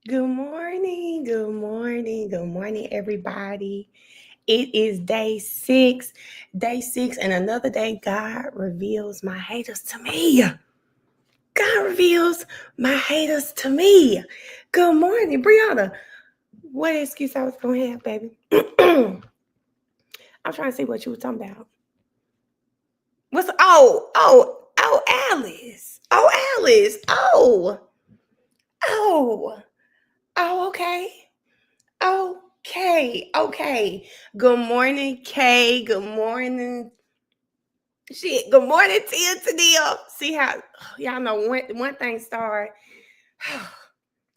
Good morning, good morning, good morning, everybody. It is day six, and another day God reveals my haters to me. God reveals my haters to me. Good morning, Brianna. What excuse I was going to have, baby? I'm trying to see what you were talking about. Oh, Alice. Oh, Alice. Oh, okay. Okay. Good morning, Kay. Good morning. Shit. Good morning, Tia Tadil. See how y'all know one thing started.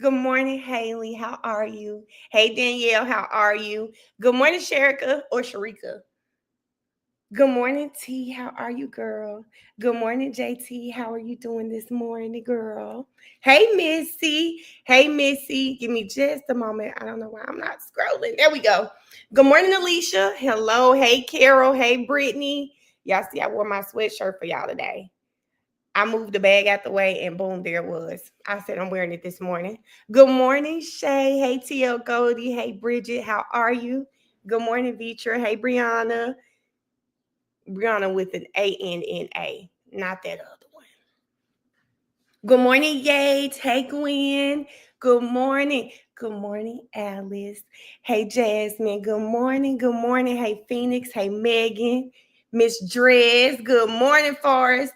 Good morning, Haley. How are you? Hey, Danielle. How are you? Good morning, Sherika or Sharika. Good morning, T. How are you, girl? Good morning, JT. How are you doing this morning, girl? Hey, Missy. Hey, Missy. Give me just a moment. I don't know why I'm not scrolling. There we go. Good morning, Alicia. Hello. Hey, Carol. Hey, Brittany. Y'all see, I wore my sweatshirt for y'all today. I moved the bag out the way and boom, there it was. I said I'm wearing it this morning. Good morning, Shay. Hey, TL Goldie. Hey, Bridget. How are you? Good morning, Vitra. Hey, Brianna. Brianna with an A-N-N-A, not that other one. Good morning, Yates. Hey, Gwen. Good morning. Good morning, Alice. Hey, Jasmine. Good morning. Good morning. Hey, Phoenix. Hey, Megan. Miss Dress. Good morning, Forrest.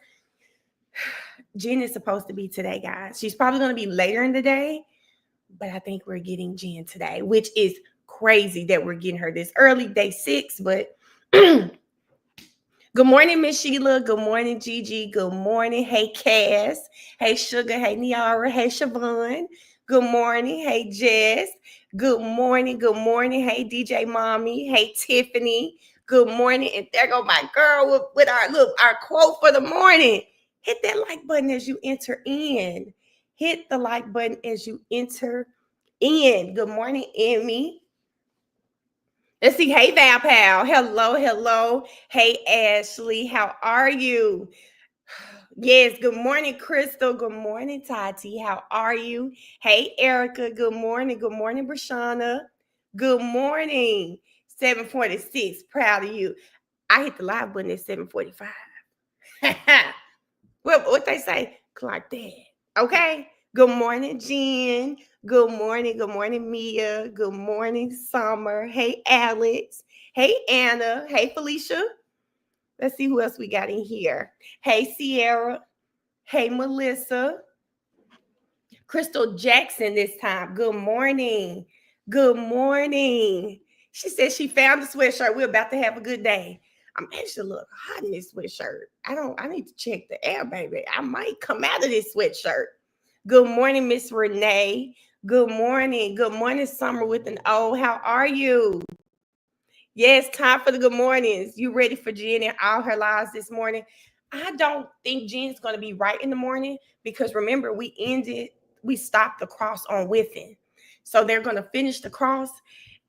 Jen is supposed to be today, guys. She's probably going to be later in the day, but I think we're getting Jen today, which is crazy that we're getting her this early, day 6, but good morning, Miss Sheila. Good morning, Gigi. Good morning. Hey, Cass. Hey, Sugar. Hey, Niara. Hey, Siobhan. Good morning. Hey, Jess. Good morning. Good morning. Hey, DJ Mommy. Hey, Tiffany. Good morning. And there go my girl with our quote for the morning. Hit that like button as you enter in. Hit the like button as you enter in. Good morning, Emmy. Let's see. Hey, Val Pal. Hello. Hey, Ashley. How are you? Yes. Good morning, Crystal. Good morning, Tati. How are you? Hey, Erica. Good morning. Good morning, Brashana. Good morning. 746. Proud of you. I hit the live button at 745. What they say? Clark that. Okay. Good morning, Jen. Good morning. Good morning, Mia. Good morning, Summer. Hey, Alex. Hey, Anna. Hey, Felicia. Let's see who else we got in here. Hey, Sierra. Hey, Melissa. Crystal Jackson this time. Good morning. Good morning. She said she found the sweatshirt. We're about to have a good day. I'm actually a little hot in this sweatshirt. I need to check the air, baby. I might come out of this sweatshirt. Good morning, Miss Renee. Good morning. Good morning, Summer with an O. How are you? Yes, time for the good mornings. You ready for Jen and all her lives this morning? I don't think Jen's going to be right in the morning because remember, we stopped the cross on Within. So they're going to finish the cross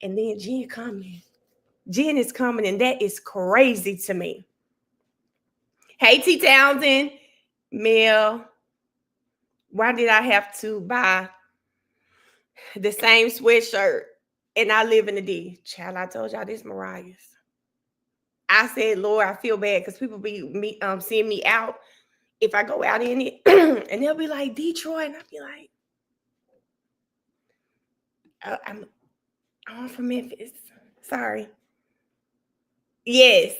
and then Jen coming. Jen is coming, and that is crazy to me. Hey, T. Townsend, Mel, why did I have to buy the same sweatshirt and I live in the D? Child, I told y'all this, Mariah's. I said, Lord, I feel bad because people seeing me out if I go out in it, and they'll be like Detroit, and I'll be like, I'm from Memphis. Sorry. Yes.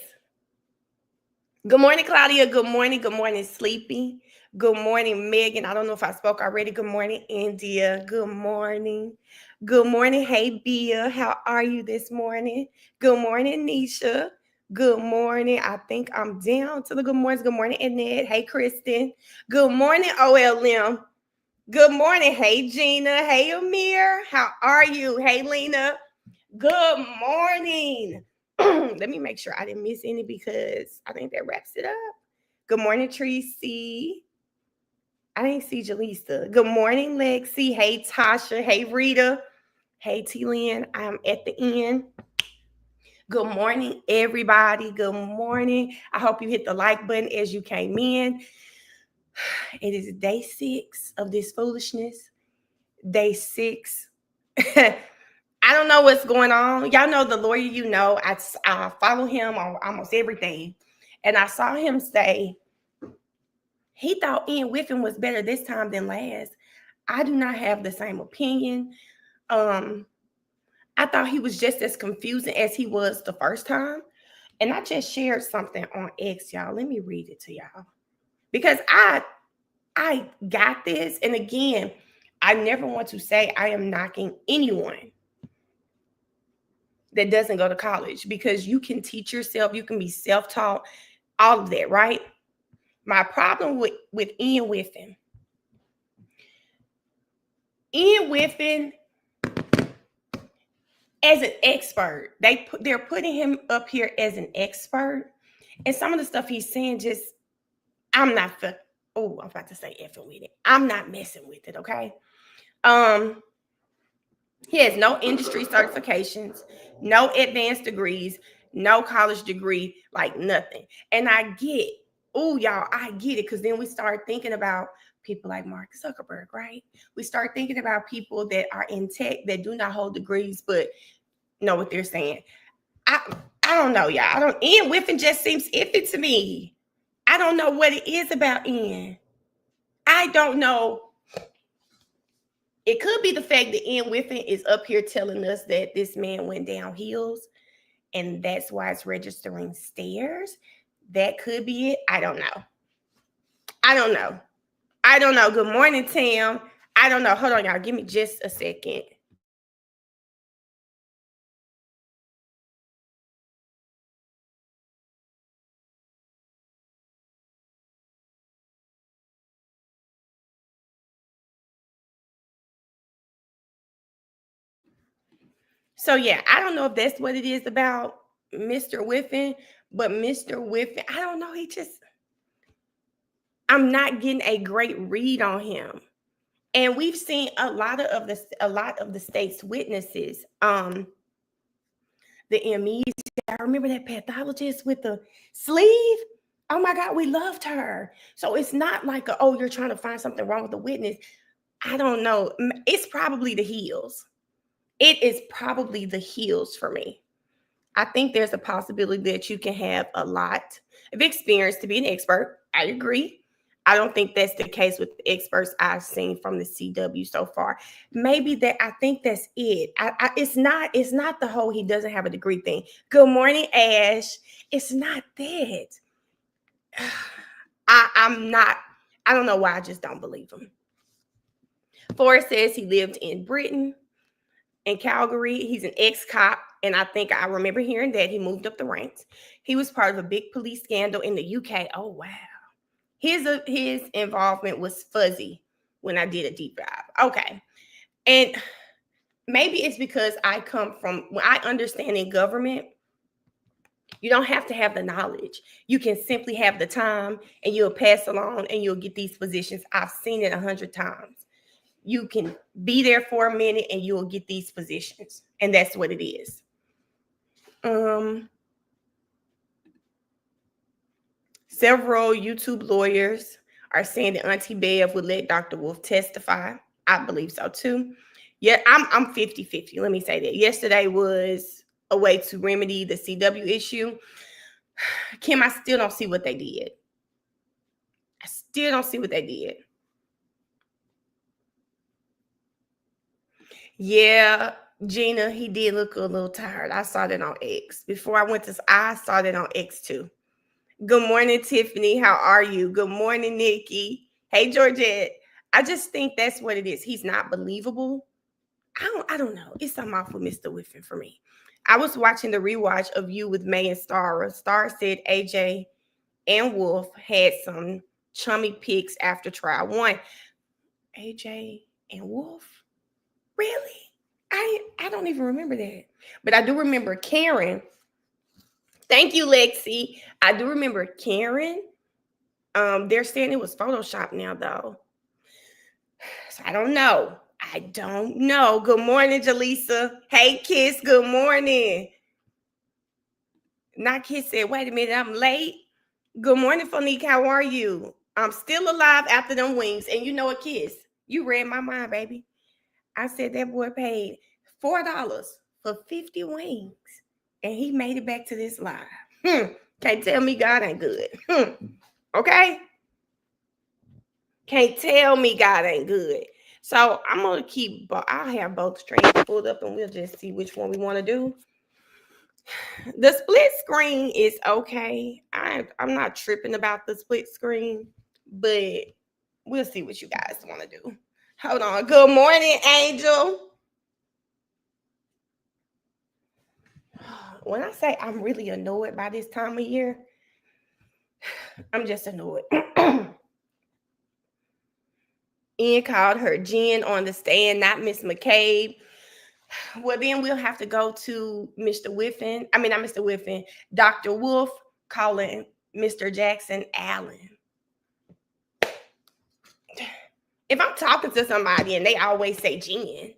Good morning, Claudia. Good morning. Good morning, Sleepy. Good morning, Megan. I don't know if I spoke already. Good morning, India. Good morning. Good morning. Hey, Bia. How are you this morning? Good morning, Nisha. Good morning. I think I'm down to the good mornings. Good morning, Annette. Hey, Kristen. Good morning, OLM. Good morning. Hey, Gina. Hey, Amir. How are you? Hey, Lena. Good morning. Let me make sure I didn't miss any because I think that wraps it up. Good morning, Tracy. I didn't see Jaleesa. Good morning, Lexi. Hey, Tasha. Hey, Rita. Hey, T. Lynn. I'm at the end. Good morning, everybody. Good morning. I hope you hit the like button as you came in. It is day 6 of this foolishness. day 6. I don't know what's going on. Y'all know the lawyer, I follow him on almost everything. And I saw him say he thought Ian Whiffen was better this time than last. I do not have the same opinion. I thought he was just as confusing as he was the first time. And I just shared something on X, y'all. Let me read it to y'all. Because I got this. And again, I never want to say I am knocking anyone that doesn't go to college, because you can teach yourself, you can be self-taught, all of that, right? My problem with Ian Whiffen as an expert, they're putting him up here as an expert, and some of the stuff he's saying I'm not about to say effing with it. I'm not messing with it, okay? He has no industry certifications, no advanced degrees, no college degree, like nothing. And I get it, because then we start thinking about people like Mark Zuckerberg, right? We start thinking about people that are in tech that do not hold degrees but know what they're saying. I don't know, y'all. Ian Whiffen just seems iffy to me. I don't know what it is about Ian. I don't know. It could be the fact that Ian Whiffen is up here telling us that this man went down hills, and that's why it's registering stairs. That could be it. I don't know. Good morning, Tim. I don't know. Hold on, y'all. Give me just a second. So yeah, I don't know if that's what it is about Mr. Whiffen, but Mr. Whiffen, I don't know. I'm not getting a great read on him. And we've seen a lot of the state's witnesses. The MEs, I remember that pathologist with the sleeve. Oh my God, we loved her. So it's not like you're trying to find something wrong with the witness. I don't know. It's probably the heels. It is probably the heels for me. I think there's a possibility that you can have a lot of experience to be an expert. I agree. I don't think that's the case with the experts I've seen from the CW so far. Maybe I think that's it. It's not the whole he doesn't have a degree thing. Good morning, Ash. It's not that. I don't know why I just don't believe him. Forrest says he lived in Britain, in Calgary. He's an ex-cop, and I think I remember hearing that he moved up the ranks. He was part of a big police scandal in the UK. Oh, wow. His involvement was fuzzy when I did a deep dive. Okay. And maybe it's because when I understand in government, you don't have to have the knowledge. You can simply have the time, and you'll pass along and you'll get these positions. I've seen it 100 times. You can be there for a minute and you'll get these positions. And that's what it is. Several YouTube lawyers are saying that Auntie Bev would let Dr. Wolf testify. I believe so too. Yeah, I'm 50-50. Let me say that. Yesterday was a way to remedy the CW issue. Kim, I still don't see what they did. Yeah, Gina, he did look a little tired. I saw that on X. I saw that on X too. Good morning, Tiffany. How are you? Good morning, Nikki. Hey, Georgette. I just think that's what it is. He's not believable. I don't know. It's something off with Mr. Whiffen for me. I was watching the rewatch of You with May and Star. Star said AJ and Wolf had some chummy pics after trial one. AJ and Wolf? Really? I don't even remember that. But I do remember Karen. Thank you, Lexi. I do remember Karen. They're saying it was Photoshop now, though. So I don't know. Good morning, Jaleesa. Hey, Kiss. Good morning. Not Kiss said, wait a minute, I'm late. Good morning, Fonique. How are you? I'm still alive after them wings. And you know what, Kiss? You read my mind, baby. I said that boy paid $4 for 50 wings. And he made it back to this live. Can't tell me God ain't good. Okay? Can't tell me God ain't good. So I'm going to I'll have both strings pulled up and we'll just see which one we want to do. The split screen is okay. I'm not tripping about the split screen, but we'll see what you guys want to do. Hold on. Good morning, Angel. When I say I'm really annoyed by this time of year, I'm just annoyed. Ian called her Jen on the stand, not Miss McCabe. Well, then we'll have to go to Mr. Whiffen. I mean, not Mr. Whiffen. Dr. Wolf calling Mr. Jackson Allen. If I'm talking to somebody and they always say Jen,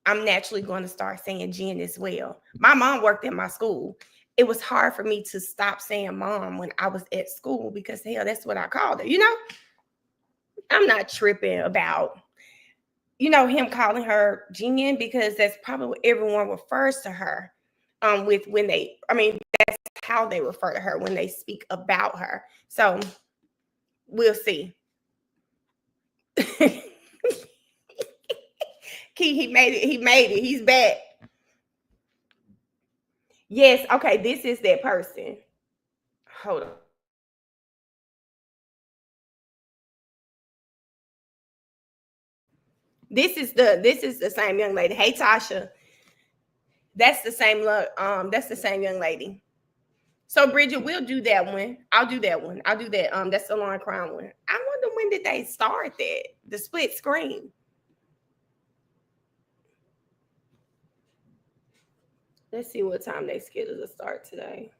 I'm naturally going to start saying Jen as well. My mom worked at my school. It was hard for me to stop saying mom when I was at school because, hell, that's what I called her. You know, I'm not tripping about, him calling her Jen because that's probably what everyone refers to her with when that's how they refer to her when they speak about her. So we'll see. He made it. He's back. Yes. Okay. This is that person. Hold on. This is the same young lady. Hey, Tasha. That's the same young lady. So Bridget, we'll do that one. I'll do that one. I'll do that. That's the Lauren Crown one. I wonder when did they start that? The split screen. Let's see what time they scheduled to start today.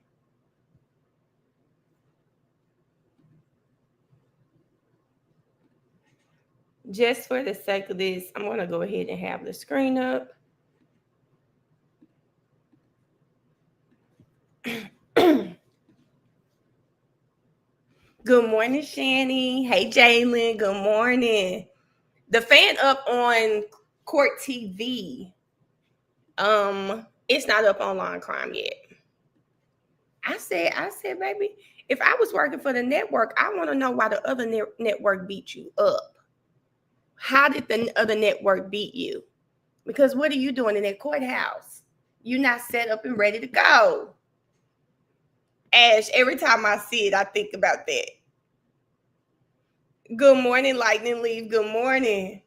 Just for the sake of this, I'm going to go ahead and have the screen up. Good morning, Shani. Hey, Jalen. Good morning. The fan up on Court TV. It's not up on Law & Crime yet. I said, baby, if I was working for the network, I want to know why the other network beat you up. How did the other network beat you? Because what are you doing in that courthouse? You're not set up and ready to go. Ash, every time I see it, I think about that. Good morning, Lightning Leaf. Good morning.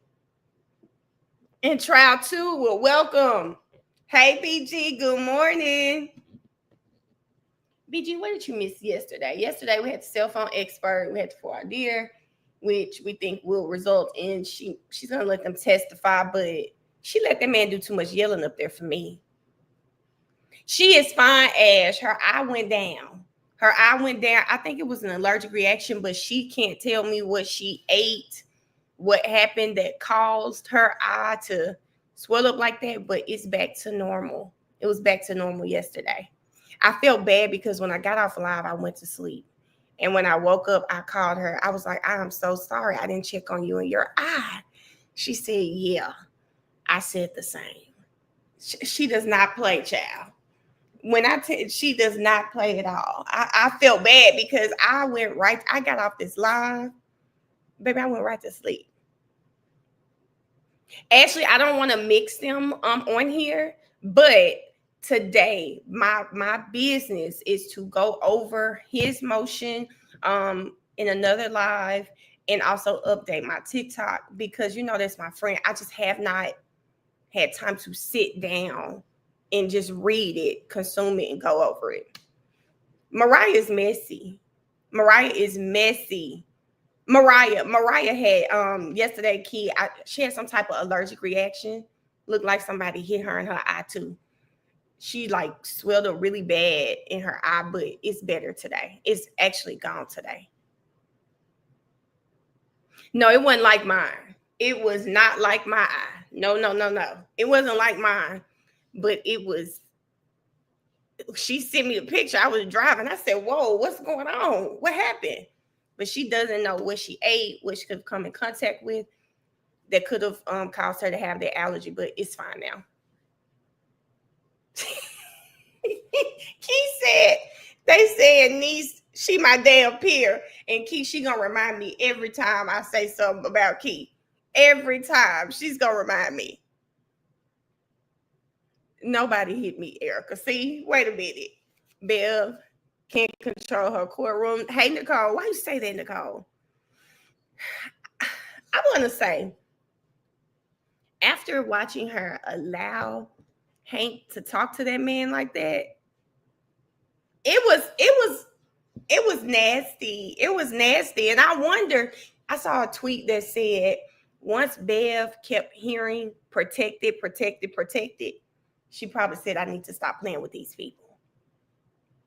And Trial 2, well, welcome. Hey, BG, good morning. BG, what did you miss yesterday? Yesterday, we had the cell phone expert. We had the voir dire, which we think will result in she's going to let them testify, but she let that man do too much yelling up there for me. She is fine, Ash. Her eye went down. I think it was an allergic reaction, but she can't tell me what she ate, what happened that caused her eye to swell up like that, but it's back to normal. It was back to normal yesterday. I felt bad because when I got off live, I went to sleep. And when I woke up, I called her. I was like, I'm so sorry. I didn't check on you and your eye. She said, yeah. I said the same. She does not play, child. She does not play at all. I felt bad because I got off this live. Baby, I went right to sleep. Actually, I don't want to mix them on here, but today my business is to go over his motion in another live and also update my TikTok because that's my friend. I just have not had time to sit down and just read it, consume it, and go over it. Mariah is messy. Mariah had yesterday, she had some type of allergic reaction. Looked like somebody hit her in her eye too. She like swelled up really bad in her eye, but it's better today. It's actually gone today. No, it wasn't like mine. It was not like my eye. No. It wasn't like mine, but it was. She sent me a picture. I was driving. I said, whoa, what's going on? What happened? But she doesn't know what she ate, what she could come in contact with. that could have caused her to have that allergy, but it's fine now. Key said, they said, niece, she my damn peer. And Key, she gonna remind me every time I say something about Key. Every time she's gonna remind me. Nobody hit me, Erica. See, wait a minute. Bev can't control her courtroom. Hey, Nicole, why you say that, Nicole? I want to say, after watching her allow Hank to talk to that man like that, it was nasty. It was nasty. And I wonder, I saw a tweet that said, once Bev kept hearing protected, she probably said, I need to stop playing with these people.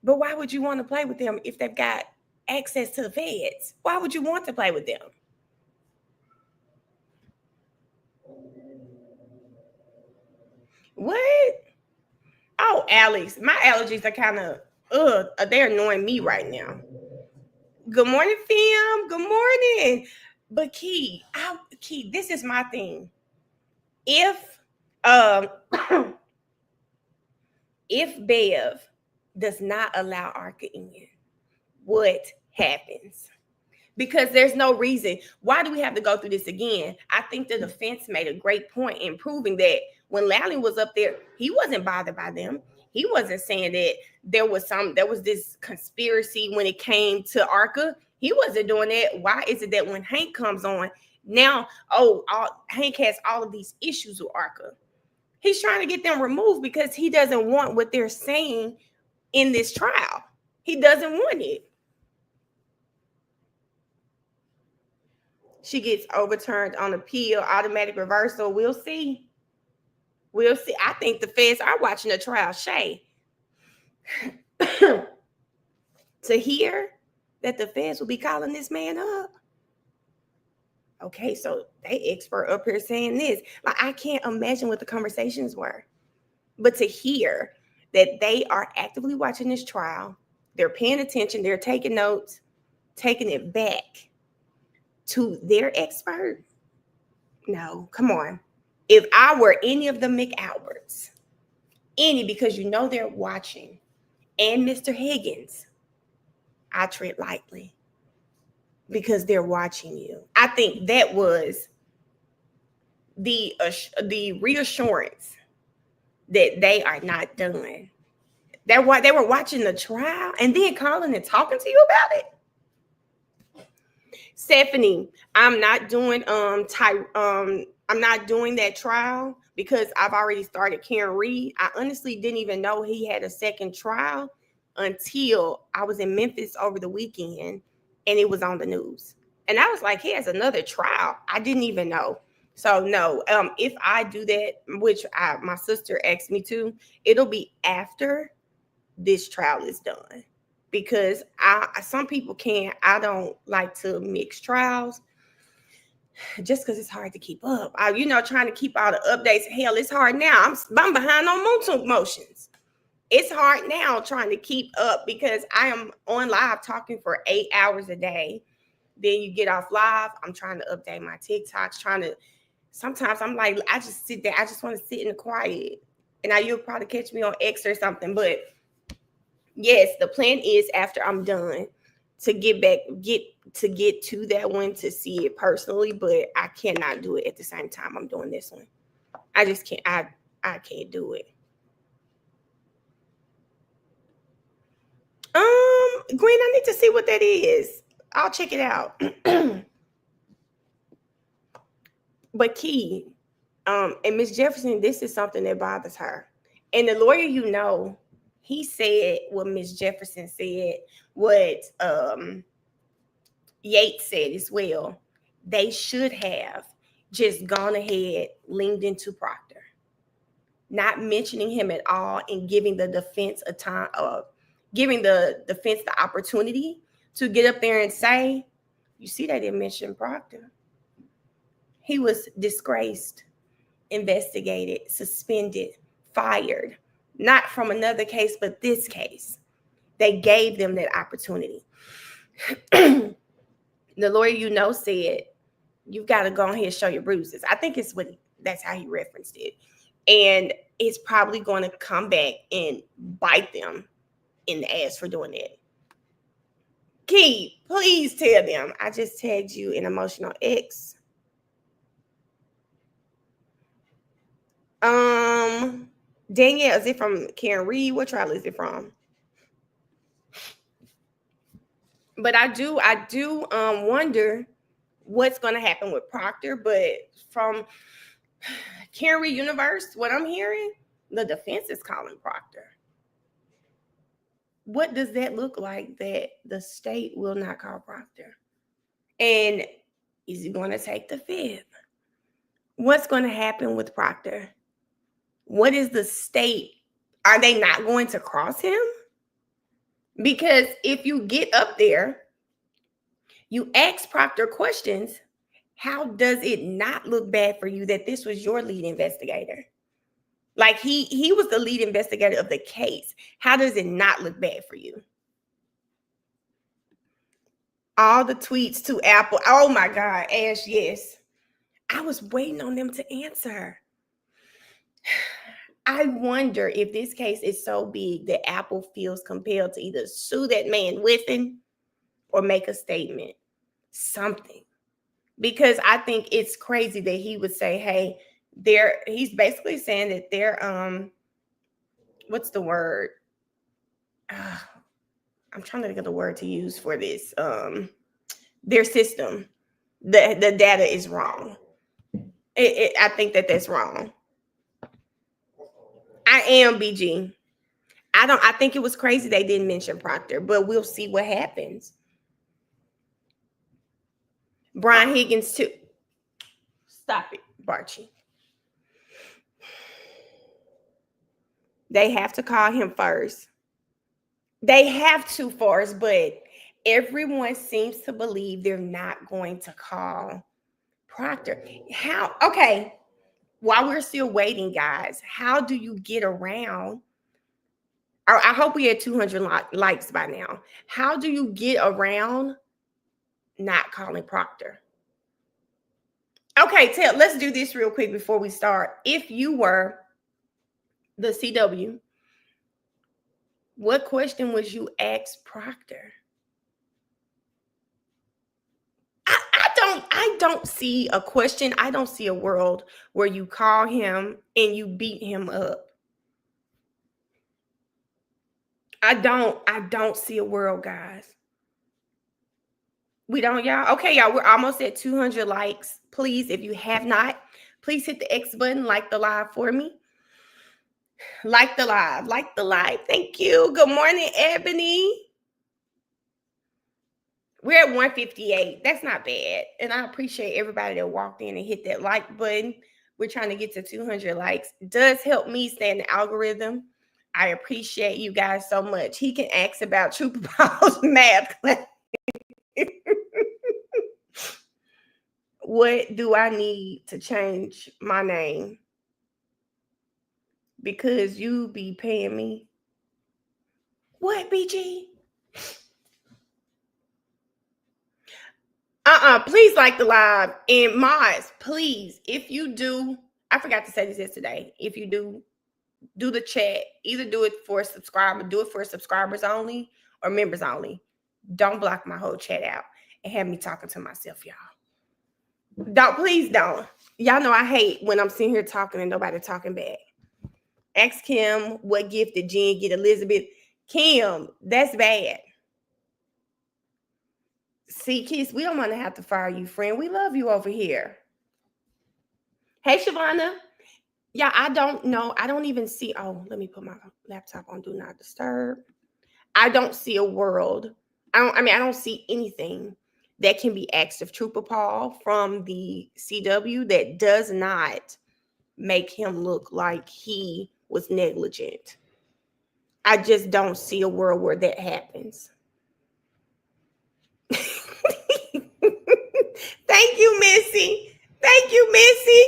But why would you want to play with them if they've got access to the feds? Why would you want to play with them? What? Oh, Alex, my allergies are kind of, they're annoying me right now. Good morning, fam. Good morning. But Key, this is my thing. If if Bev does not allow Arca in, what happens? Because there's no reason. Why do we have to go through this again? I think the defense made a great point in proving that when Lally was up there, he wasn't bothered by them. He wasn't saying that there was this conspiracy when it came to Arca. He wasn't doing that. Why is it that when Hank comes on now, Hank has all of these issues with Arca? He's trying to get them removed because he doesn't want what they're saying in this trial. He doesn't want it. She gets overturned on appeal, automatic reversal. We'll see. We'll see. I think the feds are watching the trial. Shay, to hear that the feds will be calling this man up. Okay, so they expert up here saying this. Like, I can't imagine what the conversations were. But to hear that they are actively watching this trial, they're paying attention, they're taking notes, taking it back to their expert. No, come on. If I were any of the McAlberts, because you know they're watching, and Mr. Higgins, I treat lightly because they're watching you. I think that was the reassurance that they are not done. That's why they were watching the trial and then calling and talking to you about it. Stephanie, I'm not doing I'm not doing that trial because I've already started Karen Reed. I honestly didn't even know he had a second trial until I was in Memphis over the weekend and it was on the news. And I was like, he has another trial. I didn't even know. So no, if I do that, which my sister asked me to, it'll be after this trial is done. Because some people can't. I don't like to mix trials just because it's hard to keep up. Trying to keep all the updates. Hell, it's hard now. I'm behind on Moontook motions. It's hard now trying to keep up because I am on live talking for 8 hours a day. Then you get off live. I'm trying to update my TikToks, sometimes I'm like, I just sit there. I just want to sit in the quiet. And now you'll probably catch me on X or something. But yes, the plan is after I'm done to get to that one to see it personally, but I cannot do it at the same time I'm doing this one. I just can't. I can't do it. Gwen, I need to see what that is. I'll check it out. But Key, and Miss Jefferson, this is something that bothers her. And the lawyer, he said what Miss Jefferson said, what Yates said as well. They should have just gone ahead, leaned into Proctor, not mentioning him at all, and giving the defense the opportunity to get up there and say, you see, they didn't mention Proctor. He was disgraced, investigated, suspended, fired, not from another case, but this case. They gave them that opportunity. The lawyer, said you've got to go ahead and show your bruises. I think that's how he referenced it. And it's probably going to come back and bite them in the ass for doing that. Key, please tell them. I just tagged you in Emotional X. Danielle, is it from Karen Reed? What trial is it from? But I do wonder what's going to happen with Proctor. But from Karen Reed Universe, what I'm hearing, the defense is calling Proctor. What does that look like that the state will not call Proctor? And is he going to take the fifth? What's going to happen with Proctor? What is the state? Are they not going to cross him? Because if you get up there, you ask Proctor questions, how does it not look bad for you that this was your lead investigator? Like he was the lead investigator of the case. How does it not look bad for you? All the tweets to Apple. Oh my God, Ash, yes. I was waiting on them to answer. I wonder if this case is so big that Apple feels compelled to either sue that man Whiffen or make a statement. Something. Because I think it's crazy that he would say, hey, he's basically saying that they're what's the word? I'm trying to think of the word to use for this. Their system, the data is wrong. I think that's wrong. I am BG. I think it was crazy they didn't mention Proctor, but we'll see what happens. Brian Higgins too. Stop it, Barchi. They have to call him first. They have to first, but everyone seems to believe they're not going to call Proctor. How? Okay. While we're still waiting, guys, how do you get around? I hope we had 200 likes by now. How do you get around not calling Proctor? Okay, let's do this real quick before we start. If you were the CW, what question would you ask Proctor? I don't see a question. I don't see a world where you call him and you beat him up. I don't see a world, guys. We don't, y'all? Okay, y'all, we're almost at 200 likes. Please, if you have not, please hit the X button, like the live for me. Like the live. Thank you. Good morning, Ebony. We're at 158. That's not bad. And I appreciate everybody that walked in and hit that like button. We're trying to get to 200 likes. It does help me stay in the algorithm. I appreciate you guys so much. He can ask about Trooper Paul's math class. What do I need to change my name? Because you be paying me. What, BG? Please like the live. And mods, please, if you do, I forgot to say this yesterday. If you do the chat, either do it for subscribers only or members only. Don't block my whole chat out and have me talking to myself, y'all. Please don't. Y'all know I hate when I'm sitting here talking and nobody talking back. Ask Kim what gift did Jen get Elizabeth. Kim, that's bad. See, Kiss, we don't want to have to fire you, friend. We love you over here. Hey, Shavonna. Yeah, I don't know. I don't even see. Oh, let me put my laptop on Do Not Disturb. I don't see a world. I don't see anything that can be asked of Trooper Paul from the CW that does not make him look like he was negligent. I just don't see a world where that happens. Thank you, Missy. Thank you, Missy.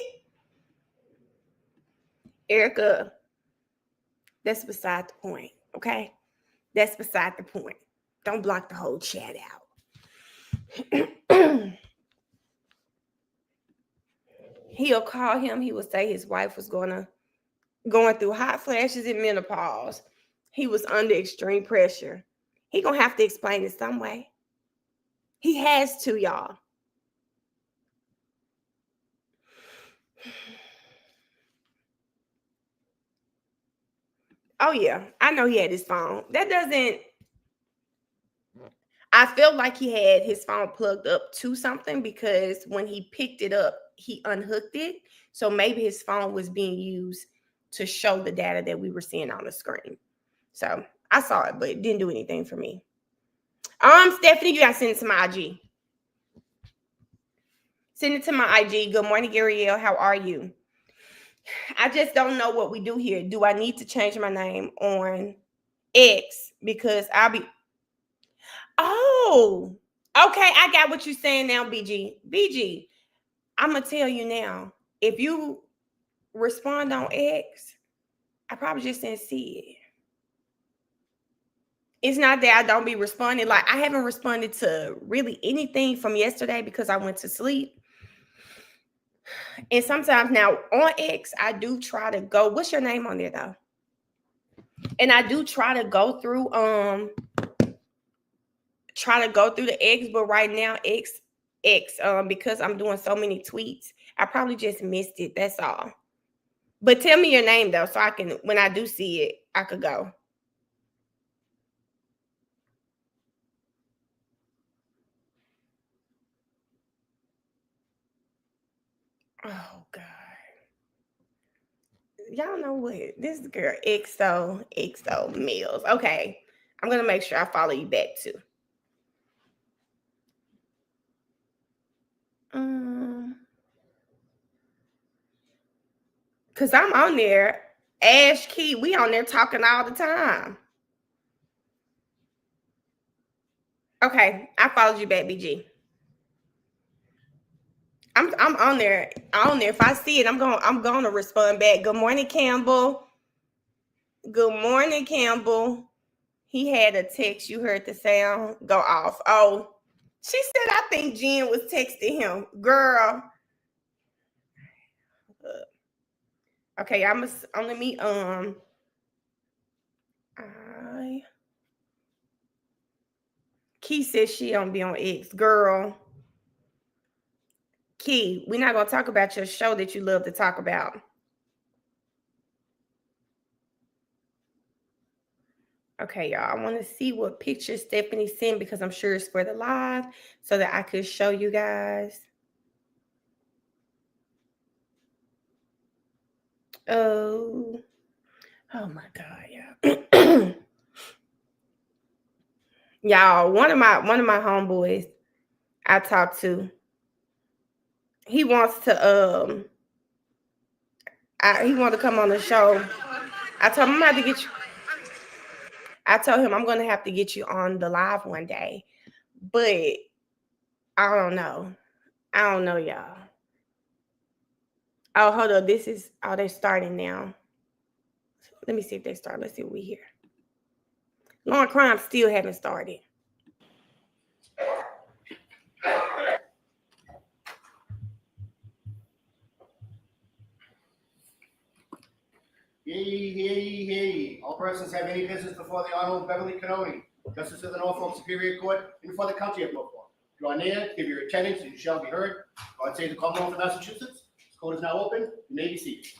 Erica, that's beside the point, okay? That's beside the point. Don't block the whole chat out. He'll call him. He would say his wife was going through hot flashes and menopause. He was under extreme pressure. He gonna have to explain it some way. He has to, y'all. Oh yeah, I know he had his phone. That doesn't. I felt like he had his phone plugged up to something because when he picked it up, he unhooked it. So maybe his phone was being used to show the data that we were seeing on the screen. So I saw it, but it didn't do anything for me. Stephanie, you gotta send it to my IG. Send it to my IG. Good morning, Gariel. How are you? I just don't know what we do here. Do I need to change my name on X? Because I'll be. Oh, okay. I got what you're saying now, BG. BG, I'm going to tell you now. If you respond on X, I probably just didn't see it. It's not that I don't be responding. Like, I haven't responded to really anything from yesterday because I went to sleep. And sometimes now on X, I do try to go. What's your name on there though? And I do try to go through the X, but right now X because I'm doing so many tweets, I probably just missed it. That's all. But tell me your name though, so I can, when I do see it, I could go. Oh God. Y'all know what? This girl XO Mills. Okay. I'm gonna make sure I follow you back too. Cause I'm on there. Ash Key, we on there talking all the time. Okay, I followed you back, BG. I'm on there. If I see it, I'm going to respond back. Good morning, Campbell. Good morning, Campbell. He had a text. You heard the sound go off. Oh, she said I think Jen was texting him. Girl. Okay, I'm let me Key says she don't be on X. Girl. Key, we're not gonna talk about your show that you love to talk about. Okay, y'all. I want to see what picture Stephanie sent because I'm sure it's for the live so that I could show you guys. Oh my God, yeah. Y'all, one of my homeboys I talked to, he wants to he wanted to come on the show. I told him I'm gonna have to get you. I told him I'm gonna have to get you on the live one day, but I don't know. Y'all. Oh, hold on. They're starting now. Let me see if they start. Let's see what we hear. Law and crime still haven't started. Hey. All persons have any business before the Honorable Beverly Cannoni, Justice of the Norfolk Superior Court, and before the County of Norfolk. Draw near, give your attendance, and you shall be heard. God save the Commonwealth of Massachusetts. This court is now open. You may be seated.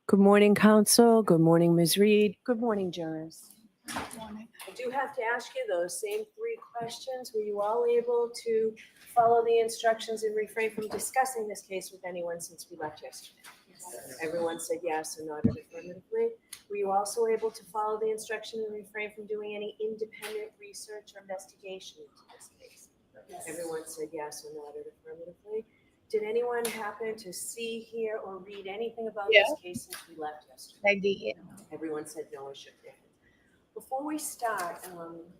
Good morning, counsel. Good morning, Ms. Reed. Good morning, jurors. Good morning. I do have to ask you those same 3 questions. Were you all able to follow the instructions and refrain from discussing this case with anyone since we left yesterday? Yes. Everyone said yes and nodded affirmatively. Were you also able to follow the instruction and refrain from doing any independent research or investigation into this case? Yes. Everyone said yes and nodded affirmatively. Did anyone happen to see, hear, or read anything about this case since we left yesterday? They did. Everyone said no or shook their head. Before we start,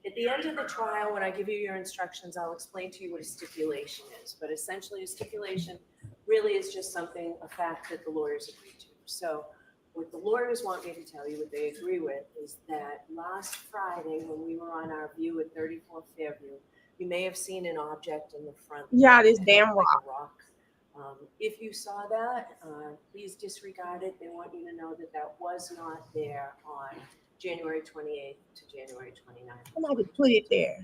at the end of the trial, when I give you your instructions, I'll explain to you what a stipulation is. But essentially, a stipulation really is just a fact that the lawyers agree to. So what the lawyers want me to tell you, what they agree with, is that last Friday, when we were on our view at 34 Fairview, You may have seen an object in the front. Yeah, this that damn looked rock. like a rock. If you saw that, please disregard it. They want you to know that that was not there on January 28th to January 29th. Somebody put it there.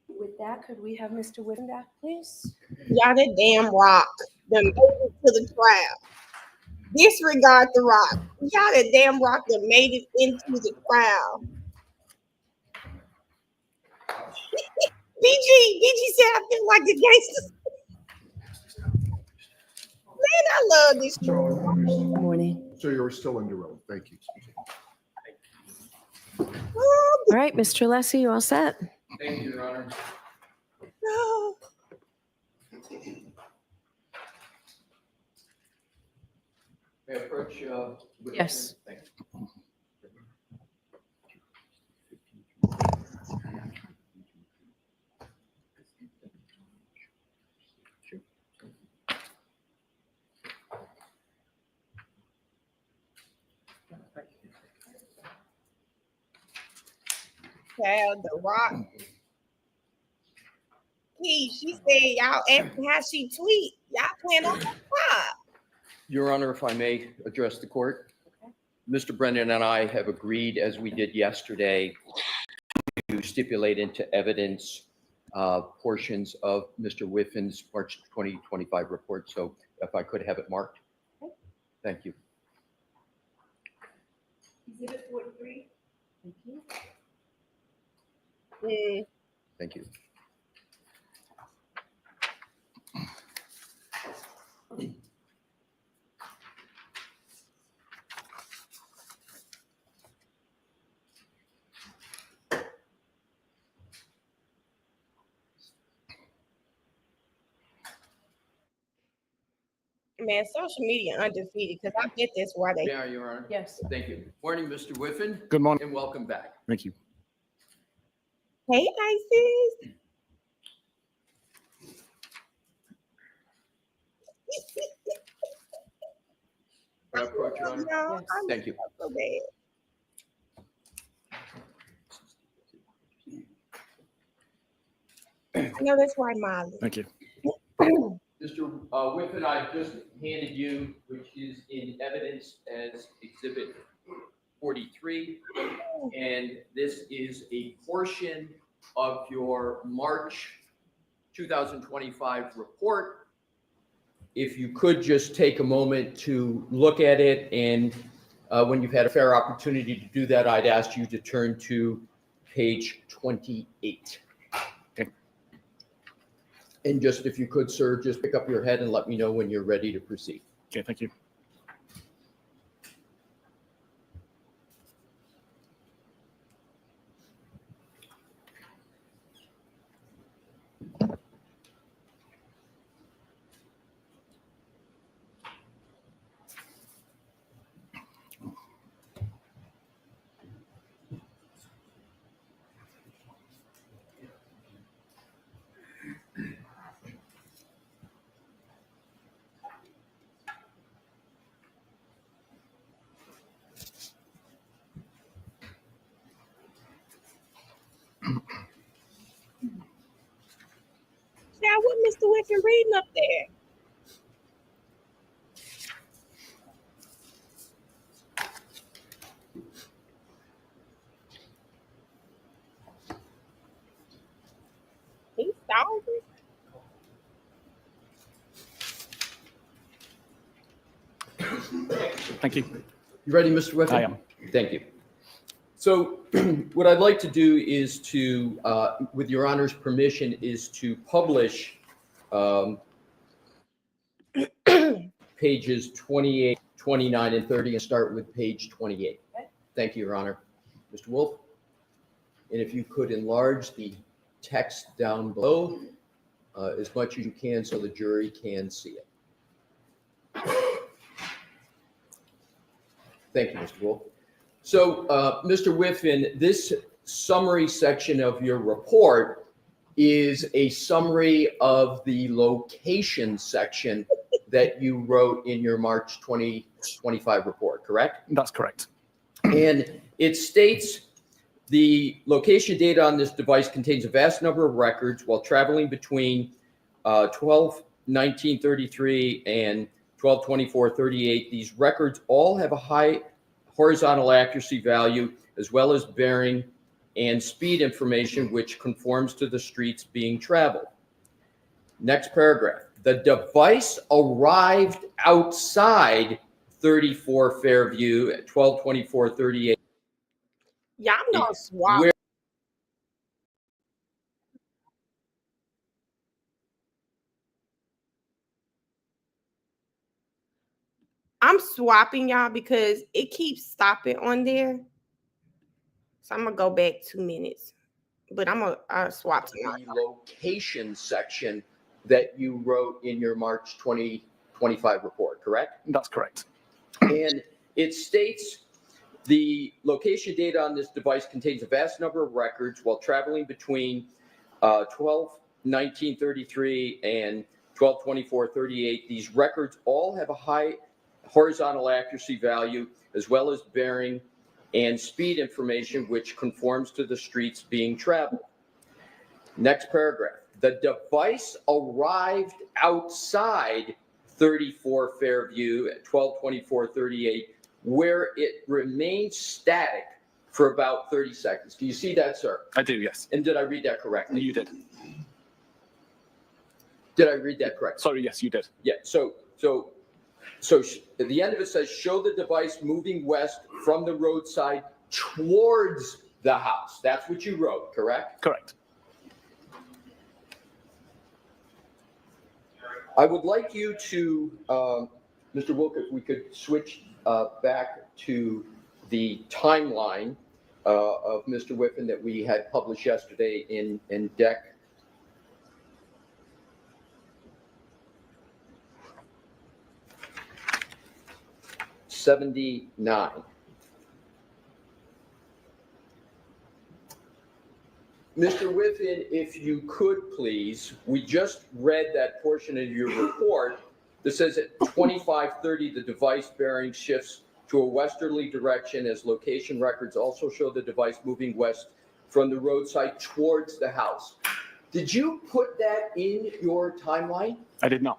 With that, could we have Mr. Whitten back, please? Y'all, that damn rock that made it to the crowd. Disregard the rock. Y'all, that damn rock that made it into the crowd. BG said I feel like the gangsters. Man, I love this. Good morning. So you're still under oath. Thank you. Oh, All right, Mr. Lessie, you all set? Thank you, Your Honor. no. May I approach? Witness? Yes. Thank you. Child, the rock. Key, she said y'all asking how she tweet. Y'all playing on the top. Your Honor, if I may address the court. Mr. Brennan and I have agreed, as we did yesterday, to stipulate into evidence portions of Mr. Whiffin's March 2025 report. So if I could have it marked. Thank you. Exhibit 43. Thank you. Thank you. Man, social media undefeated because I bet that's why they. May I, Your Honor? Yes. Thank you. Morning, Mr. Whiffin, Good morning. and welcome back. Thank you. Hey, Isis. May I approach, Your Honor? No, Yes. I'm Thank you. so bad. No, that's why Molly. Thank you. Mr. Whiffen, I've just handed you, which is in evidence as Exhibit 43. And this is a portion of your March 2025 report. If you could just take a moment to look at it, and when you've had a fair opportunity to do that, I'd ask you to turn to page 28. And just if you could, sir, just pick up your head and let me know when you're ready to proceed. Okay, thank you. Now, what Mr. Wiffin reading up there? He's stalking. Thank you. You ready, Mr. Whiffen? I am. Thank you. So what I'd like to do is to, with your honor's permission, is to publish pages 28, 29, and 30 and start with page 28. Okay. Thank you, your honor. Mr. Wolf, and if you could enlarge the text down below as much as you can so the jury can see it. Thank you, Mr. Wolf. So, Mr. Whiffen, this summary section of your report is a summary of the location section that you wrote in your March 2025 report, correct? That's correct. And it states The location data on this device contains a vast number of records while traveling between 12/19/33 and 12/24/38. These records all have a high horizontal accuracy value as well as bearing and speed information which conforms to the streets being traveled. Next paragraph. The device arrived outside 34 Fairview at 12/24/38. Yeah, I'm gonna swap. Where I'm swapping y'all because it keeps stopping on there. So I'm gonna go back 2 minutes. But I'll swap to y'all. the location section that you wrote in your March 2025 report, correct? That's correct. And it states the location data on this device contains a vast number of records while traveling between 12/19/33 and 12/24/38. These records all have a high horizontal accuracy value as well as bearing and speed information which conforms to the streets being traveled. Next paragraph. The device arrived outside 34 Fairview at 12/24/38 where it remained static for about 30 seconds. Do you see that, sir? I do, yes. And did I read that correctly? You did. Did I read that correctly? Sorry, yes, you did. Yeah, so at the end of it says, show the device moving west from the roadside towards the house. That's what you wrote, correct? Correct. I would like you to, Mr. Wilk, if we could switch back to the timeline of Mr. Whiffen that we had published yesterday in Deck 79. Mr. Whiffen, if you could please, we just read that portion of your report that says at 25:30 the device bearing shifts to a westerly direction as location records also show the device moving west from the roadside towards the house. Did you put that in your timeline? I did not.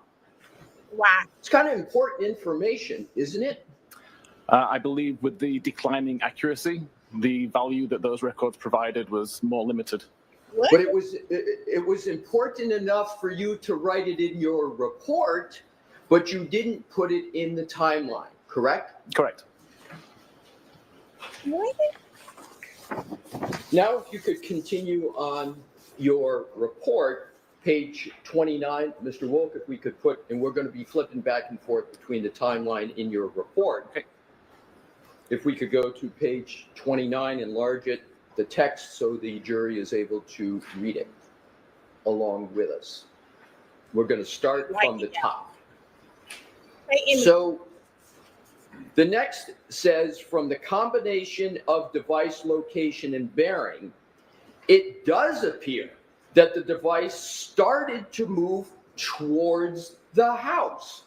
Why? It's kind of important information, isn't it? I believe with the declining accuracy, the value that those records provided was more limited. What? But it was important enough for you to write it in your report, but you didn't put it in the timeline, correct? Correct. What? Now, if you could continue on your report, page 29, Mr. Wolk, if we could put, and we're going to be flipping back and forth between the timeline in your report. Okay. If we could go to page 29, enlarge it, the text, so the jury is able to read it along with us. We're going to start from the top. So the next says, from the combination of device location and bearing, it does appear that the device started to move towards the house.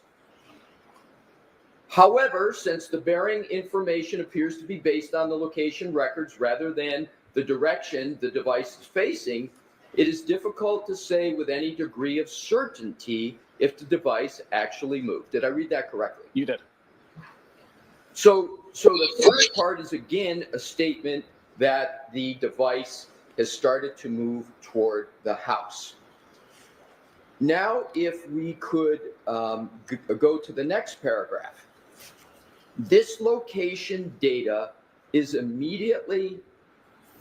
However, since the bearing information appears to be based on the location records rather than the direction the device is facing, it is difficult to say with any degree of certainty if the device actually moved. Did I read that correctly? You did. So the first part is again a statement that the device has started to move toward the house. Now, if we could go to the next paragraph. This location data is immediately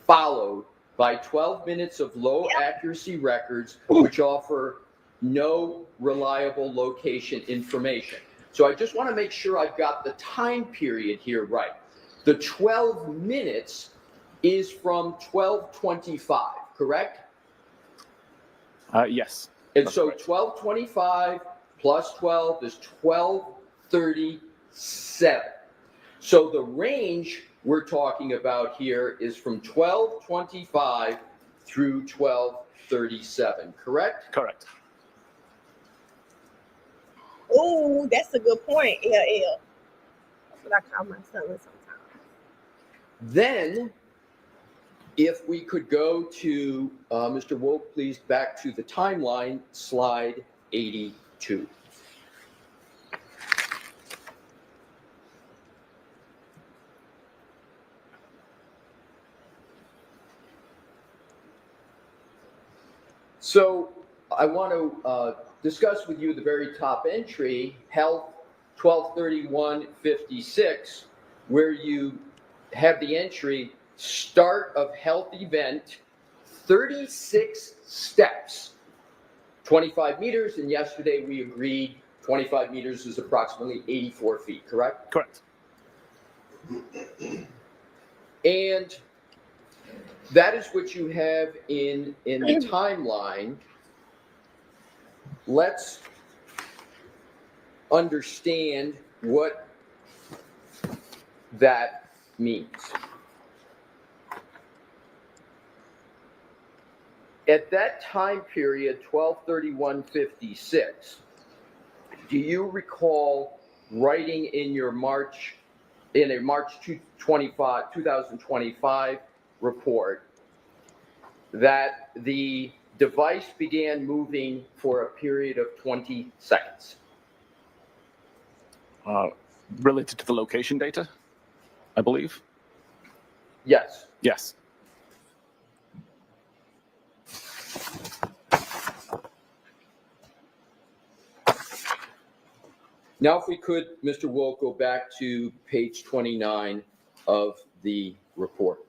followed by 12 minutes of low accuracy records, which offer no reliable location information. So I just want to make sure I've got the time period here right. The 12 minutes is from 12:25, correct? Yes. And that's so correct. 12:25 plus 12 is 12:37. So the range we're talking about here is from 12:25 through 12:37, correct? Correct. Oh, that's a good point, LL. That's what I call my son sometimes. Then, If we could go to, Mr. Woke, please, back to the timeline, slide 82. So I want to discuss with you the very top entry, Health 12/31/56, where you have the entry, start of health event, 36 steps, 25 meters, and yesterday we agreed 25 meters is approximately 84 feet, correct? Correct. And that is what you have in the timeline. Let's understand what that means. At that time period, 12/31/56, do you recall writing in your March 2025 report that the device began moving for a period of 20 seconds? Related to the location data, I believe. Yes. Yes. Now, if we could, Mr. Woke, go back to page 29 of the report.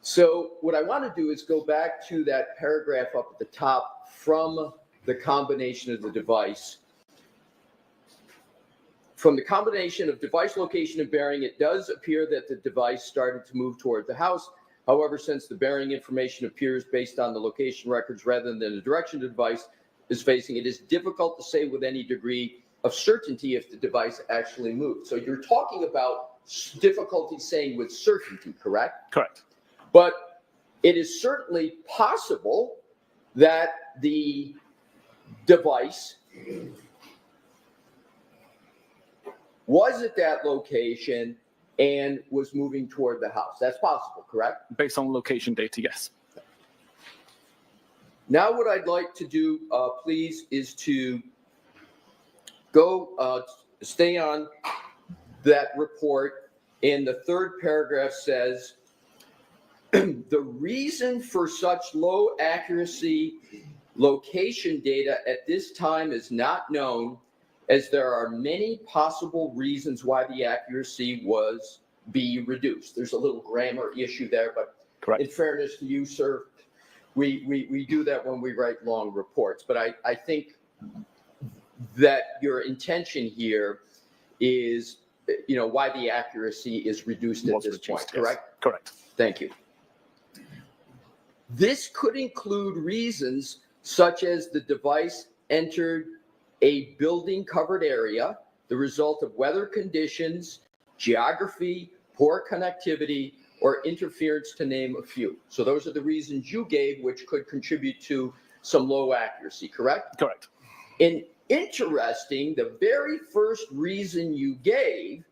So what I want to do is go back to that paragraph up at the top from the combination of the device. From the combination of device location and bearing, it does appear that the device started to move toward the house. However, since the bearing information appears based on the location records rather than the direction the device is facing, it is difficult to say with any degree of certainty if the device actually moved. So you're talking about difficulty saying with certainty, correct? Correct. But it is certainly possible that the device was at that location and was moving toward the house. That's possible, correct? Based on location data, yes. Now what I'd like to do, please, is to go stay on that report. And the third paragraph says, the reason for such low accuracy location data at this time is not known, as there are many possible reasons why the accuracy was be reduced. There's a little grammar issue there, but Correct. in fairness to you, sir, we do that when we write long reports. But I think that your intention here is, why the accuracy is reduced at this point, correct? Yes. Correct. Thank you. This could include reasons such as the device entered a building covered area, the result of weather conditions, geography, poor connectivity, or interference, to name a few. So those are the reasons you gave, which could contribute to some low accuracy, correct? Correct. And interesting, the very first reason you gave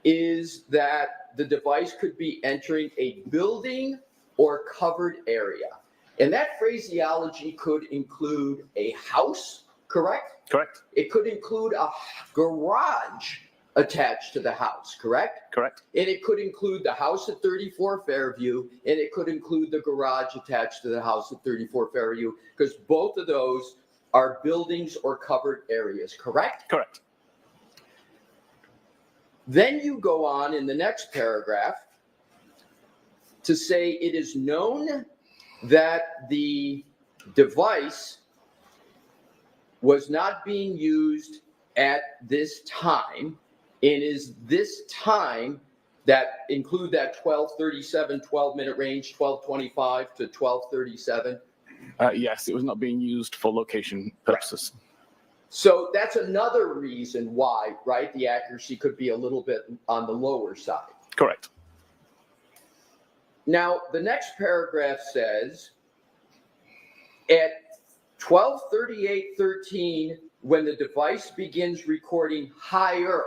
is that the device could be entering a building or covered area. And that phraseology could include a house, correct? Correct. It could include a garage attached to the house, correct? Correct. And it could include the house at 34 Fairview, and it could include the garage attached to the house at 34 Fairview, because both of those are buildings or covered areas, correct? Correct. Then you go on in the next paragraph to say it is known that the device was not being used at this time, and is this time that include that 12:37, 12-minute range, 12:25 to 12:37? Yes, it was not being used for location purposes. Right. So that's another reason why, right, the accuracy could be a little bit on the lower side. Correct. Now, the next paragraph says, at 12:38:13, when the device begins recording higher,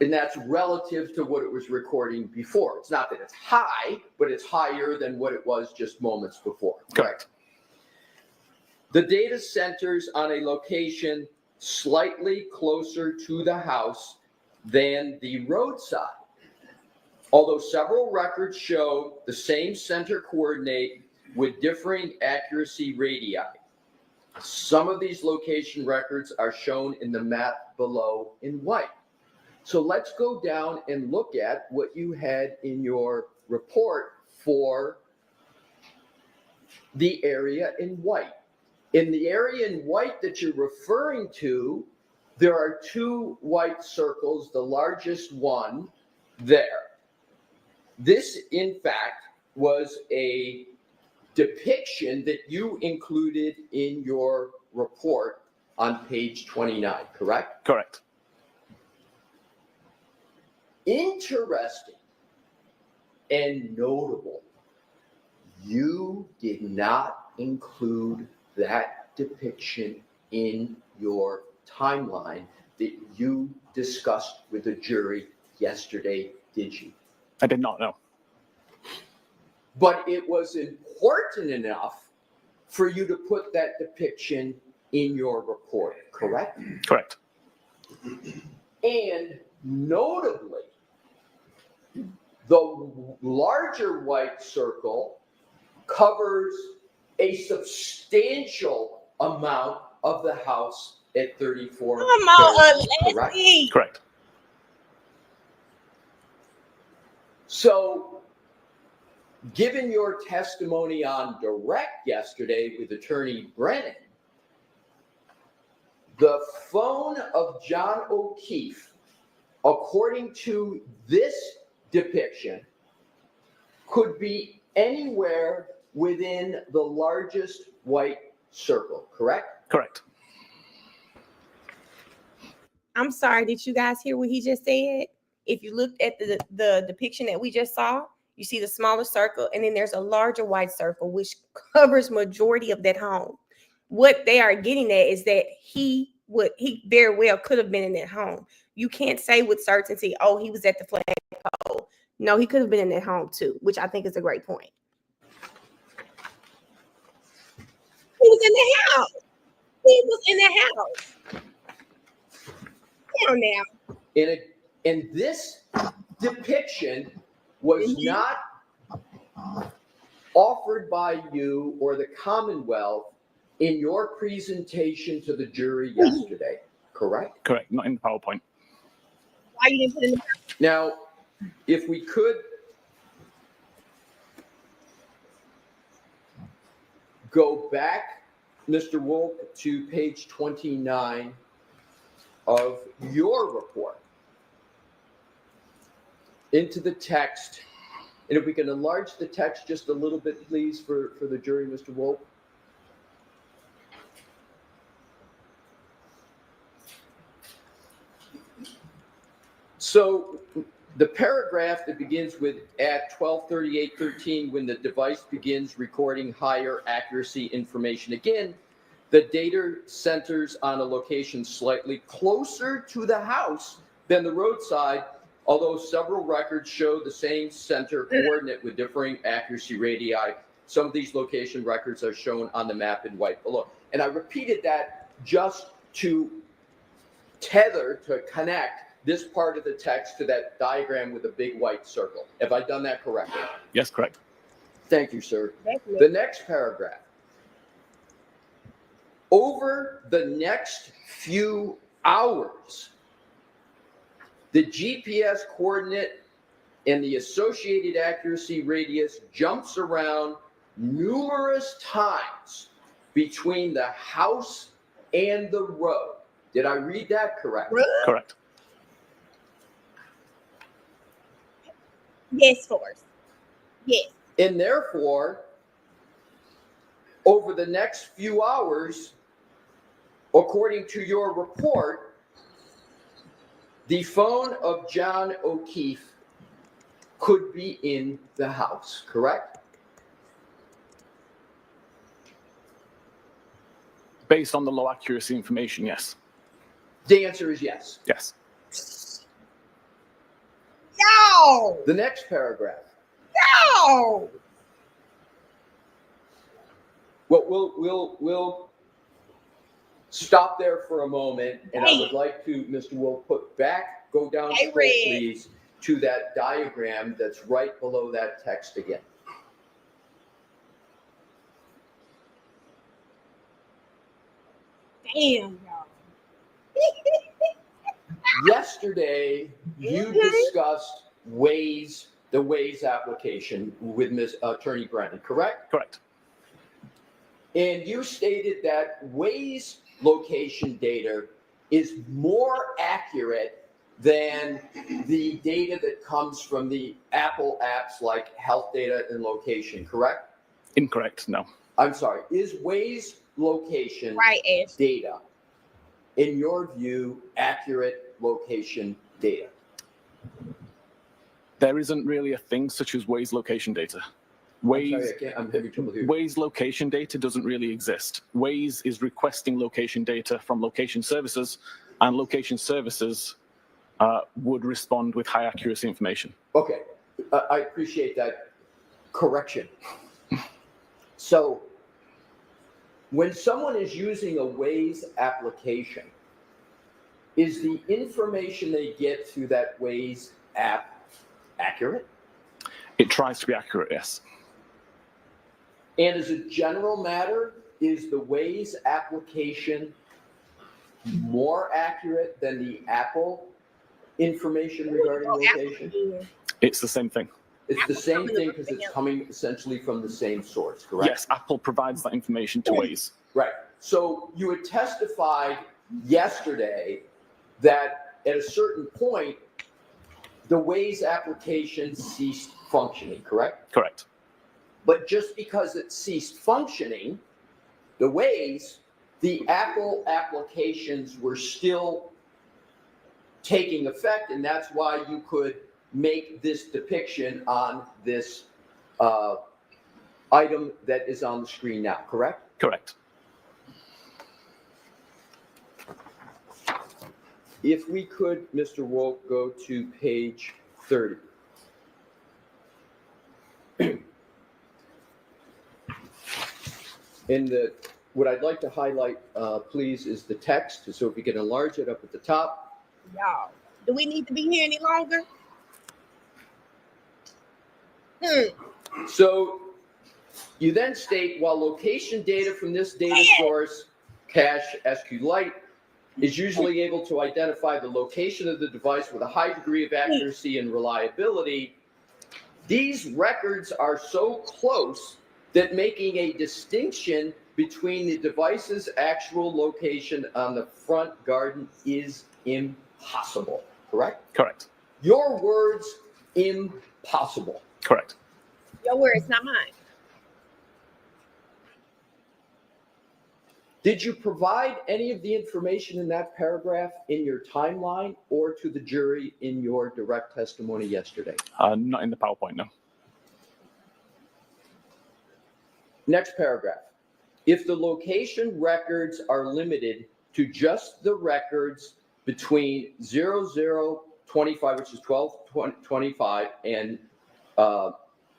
and that's relative to what it was recording before. It's not that it's high, but it's higher than what it was just moments before. Correct. The data centers on a location slightly closer to the house than the roadside. Although several records show the same center coordinate with differing accuracy radii. Some of these location records are shown in the map below in white. So let's go down and look at what you had in your report for the area in white. In the area in white that you're referring to, there are two white circles, the largest one there. This, in fact, was a depiction that you included in your report on page 29, correct? Correct. Interesting and notable, you did not include that depiction in your timeline that you discussed with the jury yesterday, did you? I did not know. But it was important enough for you to put that depiction in your report, correct? Correct. And notably, the larger white circle covers a substantial amount of the house at 34. Come on, correct? Leslie. Correct. So, given your testimony on direct yesterday with Attorney Brennan, the phone of John O'Keefe, according to this depiction, could be anywhere within the largest white circle, correct? Correct. I'm sorry, did you guys hear what he just said? If you looked at the depiction that we just saw, you see the smaller circle, and then there's a larger white circle, which covers majority of that home. What they are getting at is that he very well could have been in that home. You can't say with certainty, oh, he was at the flagpole. No, he could have been in that home too, which I think is a great point. He was in the house. He was in the house. Come on now. And this depiction was not offered by you or the Commonwealth in your presentation to the jury yesterday, correct? Correct. Not in the PowerPoint. Why you didn't put it in the Now, if we could go back, Mr. Wolf, to page 29 of your report, into the text, and if we can enlarge the text just a little bit, please, for the jury, Mr. Wolf. So the paragraph that begins with at 12:38:13, when the device begins recording higher accuracy information. Again, the data centers on a location slightly closer to the house than the roadside, although several records show the same center coordinate with differing accuracy radii. Some of these location records are shown on the map in white below. And I repeated that just to connect this part of the text to that diagram with a big white circle. Have I done that correctly? Yes, correct. Thank you, sir. The next paragraph. Over the next few hours, the GPS coordinate and the associated accuracy radius jumps around numerous times between the house and the road. Did I read that correctly? Correct. Yes, Forrest. Yes. And therefore, over the next few hours, according to your report, the phone of John O'Keefe could be in the house, correct? Based on the low accuracy information, yes. The answer is yes. Yes. No, The next paragraph. no. Well, we'll stop there for a moment, and I would like to, Mr. Wolf, go down Hey, scroll, Red. please, to that diagram that's right below that text again. Damn, y'all. Yesterday, you Mhm. discussed the Waze application with Ms. Attorney Brennan, correct? Correct. And you stated that Waze location data is more accurate than the data that comes from the Apple apps like health data and location, correct? Incorrect. No. I'm sorry. Is Waze location Right, Ash. data, in your view, accurate location data? There isn't really a thing such as Waze location data. I'm having trouble hearing. Waze location data doesn't really exist. Waze is requesting location data from location services, and location services would respond with high accuracy information. Okay, I appreciate that correction. So, when someone is using a Waze application, is the information they get through that Waze app accurate? It tries to be accurate, yes. And as a general matter, is the Waze application more accurate than the Apple information regarding location? It's the same thing. It's the same thing because it's coming essentially from the same source, correct? Yes, Apple provides that information to Waze. Right. So you had testified yesterday that at a certain point, the Waze application ceased functioning, correct? Correct. But just because it ceased functioning, the Apple applications were still taking effect, and that's why you could make this depiction on this item that is on the screen now, correct? Correct. If we could, Mr. Wolf, go to page 30. What I'd like to highlight, please, is the text. So if you can enlarge it up at the top. Y'all, do we need to be here any longer? So you then state, while location data from this data source, cache SQLite, is usually able to identify the location of the device with a high degree of accuracy and reliability, these records are so close that making a distinction between the device's actual location on the front garden is impossible, correct? Correct. Your words, impossible. Correct. Your words, not mine. Did you provide any of the information in that paragraph in your timeline or to the jury in your direct testimony yesterday? Not in the PowerPoint, no. Next paragraph. If the location records are limited to just the records between 00:25, which is 12:25, and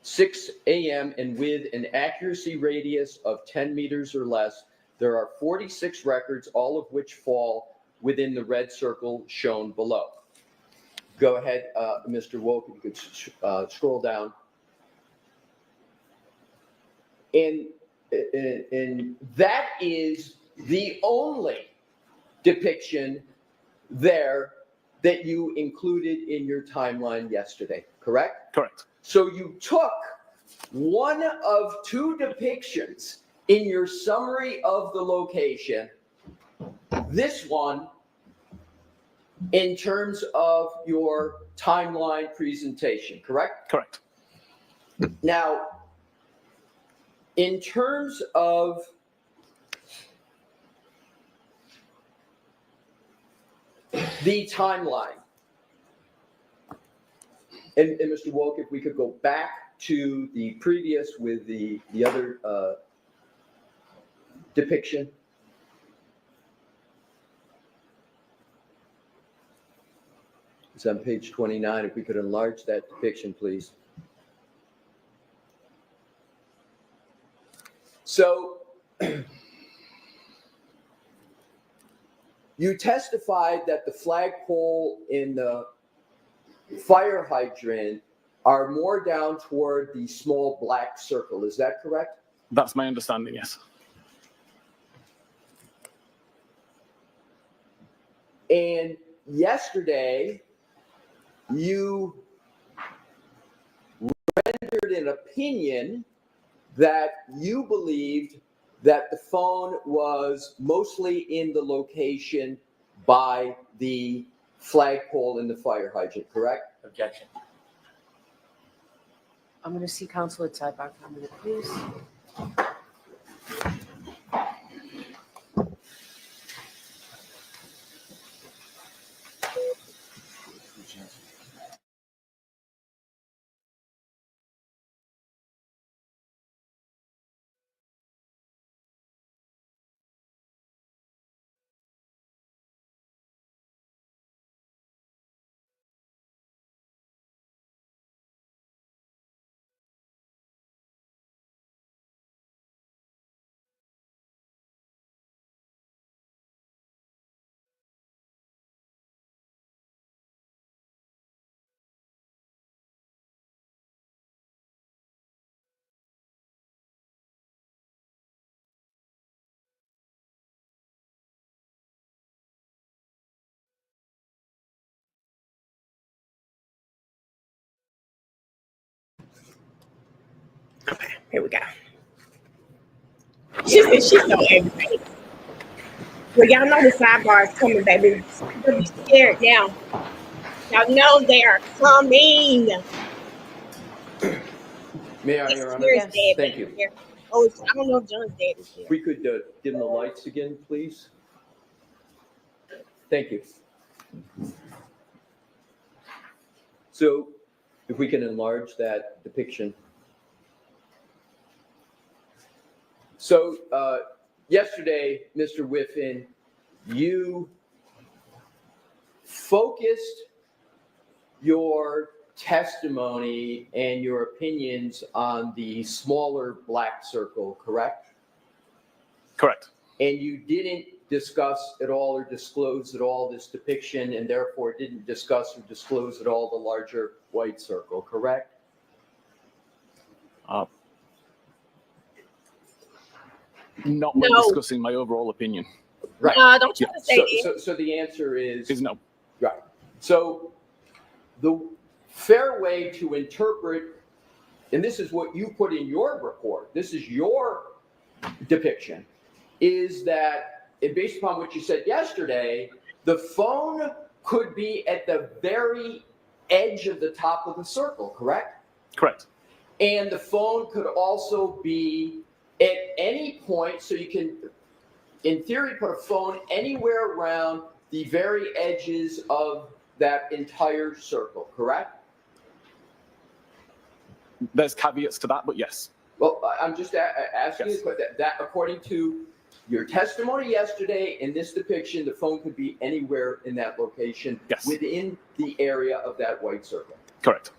6 a.m. and with an accuracy radius of 10 meters or less, there are 46 records, all of which fall within the red circle shown below. Go ahead, Mr. Wolf, you could scroll down. And that is the only depiction there that you included in your timeline yesterday, correct? Correct. So you took one of two depictions in your summary of the location, this one, in terms of your timeline presentation, correct? Correct. Now, in terms of the timeline, and Mr. Wolk, if we could go back to the previous with the other depiction. It's on page 29. If we could enlarge that depiction, please. So you testified that the flagpole in the fire hydrant are more down toward the small black circle. Is that correct? That's my understanding, yes. And yesterday, you rendered an opinion that you believed that the phone was mostly in the location by the flagpole in the fire hydrant, correct? Objection. I'm going to see counsel at sidebar for a minute, please. Okay, here we go. She said she know everything. Well, y'all know the sidebar is coming, baby. Don't be scared now. Y'all know they are coming. May I, It's Your Honor? Jared's Yes. dad. Thank you. Here. Oh, I don't know if John's dad is here. If we could dim the lights again, please. Thank you. So if we can enlarge that depiction. So yesterday, Mr. Whiffen, you focused your testimony and your opinions on the smaller black circle, correct? Correct. And you didn't discuss at all or disclose at all this depiction, and therefore didn't discuss or disclose at all the larger white circle, correct? Not when No. discussing my overall opinion. Right. Don't try to say that. So the answer Is no. right. So the fair way to interpret, and this is what you put in your report, this is your depiction, is that, and based upon what you said yesterday, the phone could be at the very edge of the top of the circle, correct? Correct. And the phone could also be at any point, so you can, in theory, put a phone anywhere around the very edges of that entire circle, correct? There's caveats to that, but yes. Well, I'm just asking Yes. you, but that according to your testimony yesterday in this depiction, the phone could be anywhere in that location Yes. within the area of that white circle. Correct.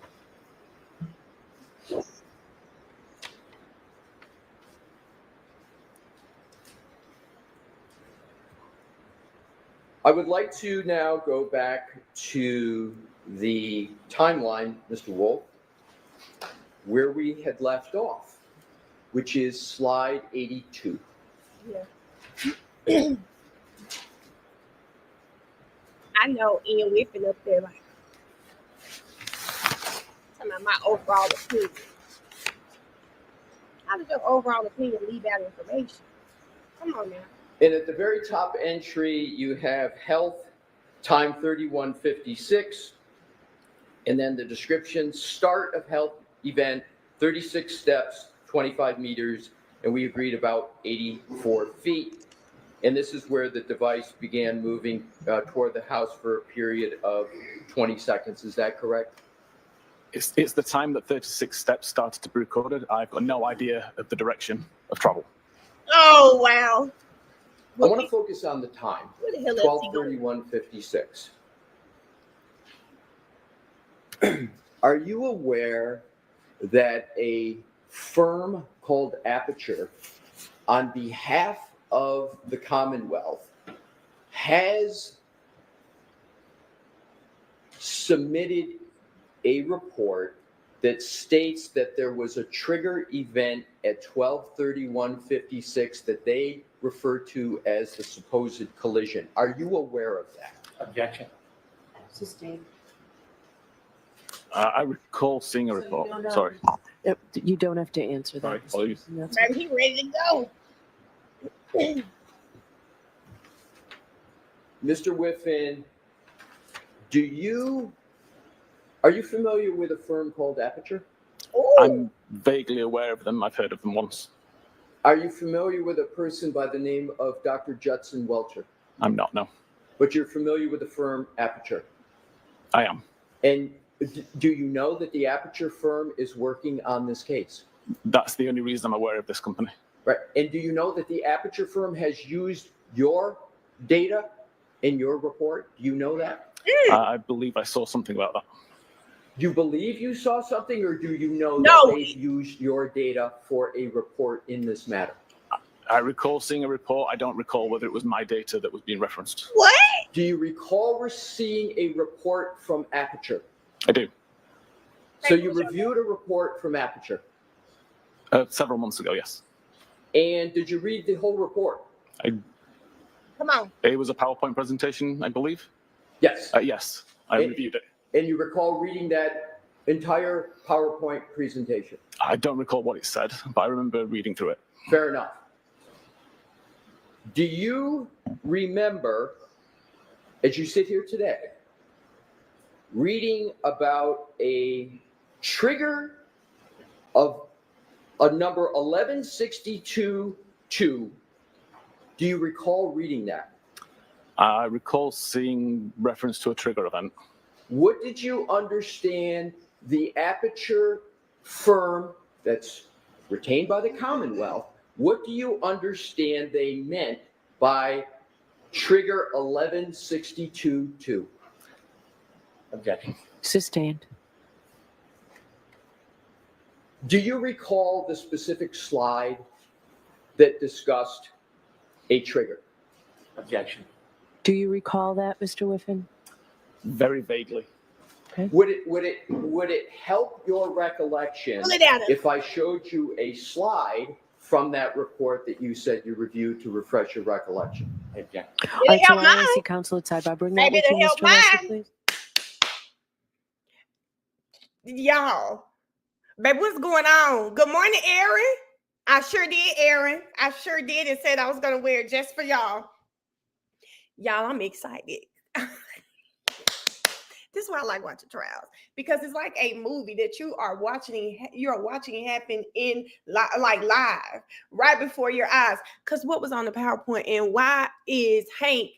I would like to now go back to the timeline, Mr. Wolf, where we had left off, which is slide 82. I know Ian Whiffen up there like talking about my overall opinion. How did your overall opinion leave out information? Come on now. And at the very top entry, you have health, time 31:56, and then the description, start of health event, 36 steps, 25 meters, and we agreed about 84 feet. And this is where the device began moving toward the house for a period of 20 seconds. Is that correct? It's the time that 36 steps started to be recorded. I've got no idea of the direction of travel. Oh wow. I want to focus on the time, Where the hell else he going? 12:31:56. Are you aware that a firm called Aperture, on behalf of the Commonwealth, has submitted a report that states that there was a trigger event at 12/31/56 that they refer to as the supposed collision? Are you aware of that? Objection. Sustained. I recall seeing a So you report. don't have- Sorry. You don't have to answer Sorry, that. apologies. That's Baby, he ready to go. Mr. Whiffen, are you familiar with a firm called Aperture? I'm vaguely aware of them. I've heard of them once. Are you familiar with a person by the name of Dr. Judson Welcher? I'm not, no. But you're familiar with the firm Aperture? I am. And do you know that the Aperture firm is working on this case? That's the only reason I'm aware of this company. Right. And do you know that the Aperture firm has used your data in your report? Do you know that? I believe I saw something about that. You believe you saw something, or do you know No. that they've used your data for a report in this matter? I recall seeing a report. I don't recall whether it was my data that was being referenced. What? Do you recall seeing a report from Aperture? I do. So you reviewed a report from Aperture. Several months ago, yes. And did you read the whole report? Come on. It was a PowerPoint presentation, I believe. Yes. Yes, I reviewed it. And you recall reading that entire PowerPoint presentation? I don't recall what it said, but I remember reading through it. Fair enough. Do you remember, as you sit here today, reading about a trigger of a number 1162-2? Do you recall reading that? I recall seeing reference to a trigger event. What did you understand the Aperture firm that's retained by the Commonwealth, what do you understand they meant by trigger 1162-2? Objection. Sustained. Do you recall the specific slide that discussed a trigger? Objection. Do you recall that, Mr. Whiffen? Very vaguely. Would it help your recollection Pull it out of if I showed you a slide from that report that you said you reviewed to refresh your recollection? Objection. All right, so help I mine. see counsel at sidebar. Bring that Maybe with you, it'll help Mr. Russell, mine. please. Y'all. Baby, what's going on? Good morning, Aaron. I sure did, Aaron. I sure did, and said I was going to wear it just for y'all. Y'all, I'm excited. This is why I like watching trials, because it's like a movie that you are watching it happen in like live right before your eyes. Because what was on the PowerPoint, and why is Hank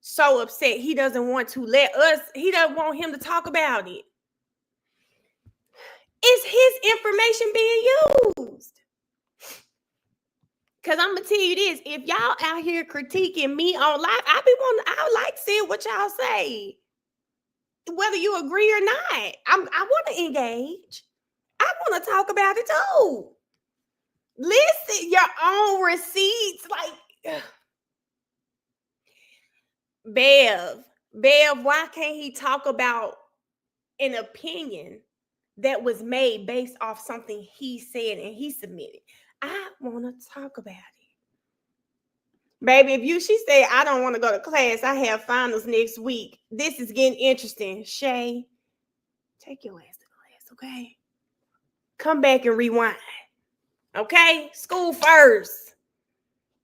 so upset? He doesn't want to he doesn't want him to talk about it. Is his information being used? Because I'm gonna tell you this: if y'all out here critiquing me on live, I like seeing what y'all say, whether you agree or not. I want to engage. I want to talk about it too. Listen, your own receipts, like Bev, why can't he talk about an opinion that was made based off something he said and he submitted? I want to talk about it. Baby, she said, I don't want to go to class. I have finals next week. This is getting interesting. Shay, take your ass to class, okay? Come back and rewind. Okay? School first.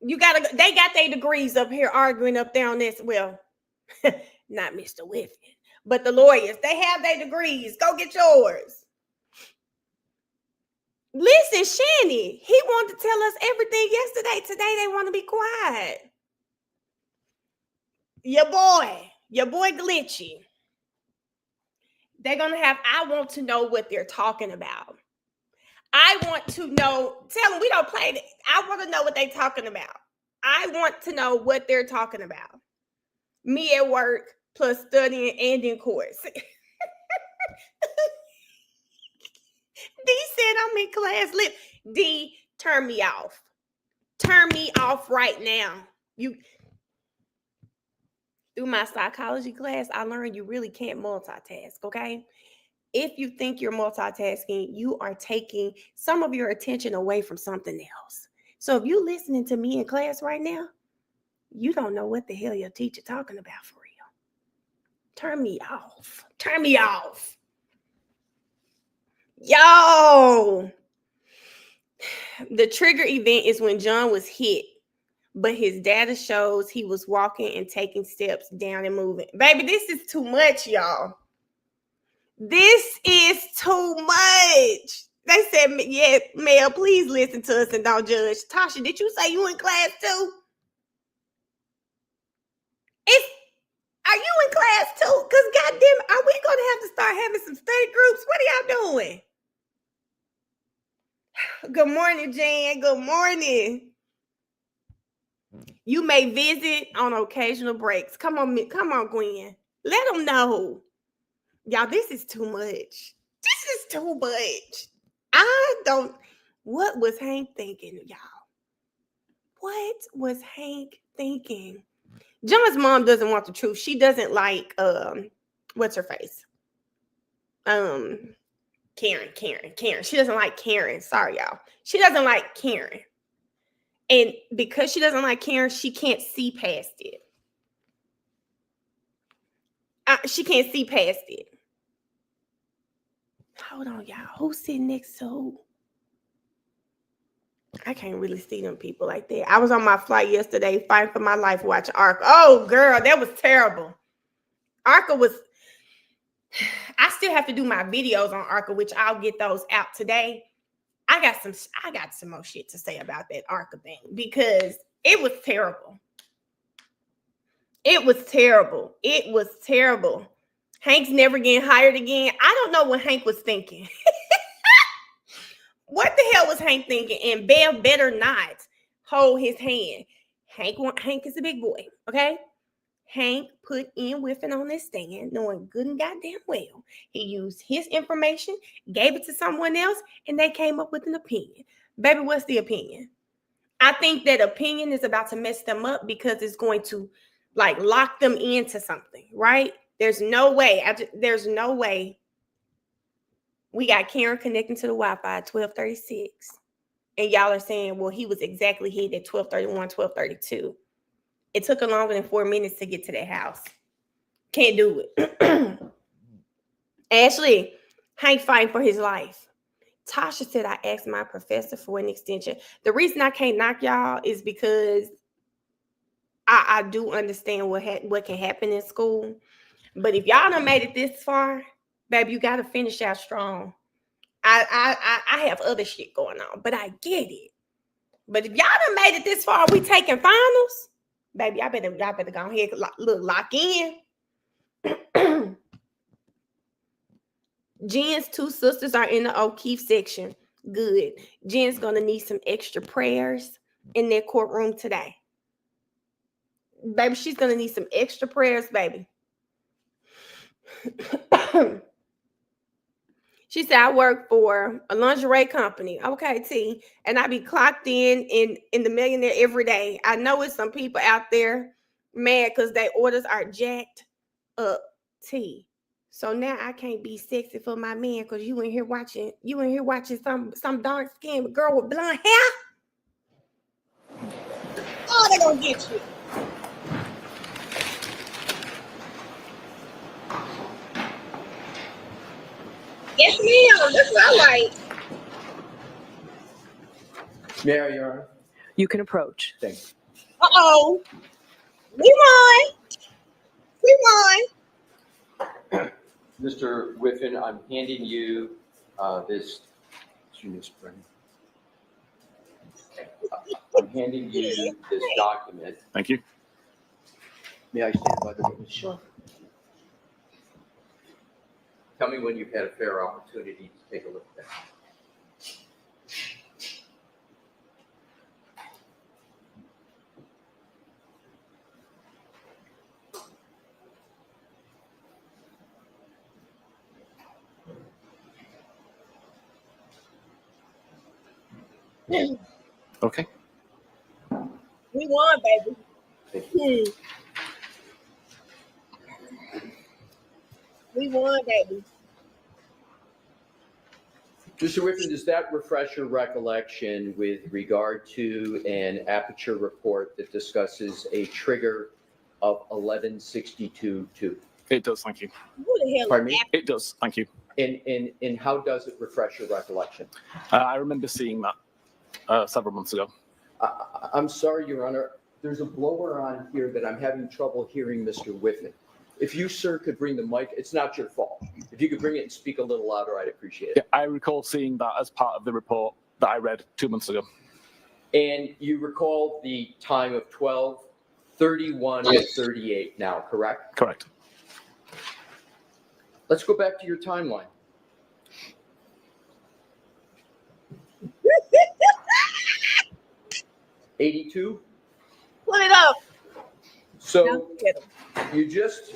They got their degrees up here arguing up there on this. Well, not Mr. Whiffen, but the lawyers. They have their degrees. Go get yours. Listen, Shanny, he wanted to tell us everything yesterday. Today they want to be quiet. Your boy Glitchy. They're going to have, I want to know what they're talking about. I want to know, tell them we don't play this. I want to know what they're talking about. I want to know what they're talking about. Me at work plus studying and in court. D said I'm in class lip. D, turn me off. Turn me off right now. You through my psychology class, I learned you really can't multitask, okay? If you think you're multitasking, you are taking some of your attention away from something else. So if you're listening to me in class right now, you don't know what the hell your teacher talking about for real. Turn me off. Turn me off. Yo, the trigger event is when John was hit, but his data shows he was walking and taking steps down and moving. Baby, this is too much, y'all. This is too much. They said, yeah, Mel, please listen to us and don't judge. Tasha, did you say you in class too? Are you in class too? Because goddamn, are we going to have to start having some study groups? What are y'all doing? Good morning, Jan. Good morning. You may visit on occasional breaks. Come on, Gwen. Let them know. Y'all, this is too much. This is too much. What was Hank thinking, y'all? What was Hank thinking? John's mom doesn't want the truth. She doesn't like, what's her face? Karen. She doesn't like Karen. Sorry, y'all. She doesn't like Karen. And because she doesn't like Karen, she can't see past it. She can't see past it. Hold on, y'all. Who's sitting next to who? I can't really see them people like that. I was on my flight yesterday fighting for my life watching Arca. Oh, girl, that was terrible. Arca was... I still have to do my videos on Arca, which I'll get those out today. I got some more shit to say about that Arca thing because it was terrible. It was terrible. It was terrible. Hank's never getting hired again. I don't know what Hank was thinking. What the hell was Hank thinking? And Bev better not hold his hand. Hank is a big boy, okay? Hank put in whiffing on this stand, knowing good and goddamn well he used his information, gave it to someone else, and they came up with an opinion. Baby, what's the opinion? I think that opinion is about to mess them up because it's going to like lock them into something, right? There's no way. There's no way. We got Karen connecting to the Wi-Fi at 12:36. And y'all are saying, well, he was exactly hit at 12:31, 12:32. It took her longer than 4 minutes to get to that house. Can't do it. Ashley, Hank fighting for his life. Tasha said, I asked my professor for an extension. The reason I can't knock y'all is because I do understand what can happen in school. But if y'all done made it this far, baby, you got to finish out strong. I have other shit going on, but I get it. But if y'all done made it this far, we taking finals, baby, y'all better go ahead and lock in. Jen's two sisters are in the O'Keefe section. Good. Jen's gonna need some extra prayers in their courtroom today. Baby, she's gonna need some extra prayers, baby. She said, I work for a lingerie company. Okay, T. And I be clocked in the Millionaire every day. I know it's some people out there mad because their orders are jacked up, T. So now I can't be sexy for my man because you in here watching some dark skinned girl with blonde hair. Oh, they're gonna get you. Yes, ma'am. That's what I like. Mayor, Your Honor. You can approach. Thank you. Uh-oh. We won. Mr. Whiffen, I'm handing you this. I'm handing you this document. Thank you. May I stand by the witness? Sure. Tell me when you've had a fair opportunity to take a look at that. Okay. We won, baby. We won, baby. Mr. Whitman, does that refresh your recollection with regard to an aperture report that discusses a trigger of 1162.2? It does, thank you. Who the hell Pardon is me? It does, thank you. And how does it refresh your recollection? I remember seeing that several months ago. I'm sorry, Your Honor. There's a blower on here that I'm having trouble hearing Mr. Whitman. If you, sir, could bring the mic, it's not your fault. If you could bring it and speak a little louder, I'd appreciate Yeah, it. I recall seeing that as part of the report that I read 2 months ago. And you recall the time of 12:31:38 now, correct? Correct. Let's go back to your timeline. '82. Pull it up. So you just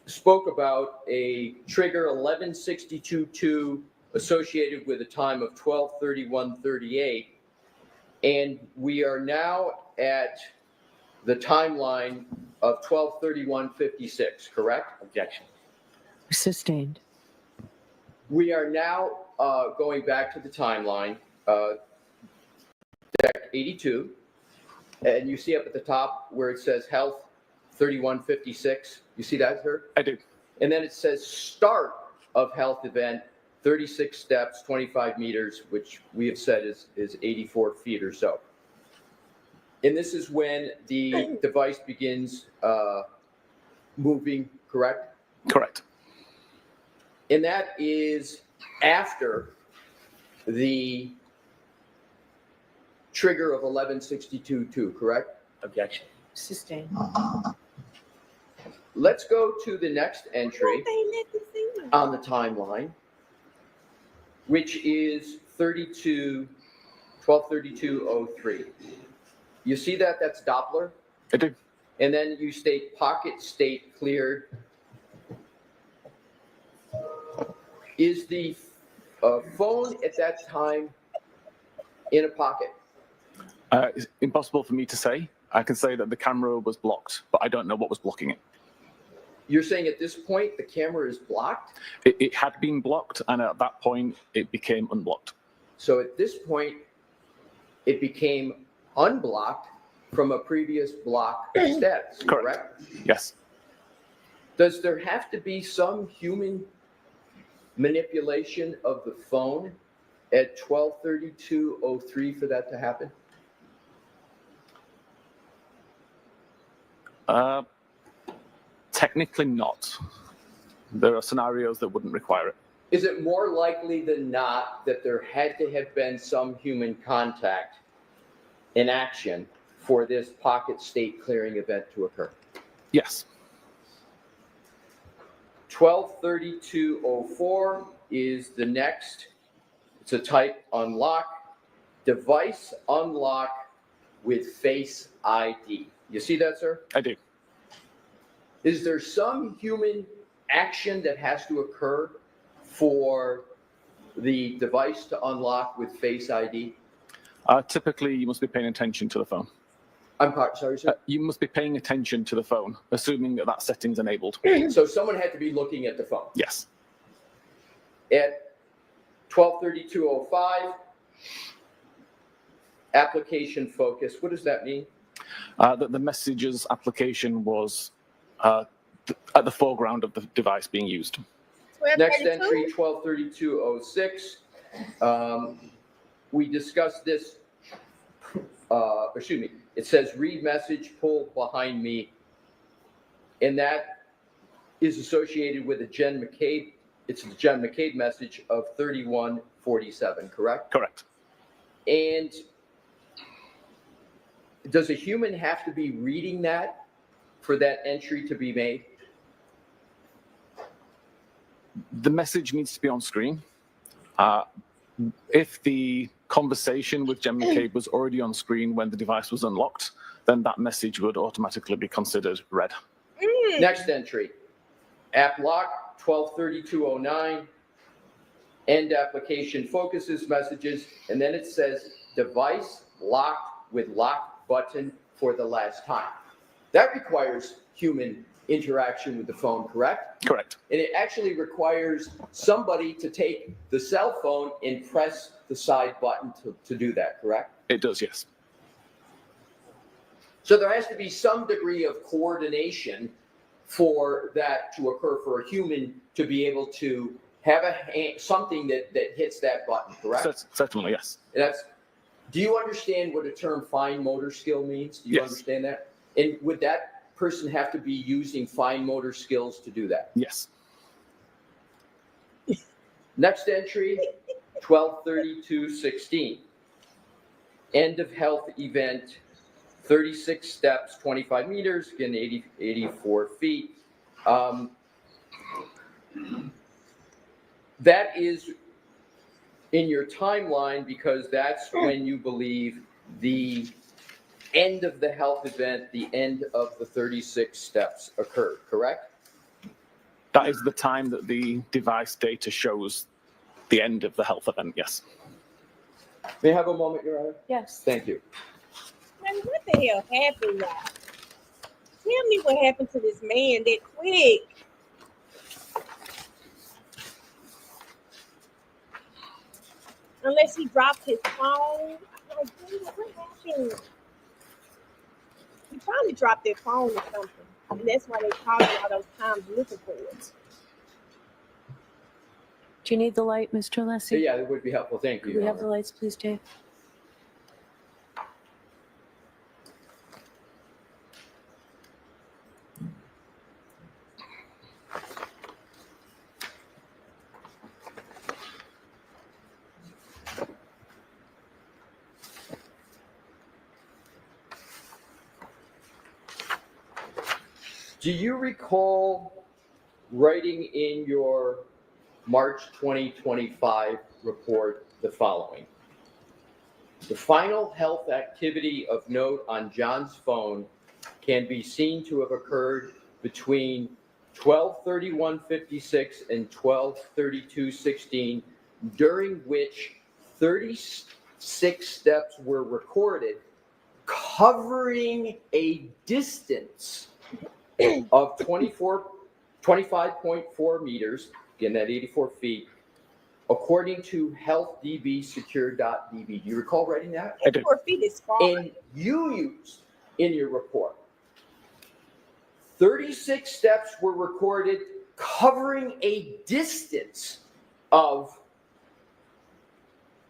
spoke about a trigger 1162.2 associated with a time of 12:31:38, and we are now at the timeline of 12:31:56, correct? Objection. Sustained. We are now going back to the timeline, deck 82, and you see up at the top where it says health 31:56. You see that, sir? I do. And then it says start of health event, 36 steps, 25 meters, which we have said is 84 feet or so. And this is when the device begins moving, correct? Correct. And that is after the trigger of 1162.2, correct? Objection. Sustained. Let's go to the next entry on the timeline, which is 12:32:03. You see that? That's Doppler. I do. And then you state pocket state cleared. Is the phone at that time in a pocket? It's impossible for me to say. I can say that the camera was blocked, but I don't know what was blocking it. You're saying at this point the camera is blocked? It had been blocked, and at that point, it became unblocked. So at this point, it became unblocked from a previous block status, correct? Yes. Does there have to be some human manipulation of the phone at 12:32:03 for that to happen? Technically not. There are scenarios that wouldn't require it. Is it more likely than not that there had to have been some human contact in action for this pocket state clearing event to occur? Yes. 12:32:04 is the next. It's a type unlock, device unlock with Face ID. You see that, sir? I do. Is there some human action that has to occur for the device to unlock with Face ID? Typically, you must be paying attention to the phone. Sorry, sir. You must be paying attention to the phone, assuming that that setting's enabled. So someone had to be looking at the phone. Yes. At 12:32:05, application focus. What does that mean? That the messages application was at the foreground of the device being used. Next entry, 12:32:06. We discussed this. Excuse me. It says read message, pull behind me, and that is associated with a Jen McCabe. It's the Jen McCabe message of 31:47. Correct? Correct. And does a human have to be reading that for that entry to be made? The message needs to be on screen. If the conversation with Jen McCabe was already on screen when the device was unlocked, then that message would automatically be considered read. Next entry, app lock, 12:32:09. End application focuses messages, and then it says device locked with lock button for the last time. That requires human interaction with the phone, correct? Correct. And it actually requires somebody to take the cell phone and press the side button to do that, correct? It does, yes. So there has to be some degree of coordination for that to occur, for a human to be able to have something that hits that button, correct? Certainly, yes. Do you understand what the term fine motor skill means? Do you Yes. understand that? And would that person have to be using fine motor skills to do that? Yes. Next entry, 12/32/16. End of health event, 36 steps, 25 meters, again, 84 feet. That is in your timeline because that's when you believe the end of the health event, the end of the 36 steps occurred, correct? That is the time that the device data shows the end of the health event, yes. May I have a moment, Your Honor? Yes. Thank you. Man, what the hell happened, y'all? Tell me what happened to this man that quick. Unless he dropped his phone. Like, dude, what happened? He probably dropped their phone or something. And that's why they called him all those times looking for it. Do you need the light, Mr. Alessi? Yeah, that would be helpful. Thank you, Could we Your have the Honor. lights, please, Dave? Do you recall writing in your March 2025 report the following? The final health activity of note on John's phone can be seen to have occurred between 12/31/56 and 12/32/16, during which 36 steps were recorded, covering a distance of 25.4 meters, again, that 84 feet, according to healthdbsecure.db. Do you recall writing that? I do. 4 feet is far. And you used in your report 36 steps were recorded covering a distance of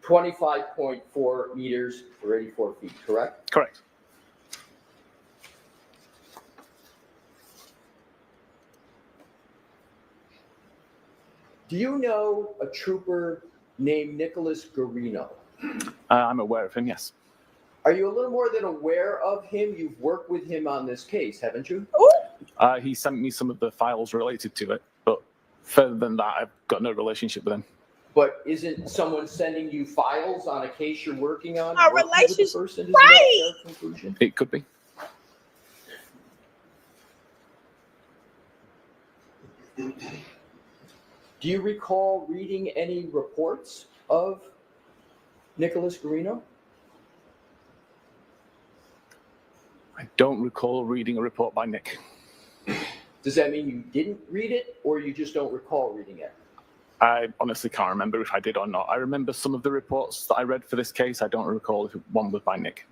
25.4 meters or 84 feet, correct? Correct. Do you know a trooper named Nicholas Garino? I'm aware of him, yes. Are you a little more than aware of him? You've worked with him on this case, haven't you? He sent me some of the files related to it, but further than that, I've got no relationship with him. But isn't someone sending you files on a case you're working on? Our working with the relationship- person? Isn't right. that a fair conclusion? It could be. Do you recall reading any reports of Nicholas Garino? I don't recall reading a report by Nick. Does that mean you didn't read it, or you just don't recall reading it? I honestly can't remember if I did or not. I remember some of the reports that I read for this case. I don't recall if one was by Nick.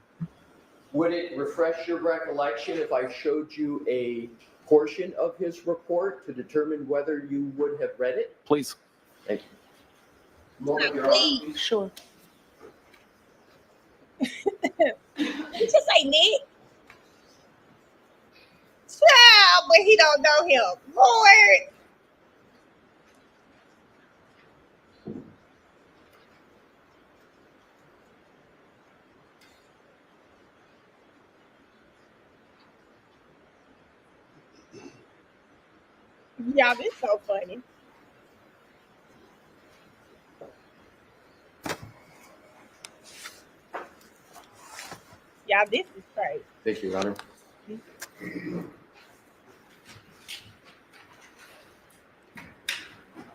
Would it refresh your recollection if I showed you a portion of his report to determine whether you would have read it? Please. Thank you. Moment, Your Honor, please. Sure. Did you say Nick? Child, but he don't know him. Lord. Yeah, this is so funny. Yeah, this is crazy. Thank you, Your Honor.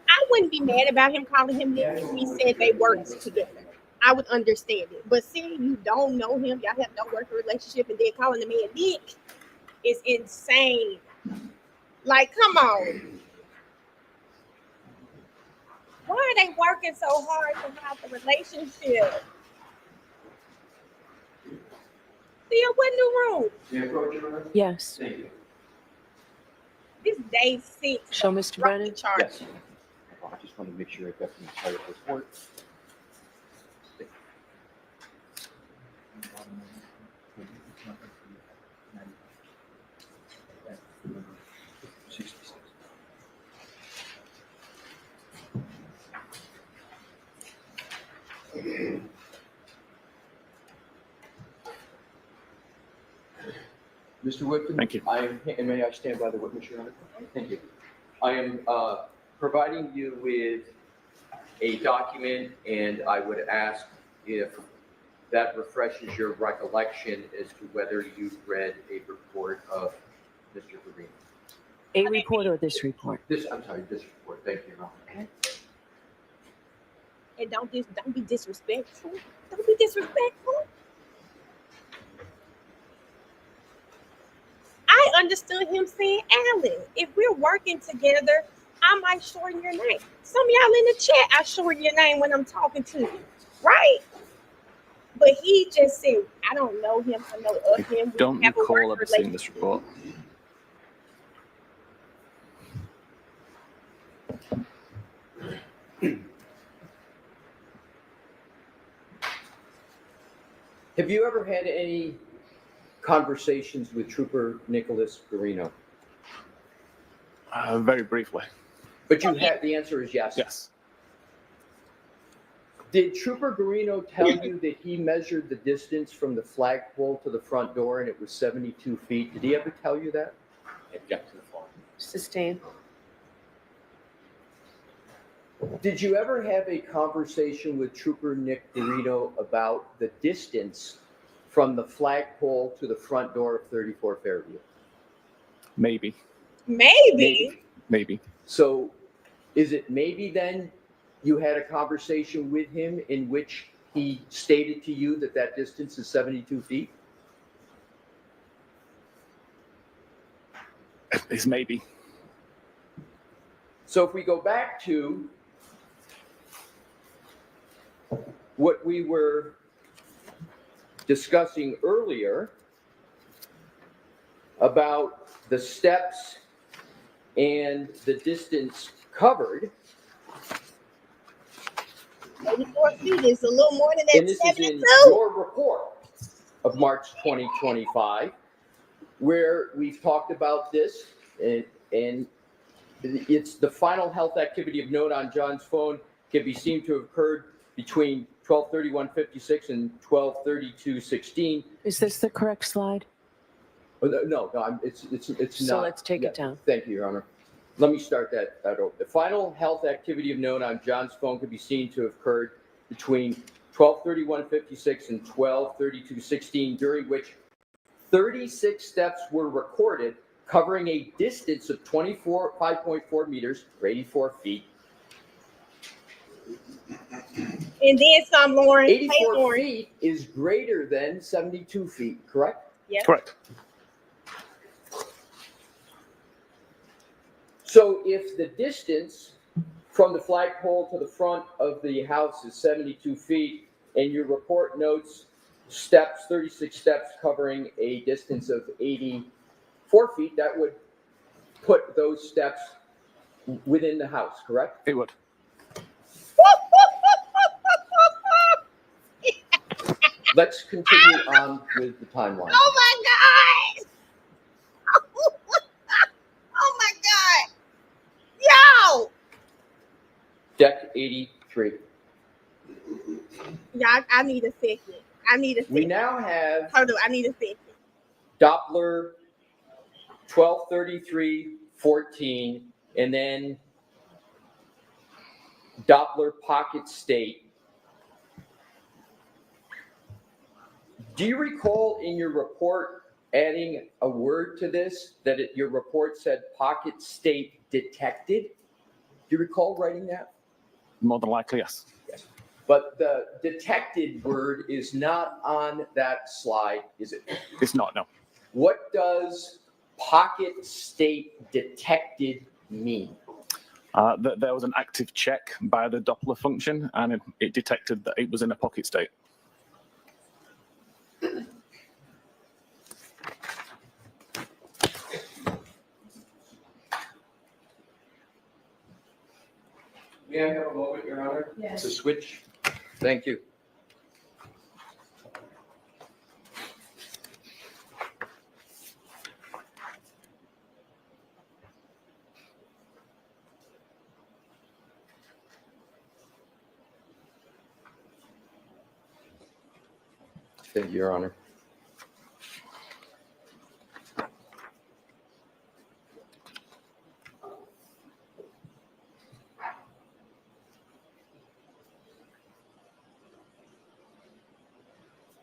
I wouldn't be mad about him calling him Nick if he said they worked together. I would understand it. But saying you don't know him, y'all have no working relationship, and then calling the man Nick is insane. Like, come on. Why are they working so hard throughout the relationship? Thea, what new room? May I approach your honor? Yes. Thank you. This day 6. Show Mr. Brennan. Yes. I just want to make sure I got the entire report. Mr. Whitman? Thank you. And may I stand by the witness, Your Honor? Thank you. I am providing you with a document, and I would ask if that refreshes your recollection as to whether you've read a report of Mr. Green. A report or this report? This report. Thank you, Your Honor. Okay. And don't be disrespectful. Don't be disrespectful. I understood him saying, Alan, if we're working together, I might shorten your name. Some of y'all in the chat, I shorten your name when I'm talking to you, right? But he just said, I don't know him. I know of him. We Don't have a recall work ever seeing this report. Have you ever had any conversations with Trooper Nicholas Garino? Very briefly. But you had, the answer is yes. Yes. Did Trooper Garino tell you that he measured the distance from the flagpole to the front door and it was 72 feet? Did he ever tell you that? Object to the floor. Sustained. Did you ever have a conversation with Trooper Nick Garino about the distance from the flagpole to the front door of 34 Fairview? Maybe. Maybe. So is it maybe then you had a conversation with him in which he stated to you that that distance is 72 feet? It's maybe. So if we go back to what we were discussing earlier about the steps and the distance covered, 84 feet is a little more than and that this is in 72. your report of March 2025, where we've talked about this, and it's the final health activity of note on John's phone can be seen to have occurred between 12:31:56 and 12:32:16. Is this the correct slide? No, it's not. So let's take Yeah, it down. Thank you, Your Honor. Let me start that over. The final health activity of note on John's phone could be seen to have occurred between 12:31:56 and 12:32:16, during which 36 steps were recorded, covering a distance of 5.4 meters, or 84 feet. And then some, Lauren. Hey, 84 Lauren. feet is greater than 72 feet, correct? Yeah. Correct. So if the distance from the flagpole to the front of the house is 72 feet, and your report notes steps, 36 steps covering a distance of 84 feet, that would put those steps within the house, correct? It would. Let's continue on with the timeline. Oh my God! Oh my God! Yo! Deck 83. Y'all, I need a second. We now have Hold on, I need a second. Doppler 1233:14, and then Doppler pocket state. Do you recall in your report adding a word to this, that your report said pocket state detected? you recall writing that? More than likely, yes. But the detected word is not on that slide, is it? It's not, no. What does pocket state detected mean? There was an active check by the Doppler function, and it detected that it was in a pocket state. May I have a moment, Your Honor? Yes. To switch? Thank you. Thank you, Your Honor.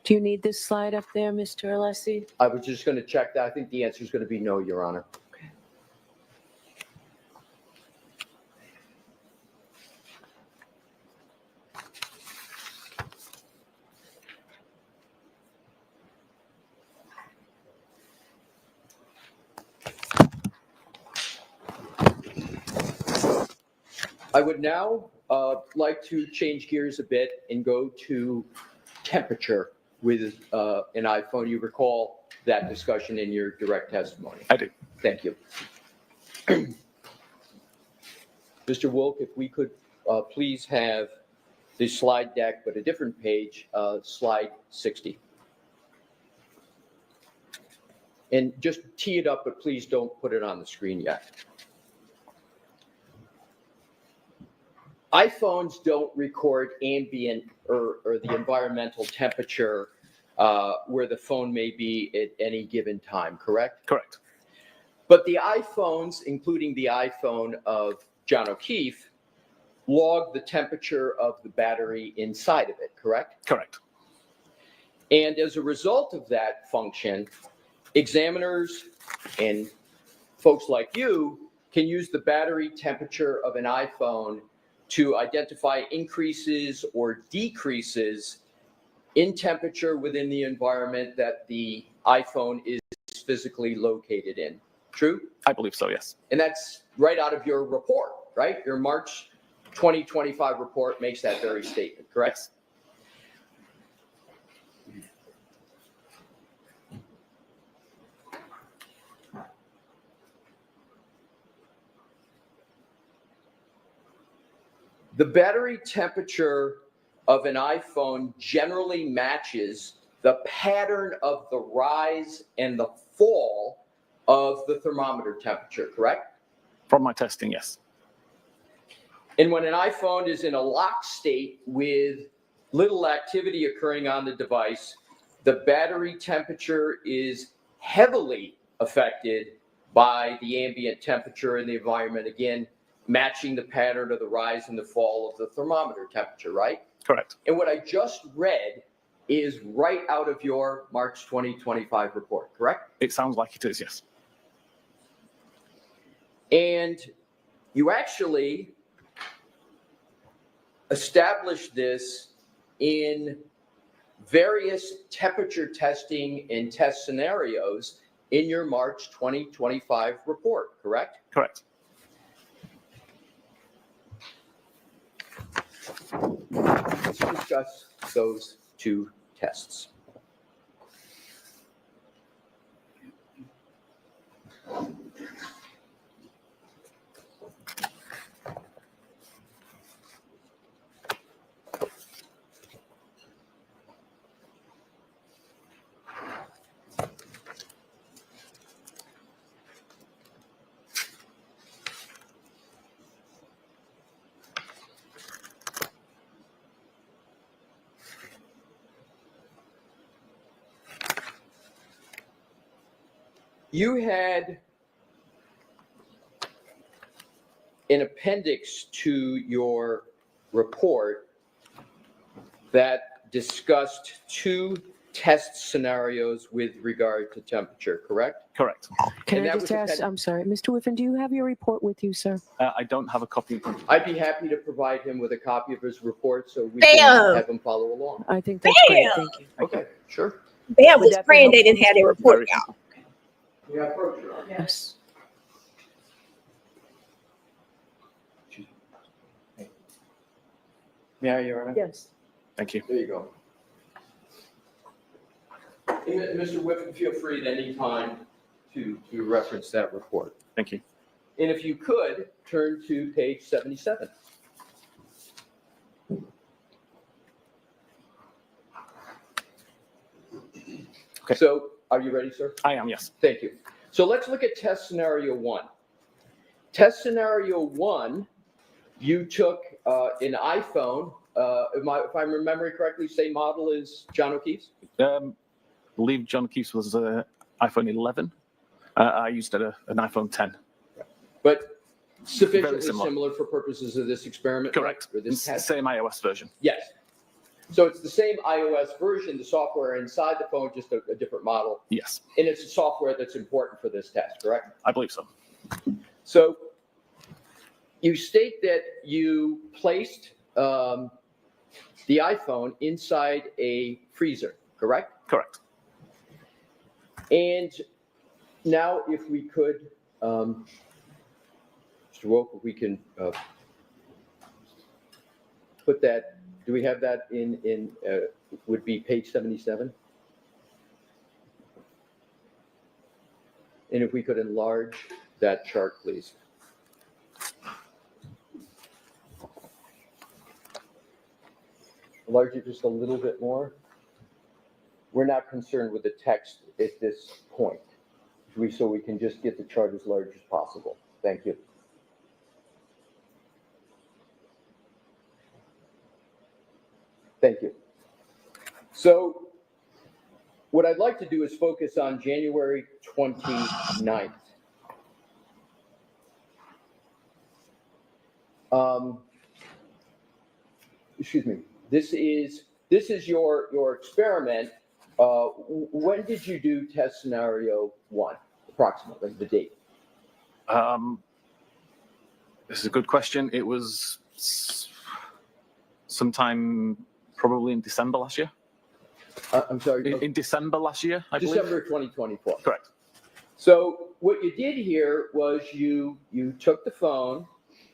Do you need this slide up there, Mr. Alessi? I was just going to check that. I think the answer is going to be no, Your Honor. I would now like to change gears a bit and go to temperature with an iPhone. You recall that discussion in your direct testimony? I do. Thank you. Mr. Wilk, if we could please have the slide deck, but a different page, slide 60. And just tee it up, but please don't put it on the screen yet. iPhones don't record ambient or the environmental temperature where the phone may be at any given time, correct? Correct. But the iPhones, including the iPhone of John O'Keefe, log the temperature of the battery inside of it, correct? Correct. And as a result of that function, examiners and folks like you can use the battery temperature of an iPhone to identify increases or decreases in temperature within the environment that the iPhone is physically located in. True? I believe so, yes. And that's right out of your report, right? Your March 2025 report makes that very statement, correct? Yes. The battery temperature of an iPhone generally matches the pattern of the rise and the fall of the thermometer temperature, correct? From my testing, yes. And when an iPhone is in a lock state with little activity occurring on the device, the battery temperature is heavily affected by the ambient temperature in the environment, again, matching the pattern of the rise and the fall of the thermometer temperature, right? Correct. And what I just read is right out of your March 2025 report, correct? It sounds like it is, yes. And you actually established this in various temperature testing and test scenarios in your March 2025 report, correct? Correct. Let's discuss those two tests. You had an appendix to your report that discussed two test scenarios with regard to temperature, correct? Correct. Can And I that just was ask, appended- I'm sorry, Mr. Whiffen, do you have your report with you, sir? I don't have a copy in front of me. I'd be happy to provide him with a copy of his report so we Bam. can have him follow along. I think that's great, Bam. thank you. Okay, sure. Bev Would was that be praying they helpful, didn't have their Mr. report, Very y'all. We have brochure. Yes. Yeah, Your Honor. Yes. Thank you. There you go. And Mr. Whiffen, feel free at any time to reference that report. Thank you. And if you could, turn to page 77. Okay. So, are you ready, sir? I am, yes. Thank you. So let's look at test scenario 1. Test scenario 1, you took an iPhone, if I'm remembering correctly, same model as John O'Keefe's? I believe John Keefe's was iPhone 11. I used an iPhone 10. But sufficiently Very similar. similar. For purposes of this experiment? Correct. Or this test? Same iOS version. Yes. So it's the same iOS version, the software inside the phone, just a different model. Yes, And it's a software that's important for this test, correct? I believe so. So you state that you placed the iPhone inside a freezer, correct? Correct. And now if we could, Mr. Wolf, if we can put that, do we have that in would be page 77? And if we could enlarge that chart, please. Enlarge it just a little bit more. We're not concerned with the text at this point. So we can just get the chart as large as possible. Thank you. Thank you. So what I'd like to do is focus on January 29th. Excuse me. This is your experiment. When did you do test scenario 1, approximately, the date? This is a good question. It was sometime probably in December last year. I'm sorry, In December last year, I believe. December 2024. Correct. So what you did here was you took the phone,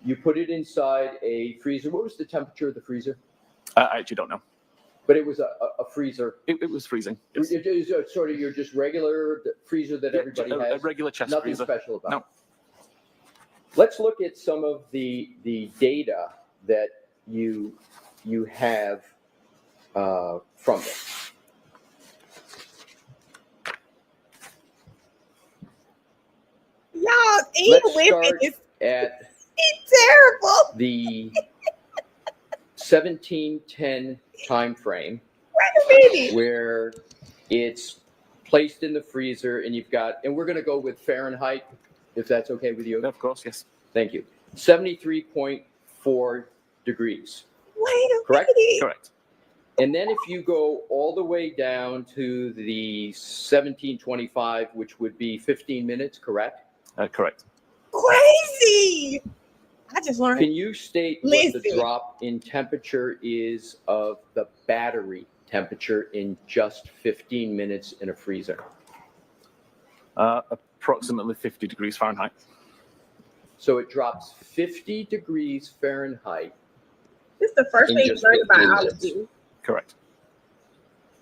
you put it inside a freezer. What was the temperature of the freezer? I actually don't know. But it was a freezer. It was freezing. Yes. It is sort of your just regular freezer that everybody a has. regular chest Nothing freezer. special about No. it. Let's look at some of the data that you have from this. Y'all, Let's Ian Whippet start is at terrible. the 1710 time frame, Wait a minute. where it's placed in the freezer and you've got, and we're going to go with Fahrenheit, if that's okay with you. Of course, yes. Thank you. 73.4 degrees, Wait a correct? minute. Correct. And then if you go all the way down to the 1725, which would be 15 minutes, correct? Correct. Crazy. I just learned. Can you state what the Listen. drop in temperature is of the battery temperature in just 15 minutes in a freezer? Approximately 50 degrees Fahrenheit. So it drops 50 degrees Fahrenheit. This is the first In thing you just learned about 15 biology. Correct.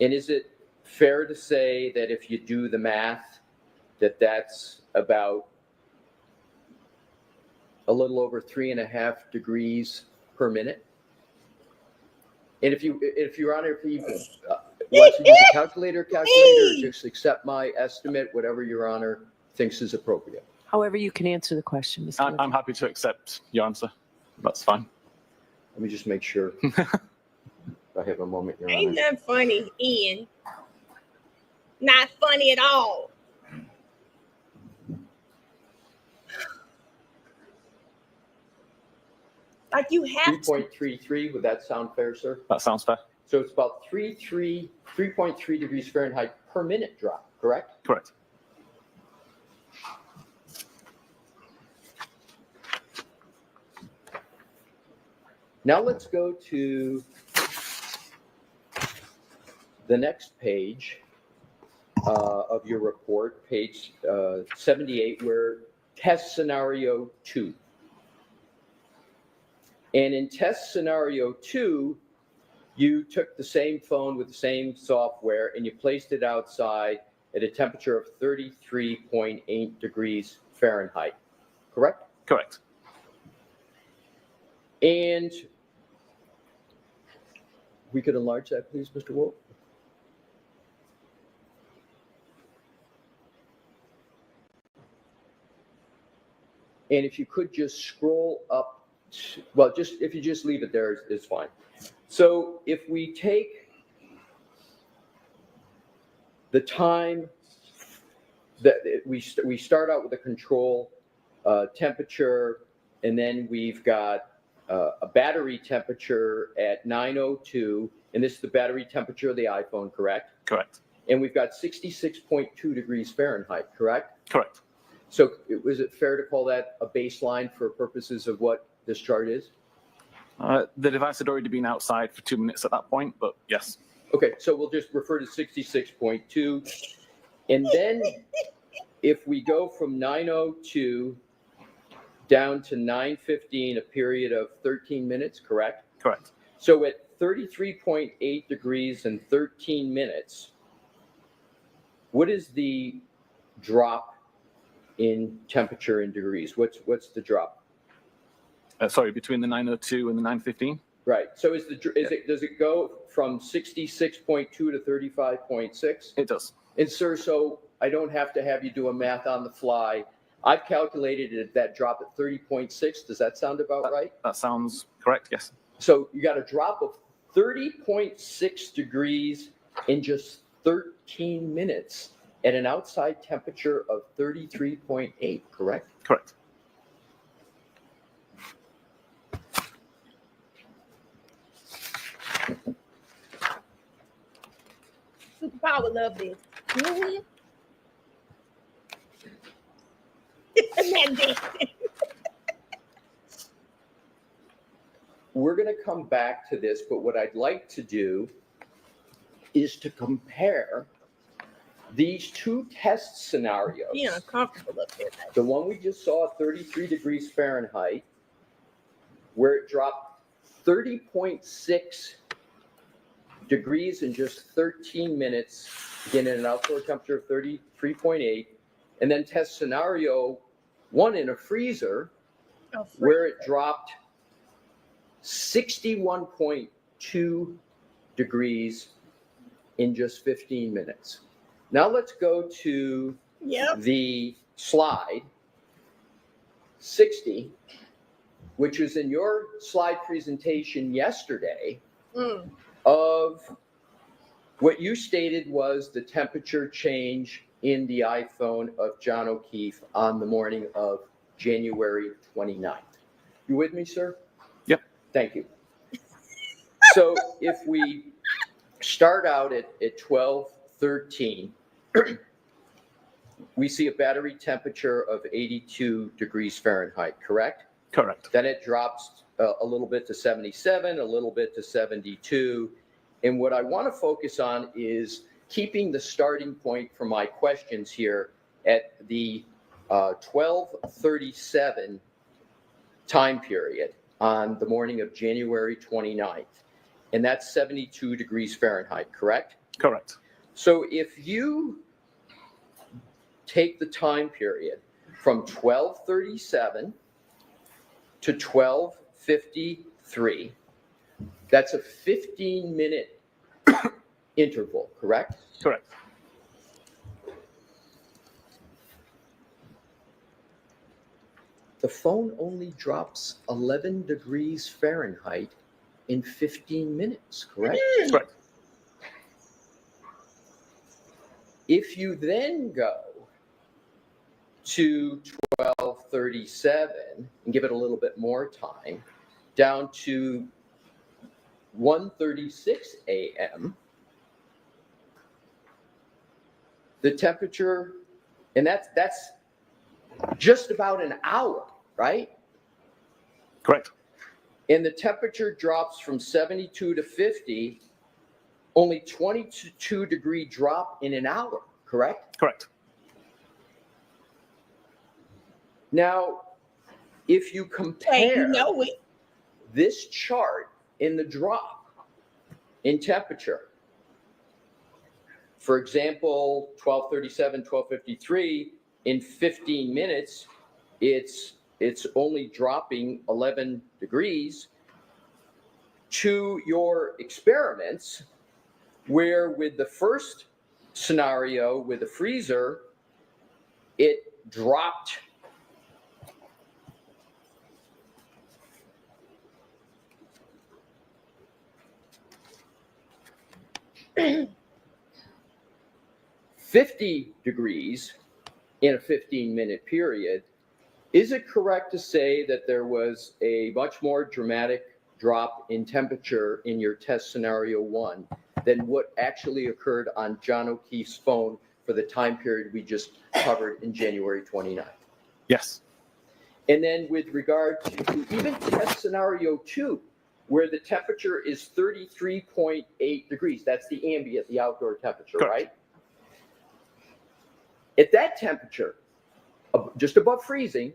And is it fair to say that if you do the math, that's about a little over 3.5 degrees per minute? And if Your Honor, if you want to use a calculator, or just accept my estimate, whatever Your Honor thinks is appropriate. However you can answer the question, Mr. I'm Whiffen. happy to accept your answer. That's fine. Let me just make sure. I have a moment, Your Ain't Honor. nothing funny, Ian. Not funny at all. Like you have to. 3.33, would that sound fair, sir? That sounds fair. So it's about 3.3 degrees Fahrenheit per minute drop, correct? Correct. Now let's go to the next page of your report, page 78, where test scenario 2. And in test scenario 2, you took the same phone with the same software and you placed it outside at a temperature of 33.8 degrees Fahrenheit, correct? Correct. And we could enlarge that, please, Mr. Wolf. And if you could just scroll up, well, if you just leave it there, it's fine. So if we take the time that we start out with a control temperature, and then we've got a battery temperature at 9:02, and this is the battery temperature of the iPhone, correct? Correct. And we've got 66.2 degrees Fahrenheit, correct? Correct. So was it fair to call that a baseline for purposes of what this chart is? The device had already been outside for 2 minutes at that point, but yes. Okay, so we'll just refer to 66.2. And then if we go from 9:02 down to 9:15, a period of 13 minutes, correct? Correct. So at 33.8 degrees and 13 minutes, what is the drop in temperature in degrees? What's the drop? Sorry, between the 9:02 and the 9:15? Right. So does it go from 66.2 to 35.6? It does. And sir, so I don't have to have you do a math on the fly. I've calculated that drop at 30.6. Does that sound about right? That sounds correct, yes. So you got a drop of 30.6 degrees in just 13 minutes at an outside temperature of 33.8, correct? Correct. Superpower love this. Mm-hmm. Imagine. We're going to come back to this, but what I'd like to do is to compare these two test scenarios. Being uncomfortable up here. The one we just saw at 33 degrees Fahrenheit, where it dropped 30.6 degrees in just 13 minutes, again at an outdoor temperature of 33.8, and then test scenario 1 in a freezer, where it dropped 61.2 degrees in just 15 minutes. Now let's go to the slide 60, which was in your slide presentation yesterday, of what you stated was the temperature change in the iPhone of John O'Keefe on the morning of January 29th. You with me, sir? Yep. Thank you. So if we start out at 12:13, we see a battery temperature of 82 degrees Fahrenheit, correct? Correct. Then it drops a little bit to 77, a little bit to 72. And what I want to focus on is keeping the starting point for my questions here at the 12:37 time period on the morning of January 29th. And that's 72 degrees Fahrenheit, correct? Correct. So if you take the time period from 12:37 to 12:53, that's a 15-minute interval, correct? Correct. The phone only drops 11 degrees Fahrenheit in 15 minutes, correct? Correct. If you then go to 12:37 and give it a little bit more time, down to 1:36 a.m., the temperature, and that's just about an hour, right? Correct. And the temperature drops from 72 to 50, only 22-degree drop in an hour, correct? Correct. Now, if you Wait, compare you know it. this chart in the drop in temperature, for example, 12:37, 12:53, in 15 minutes, it's only dropping 11 degrees, to your experiments, where with the first scenario with the freezer, it dropped 50 degrees in a 15-minute period. Is it correct to say that there was a much more dramatic drop in temperature in your test scenario 1 than what actually occurred on John O'Keefe's phone for the time period we just covered in January 29th? Yes. And then with regard to even test scenario 2, where the temperature is 33.8 degrees, that's the ambient, the outdoor temperature, Correct. right? At that temperature, just above freezing,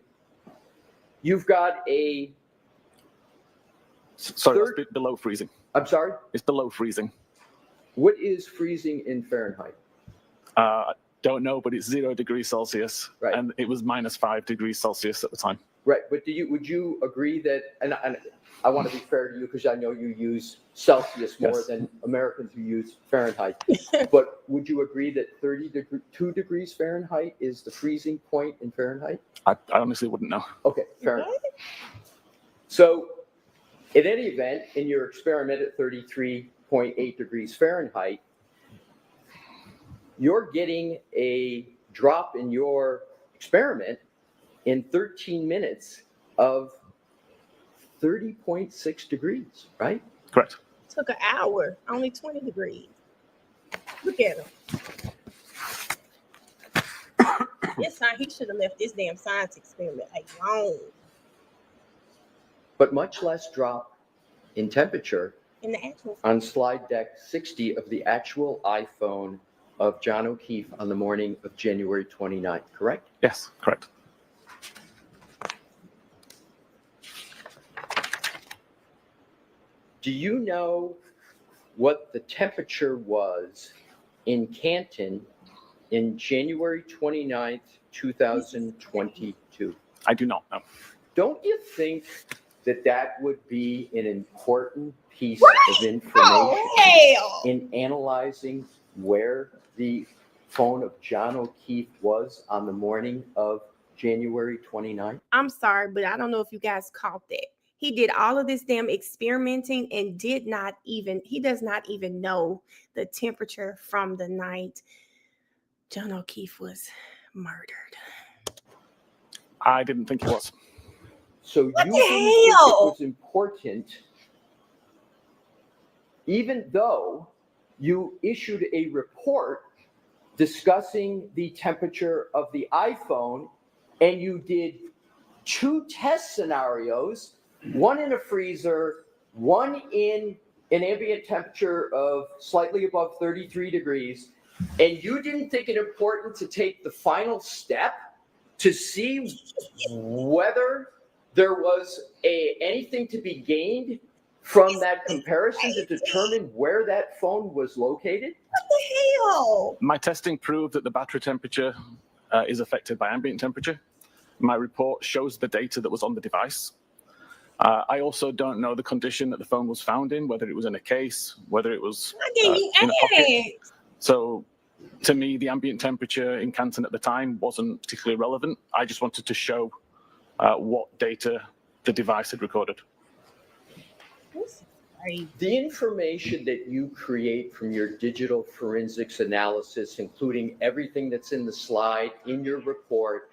you've got a... Sorry, that's below freezing. I'm sorry? It's below freezing. What is freezing in Fahrenheit? Don't know, but it's 0 degrees Celsius, Right. and it was -5 degrees Celsius at the time. Right, but would you agree that, and I want to be fair to you because I know you use Celsius more Yes. than Americans who use Fahrenheit, but would you agree that 2 degrees Fahrenheit is the freezing point in Fahrenheit? I honestly wouldn't know. Okay, fair enough. So, in any event, in your experiment at 33.8 degrees Fahrenheit, you're getting a drop in your experiment in 13 minutes of 30.6 degrees, right? Correct. Took an hour, only 20 degrees. Look at him. This time he should have left this damn science experiment alone. But much less drop in temperature In the actual on slide deck 60 of the actual iPhone of John O'Keefe on the morning of January 29th, correct? Yes, correct. Do you know what the temperature was in Canton in January 29th, 2022? I do not know. Don't you think that that would be an important piece Right? of information Oh, hell. in analyzing where the phone of John O'Keefe was on the morning of January 29th? I'm sorry, but I don't know if you guys caught that. He did all of this damn experimenting and he does not even know the temperature from the night John O'Keefe was murdered. I didn't think it was. So What you the didn't think it hell? was important, even though you issued a report discussing the temperature of the iPhone, and you did 2 test scenarios, one in a freezer, one in an ambient temperature of slightly above 33 degrees, and you didn't think it important to take the final step to see whether there was anything to be gained from that comparison to determine where that phone was located? What the hell? My testing proved that the battery temperature is affected by ambient temperature. My report shows the data that was on the device. I also don't know the condition that the phone was found in, whether it was in a case, whether it was Why didn't you in a pocket. ask? So to me, the ambient temperature in Canton at the time wasn't particularly relevant. I just wanted to show what data the device had recorded. This is crazy. The information that you create from your digital forensics analysis, including everything that's in the slide, in your report,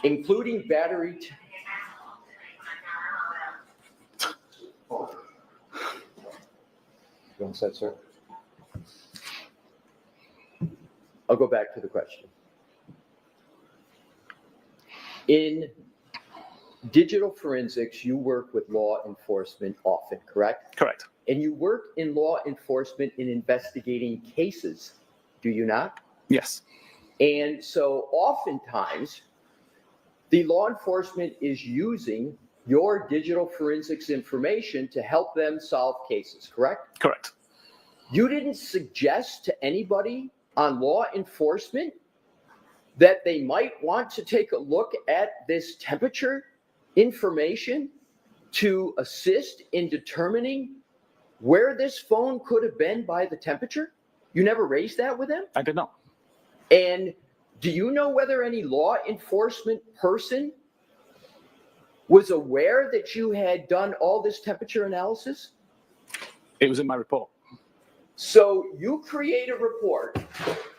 including battery... You all set, sir? I'll go back to the question. In digital forensics, you work with law enforcement often, correct? Correct. And you work in law enforcement in investigating cases, do you not? Yes. And so oftentimes, the law enforcement is using your digital forensics information to help them solve cases, correct? Correct. You didn't suggest to anybody on law enforcement that they might want to take a look at this temperature information to assist in determining where this phone could have been by the temperature? You never raised that with them? I did not. And do you know whether any law enforcement person was aware that you had done all this temperature analysis? It was in my report. So you create a report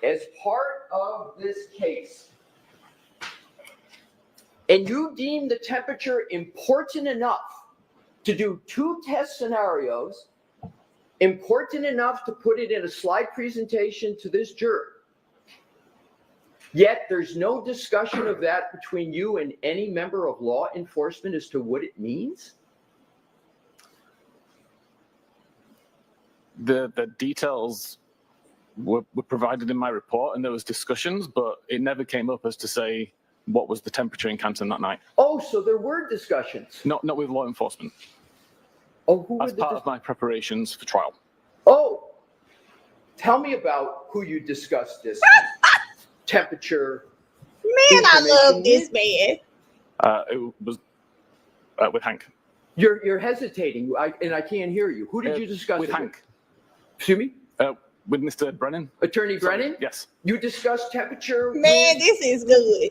as part of this case, and you deem the temperature important enough to do 2 test scenarios, important enough to put it in a slide presentation to this juror. Yet there's no discussion of that between you and any member of law enforcement as to what it means? The details were provided in my report, and there was discussions, but it never came up as to say what was the temperature in Canton that night. Oh, so there were discussions. Not with law enforcement. Oh, who were As part of my preparations for trial. Oh, tell me about who you discussed this temperature. Man, I love information this man. It was with Hank. You're hesitating, and I can't hear you. Who did you discuss with it Hank? Excuse me? With Mr. Brennan. Attorney Sorry, Brennan? Yes. You discussed temperature Man, with this is good.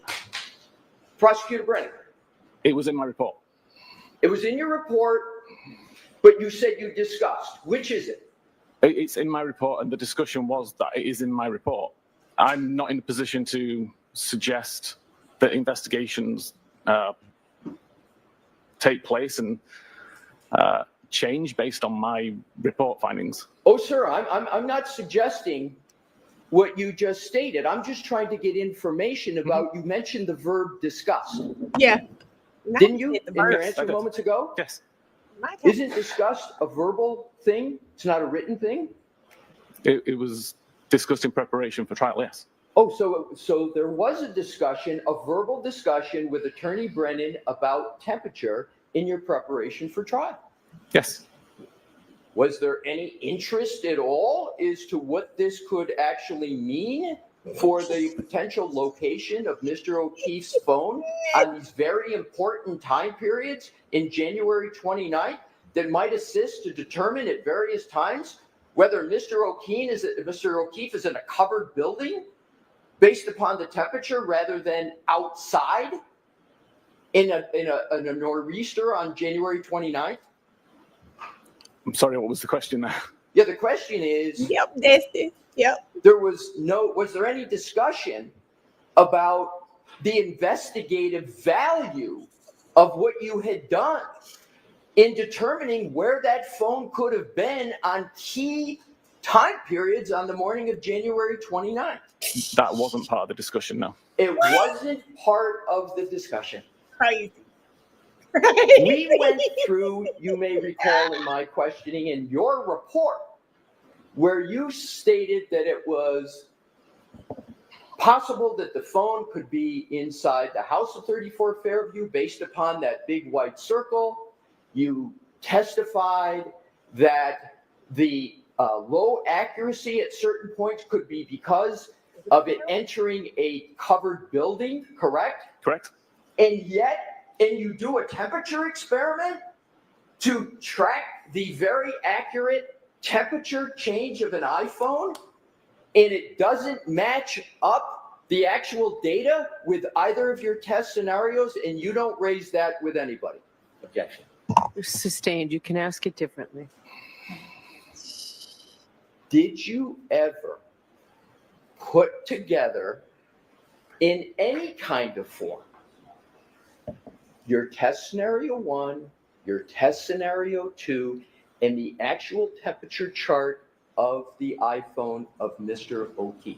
Prosecutor Brennan. It was in my report. It was in your report, but you said you discussed. Which is it? It's in my report, and the discussion was that it is in my report. I'm not in a position to suggest that investigations take place and change based on my report findings. Oh, sir, I'm not suggesting what you just stated. I'm just trying to get information about, you mentioned the verb discussed. Yeah. Didn't you, Hit the in your verse. answer moments ago? Yes. Isn't discussed a verbal thing? It's not a written thing? It was discussed in preparation for trial, yes. Oh, so there was a discussion, a verbal discussion with Attorney Brennan about temperature in your preparation for trial? Yes. Was there any interest at all as to what this could actually mean for the potential location of Mr. O'Keefe's phone on these very important time periods in January 29th that might assist to determine at various times whether Mr. O'Keefe is in a covered building based upon the temperature rather than outside in a nor'easter on January 29th? I'm sorry, what was the question there? Yeah, the question is, Yep, that's it. Yep. was there any discussion about the investigative value of what you had done in determining where that phone could have been on key time periods on the morning of January 29th? That wasn't part of the discussion, no. It wasn't part of the discussion. Crazy. We went through, you may recall in my questioning, in your report, where you stated that it was possible that the phone could be inside the house of 34 Fairview based upon that big white circle. You testified that the low accuracy at certain points could be because of it entering a covered building, correct? Correct. And you do a temperature experiment to track the very accurate temperature change of an iPhone, and it doesn't match up the actual data with either of your test scenarios, and you don't raise that with anybody. Objection. Sustained. You can ask it differently. Did you ever put together in any kind of form your test scenario 1, your test scenario 2, and the actual temperature chart of the iPhone of Mr. O'Keefe?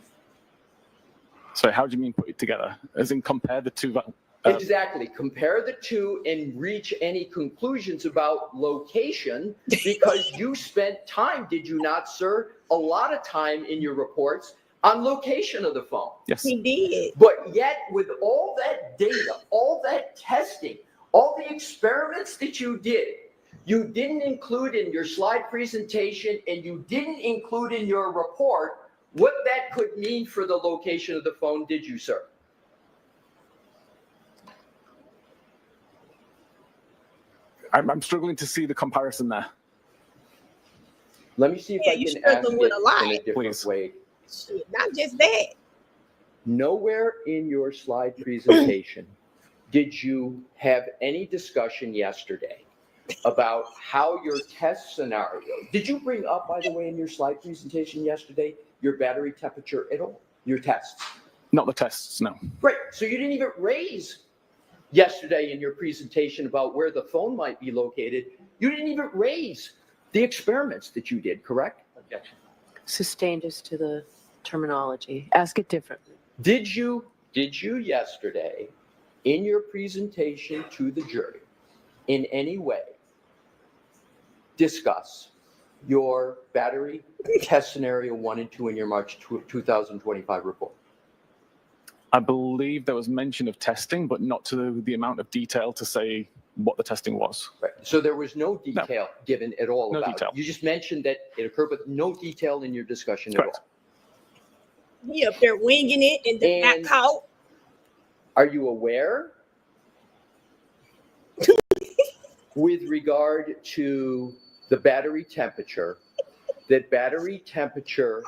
So how do you mean put it together? As in compare the two? Exactly. Compare the two and reach any conclusions about location, because you spent time, did you not, sir? A lot of time in your reports on location of the phone. Yes. He did. But yet, with all that data, all that testing, all the experiments that you didn't include in your slide presentation, and you didn't include in your report what that could mean for the location of the phone, did you, sir? I'm struggling to see the comparison there. Let me see if Yeah, I you can ask struggling with it a lot. in a different Please. way. Shit, not just that. Nowhere in your slide presentation did you have any discussion yesterday about how your test scenario, did you bring up, by the way, in your slide presentation yesterday, your battery temperature at all, your tests? Not the tests, no. Right, so you didn't even raise yesterday in your presentation about where the phone might be located. You didn't even raise the experiments that you did, correct? Objection. Sustained as to the terminology. Ask it differently. Did you yesterday in your presentation to the jury in any way discuss your battery test scenario 1 and 2 in your March 2025 report? I believe there was mention of testing, but not to the amount of detail to say what the testing was. Right. So there was no detail given at all No about detail. it. You just mentioned that it occurred, but no detail in your discussion Correct. at all. He up there winging it and just got And- caught. Are you aware with regard to the battery temperature, that battery temperature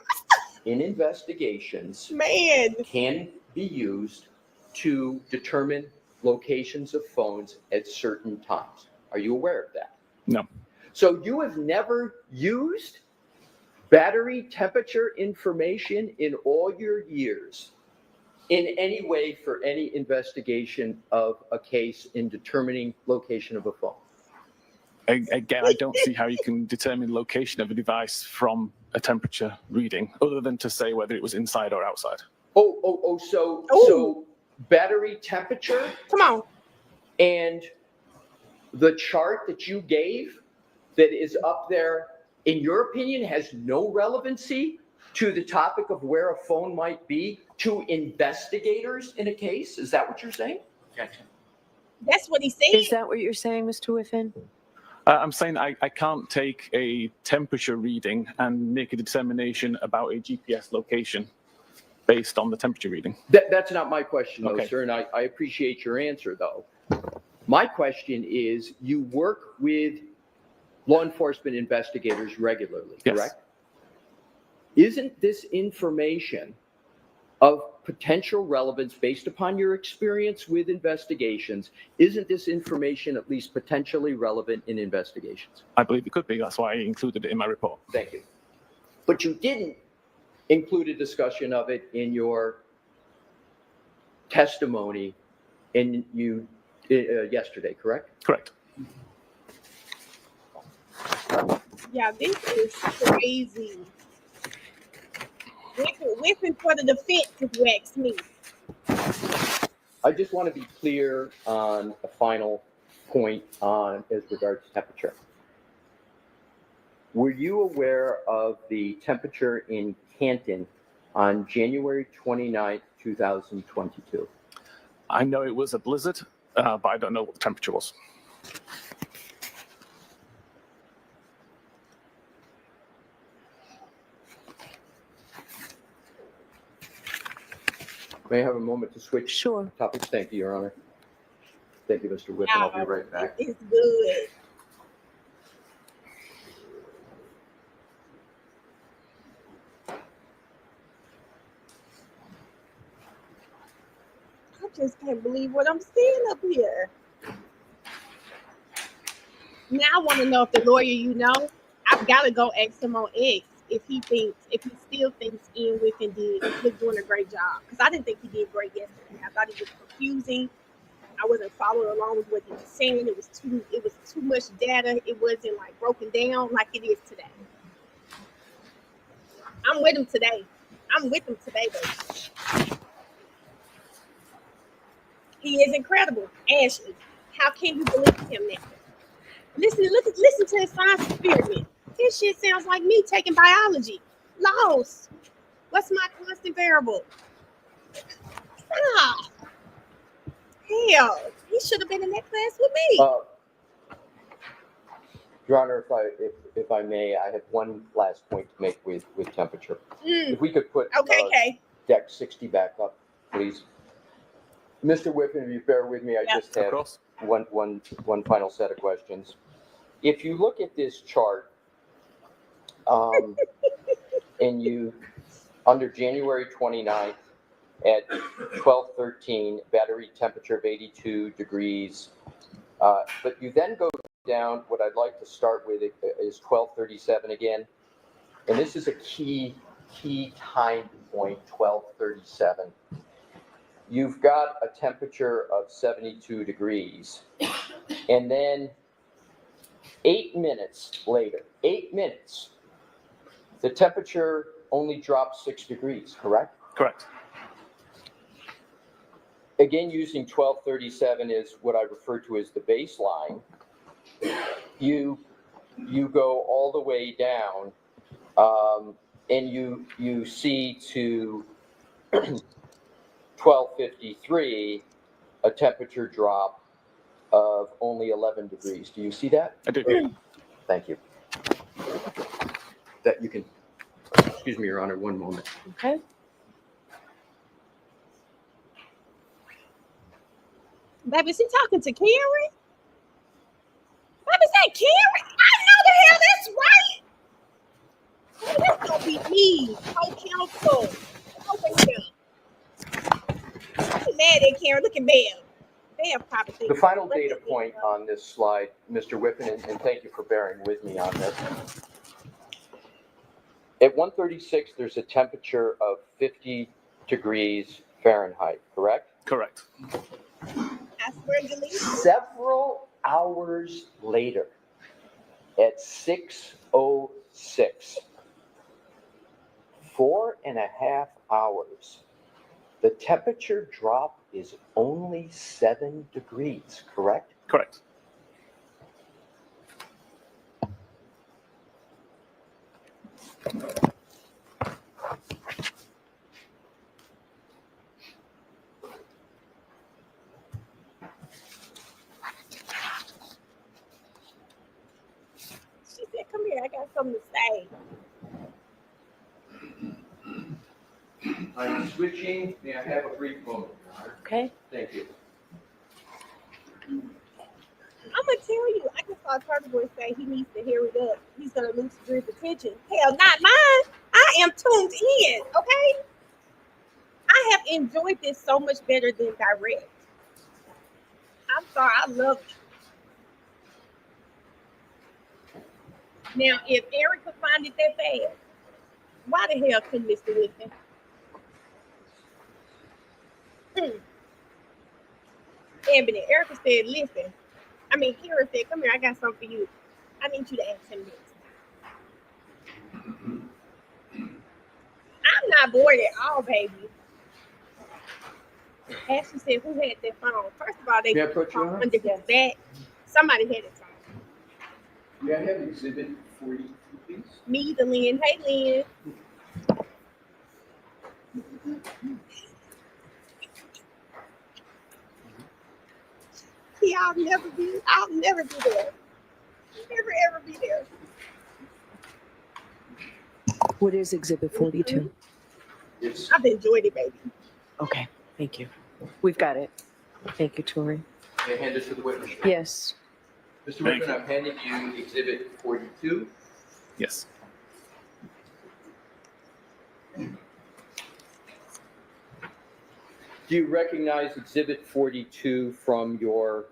in investigations Man, can be used to determine locations of phones at certain times? Are you aware of that? No. So you have never used battery temperature information in all your years in any way for any investigation of a case in determining location of a phone? Again, I don't see how you can determine location of a device from a temperature reading, other than to say whether it was inside or outside. So battery temperature come on. and the chart that you gave that is up there, in your opinion, has no relevancy to the topic of where a phone might be to investigators in a case? Is that what you're saying? Objection. That's what he said. Is that what you're saying, Mr. Whiffen? I'm saying I can't take a temperature reading and make a determination about a GPS location based on the temperature reading. That's not my question, though, Okay. sir, and I appreciate your answer, though. My question is, you work with law enforcement investigators regularly, Yes. correct? Isn't this information of potential relevance based upon your experience with investigations? Isn't this information at least potentially relevant in investigations? I believe it could be. That's why I included it in my report. Thank you. But you didn't include a discussion of it in your testimony yesterday, correct? Correct. Yeah, this is crazy. Whipping for the defense, if you ask me. I just want to be clear on a final point as regards to temperature. Were you aware of the temperature in Canton on January 29th, 2022? I know it was a blizzard, but I don't know what the temperature was. May I have a moment to switch Sure. topics? Thank you, Your Honor. Thank you, Mr. Whippen. I'll be right back. It's good. I just can't believe what I'm seeing up here. Now I want to know if the lawyer I've got to go ask him on X if he still thinks Ian Whiffen was doing a great job. Because I didn't think he did great yesterday. I thought he was confusing. I wasn't following along with what he was saying. It was too much data. It wasn't like broken down like it is today. I'm with him today. Baby. He is incredible. Ashley, how can you believe him now? Listen to his science experiment. This shit sounds like me taking biology. Lost. What's my constant variable? Stop. Hell, he should have been in that class with me. Your Honor, if I may, I have one last point to make with temperature. If we could put Okay. deck 60 back up, please. Mr. Whiffen, if you bear with me, I just have one final set of questions. If you look at this chart, and you, under January 29th at 12:13, battery temperature of 82 degrees, but you then go down, what I'd like to start with is 12:37 again, and this is a key time point, 12:37. You've got a temperature of 72 degrees, and then 8 minutes later, the temperature only drops 6 degrees, correct? Correct. Again, using 12:37 is what I refer to as the baseline. You go all the way down, and you see to 12:53 a temperature drop of only 11 degrees. Do you see that? I do. Thank you. That you can, excuse me, Your Honor, one moment. Okay. Baby, is he talking to Karen? Baby, is that Karen? I know the hell that's right. Baby, that's gonna be me, co-counsel. Over here. I'm mad at Karen. Look at Bam. Bam probably. The final data point on this slide, Mr. Whiffen, and thank you for bearing with me on this. At 1:36, there's a temperature of 50 degrees Fahrenheit, correct? Correct. I swear you leave. Several hours later, at 6:06, 4.5 hours, the temperature drop is only 7 degrees, correct? Correct. She said, come here, I got something to say. I'm switching. May I have a brief moment, Your Honor? Okay. Thank you. I'm gonna tell you, I just saw Turtle Boy say he needs to hear it up. He's gonna lose his attention. Hell, not mine. I am tuned in, okay? I have enjoyed this so much better than direct. I'm sorry, I love it. Now, if Eric could find it that fast, why the hell couldn't Mr. Whiffen? Ebony, Erica said, listen. Kira said, come here, I got something for you. I need you to ask him this. I'm not bored at all, baby. Ashley said, who had that phone? First of all, they May I put you on? under his back. Somebody had it phone. May I have exhibit 42, please? Me, the Lynn. Hey, Lynn. See, I'll never be there. Never ever be there. What is Exhibit 42? It's I've enjoyed it, baby. Okay, thank you. We've got it. Thank you, Tori. May I hand this to the witness? Yes. Mr. Whiffen, I'm handing you exhibit 42. Yes. Do you recognize exhibit 42 from your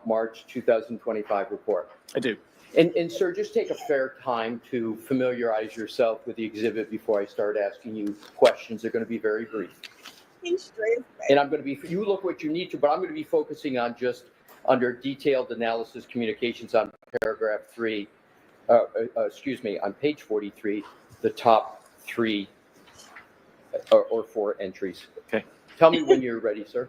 March 2025 report? I do. And sir, just take a fair time to familiarize yourself with the exhibit before I start asking you questions. They're going to be very brief. He's stressed. And I'm going to be, you look what you need to, but I'm going to be focusing on just under detailed analysis communications on paragraph 3, on page 43, the top 3 or 4 entries. Okay. Tell me when you're ready, sir.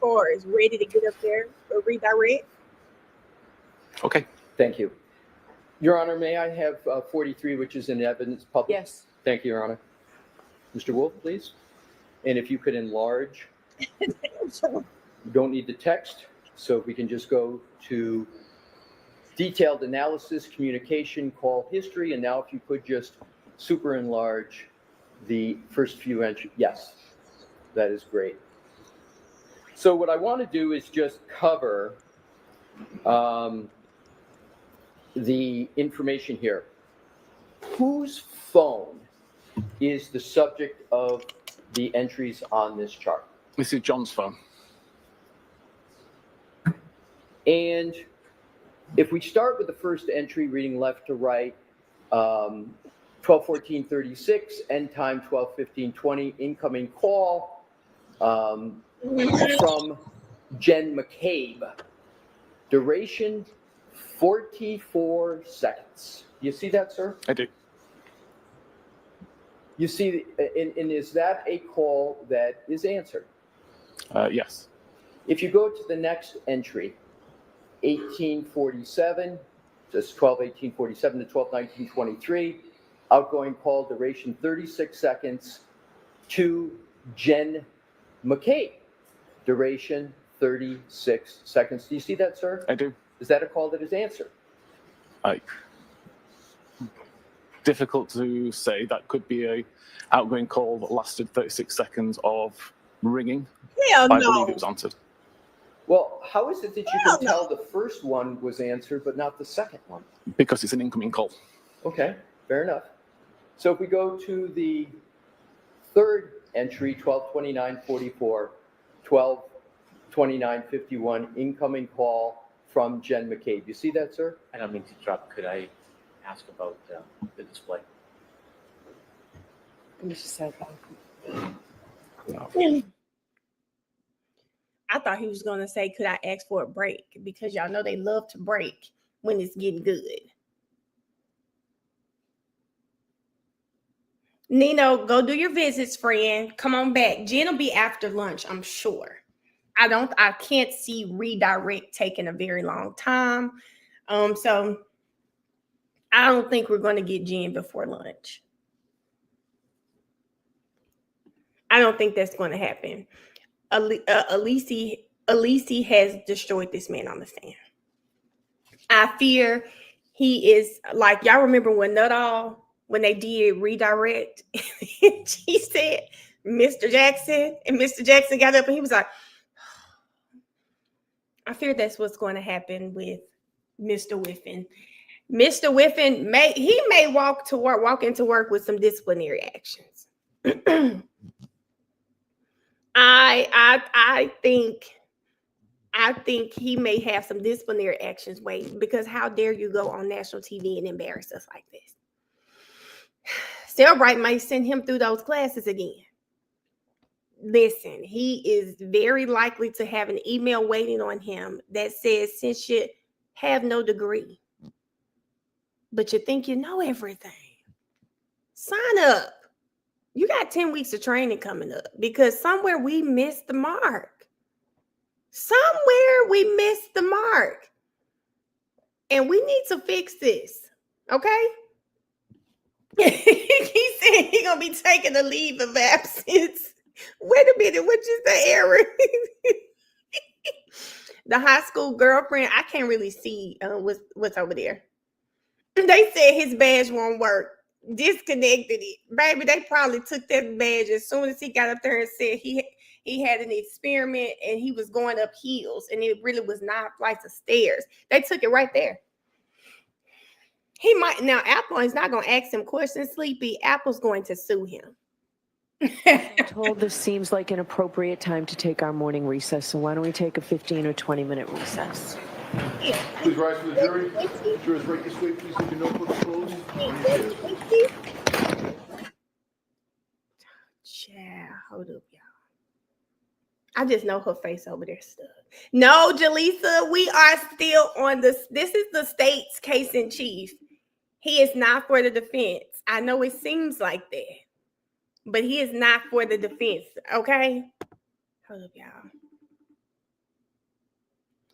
4 is ready to get up there or redirect. Okay. Thank you. Your Honor, may I have 43, which is in evidence public? Yes. Thank you, Your Honor. Mr. Wolf, please. And if you could enlarge, you don't need the text, so if we can just go to detailed analysis, communication, call history, and now if you could just super enlarge the first few entries. Yes, that is great. So what I want to do is just cover the information here. Whose phone is the subject of the entries on this chart? This is John's phone. And if we start with the first entry, reading left to right, 12:14:36, end time 12:15:20, incoming call from Jen McCabe, duration 44 seconds. You see that, sir? I do. You see, and is that a call that is answered? Yes. If you go to the next entry, 1847, just 12:18:47 to 12:19:23, outgoing call duration 36 seconds to Jen McCabe, duration 36 seconds. Do you see that, sir? I do. Is that a call that is answered? Difficult to say. That could be a outgoing call that lasted 36 seconds of ringing. Hell I no. believe it was answered. Well, how is it that you Hell can tell the first one was answered but not the second one? Because it's an incoming call. Okay, fair enough. So if we go to the third entry, 12:29:44, 12:29:51, incoming call from Jen McCabe. You see that, sir? I don't mean to interrupt. Could I ask about the display? I thought he was gonna say, could I ask for a break? Because y'all know they love to break when it's getting good. Nino, go do your visits, friend. Come on back. Jen will be after lunch, I'm sure. I can't see redirect taking a very long time. So I don't think we're going to get Jen before lunch. I don't think that's going to happen. Elise has destroyed this man on the stand. I fear he is like, y'all remember when they did redirect, she said, Mr. Jackson, and Mr. Jackson got up and he was like, I fear that's what's going to happen with Mr. Whiffen. Mr. Whiffen may walk into work with some disciplinary actions. I think he may have some disciplinary actions waiting, because how dare you go on national TV and embarrass us like this? Cellbright might send him through those classes again. Listen, he is very likely to have an email waiting on him that says, since you have no degree, but you think you know everything, sign up. You got 10 weeks of training coming up, because somewhere we missed the mark. And we need to fix this. Okay? He said he's going to be taking a leave of absence. Wait a minute, which is the error? The high school girlfriend, I can't really see what's over there. They said his badge won't work. Disconnected it. Baby, they probably took that badge as soon as he got up there and said he had an experiment and he was going up hills and it really was 9 flights of stairs. They took it right there. He might, now Apple is not going to ask him questions, Sleepy. Apple's going to sue him. I'm told this seems like an appropriate time to take our morning recess, so why don't we take a 15 or 20-minute recess? Please rise for the jury. Jurors, break this way, please. Take your notebooks, close. I just know her face over there stuck. No, Jaleesa, we are still on this. This is the state's case in chief. He is not for the defense. I know it seems like that, but he is not for the defense. Okay? Hold up, y'all.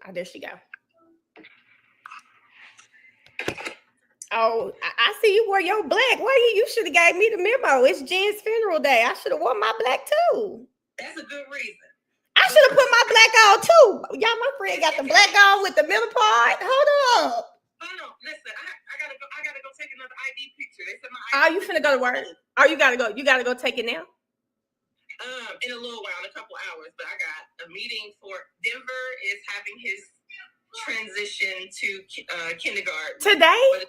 Oh, there she go. Oh, I see you wore your black. Why you should have gave me the memo. It's Jen's funeral day. I should have worn my black too. That's a good reason. I should have put my black on too. Y'all, my friend got the black on with the middle part. Hold up. Hold on, listen. I gotta go take another ID picture. They said my Oh, you finna go to work? Oh, you gotta go. You gotta go take it now. In a little while, in a couple hours. But I got a meeting for Denver is having his transition to kindergarten Today? But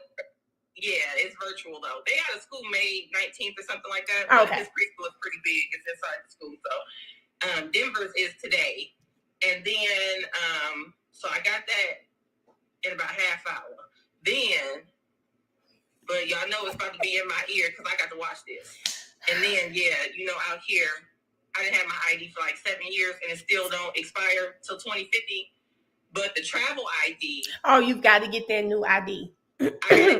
yeah, it's virtual though. They had a school May 19th or something like that. Oh, but okay. His preschool is pretty big. It's inside the school, so Denver's is today, and then so I got that in about half hour. Then, but y'all know it's about to be in my ear because I got to watch this. And then, yeah, you know, out here, I didn't have my ID for like 7 years, and it still don't expire till 2050. But the travel ID. Oh, you've got to get that new ID. I gotta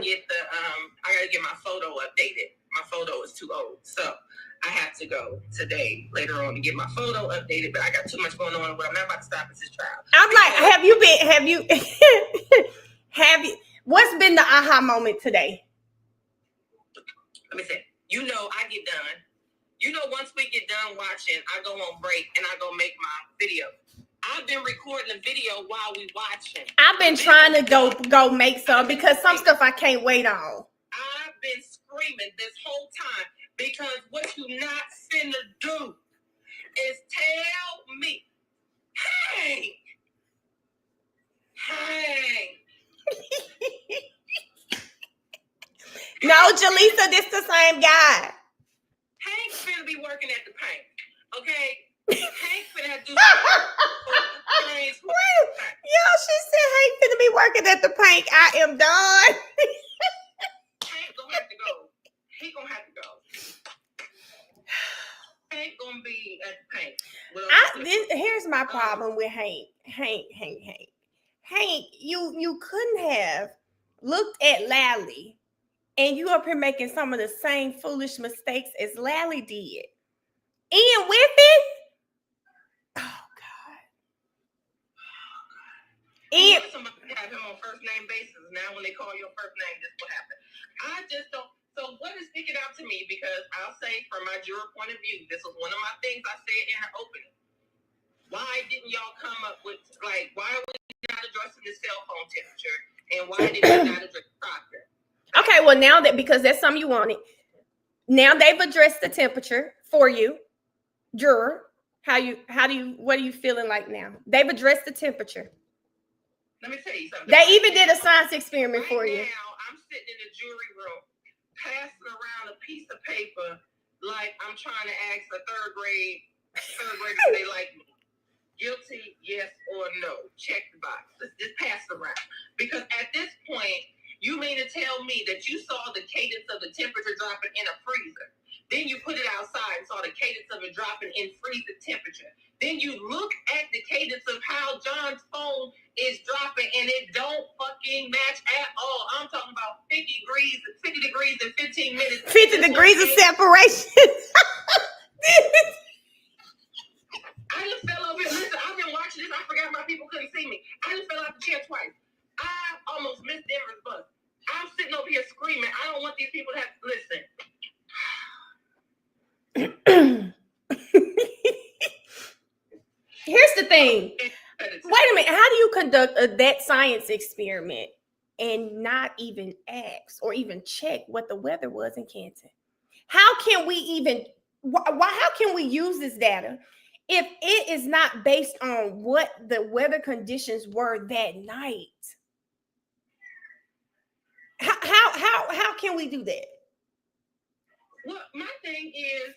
get my photo updated. My photo is too old, so I have to go today later on to get my photo updated. But I got too much going on. What I'm not about to stop is this trial. I'm like, have you? What's been the aha moment today? Let me say, you know, I get done. You know, once we get done watching, I go on break and I go make my video. I've been recording the video while we watching. I've been trying to go make some because some stuff I can't wait on. I've been screaming this whole time because what you not finna do is tell me, hey, No, Jaleesa, this the same guy. Hank's finna be working at the paint, okay? Hank finna do Yo, she said Hank finna be working at the paint. I am done. Hank gonna have to go. He gonna have to go. Hank gonna be at the paint. Here's my problem with Hank. Hank, you couldn't have looked at Lally, and you up here making some of the same foolish mistakes as Lally did. Ian with it? Oh God. Ian, somebody have him on first name basis. Now when they call your first name, this will happen. I just don't. So what is sticking out to me, because I'll say from my juror point of view, this was one of my things I said in her opening. Why didn't y'all come up with, like, why are we not addressing the cell phone temperature? And why did you not address the proctor? Okay, well now that, because that's something you wanted. Now they've addressed the temperature for you, juror. What are you feeling like now? They've addressed the temperature. Let me tell you something. They even did a science experiment for you. Right now, I'm sitting in the jury room, passing around a piece of paper like I'm trying to ask a third grader if they like me. Guilty, yes or no. Check the box. Let's just pass it around. Because at this point, you mean to tell me that you saw the cadence of the temperature dropping in a freezer. Then you put it outside and saw the cadence of it dropping in freezer temperature. Then you look at the cadence of how John's phone is dropping and it don't fucking match at all. I'm talking about 50 degrees in 15 minutes. 50 degrees of separation. I just fell over here. Listen, I've been watching this. I forgot my people couldn't see me. I just fell out the chair twice. I almost missed Denver's bus. I'm sitting over here screaming. I don't want these people to have to listen. Here's the thing. Wait a minute. How do you conduct that science experiment and not even ask or even check what the weather was in Canton? How can we even? How can we use this data if it is not based on what the weather conditions were that night? How can we do that? Well, my thing is,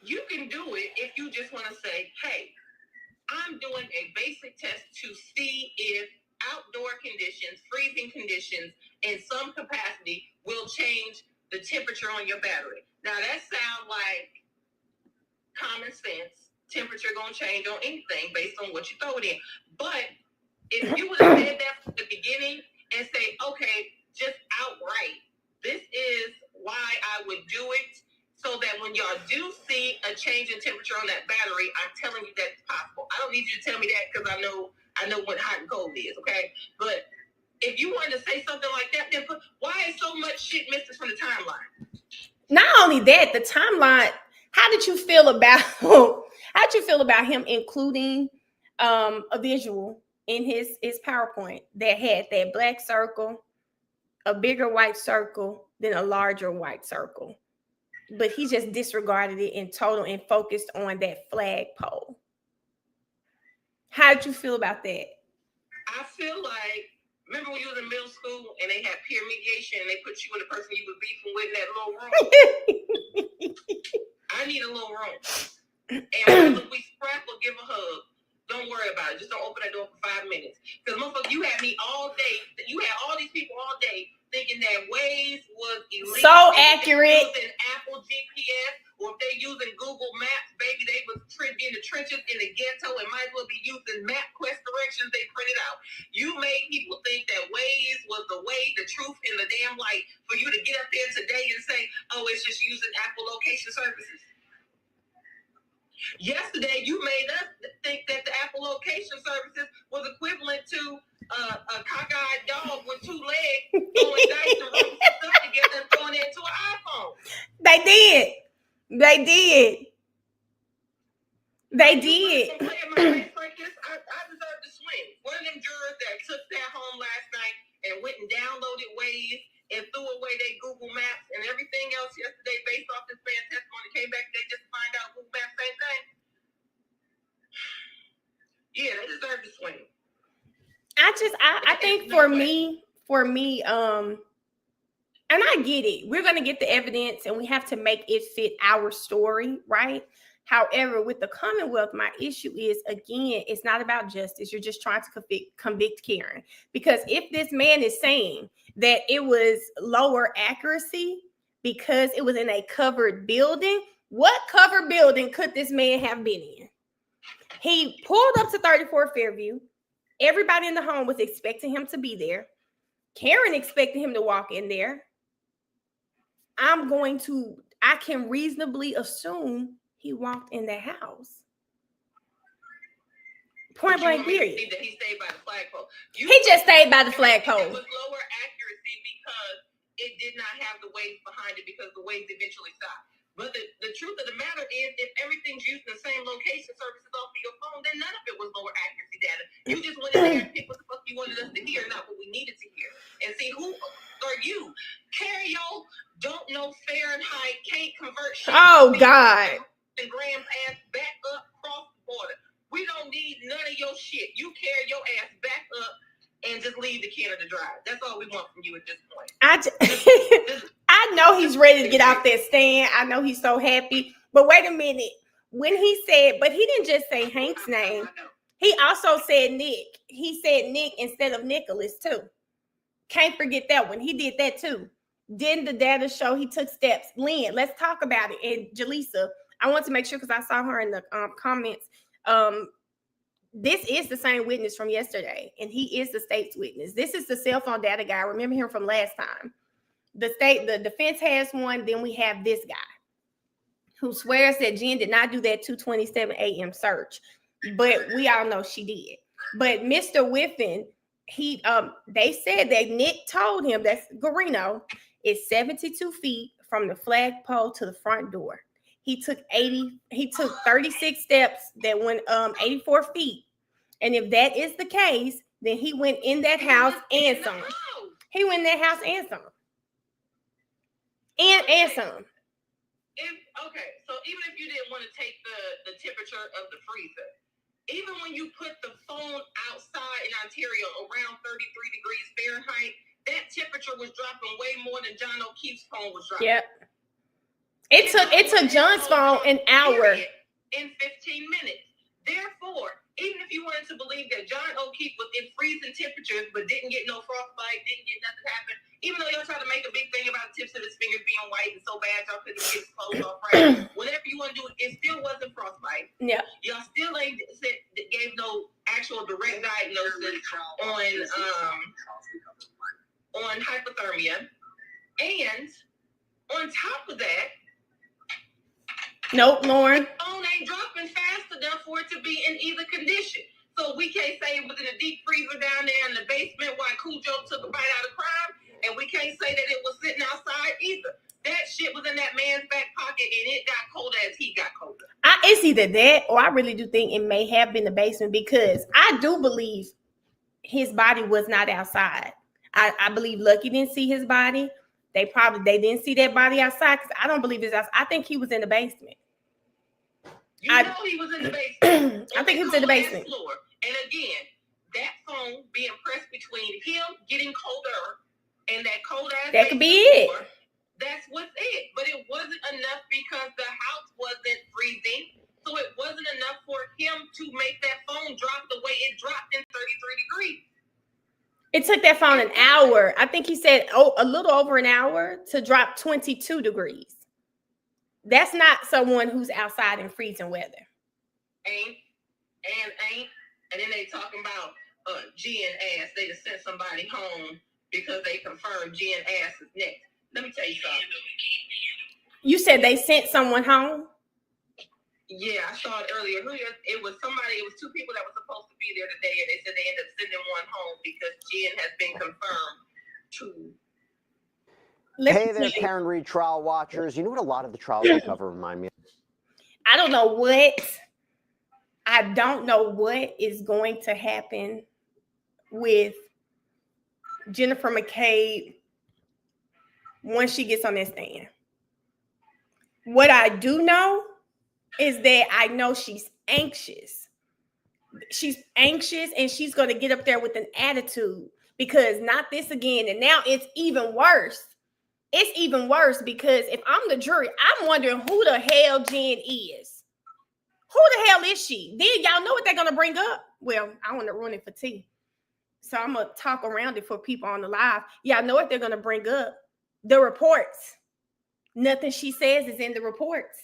you can do it if you just want to say, hey, I'm doing a basic test to see if outdoor conditions, freezing conditions, in some capacity will change the temperature on your battery. Now, that sounds like common sense. Temperature gonna change on anything based on what you throw it in. But if you would have said that from the beginning and say, okay, just outright, this is why I would do it, so that when y'all do see a change in temperature on that battery, I'm telling you that's possible. I don't need you to tell me that because I know what hot and cold is, okay? But if you wanted to say something like that, then why is so much shit missing from the timeline? Not only that, the timeline. How did you feel about him including a visual in his PowerPoint that had that black circle, a bigger white circle, then a larger white circle? But he just disregarded it in total and focused on that flagpole. How did you feel about that? I feel like, remember when you was in middle school and they had peer mediation and they put you and the person you was beefing with in that little room? I need a little room. And whether we scrap or give a hug, don't worry about it. Just don't open that door for 5 minutes. Because motherfucker, you had me all day. You had all these people all day thinking that Waze was elite. So accurate. If they using Apple GPS or if they using Google Maps, baby, they was in the trenches in the ghetto and might as well be using MapQuest directions they printed out. You made people think that Waze was the way, the truth, and the damn light for you to get up there today and say, oh, it's just using Apple location services. Yesterday, you made us think that the Apple location services was equivalent to a cockeyed dog with 2 legs throwing dice and rubbing stuff together and throwing it into an iPhone. They did. They did. Like this, I deserve to swing. One of them jurors that took that home last night and went and downloaded Waze and threw away their Google Maps and everything else yesterday based off this man's testimony, came back today just to find out Google Maps, same thing. Yeah, they deserve to swing. I think for me, and I get it. We're going to get the evidence and we have to make it fit our story, right? However, with the Commonwealth, my issue is, again, it's not about justice. You're just trying to convict Karen. Because if this man is saying that it was lower accuracy because it was in a covered building, what covered building could this man have been in? He pulled up to 34 Fairview. Everybody in the home was expecting him to be there. Karen expected him to walk in there. I can reasonably assume he walked in the house. Point blank, period. That he stayed by the flagpole. He just stayed by the flagpole. It was lower accuracy because it did not have the Waze behind it because the Waze eventually stopped. But the truth of the matter is, if everything's using the same location services off of your phone, then none of it was lower accuracy data. You just went in there and picked what the fuck you wanted us to hear, not what we needed to hear. And see, who are you? Carriol don't know Fahrenheit, can't convert shit. Oh, God. And Graham's ass back up across the border. We don't need none of your shit. You carry your ass back up and just leave the Canada drive. That's all we want from you at this point. I know he's ready to get off that stand. I know he's so happy. But wait a minute. When he said, but he didn't just say Hank's name. He also said Nick. He said Nick instead of Nicholas too. Can't forget that one. He did that too. Didn't the data show he took steps? Lynn, let's talk about it. And Jaleesa, I want to make sure because I saw her in the comments. This is the same witness from yesterday, and he is the state's witness. This is the cell phone data guy. Remember him from last time. The defense has one. Then we have this guy who swears that Jen did not do that 2:27 a.m. search, but we all know she did. But Mr. Whiffen, they said that Nick told him that's Garino is 72 feet from the flagpole to the front door. He took 36 steps that went 84 feet. And if that is the case, then he went in that house and some. He went in that house and some. And some. Okay, so even if you didn't want to take the temperature of the freezer, even when you put the phone outside in Ontario around 33 degrees Fahrenheit, that temperature was dropping way more than John O'Keefe's phone was dropping. Yep. It took John's phone an hour. In 15 minutes. Therefore, even if you wanted to believe that John O'Keefe was in freezing temperatures but didn't get no frostbite, didn't get nothing happen, even though y'all try to make a big thing about the tips of his fingers being white and so bad y'all couldn't get his clothes off right, whatever you want to do, it still wasn't frostbite. Yeah. Y'all still ain't gave no actual direct diagnosis on hypothermia. And on top of that, nope, Lauren. the phone ain't dropping fast enough for it to be in either condition. So we can't say it was in a deep freezer down there in the basement while Cujo took a bite out of crime, and we can't say that it was sitting outside either. That shit was in that man's back pocket, and it got colder as he got colder. It's either that, or I really do think it may have been the basement, because I do believe his body was not outside. I believe Lucky didn't see his body. They didn't see that body outside, because I don't believe it's outside. I think he was in the basement. Know he was in the basement. I think he was in the basement. Floor. And again, that phone being pressed between him getting colder and that cold ass. That could be it. Floor, that's what's it. But it wasn't enough because the house wasn't freezing. So it wasn't enough for him to make that phone drop the way it dropped in 33 degrees. It took that phone an hour. I think he said a little over an hour to drop 22 degrees. That's not someone who's outside in freezing weather. Ain't. And then they talking about G and ass. They just sent somebody home because they confirmed G and ass is next. Let me tell you something. You said they sent someone home? Yeah, I saw it earlier. It was two people that were supposed to be there today, and they said they ended up sending one home because Jen has been confirmed to. Hey there, Karen Reed trial watchers. You know what a lot of the trials we cover remind me of? I don't know what is going to happen with Jennifer McCabe once she gets on that stand. What I do know is that I know she's anxious. She's anxious, and she's going to get up there with an attitude, because not this again. And now it's even worse. It's even worse because if I'm the jury, I'm wondering who the hell Jen is. Who the hell is she? Then y'all know what they're going to bring up. Well, I want to ruin it for T. So I'm going to talk around it for people on the live. Y'all know what they're going to bring up. The reports. Nothing she says is in the reports.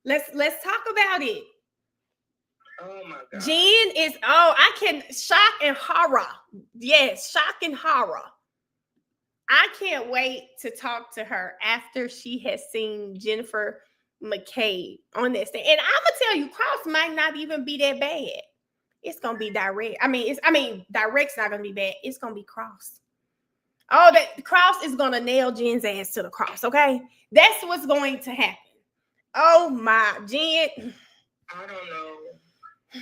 Let's talk about it. Oh my God. Jen is, shock and horror. Yes, shock and horror. I can't wait to talk to her after she has seen Jennifer McCabe on this thing. And I'm gonna tell you, Cross might not even be that bad. It's gonna be direct. Direct's not gonna be bad. It's gonna be Cross. Oh, that Cross is gonna nail Jen's ass to the cross. Okay, that's what's going to happen. Oh my, Jen. I don't know.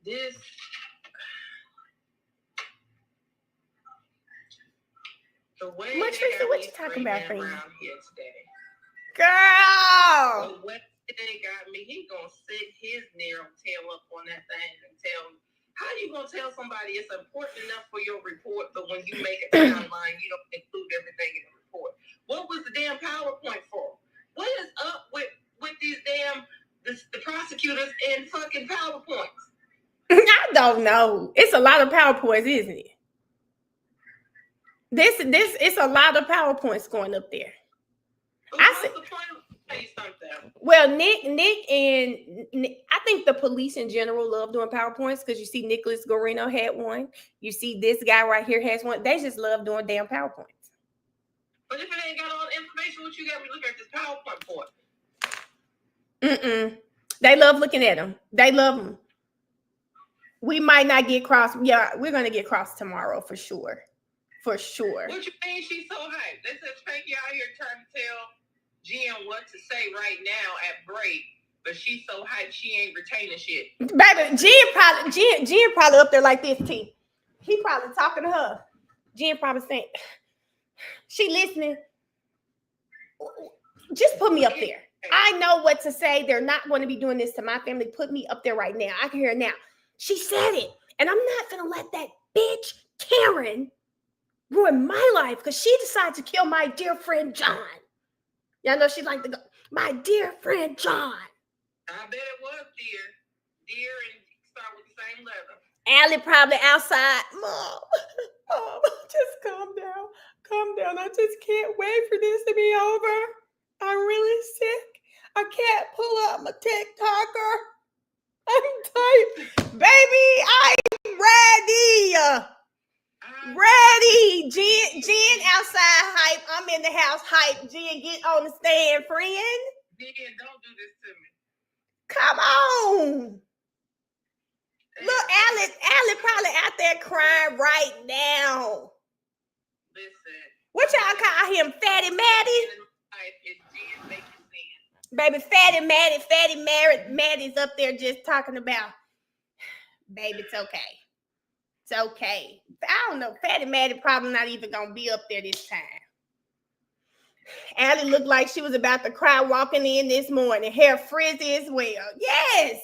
This. The way Teresa, what you talking about, friend? Here today. Girl. The way they got me, he gonna sit his narrow tail up on that thing and tell me, how you gonna tell somebody it's important enough for your report, but when you make a timeline, you don't include everything in the report? What was the damn PowerPoint for? What is up with these damn the prosecutors and fucking PowerPoints? I don't know. It's a lot of PowerPoints, isn't it? This it's a lot of PowerPoints going up there. Well, Nick, and I think the police in general love doing PowerPoints, because you see Nicholas Guarino had one. You see this guy right here has one. They just love doing damn PowerPoints. But if it ain't got all the information, what you got me looking at this PowerPoint for? They love looking at them. They love them. We might not get crossed. Yeah, we're going to get crossed tomorrow for sure. For sure. What you mean she's so hyped? They said Spanky out here trying to tell Jen what to say right now at break, but she's so hyped she ain't retaining shit. Baby, Jen probably up there like this, T. He probably talking to her. Jen probably saying, she listening. Just put me up there. I know what to say. They're not going to be doing this to my family. Put me up there right now. I can hear it now. She said it. And I'm not going to let that bitch, Karen, ruin my life because she decided to kill my dear friend John. Y'all know she like to go, my dear friend John. I bet it was dear. Dear and start with the same letter. Allie probably outside. Mom. Just calm down. Calm down. I just can't wait for this to be over. I'm really sick. I can't pull up my TikToker. I'm tight. Baby, I'm ready. Ready. Jen outside hype. I'm in the house hype. Jen, get on the stand, friend. Jen, don't do this to me. Come on. Look, Allie probably out there crying right now. Listen. What y'all call him? Fatty Maddie? Baby, Fatty Maddie's up there just talking about, baby, it's okay. It's okay. I don't know. Fatty Maddie probably not even going to be up there this time. Allie looked like she was about to cry walking in this morning. Hair frizzy as well. Yes.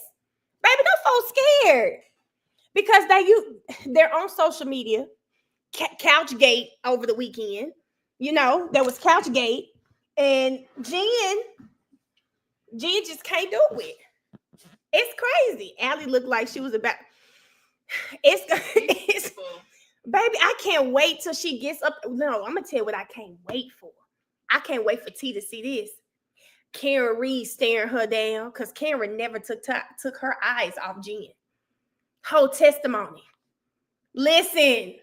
Baby, don't folks scared. Because they're on social media. Couchgate over the weekend. You know, there was Couchgate. And Jen just can't do it. It's crazy. Allie looked like she was about... It's baby, I can't wait till she gets up. No, I'm going to tell you what I can't wait for. I can't wait for T to see this. Karen Reed staring her down because Karen never took her eyes off Jen. Whole testimony. Listen.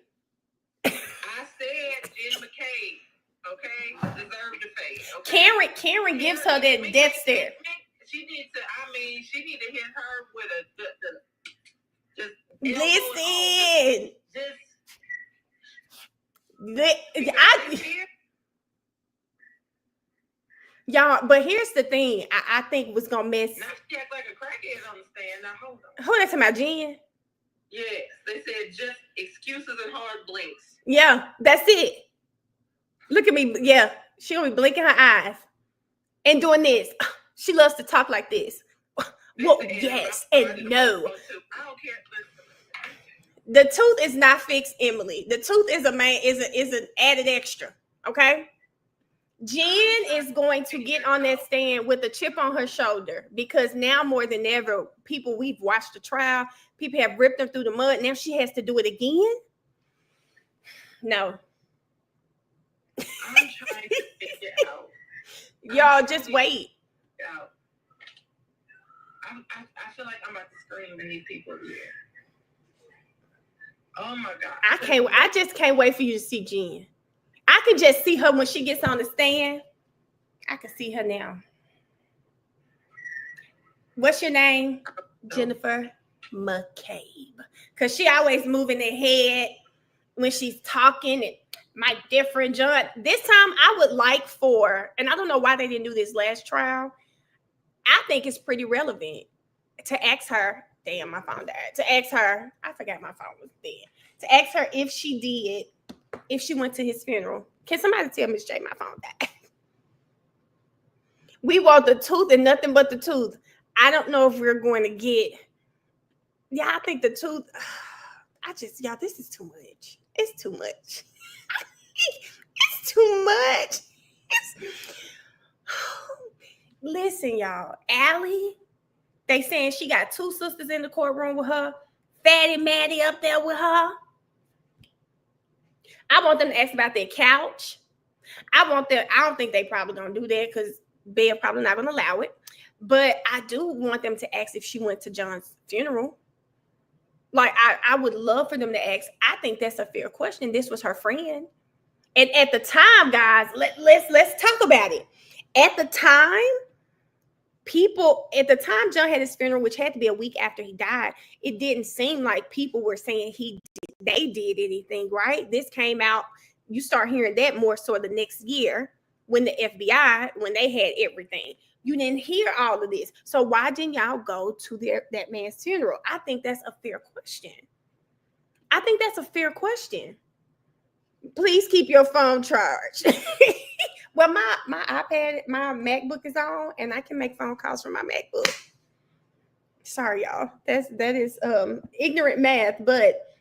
I said Jen McCabe, okay, deserved the face. Okay? Karen gives her that death stare. She needs to hit her with just listen. Y'all, but here's the thing. I think was gonna mess. Now she act like a crackhead on the stand. Now hold on. Who they talking about, Jen? Yes, they said just excuses and hard blinks. Yeah, that's it. Look at me. Yeah, she gonna be blinking her eyes and doing this. She loves to talk like this. Well, yes and no. I don't care. The tooth is not fixed, Emily. The tooth is an added extra. Okay. Jen is going to get on that stand with a chip on her shoulder because now more than ever, we've watched the trial. People have ripped her through the mud. Now she has to do it again. No. I'm trying to figure out. Y'all just wait. I feel like I'm about to scream and these people here. Oh my God. I just can't wait for you to see Jen. I can just see her when she gets on the stand. I can see her now. What's your name? Jennifer McCabe. Because she always moving her head when she's talking and might differ in John. This time I would like and I don't know why they didn't do this last trial. I think it's pretty relevant to ask her. Damn, my phone died. To ask her, I forgot my phone was dead. To ask her if she went to his funeral. Can somebody tell Miss J my phone died? We want the tooth and nothing but the tooth. I don't know if we're going to get. Yeah, I think the tooth. Y'all, this is too much. It's too much. It's too much. Listen, y'all. Allie, they saying she got two sisters in the courtroom with her. Fatty Maddie up there with her. I want them to ask about their couch. I don't think they probably gonna do that because they're probably not gonna allow it. But I do want them to ask if she went to John's funeral. Like I would love for them to ask. I think that's a fair question. This was her friend. And at the time, guys, let's talk about it. At the time, John had his funeral, which had to be a week after he died, it didn't seem like people were saying they did anything, right? This came out, you start hearing that more so the next year when the FBI, when they had everything. You didn't hear all of this. So why didn't y'all go to that man's funeral? I think that's a fair question. Please keep your phone charged. Well, my iPad, my MacBook is on, and I can make phone calls from my MacBook. Sorry, y'all. That is ignorant math, but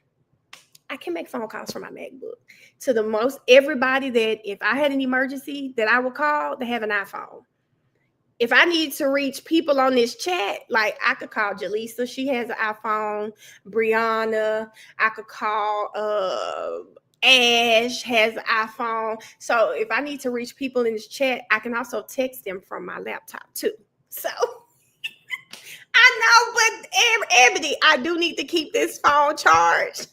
I can make phone calls from my MacBook to everybody that if I had an emergency that I would call, they have an iPhone. If I need to reach people on this chat, like I could call Jaleesa, she has an iPhone. Brianna, I could call Ash has an iPhone. So if I need to reach people in this chat, I can also text them from my laptop too. So I know, but Ebony, I do need to keep this phone charged.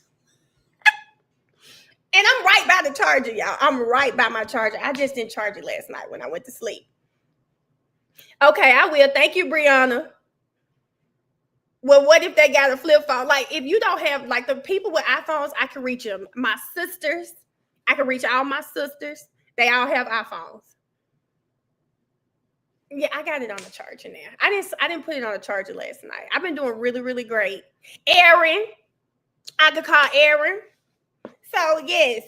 And I'm right by the charger, y'all. I'm right by my charger. I just didn't charge it last night when I went to sleep. Okay, I will. Thank you, Brianna. Well, what if they got a flip phone? Like, if you don't have, like, the people with iPhones, I can reach them. My sisters, I can reach all my sisters. They all have iPhones. Yeah, I got it on the charger now. I didn't put it on the charger last night. I've been doing really, really great. Aaron, I could call Aaron. So yes,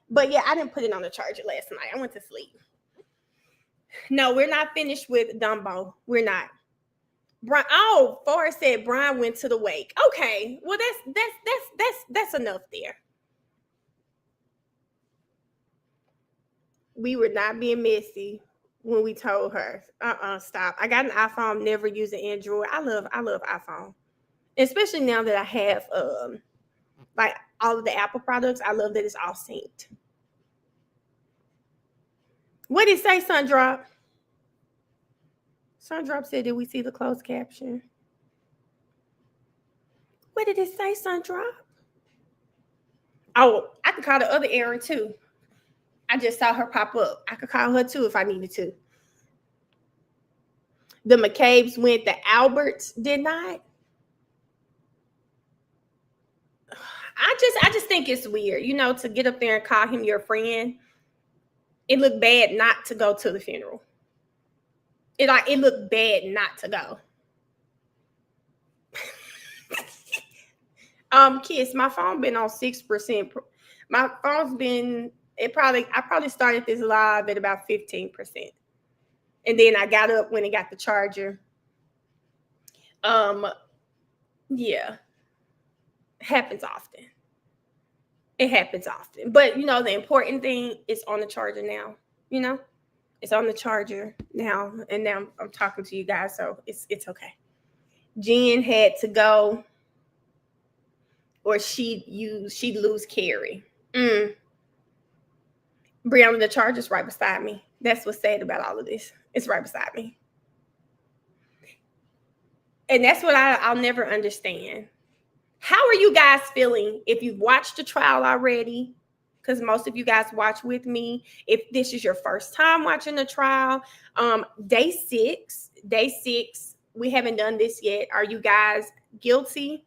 but yeah, I didn't put it on the charger last night. I went to sleep. No, we're not finished with Dumbo. We're not. Brian, oh, Forrest said Brian went to the wake. Okay, well that's enough there. We were not being messy when we told her, stop. I got an iPhone, never use an Android. I love iPhone, especially now that I have like all of the Apple products. I love that it's all synced. What did it say, Sundrop? Sundrop said, did we see the closed caption? What did it say, Sundrop? Oh, I could call the other Erin too. I just saw her pop up. I could call her too if I needed to. The McCabes went, the Alberts did not. I just think it's weird, you know, to get up there and call him your friend. It looked bad not to go to the funeral. It looked bad not to go. Kids, my phone been on 6%. My phone's been, I probably started this live at about 15%. And then I got up when it got the charger. Yeah. Happens often. It happens often. But you know, the important thing is on the charger now. You know? It's on the charger now. And now I'm talking to you guys, so it's okay. Jen had to go, or she'd lose Carrie. Brianna, the charger's right beside me. That's what's sad about all of this. It's right beside me. And that's what I'll never understand. How are you guys feeling if you've watched the trial already? Because most of you guys watch with me. If this is your first time watching the trial, day six, we haven't done this yet. Are you guys guilty?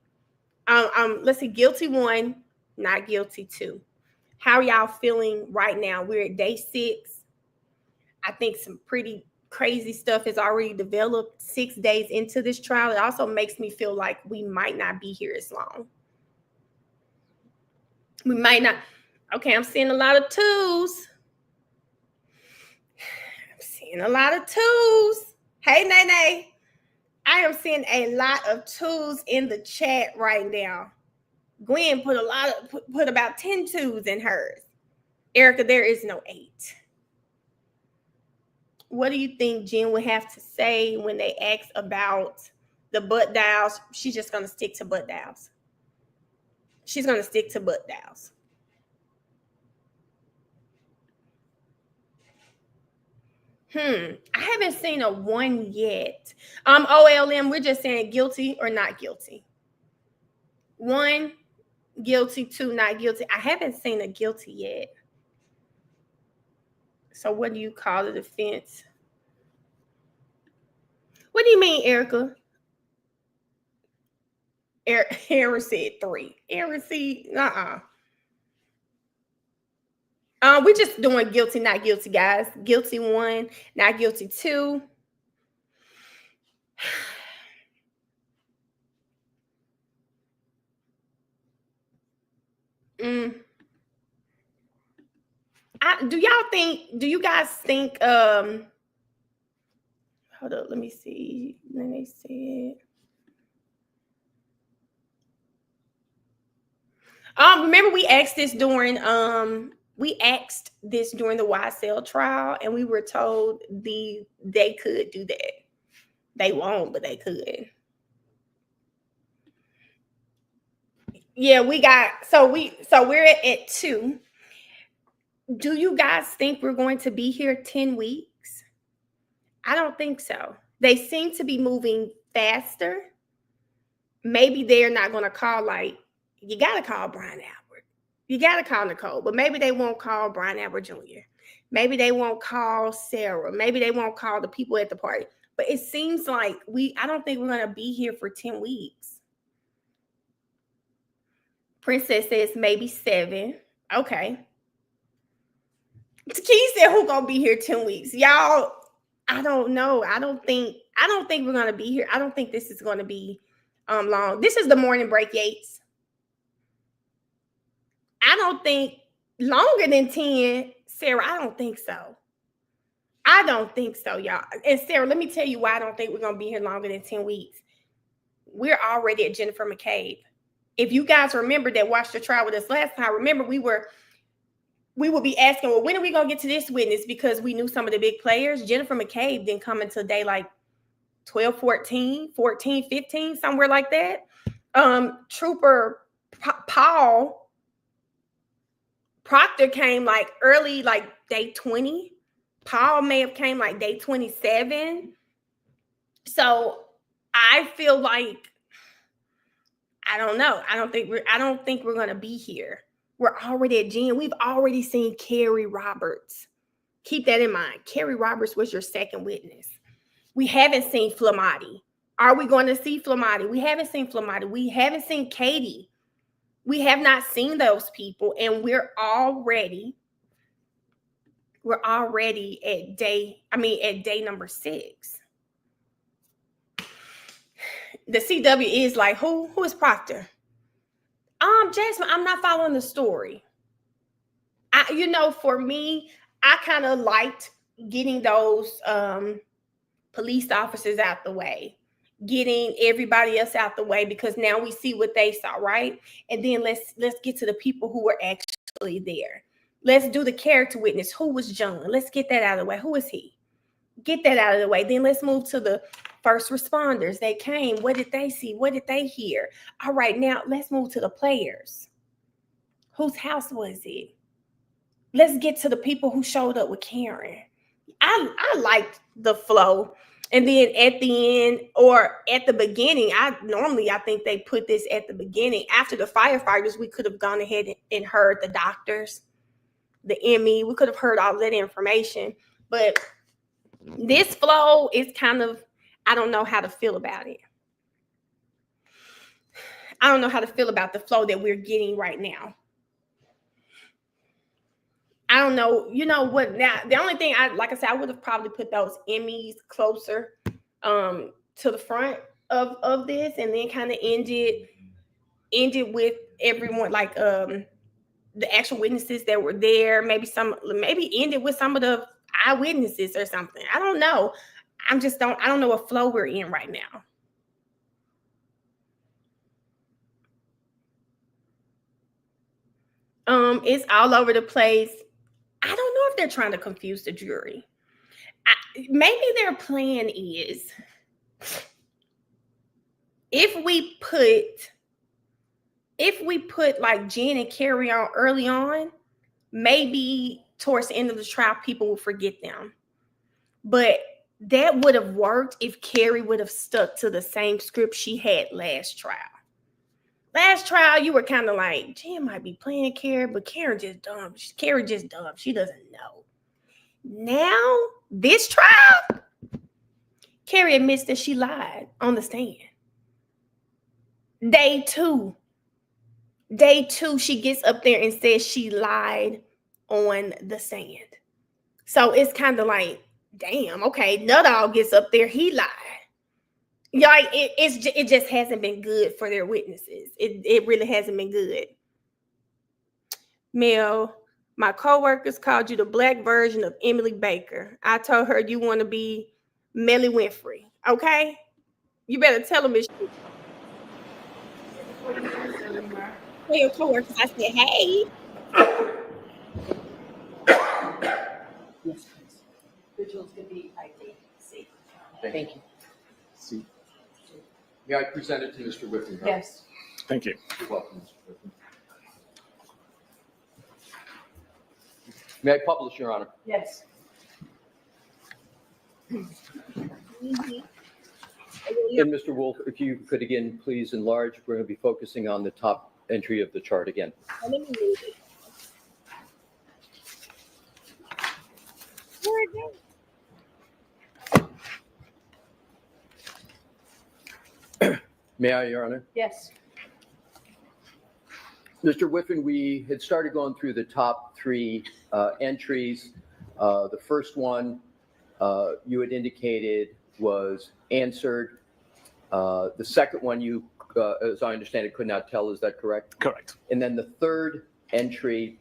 Let's see, guilty 1, not guilty 2. How are y'all feeling right now? We're at day 6. I think some pretty crazy stuff has already developed 6 days into this trial. It also makes me feel like we might not be here as long. We might not. Okay, I'm seeing a lot of 2s. I'm seeing a lot of 2s. Hey, Nene. I am seeing a lot of 2s in the chat right now. Gwen put about 10 2s in hers. Erica, there is no 8. What do you think Jen would have to say when they ask about the butt dials? She's just going to stick to butt dials. She's going to stick to butt dials. I haven't seen a 1 yet. OLM, we're just saying guilty or not guilty. 1, guilty. 2, not guilty. I haven't seen a guilty yet. So what do you call the defense? What do you mean, Erica? Aaron said 3. Aaron said, we're just doing guilty, not guilty, guys. Guilty 1, not guilty 2. Do you guys think, hold up, let me see. Then they said, remember we asked this during the YSL trial, and we were told they could do that. They won't, but they could. Yeah, we're at 2. Do you guys think we're going to be here 10 weeks? I don't think so. They seem to be moving faster. Maybe they're not going to call, like, you got to call Brian Albert. You got to call Nicole, but maybe they won't call Brian Albert Jr. Maybe they won't call Sarah. Maybe they won't call the people at the party. But it seems like I don't think we're going to be here for 10 weeks. Princess says maybe 7. Okay. Key said who gonna be here 10 weeks? Y'all, I don't know. I don't think we're gonna be here. I don't think this is gonna be long. This is the morning break, Yates. I don't think longer than 10, Sarah. I don't think so. I don't think so, y'all. And Sarah, let me tell you why I don't think we're gonna be here longer than 10 weeks. We're already at Jennifer McCabe. If you guys remember that watched the trial with us last time, remember we would be asking, well, when are we going to get to this witness? Because we knew some of the big players. Jennifer McCabe didn't come until day like 12, 14, 15, somewhere like that. Trooper Paul Proctor came like early, like day 20. Paul may have came like day 27. So I feel like, I don't know. I don't think we're going to be here. We're already at Jen. We've already seen Carrie Roberts. Keep that in mind. Carrie Roberts was your second witness. We haven't seen Flamati. Are we going to see Flamati? We haven't seen Flamati. We haven't seen Katie. We have not seen those people, and we're already at day number 6. The CW is like, who is Proctor? Jasmine, I'm not following the story. For me, I kind of liked getting those police officers out the way, getting everybody else out the way, because now we see what they saw, right? And then let's get to the people who were actually there. Let's do the character witness. Who was John? Let's get that out of the way. Who is he? Get that out of the way. Then let's move to the first responders. They came. What did they see? What did they hear? All right, now let's move to the players. Whose house was it? Let's get to the people who showed up with Karen. I liked the flow. And then at the end or at the beginning, I think they put this at the beginning. After the firefighters, we could have gone ahead and heard the doctors, the ME. We could have heard all that information. But this flow is kind of, I don't know how to feel about it. I don't know how to feel about the flow that we're getting right now. I don't know. You know what? Now, the only thing I would have probably put those MEs closer to the front of this, and then kind of ended with everyone, like the actual witnesses that were there. Maybe ended with some of the eyewitnesses or something. I don't know. I don't know what flow we're in right now. It's all over the place. I don't know if they're trying to confuse the jury. Maybe their plan is, if we put like Jen and Carrie on early on, maybe towards the end of the trial, people will forget them. But that would have worked if Carrie would have stuck to the same script she had last trial. Last trial, you were kind of like, Jen might be playing Carrie, but Carrie just dumb. Carrie just dumb. She doesn't know. Now, this trial, Carrie admits that she lied on the stand. Day two, she gets up there and says she lied on the stand. So it's kind of like, damn, okay, Nuttall gets up there, he lied. Like it just hasn't been good for their witnesses. It really hasn't been good. Mel, my coworkers called you the black version of Emily Baker. I told her you want to be Melly Winfrey. Okay, you better tell them it's true. Tell your coworkers I said, hey. Yes, please. Vigil's going to be ID. See. Thank you. See. May I present it to Mr. Whitman? Yes. Thank you. You're welcome, Mr. Whitman. May I publish, Your Honor? Yes. And Mr. Wolf, if you could again, please enlarge, we're going to be focusing on the top entry of the chart again. Let me move it. Where it go? May I, Your Honor? Yes. Mr. Whiffen, we had started going through the top three entries. The first one you had indicated was answered. The second one you, as I understand it, could not tell. Is that correct? Correct. And then the third entry,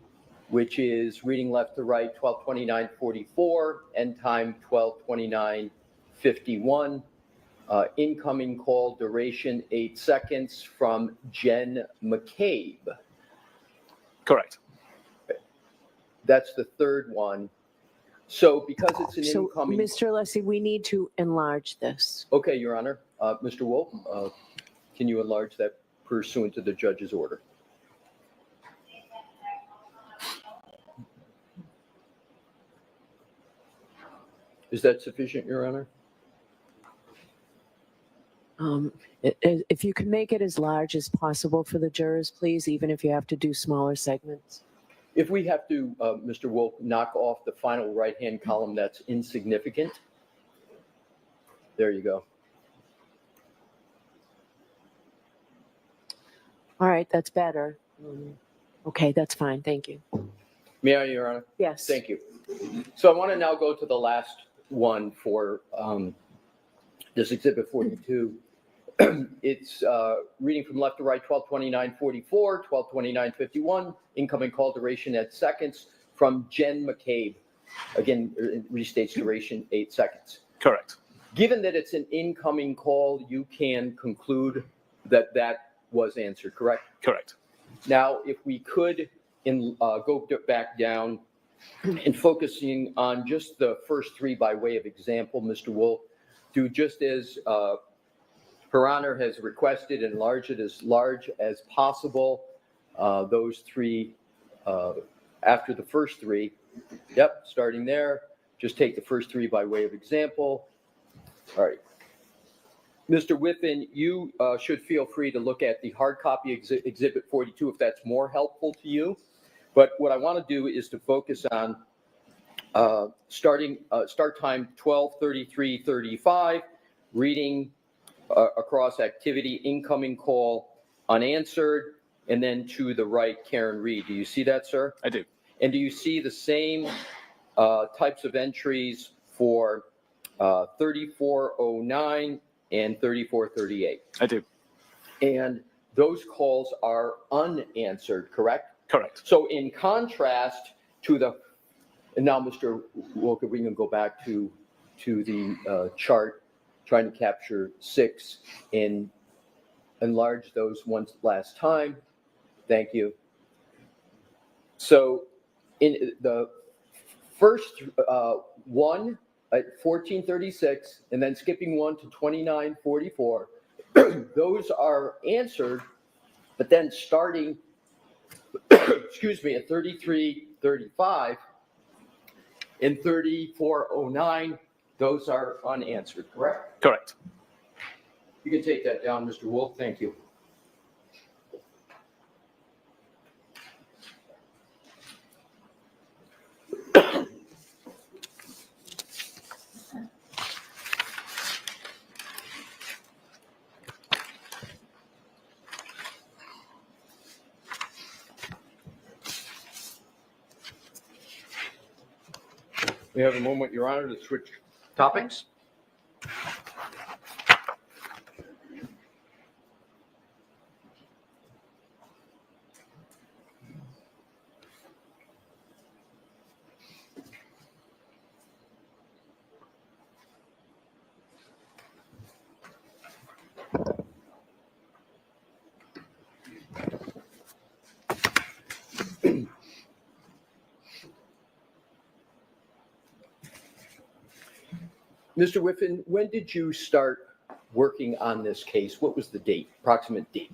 which is reading left to right, 12:29:44, end time 12:29:51. Incoming call duration 8 seconds from Jen McCabe. Correct. That's the third one. So because it's an So, incoming. Mr. Alessi, we need to enlarge this. Okay, Your Honor. Mr. Wolf, can you enlarge that pursuant to the judge's order? Is that sufficient, Your Honor? If you can make it as large as possible for the jurors, please, even if you have to do smaller segments. If we have to, Mr. Wolf, knock off the final right-hand column, that's insignificant. There you go. All right, that's better. Okay, that's fine. Thank you. May I, Your Honor? Yes. Thank you. So I want to now go to the last one for this Exhibit 42. It's reading from left to right, 12:29:44, 12:29:51, incoming call duration at seconds from Jen McCabe. Again, it restates duration 8 seconds. Correct. Given that it's an incoming call, you can conclude that that was answered, correct? Correct. Now, if we could go back down and focusing on just the first three by way of example, Mr. Wolf, do just as Her Honor has requested, enlarge it as large as possible. Those three, after the first three, yep, starting there, just take the first three by way of example. All right. Mr. Whiffen, you should feel free to look at the hard copy Exhibit 42 if that's more helpful to you. But what I want to do is to focus on start time 12:33:35, reading across activity, incoming call, unanswered, and then to the right, Karen Reed. Do you see that, sir? I do. And do you see the same types of entries for 3409 and 3438? I do. And those calls are unanswered, correct? Correct. So in contrast to the, and now Mr. Walker, we can go back to the chart, trying to capture 6 and enlarge those once last time. Thank you. So in the first one at 1436, and then skipping one to 2944, those are answered, but then starting, excuse me, at 3335 and 3409, those are unanswered, correct? Correct. You can take that down, Mr. Wolf. Thank you. We have a moment, Your Honor, to switch topics. Mr. Whiffen, when did you start working on this case? What was the date, approximate date?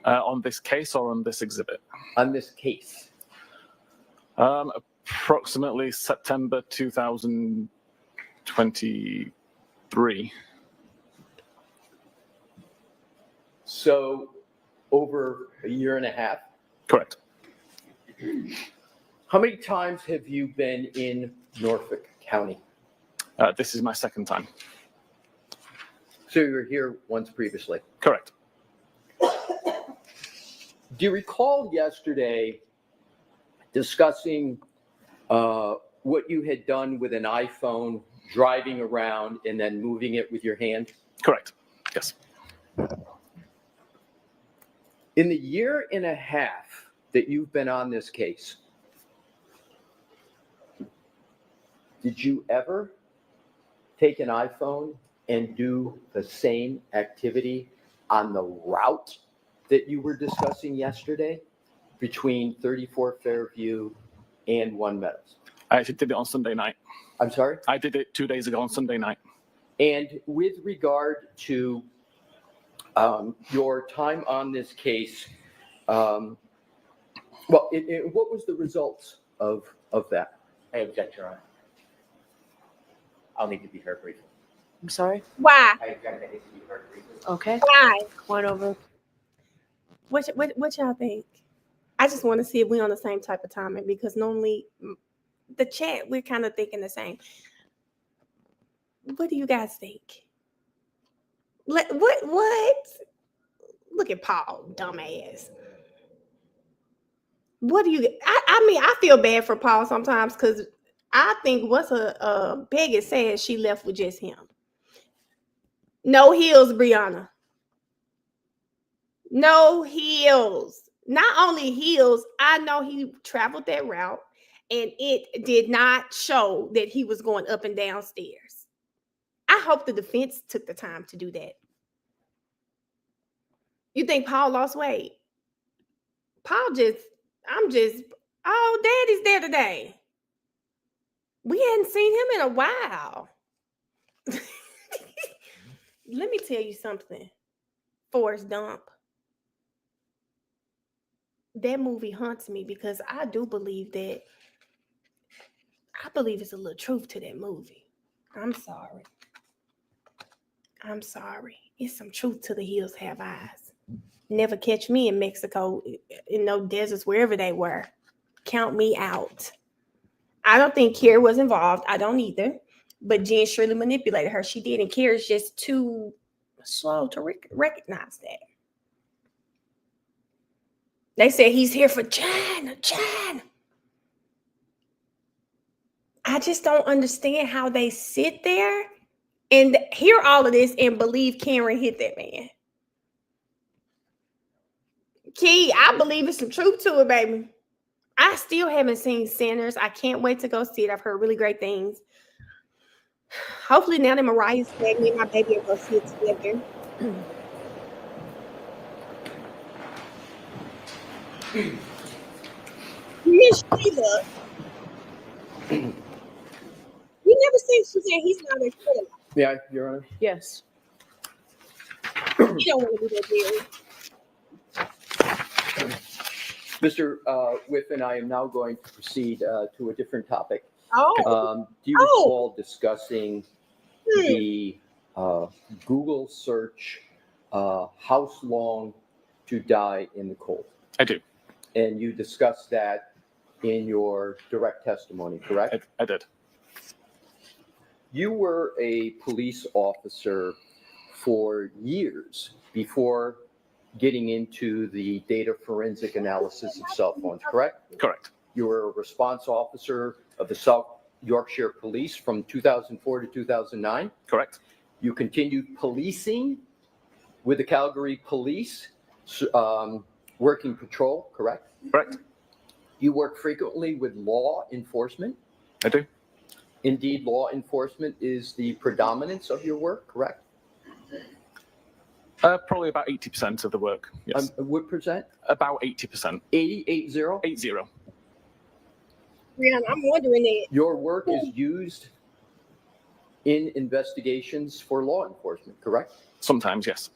On this case or on this exhibit? On this case. Approximately September 2023. So over a year and a half. Correct. How many times have you been in Norfolk County? This is my second time. So you were here once previously. Correct. Do you recall yesterday discussing what you had done with an iPhone, driving around and then moving it with your hand? Correct. Yes. In the year and a half that you've been on this case, did you ever take an iPhone and do the same activity on the route that you were discussing yesterday between 34 Fairview and One Meadows? I actually did it on Sunday night. I'm sorry? I did it 2 days ago on Sunday night. And with regard to your time on this case, what was the results of that? I object, Your Honor. I'll need to be heard briefly. I'm sorry? Why? I object that needs to be heard briefly. Okay. Why? Point over. What y'all think? I just want to see if we're on the same type of timing because normally the chat, we're kind of thinking the same. What do you guys think? What? Look at Paul, dumbass. What do you? I mean, I feel bad for Paul sometimes because I think what's Peggy said she left with just him. No heels, Brianna. No heels. Not only heels, I know he traveled that route and it did not show that he was going up and down stairs. I hope the defense took the time to do that. You think Paul lost weight? Oh, Daddy's there today. We hadn't seen him in a while. Let me tell you something. Forrest Gump. That movie haunts me because I believe it's a little truth to that movie. I'm sorry. It's some truth to The Hills Have Eyes. Never catch me in Mexico, in no deserts, wherever they were. Count me out. I don't think Carrie was involved. I don't either. But Jen surely manipulated her. She did, and Carrie's just too slow to recognize that. They said he's here for Jen. I just don't understand how they sit there and hear all of this and believe Karen hit that man. Key, I believe it's some truth to it, baby. I still haven't seen Sinners. I can't wait to go see it. I've heard really great things. Hopefully now that Mariah's back, me and my baby will go see it together. Miss Sheila. You never seen Suzanne. He's not a criminal. Yeah, Your Honor. Yes. You don't want to be that deal. Mr. Whiffen, I am now going to proceed to a different topic. Oh. Do you recall discussing the Google search, how long to die in the cold? I do. And you discussed that in your direct testimony, correct? I did. You were a police officer for years before getting into the data forensic analysis of cell phones, correct? Correct. You were a response officer of the South Yorkshire Police from 2004 to 2009. Correct. You continued policing with the Calgary Police, working patrol, correct? Correct. You work frequently with law enforcement. I do. Indeed, law enforcement is the predominance of your work, correct? Probably about 80% of the work. Yes. What percent? About 80%. 80, 80? 80. Brianna, I'm wondering that. Your work is used in investigations for law enforcement, correct? Sometimes, yes.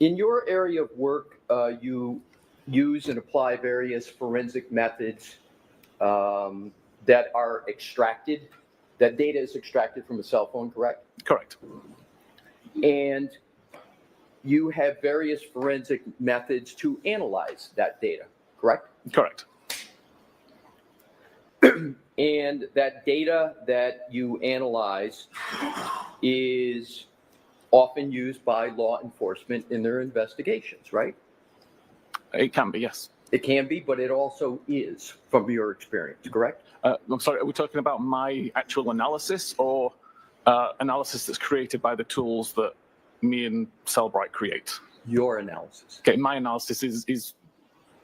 In your area of work, you use and apply various forensic methods that are extracted, that data is extracted from a cell phone, correct? Correct. And you have various forensic methods to analyze that data, correct? Correct. And that data that you analyze is often used by law enforcement in their investigations, right? It can be, yes. It can be, but it also is, from your experience, correct? I'm sorry, are we talking about my actual analysis or analysis that's created by the tools that me and Cellbrite create? Your analysis. Okay, my analysis is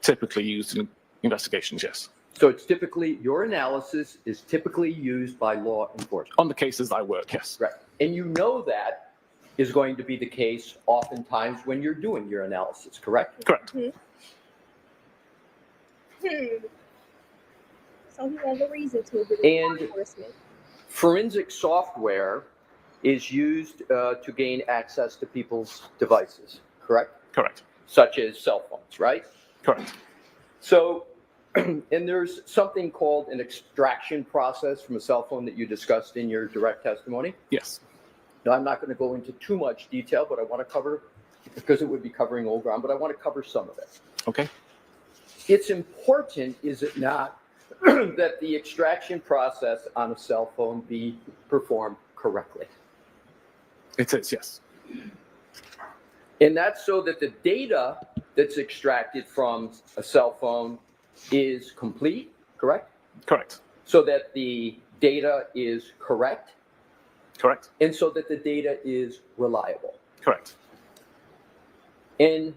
typically used in investigations, yes. So it's typically, your analysis is typically used by law enforcement. On the cases I work, yes. Right. And you know that is going to be the case oftentimes when you're doing your analysis, correct? Correct. So he has a reason to be And enforcement. forensic software is used to gain access to people's devices, correct? Correct. Such as cell phones, right? Correct. So, and there's something called an extraction process from a cell phone that you discussed in your direct testimony. Yes. Now, I'm not going to go into too much detail, but I want to cover, because it would be covering old ground, but I want to cover some of it. Okay. It's important, is it not, that the extraction process on a cell phone be performed correctly? It is, yes. And that's so that the data that's extracted from a cell phone is complete, correct? Correct. So that the data is correct, Correct. and so that the data is reliable. Correct. And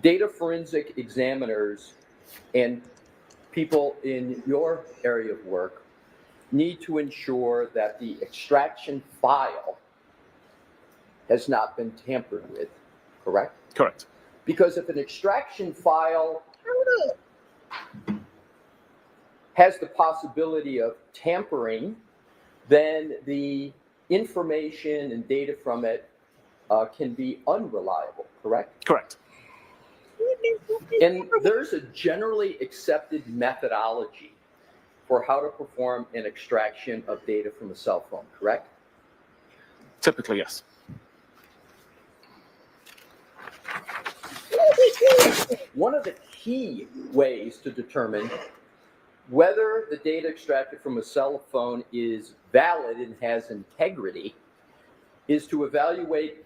data forensic examiners and people in your area of work need to ensure that the extraction file has not been tampered with, correct? Correct. Because if an extraction file has the possibility of tampering, then the information and data from it can be unreliable, correct? Correct. And there's a generally accepted methodology for how to perform an extraction of data from a cell phone, correct? Typically, yes. One of the key ways to determine whether the data extracted from a cell phone is valid and has integrity is to evaluate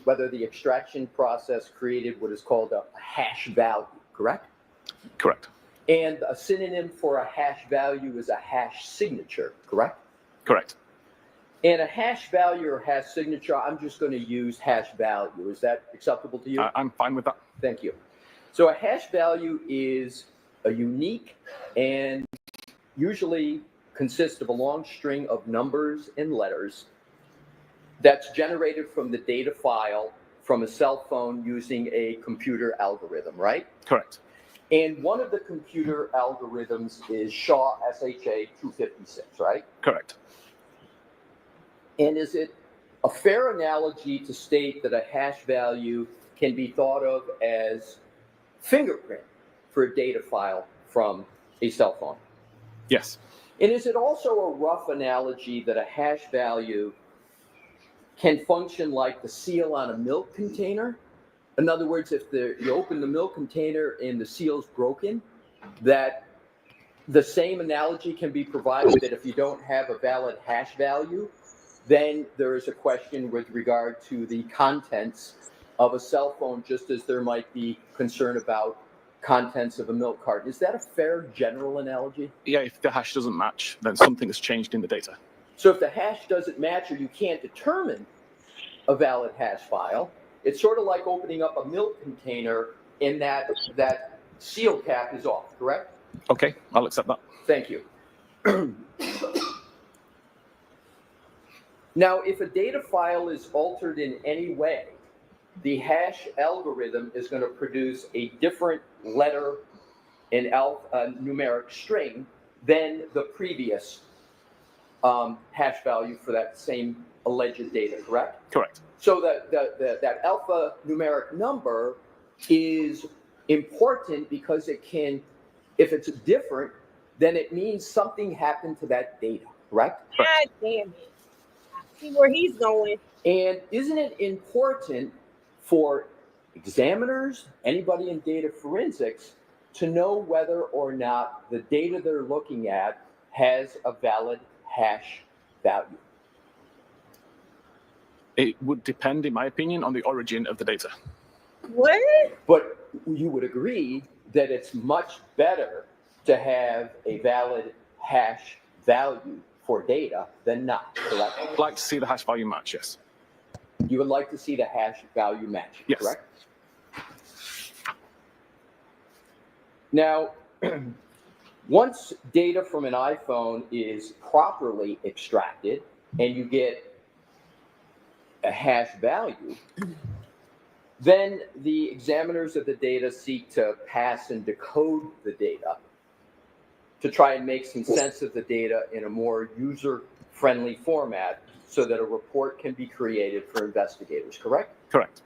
whether the extraction process created what is called a hash value, correct? Correct. And a synonym for a hash value is a hash signature, correct? Correct. And a hash value or hash signature, I'm just going to use hash value. Is that acceptable to you? I'm fine with that. Thank you. So a hash value is a unique and usually consists of a long string of numbers and letters that's generated from the data file from a cell phone using a computer algorithm, right? Correct. And one of the computer algorithms is SHA 256, right? Correct. And is it a fair analogy to state that a hash value can be thought of as fingerprint for a data file from a cell phone? Yes. And is it also a rough analogy that a hash value can function like the seal on a milk container? In other words, if you open the milk container and the seal's broken, that the same analogy can be provided that if you don't have a valid hash value, then there is a question with regard to the contents of a cell phone, just as there might be concern about contents of a milk carton. Is that a fair general analogy? Yeah, if the hash doesn't match, then something has changed in the data. So if the hash doesn't match or you can't determine a valid hash file, it's sort of like opening up a milk container and that seal cap is off, correct? Okay, I'll accept that. Thank you. Now, if a data file is altered in any way, the hash algorithm is going to produce a different letter and numeric string than the previous hash value for that same alleged data, correct? Correct. So that alpha numeric number is important because it can, if it's different, then it means something happened to that data, correct? God damn it. I see where he's going. And isn't it important for examiners, anybody in data forensics, to know whether or not the data they're looking at has a valid hash value? It would depend, in my opinion, on the origin of the data. What? But you would agree that it's much better to have a valid hash value for data than not, correct? I'd like to see the hash value match, yes. You would like to see the hash value match, Yes. correct? Now, once data from an iPhone is properly extracted and you get a hash value, then the examiners of the data seek to pass and decode the data to try and make some sense of the data in a more user-friendly format so that a report can be created for investigators, correct? Correct.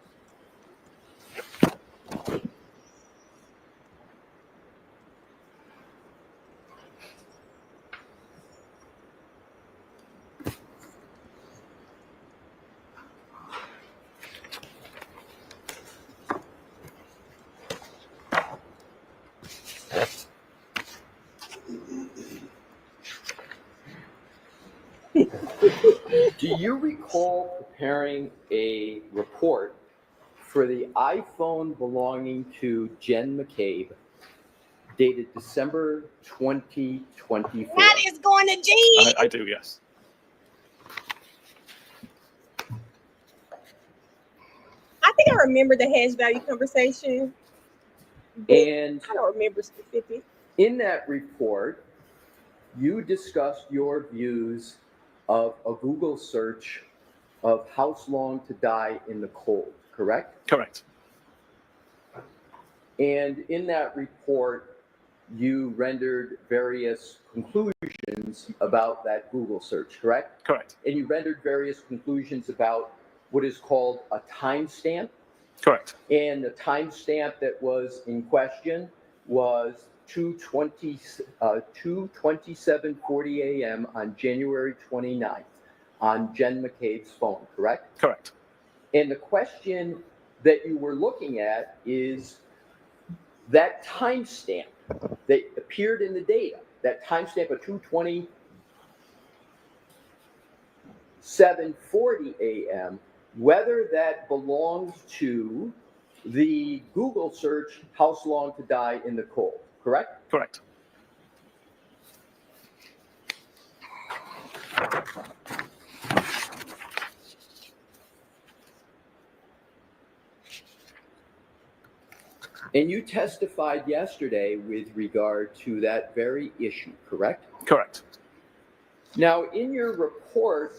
Do you recall preparing a report for the iPhone belonging to Jen McCabe dated December 2024? That is going to G. I do, yes. I think I remember the hash value conversation. And I don't remember specific. in that report, you discussed your views of a Google search of How Long to Die in the Cold, correct? Correct. And in that report, you rendered various conclusions about that Google search, correct? Correct. And you rendered various conclusions about what is called a timestamp. Correct. And the timestamp that was in question was 2:27:40 a.m. on January 29th on Jen McCabe's phone, correct? Correct. And the question that you were looking at is that timestamp that appeared in the data, that timestamp of 2:27:40 a.m., whether that belongs to the Google search, How Long to Die in the Cold, correct? Correct. And you testified yesterday with regard to that very issue, correct? Correct. Now, in your report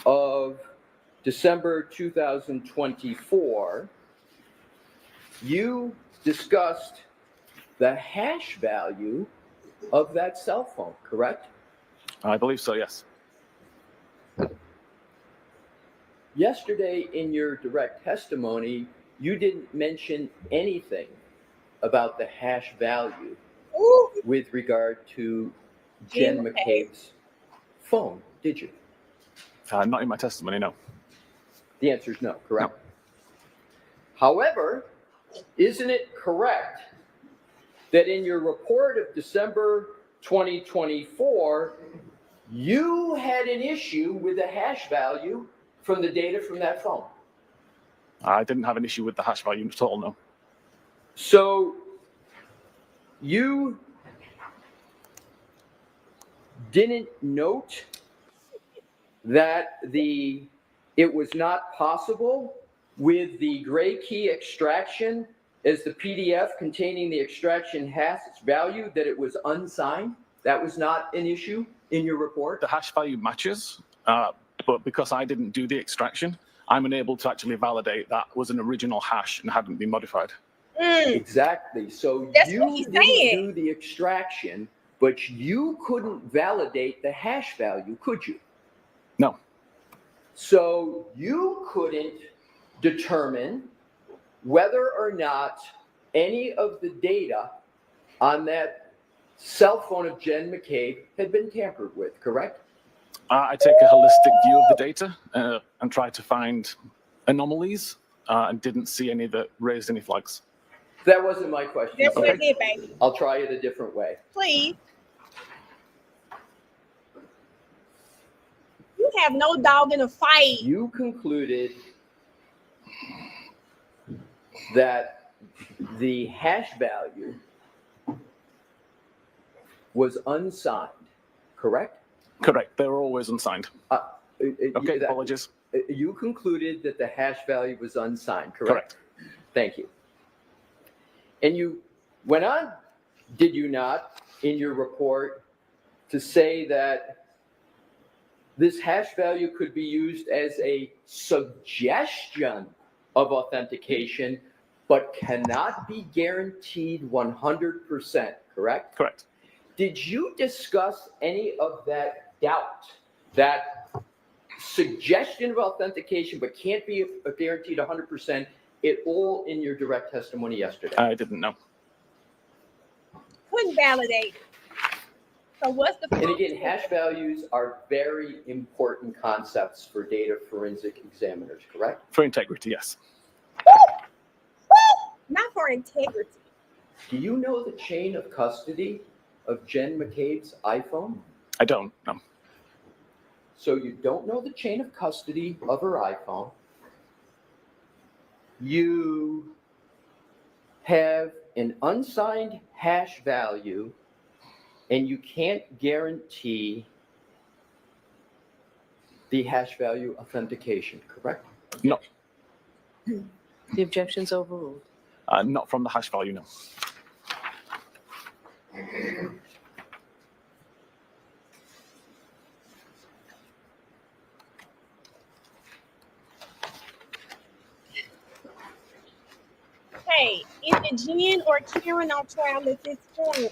of December 2024, you discussed the hash value of that cell phone, correct? I believe so, yes. Yesterday, in your direct testimony, you didn't mention anything about the hash value Ooh. with regard to Jen McCabe's phone, did you? Not in my testimony, no. The answer is no, correct? No. However, isn't it correct that in your report of December 2024, you had an issue with the hash value from the data from that phone? I didn't have an issue with the hash value at all, no. So you didn't note that it was not possible with the gray key extraction as the PDF containing the extraction has its value, that it was unsigned? That was not an issue in your report? The hash value matches, but because I didn't do the extraction, I'm unable to actually validate that was an original hash and hadn't been modified. Exactly. So That's you what he's didn't saying. do the extraction, but you couldn't validate the hash value, could you? No. So you couldn't determine whether or not any of the data on that cell phone of Jen McCabe had been tampered with, correct? I take a holistic view of the data and try to find anomalies and didn't see any that raised any flags. That wasn't my question. That's what sir. I did, baby. I'll try it a different way. Please. You have no dog in a fight. You concluded that the hash value was unsigned, correct? Correct. They were always unsigned. Okay, that- apologies. You concluded that the hash value was unsigned, correct? Thank you. And you went on, did you not, in your report to say that this hash value could be used as a suggestion of authentication, but cannot be guaranteed 100%, correct? Correct. Did you discuss any of that doubt, that suggestion of authentication, but can't be guaranteed 100% at all in your direct testimony yesterday? I didn't know. Couldn't validate. So what's the And again, hash values are very important concepts for data forensic examiners, correct? For integrity, yes. Not for integrity. Do you know the chain of custody of Jen McCabe's iPhone? I don't know. So you don't know the chain of custody of her iPhone. You have an unsigned hash value, and you can't guarantee the hash value authentication, correct? No. The objection's overruled. Not from the hash value, no. Hey, is it Jen or Karen on trial at this point?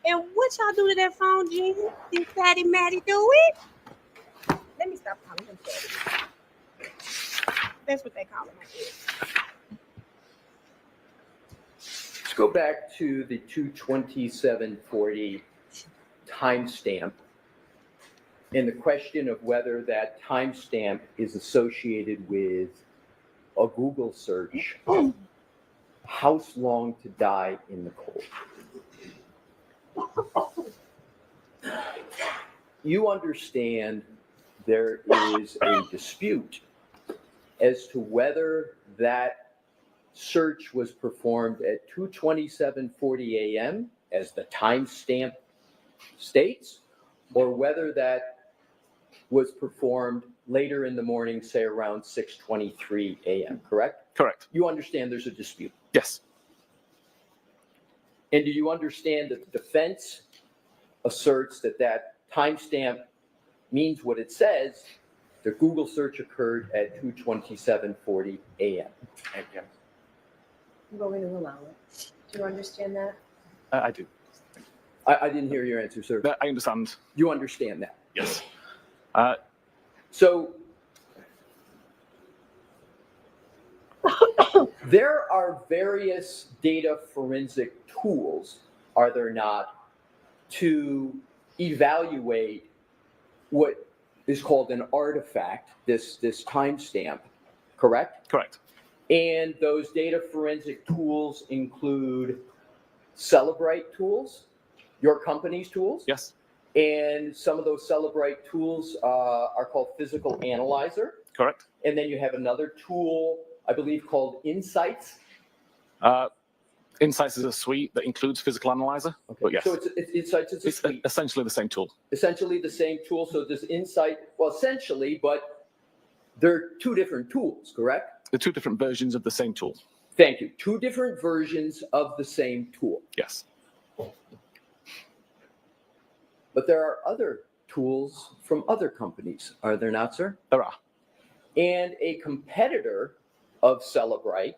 And what y'all do to that phone, Jen? Did Fatty Matty do it? Let me stop calling him Fatty. That's what they call him, I guess. Let's go back to the 22740 timestamp and the question of whether that timestamp is associated with a Google search, house long to die in the cold. You understand there is a dispute as to whether that search was performed at 2:27:40 a.m. as the timestamp states, or whether that was performed later in the morning, say around 6:23 a.m., correct? Correct. You understand there's a dispute. Yes. And do you understand that the defense asserts that that timestamp means what it says? The Google search occurred at 2:27:40 a.m. Yes. I'm going to allow it. Do you understand that? I do. I didn't hear your answer, sir. I understand. You understand that? Yes. So there are various data forensic tools, are there not, to evaluate what is called an artifact, this timestamp, correct? Correct. And those data forensic tools include Celebrite tools, your company's tools. Yes. And some of those Celebrite tools are called Physical Analyzer. Correct. And then you have another tool, I believe, called Insights. Insights is a suite that includes Physical Analyzer. Okay. But yes, So it's Insights is a it's suite. essentially the same tool. Essentially the same tool. So this Insight, well, essentially, but they're two different tools, correct? The two different versions of the same tool. Thank you. Two different versions of the same tool. Yes. But there are other tools from other companies, are there not, sir? There are. And a competitor of Celebrite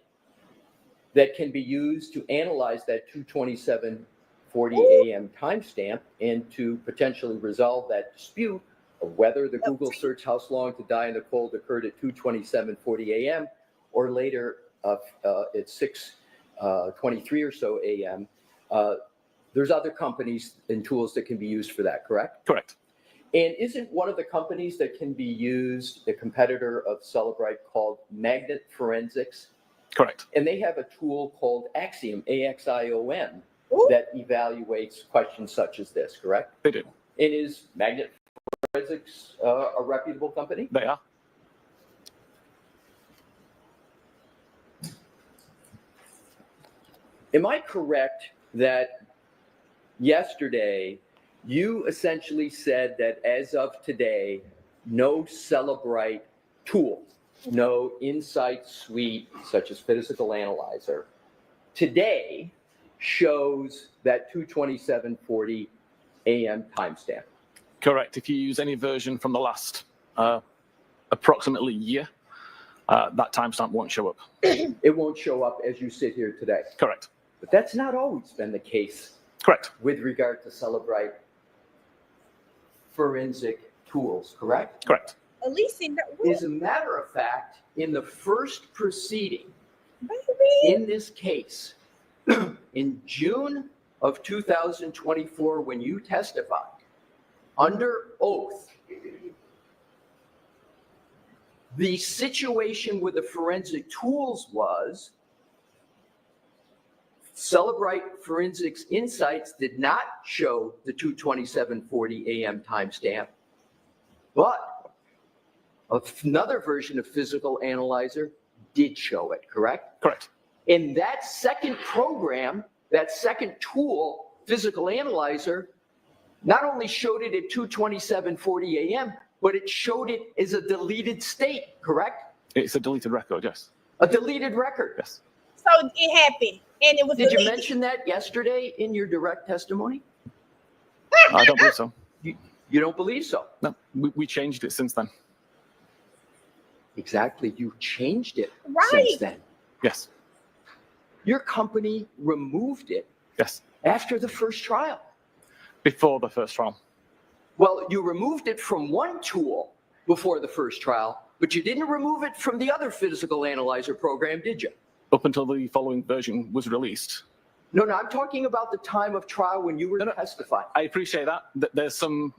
that can be used to analyze that 2:27:40 a.m. timestamp and to potentially resolve that dispute of whether the Google search "House Long to Die in the Cold" occurred at 2:27:40 a.m. or later at 6:23 or so a.m. There's other companies and tools that can be used for that, correct? Correct. And isn't one of the companies that can be used a competitor of Celebrite called Magnet Forensics? Correct. And they have a tool called Axiom, AXIOM, Ooh. that evaluates questions such as this, correct? They do. And is Magnet Forensics a reputable company? They are. Am I correct that yesterday you essentially said that as of today, no Celebrite tool, no Insight suite such as Physical Analyzer, today shows that 22740 AM timestamp? Correct. If you use any version from the last approximately year, that timestamp won't show up. It won't show up as you sit here today. Correct. But that's not always been the case Correct. with regard to Celebrite forensic tools, correct? Correct. Elise, As a matter of fact, in the first proceeding baby. in this case, in June of 2024, when you testified under oath, the situation with the forensic tools was Celebrite Forensics Insights did not show the 22740 AM timestamp, but another version of Physical Analyzer did show it, correct? Correct. In that second program, that second tool, Physical Analyzer, not only showed it at 22740 AM, but it showed it as a deleted state, correct? It's a deleted record, yes. A deleted record. Yes. So it happened, and it was. Did you deleted. mention that yesterday in your direct testimony? I don't believe so. You don't believe so? No, we changed it since then. Exactly. You changed it Right. since then. Yes. Your company removed it Yes. after the first trial. Before the first trial. Well, you removed it from one tool before the first trial, but you didn't remove it from the other Physical Analyzer program, did you? Up until the following version was released. No, I'm talking about the time of trial when you were testifying. I appreciate that. There's some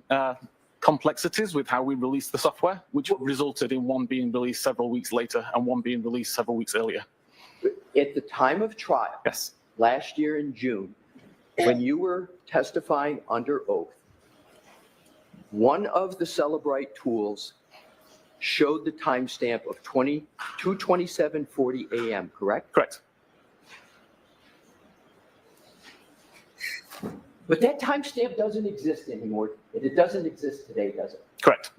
complexities with how we released the software, which resulted in one being released several weeks later and one being released several weeks earlier. At the time of trial, Yes. last year in June, when you were testifying under oath, one of the Celebrite tools showed the timestamp of 22740 AM, correct? Correct. But that timestamp doesn't exist anymore, and it doesn't exist today, does it? Correct.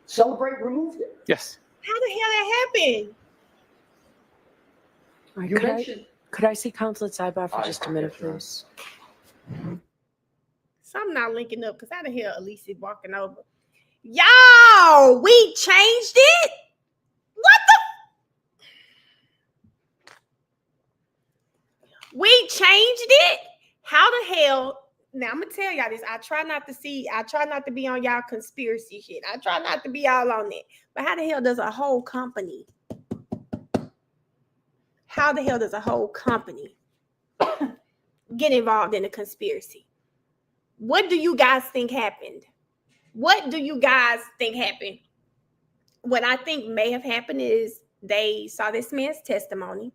Celebrate removed it. Yes. How the hell that happened? All right, You could, mentioned. could I see Council at Sidebar for just a minute, Yes, ma'am. please? Something not linking up because how the hell Elise is walking over? Y'all, we changed it. What the? We changed it. How the hell? Now I'm gonna tell y'all this. I try not to be on y'all conspiracy shit. I try not to be all on it. But how the hell does a whole company? How the hell does a whole company get involved in a conspiracy? What do you guys think happened? What do you guys think happened? What I think may have happened is they saw this man's testimony.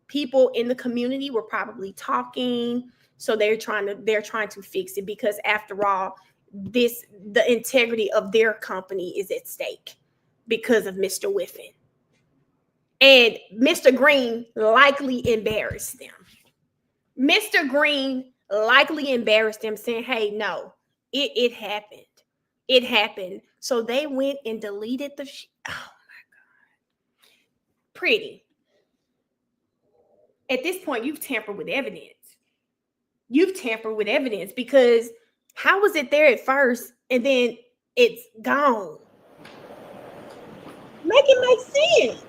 People in the community were probably talking, so they're trying to fix it because after all, the integrity of their company is at stake because of Mr. Whiffen. And Mr. Green likely embarrassed them. Mr. Green likely embarrassed them, saying, hey, no, it happened. It happened. So they went and deleted the oh my God. Pretty. At this point, you've tampered with evidence. You've tampered with evidence because how was it there at first and then it's gone? Make it make sense.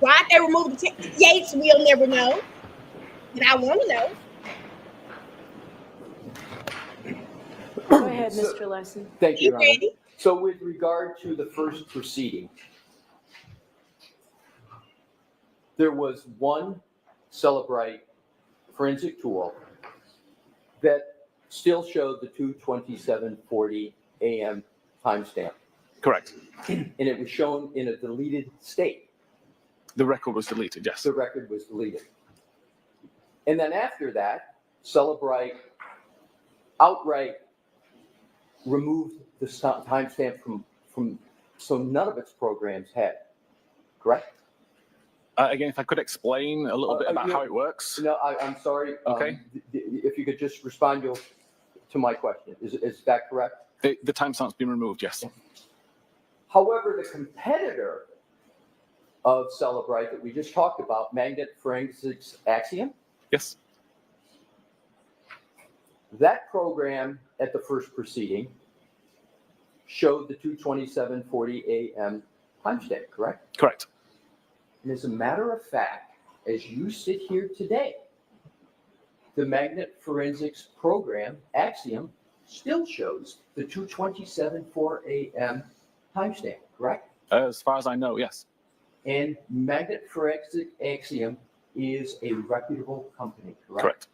Why they removed the Yates, we'll never know. And I want to know. Go ahead, Mr. Lesson. Thank you, You Your Honor. ready? So with regard to the first proceeding, there was one Celebrite forensic tool that still showed the 2:27:40 a.m. timestamp, Correct. and it was shown in a deleted state. The record was deleted, yes. The record was deleted. And then after that, Celebrite outright removed the timestamp from so none of its programs had, correct? Again, if I could explain a little bit about how it works. No, I'm sorry. Okay. If you could just respond to my question. Is that correct? The timestamp's been removed, yes. However, the competitor of Celebrite that we just talked about, Magnet Forensics Axiom, Yes. that program at the first proceeding showed the 2:27:40 a.m. timestamp, correct? Correct. And as a matter of fact, as you sit here today, the Magnet Forensics program, Axiom, still shows the 2:27:04 a.m. timestamp, correct? As far as I know, yes. And Magnet Forensics Axiom is a reputable company, correct? Correct.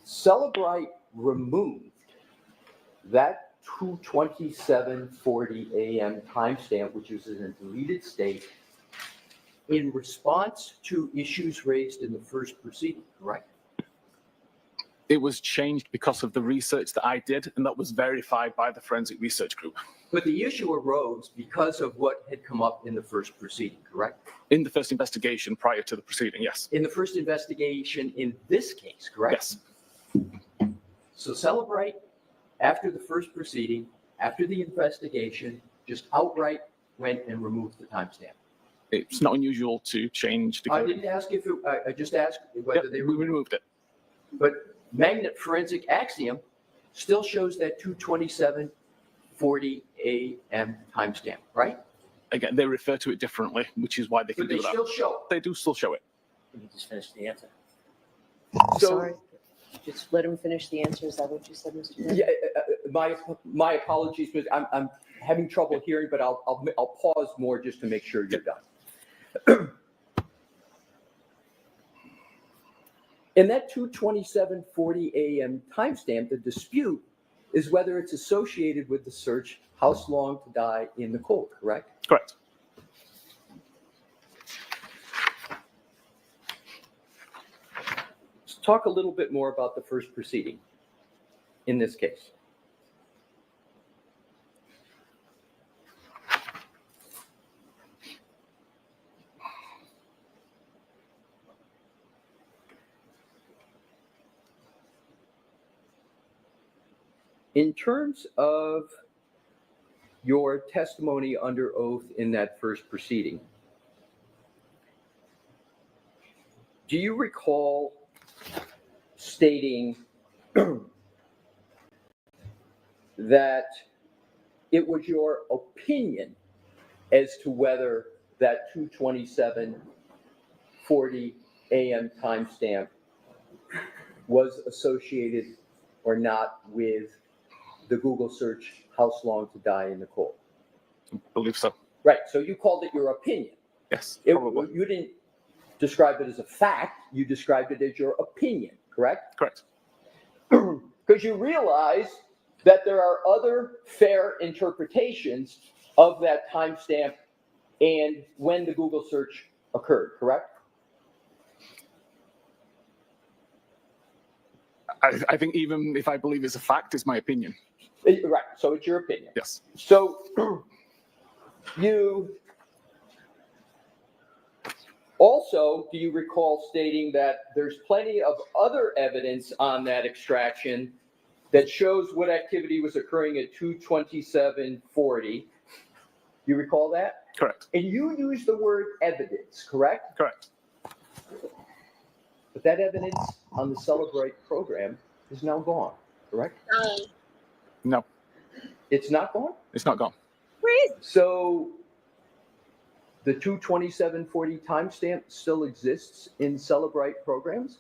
Celebrite removed that 2:27:40 a.m. timestamp, which was in a deleted state, in response to issues raised in the first proceeding, correct? It was changed because of the research that I did, and that was verified by the forensic research group. But the issue arose because of what had come up in the first proceeding, correct? In the first investigation prior to the proceeding, yes. In the first investigation in this case, correct? Yes. So Celebrite, after the first proceeding, after the investigation, just outright went and removed the timestamp. It's not unusual to change the I code. didn't ask if it, I just asked whether Yep, they we removed it. But Magnet Forensic Axiom still shows that 2:27:40 a.m. timestamp, right? Again, they refer to it differently, which is why they can But they do that. still show They do still show it. Can you just finish the answer? So- Sorry. Just let him finish the answer. Is that what you said, Mr. Chairman? Yeah, my apologies, but I'm having trouble hearing, but I'll pause more just to make sure you're done. In that 2:27:40 a.m. timestamp, the dispute is whether it's associated with the search "House Long to Die in the Cold," correct? Correct. Let's talk a little bit more about the first proceeding in this case. In terms of your testimony under oath in that first proceeding, do you recall stating that it was your opinion as to whether that 2:27:40 a.m. timestamp was associated or not with the Google search "House Long to Die in the Cold"? I believe so. Right, so you called it your opinion. Yes, probably. You didn't describe it as a fact, you described it as your opinion, correct? Correct. Because you realize that there are other fair interpretations of that timestamp and when the Google search occurred, correct? I think even if I believe it's a fact, it's my opinion. Right, so it's your opinion. Yes. So you also, do you recall stating that there's plenty of other evidence on that extraction that shows what activity was occurring at 2:27:40? You recall that? Correct. And you used the word evidence, correct? Correct. But that evidence on the Celebrate program is now gone, correct? No, It's not gone? it's not gone. Where is it? So the 2:27:40 timestamp still exists in Celebrate programs?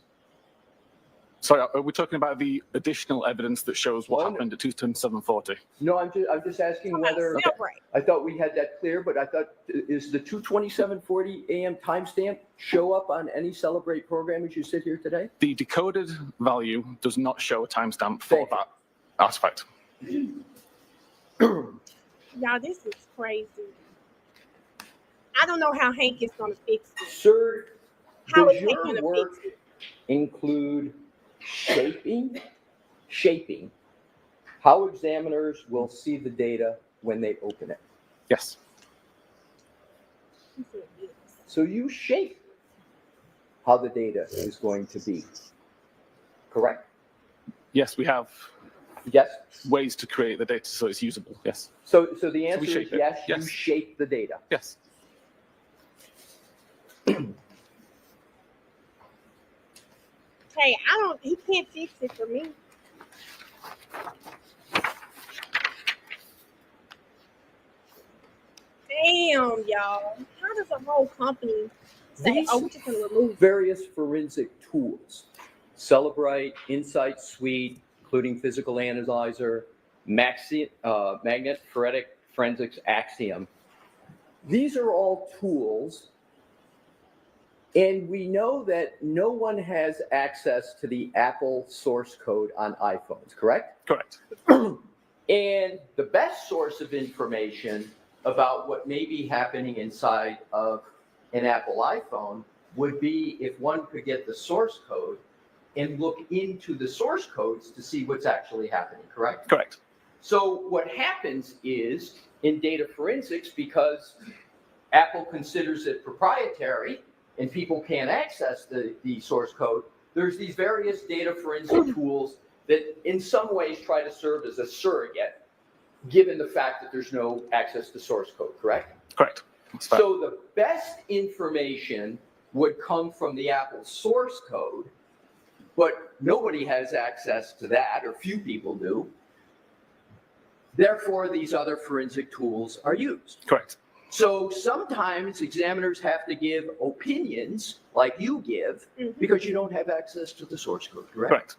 Sorry, are we talking about the additional evidence that shows what Well, happened at 2:27:40? No, I'm just asking whether, Celebrate. I thought we had that clear, but I thought, is the 2:27:40 a.m. timestamp show up on any Celebrate program as you sit here today? The decoded value does not show a timestamp for Thank you. that artifact. Y'all, this is crazy. I don't know how Hank is gonna fix it. Sir, How does is Hank your gonna work fix it? include shaping how examiners will see the data when they open it? Yes. He said yes. So you shape how the data is going to be, correct? Yes, we have Yes? ways to create the data so it's usable. Yes. So the answer is shape it. yes, you Yes. shape the data. Yes. Hey, he can't fix it for me. Damn, y'all. How does a whole company say, These- oh, we're just gonna remove it? Various forensic tools, Celebrite, Insight Suite, including Physical Analyzer, Magnetic Forensics Axiom. These are all tools, and we know that no one has access to the Apple source code on iPhones, correct? Correct. And the best source of information about what may be happening inside of an Apple iPhone would be if one could get the source code and look into the source codes to see what's actually happening, correct? Correct. So what happens is in data forensics, because Apple considers it proprietary and people can't access the source code, there's these various data forensic tools that in some ways try to serve as a surrogate, given the fact that there's no access to source code, correct? Correct. That's fair. So the best information would come from the Apple source code, but nobody has access to that, or few people do. Therefore, these other forensic tools are used. Correct. So sometimes examiners have to give opinions like you give because you don't have access to the source code, correct? Correct.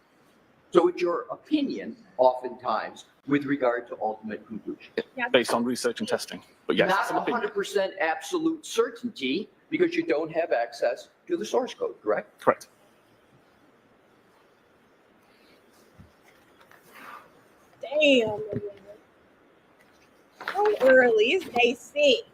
So it's your opinion oftentimes with regard to ultimate conclusion. Based on research and testing. But yes, it's an Not opinion. 100% absolute certainty because you don't have access to the source code, correct? Correct. Damn. So early. It's day 6.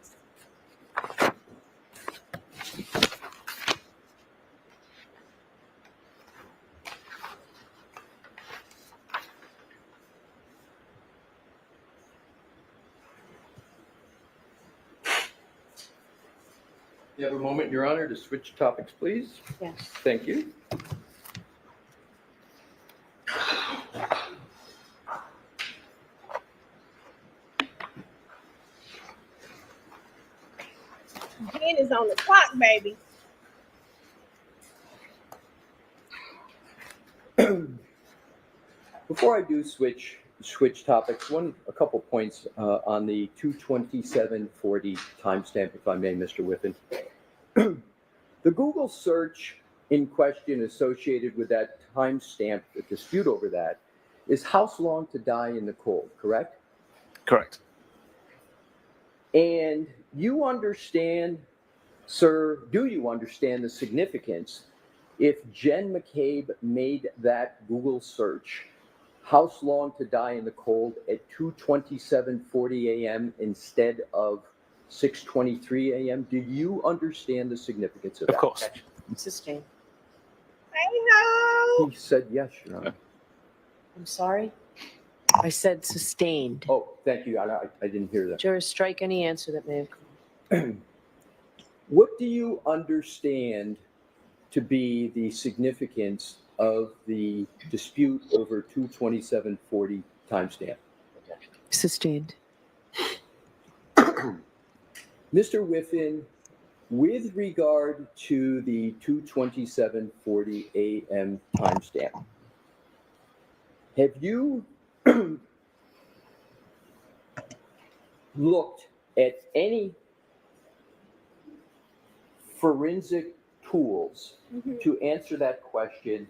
You have a moment, Your Honor, to switch topics, please? Yes. Thank you. Ben is on the clock, baby. Before I do switch topics, a couple points on the 22740 timestamp, if I may, Mr. Whiffen. The Google search in question associated with that timestamp, the dispute over that, is house long to die in the cold, correct? Correct. And you understand, sir, do you understand the significance if Jen McCabe made that Google search, house long to die in the cold, at 2:27:40 a.m. instead of 6:23 a.m.? Do you understand the significance of that? Of course. Sustained. Hey-ho. He said yes, Your Honor. I'm sorry? I said sustained. Oh, thank you. I didn't hear that. Jurors, strike any answer that may have come. What do you understand to be the significance of the dispute over 22740 timestamp? Sustained. Mr. Whiffen, with regard to the 22740 a.m. timestamp, have you looked at any forensic tools to answer that question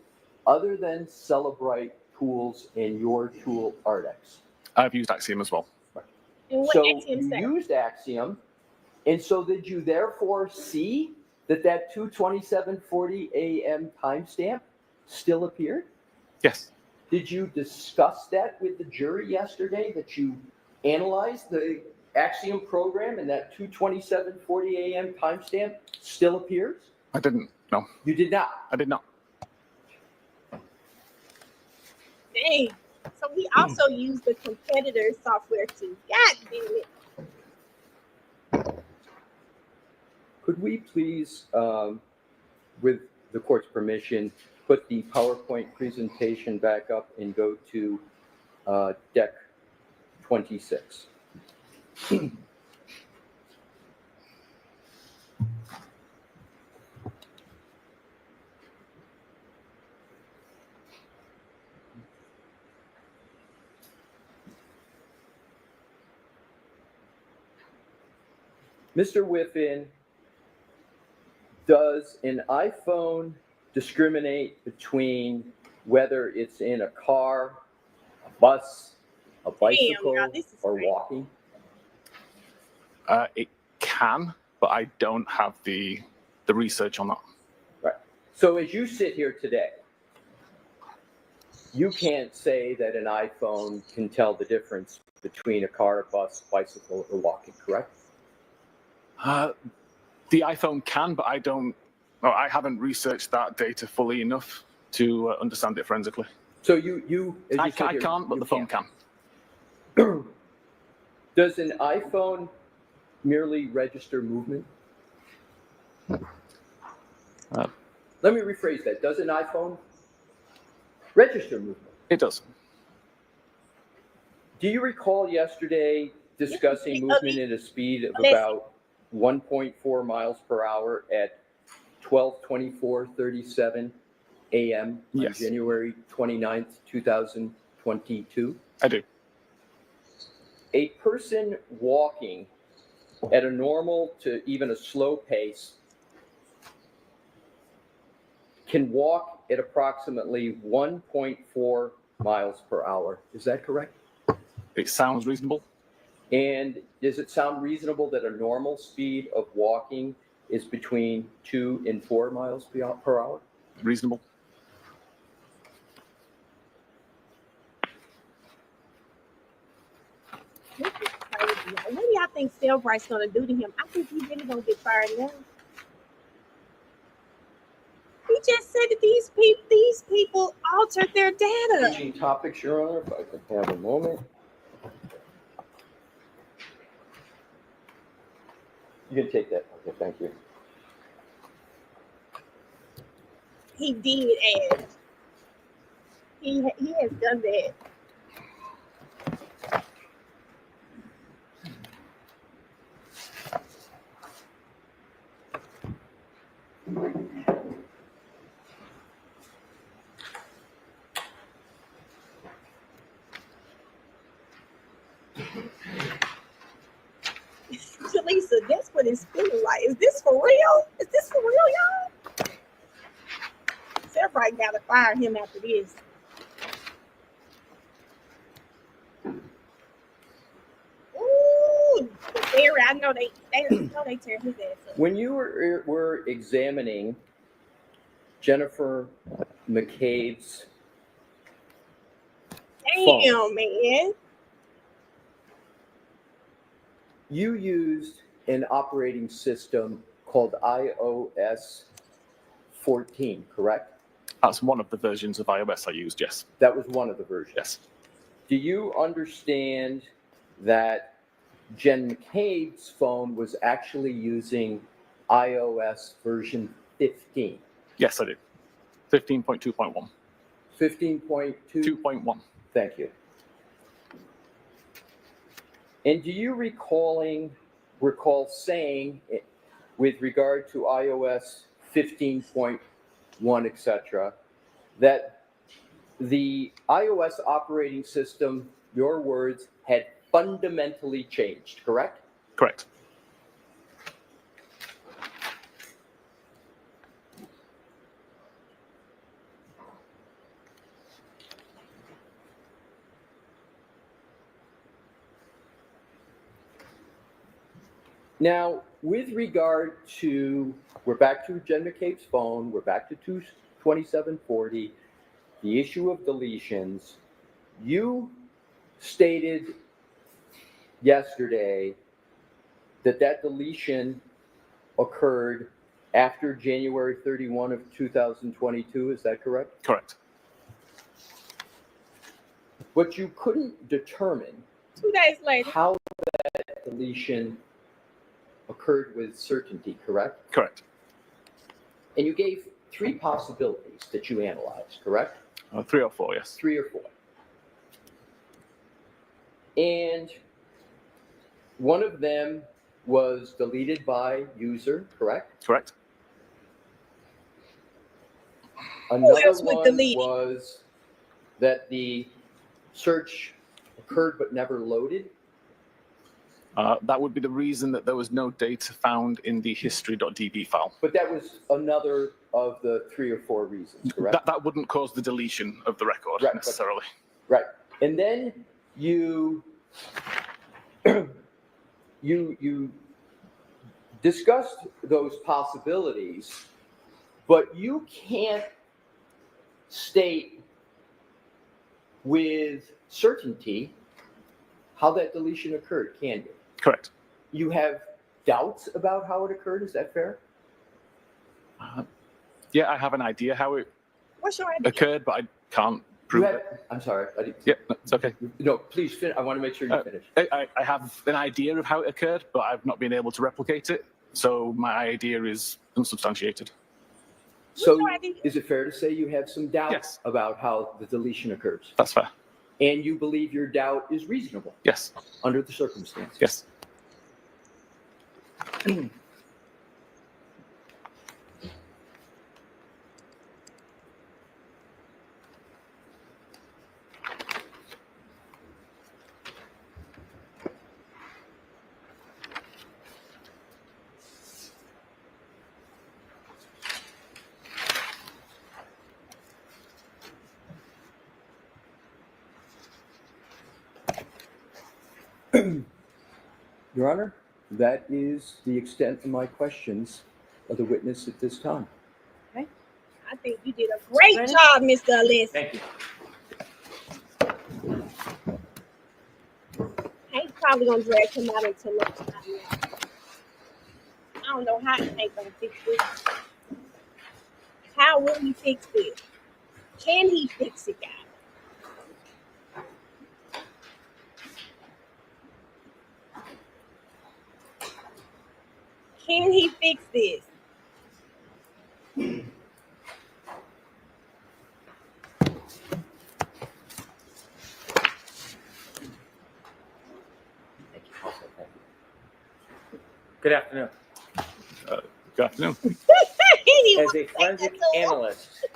other than Celebrite tools in your tool Ardex? I've used Axiom as well. And what So Axiom you say? used Axiom, and so did you therefore see that 2:27:40 a.m. timestamp still appeared? Yes, Did you discuss that with the jury yesterday, that you analyzed the Axiom program and that 2:27:40 a.m. timestamp still appears? I didn't. No, You did not. I did not. Dang. So he also used the competitor software too. God damn it. Could we please, with the court's permission, put the PowerPoint presentation back up and go to deck 26? Mr. Whiffen, does an iPhone discriminate between whether it's in a car, a bus, a bicycle, y'all, this is or crazy. walking? It can, but I don't have the research on that. Right. So as you sit here today, you can't say that an iPhone can tell the difference between a car, a bus, bicycle, or walking, correct? The iPhone can, but I don't. Well, I haven't researched that data fully enough to understand it forensically. So you as you I sit here, can't, but you the phone can. Does an iPhone merely register movement? Let me rephrase that. Does an iPhone register movement? It does. Do you recall yesterday discussing movement at a speed of about 1.4 miles per hour at 12:24:37 a.m. on Yes. January 29th, 2022? I do. A person walking at a normal to even a slow pace can walk at approximately 1.4 miles per hour. Is that correct? It sounds reasonable. And does it sound reasonable that a normal speed of walking is between 2 and 4 miles per hour? Reasonable. This is crazy, y'all. What do y'all think Celebrite's gonna do to him? I think he's really gonna get fired now. He just said that these people altered their data. Changing topics, Your Honor, if I could have a moment. You can take that. Okay, thank you. He did add. He has done that. Jaleesa, that's what it's feeling like. Is this for real? Is this for real, y'all? Celebrite gotta fire him after this. Ooh, Barry, I know they tear his ass up. When you were examining Jennifer McCabe's phone, Damn, man. you used an operating system called iOS 14, correct? That's one of the versions of iOS I used, yes. That was one of the versions. Yes. Do you understand that Jen McCabe's phone was actually using iOS version 15? Yes, I do. 15.2.1. 15.2? 2.1. Thank you. And do you recall saying, with regard to iOS 15.1, etc., that the iOS operating system, your words, had fundamentally changed, correct? Correct. Now, with regard to, we're back to Jen McCabe's phone, we're back to 2740, the issue of deletions. You stated yesterday that that deletion occurred after January 31 of 2022, is that correct? Correct. But you couldn't determine 2 days later. how that deletion occurred with certainty, correct? Correct. And you gave 3 possibilities that you analyzed, correct? 3 or 4, yes. 3 or 4. And one of them was deleted by user, correct? Correct. Another else would one delete it? was that the search occurred but never loaded. That would be the reason that there was no data found in the history.db file. But that was another of the 3 or 4 reasons, correct? That wouldn't cause the deletion of the record Right, necessarily. Right. And then you you discussed those possibilities, but you can't state with certainty how that deletion occurred, can you? Correct. You have doubts about how it occurred, is that fair? Yeah, I have an idea how it What's your idea? occurred, but I can't You prove have, it. I'm sorry. Yeah, no, it's okay. No, please finish. I want to make sure you finish. I have an idea of how it occurred, but I've not been able to replicate it. So my idea is unsubstantiated. So your idea? is it fair to say you have some doubts Yes. about how the deletion occurs? That's fair. And you believe your doubt is reasonable Yes. under the circumstances? Yes. Your Honor, that is the extent of my questions of the witness at this time. I think you did a great Ready? job, Mr. Alessi. Thank you. Hank's probably gonna drag him out until lunchtime. I don't know how Hank gonna fix this. How will he fix this? Can he fix it, guys? Can he fix this? Thank you. Also, thank you. Good afternoon. Good afternoon. He As was a forensic thinking too. analyst,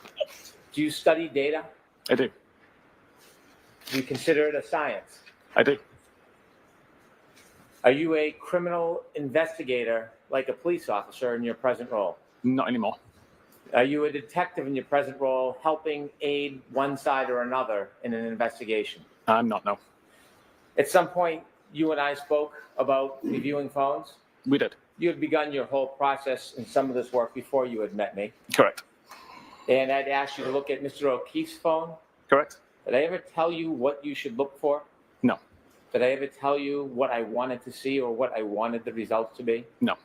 do you study data? I do. Do you consider it a science? I do. Are you a criminal investigator like a police officer in your present role? Not anymore. Are you a detective in your present role helping aid one side or another in an investigation? I'm not, no. At some point, you and I spoke about reviewing phones. We did. You had begun your whole process in some of this work before you had met me. Correct. And I'd asked you to look at Mr. O'Keefe's phone. Correct. Did I ever tell you what you should look for? No. Did I ever tell you what I wanted to see or what I wanted the results to be? No.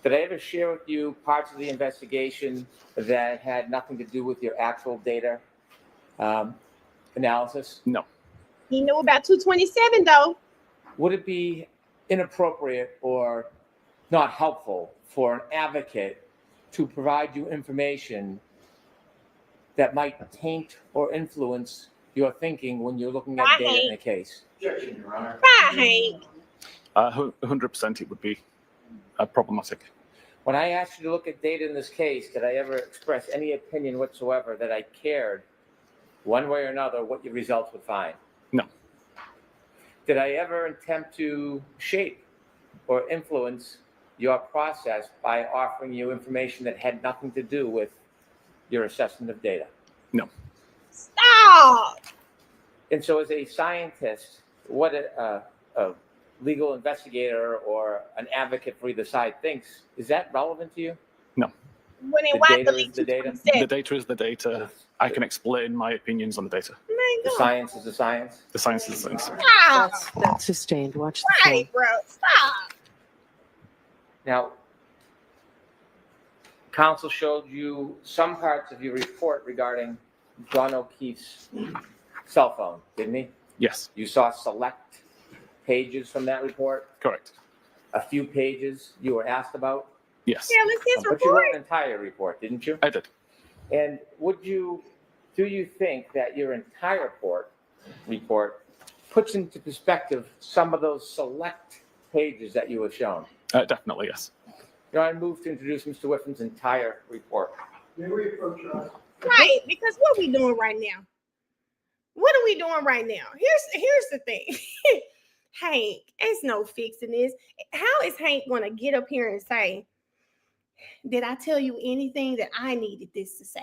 Did I ever share with you parts of the investigation that had nothing to do with your actual data analysis? No. He knew about 227 though. Would it be inappropriate or not helpful for an advocate to provide you information that might taint or influence your thinking when you're looking at data in a case? Objection, Your Honor. Bye, Hank. 100% it would be problematic. When I asked you to look at data in this case, did I ever express any opinion whatsoever that I cared, one way or another, what your results would find? No. Did I ever attempt to shape or influence your process by offering you information that had nothing to do with your assessment of data? No. Stop. And so as a scientist, what legal investigator or an advocate for either side thinks, is that relevant to you? When The why data delete is the data? 227? The data is the data. I can explain my opinions on the data. Man, The go. science is the science? The science is the science. Stop. That's sustained. Watch the phone. Right, bro. Stop. Now, counsel showed you some parts of your report regarding John O'Keefe's cell phone, didn't he? Yes, You saw select pages from that report, correct. a few pages you were asked about, Yes, Yeah, let's his but you report. wrote an entire report, didn't you? I did. And do you think that your entire report puts into perspective some of those select pages that you were shown? Definitely, yes. I move to introduce Mr. Whiffen's entire report. Right, because what we doing right now? What are we doing right now? Here's the thing. Hank, there's no fixing this. How is Hank gonna get up here and say, did I tell you anything that I needed this to say?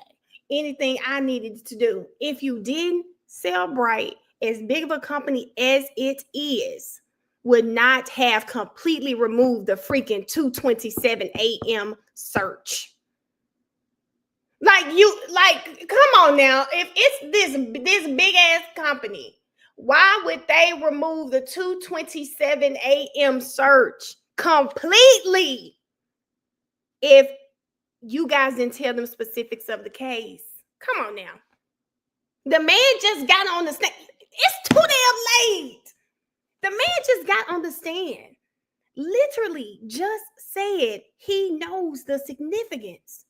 Anything I needed to do? If you didn't, Cellbrite, as big of a company as it is, would not have completely removed the freaking 2:27 a.m. search. Come on now. If it's this big ass company, why would they remove the 2:27 a.m. search completely if you guys didn't tell them specifics of the case? Come on now. The man just got on the stand. It's too damn late. The man just got on the stand. Literally just said he knows the significance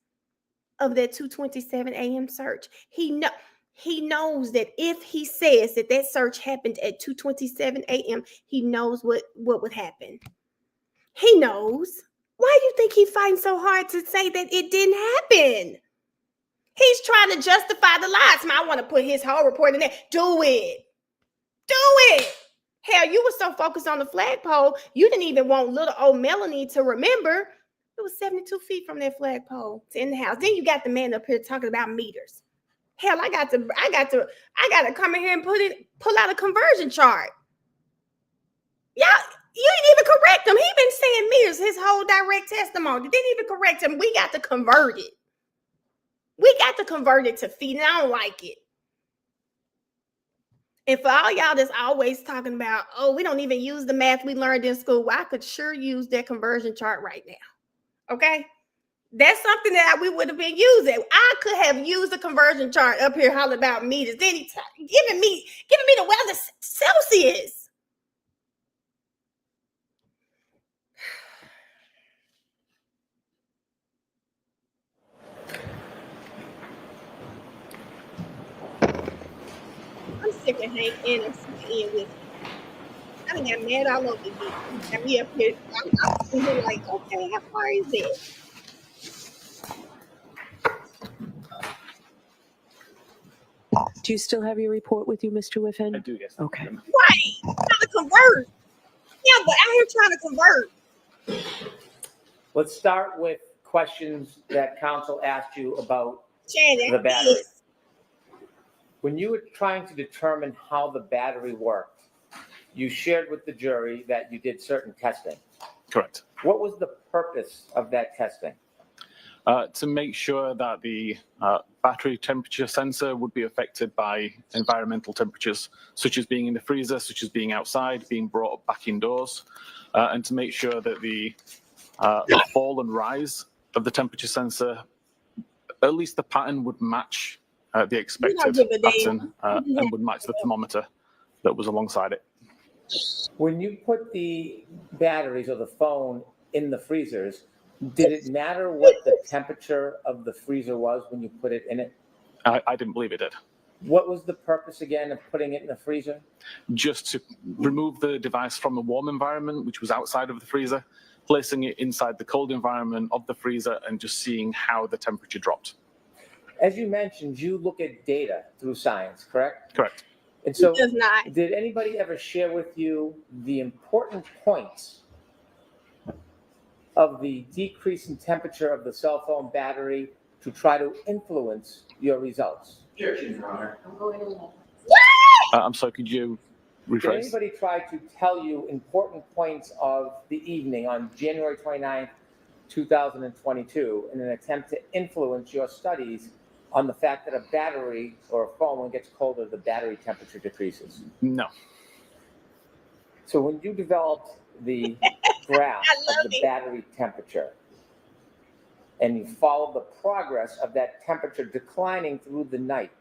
of that 2:27 a.m. search. He knows that if he says that search happened at 2:27 a.m., he knows what would happen. He knows. Why do you think he's fighting so hard to say that it didn't happen? He's trying to justify the lies. I want to put his whole report in there. Do it. Do it. Hell, you were so focused on the flagpole, you didn't even want little old Melanie to remember. It was 72 feet from that flagpole to in the house. Then you got the man up here talking about meters. Hell, I got to come in here and pull out a conversion chart. Yeah, you didn't even correct him. He been saying meters his whole direct testimony. Didn't even correct him. We got to convert it. We got to convert it to feet, and I don't like it. And for all y'all that's always talking about, oh, we don't even use the math we learned in school, well, I could sure use that conversion chart right now. Okay? That's something that we would have been using. I could have used the conversion chart up here hollering about meters. Then he giving me the weather Celsius. I'm sick of Hank and I'm sick of Ian with me. I done got mad all over again. Got me up here. I'm sitting here like, okay, how far is it? Do you still have your report with you, Mr. Whiffen? I do, yes. Okay. Right. Trying to convert. Yeah, but out here trying to convert. Let's start with questions that counsel asked you about Shannon, the battery. yes. When you were trying to determine how the battery worked, you shared with the jury that you did certain testing. Correct. What was the purpose of that testing? To make sure that the battery temperature sensor would be affected by environmental temperatures, such as being in the freezer, such as being outside, being brought back indoors, and to make sure that the fall and rise of the temperature sensor, at least the pattern would match the expected pattern and would match the thermometer that was alongside it. When you put the batteries or the phone in the freezers, did it matter what the temperature of the freezer was when you put it in it? I didn't believe it did. What was the purpose again of putting it in the freezer? Just to remove the device from the warm environment, which was outside of the freezer, placing it inside the cold environment of the freezer and just seeing how the temperature dropped. As you mentioned, you look at data through science, correct? Correct. And so, He does not. did anybody ever share with you the important points of the decrease in temperature of the cell phone battery to try to influence your results? Objection, Your Honor. I'm sorry, could you Did Rephrase. anybody try to tell you important points of the evening on January 29th, 2022 in an attempt to influence your studies on the fact that a battery or a phone, when it gets colder, the battery temperature decreases? No. So when you developed the graph I of love the it. battery temperature and you followed the progress of that temperature declining through the night,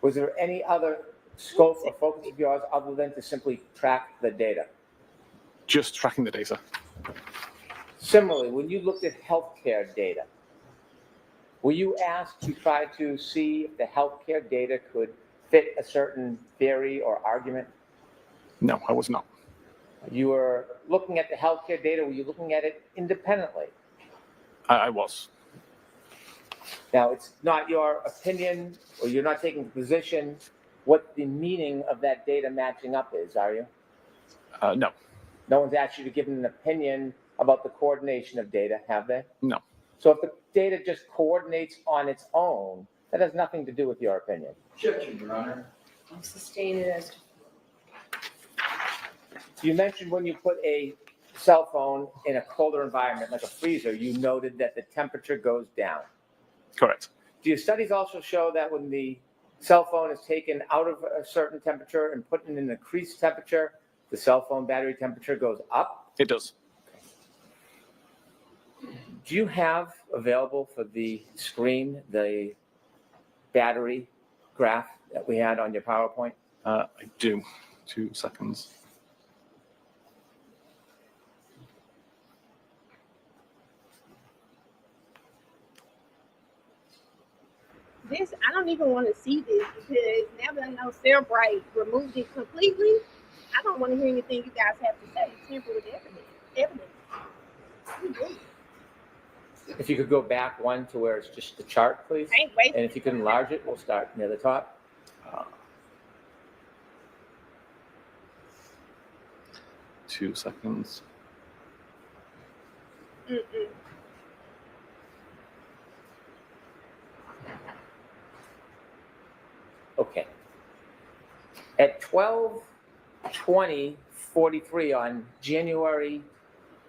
was there any other scope or focus of yours other than to simply track the data? Just tracking the data. Similarly, when you looked at healthcare data, were you asked to try to see if the healthcare data could fit a certain theory or argument? No, I was not. You were looking at the healthcare data, were you looking at it independently? I was. Now, it's not your opinion, or you're not taking a position what the meaning of that data matching up is, are you? No. No one's asked you to give an opinion about the coordination of data, have they? No. So if the data just coordinates on its own, that has nothing to do with your opinion. Objection, Your Honor. I'll sustain it as. You mentioned when you put a cell phone in a colder environment, like a freezer, you noted that the temperature goes down. Correct. Do your studies also show that when the cell phone is taken out of a certain temperature and put in an increased temperature, the cell phone battery temperature goes up? It does. Do you have available for the screen the battery graph that we had on your PowerPoint? I do. 2 seconds. This, I don't even want to see this because now that I know Cellbrite removed it completely, I don't want to hear anything you guys have to say. Tamper with evidence. If you could go back one to where it's just the chart, please. Ain't wait. And if you could enlarge it, we'll start near the top. 2 seconds. Mm-mm. Okay. At 12:20:43 on January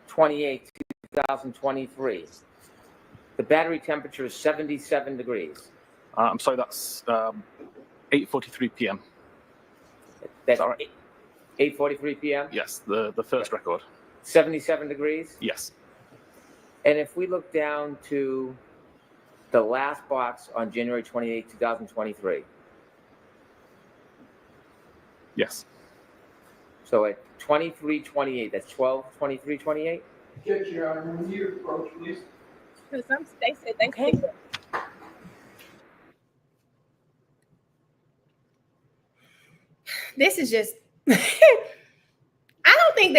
28, 2023, the battery temperature is 77 degrees. I'm sorry, that's 8:43 p.m. That's all right? 8:43 p.m.? Yes, the first record. 77 degrees? Yes. And if we look down to the last box on January 28, 2023. Yes. So at 23:28, that's 12:23:28? Objection, Your Honor. When you approach, please. Because they said they Okay. fixed it. This is just I don't think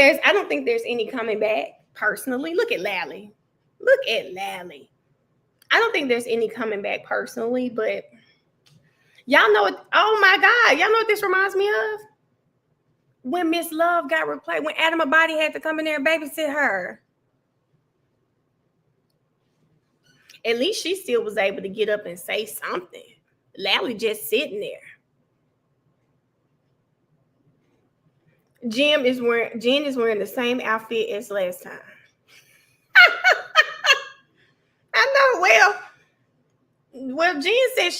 there's any coming back personally. Look at Lally. Look at Lally. I don't think there's any coming back personally, but y'all know what, oh my God, y'all know what this reminds me of? When Miss Love got replaced, when Adam Abadi had to come in there and babysit her. At least she still was able to get up and say something. Lally just sitting there. Jen is wearing the same outfit as last time. I know. Well, Jen said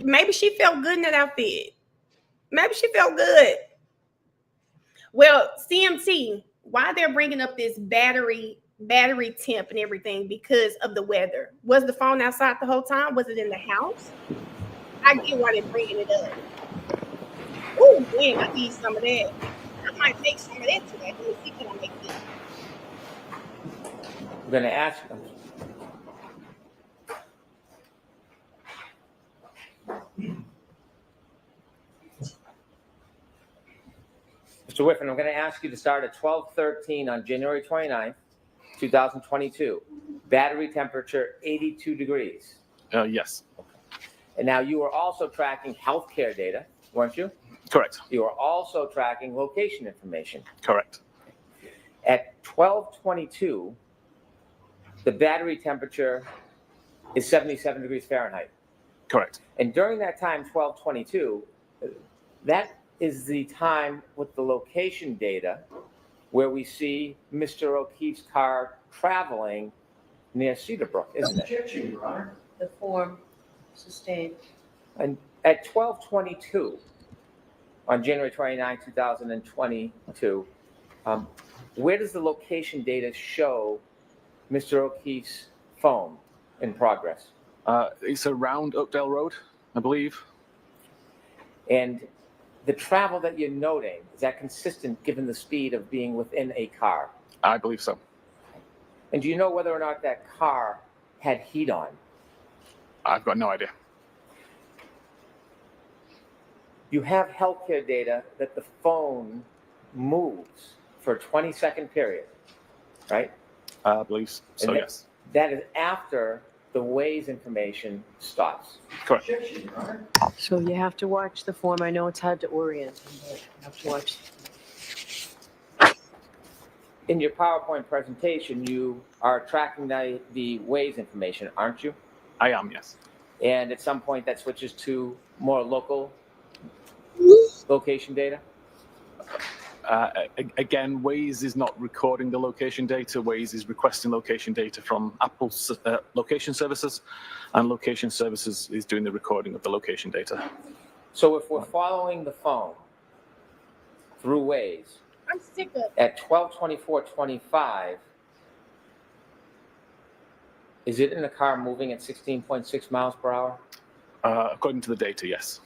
maybe she felt good in that outfit. Maybe she felt good. Well, CMT, why they're bringing up this battery temp and everything because of the weather. Was the phone outside the whole time? Was it in the house? I get why they're bringing it up. Oh, man, I need some of that. I might make some of that today. Let me see, can I make this? I'm going to ask them. Mr. Whiffen, I'm going to ask you to start at 12:13 on January 29th, 2022. Battery temperature 82 degrees. Yes. And now you were also tracking healthcare data, weren't you? Correct. You were also tracking location information. Correct. At 12:22, the battery temperature is 77 degrees Fahrenheit. Correct. And during that time, 12:22, that is the time with the location data where we see Mr. O'Keefe's car traveling near Cedarbrook, isn't it? Objection, Your Honor. The form sustained. And at 12:22 on January 29, 2022, where does the location data show Mr. O'Keefe's phone in progress? It's around Oakdale Road, I believe. And the travel that you're noting, is that consistent given the speed of being within a car? I believe so. And do you know whether or not that car had heat on? I've got no idea. You have healthcare data that the phone moves for a 20-second period, right? I believe so, And yes. That is after the Waze information stops. Correct. Objection, Your Honor. So you have to watch the form. I know it's hard to orient, but you have to watch. In your PowerPoint presentation, you are tracking the Waze information, aren't you? I am, yes. And at some point that switches to more local location data? Again, Waze is not recording the location data. Waze is requesting location data from Apple's location services, and location services is doing the recording of the location data. So if we're following the phone through Waze, I'm sick of it. at 12:24:25, is it in the car moving at 16.6 miles per hour? According to the data, yes.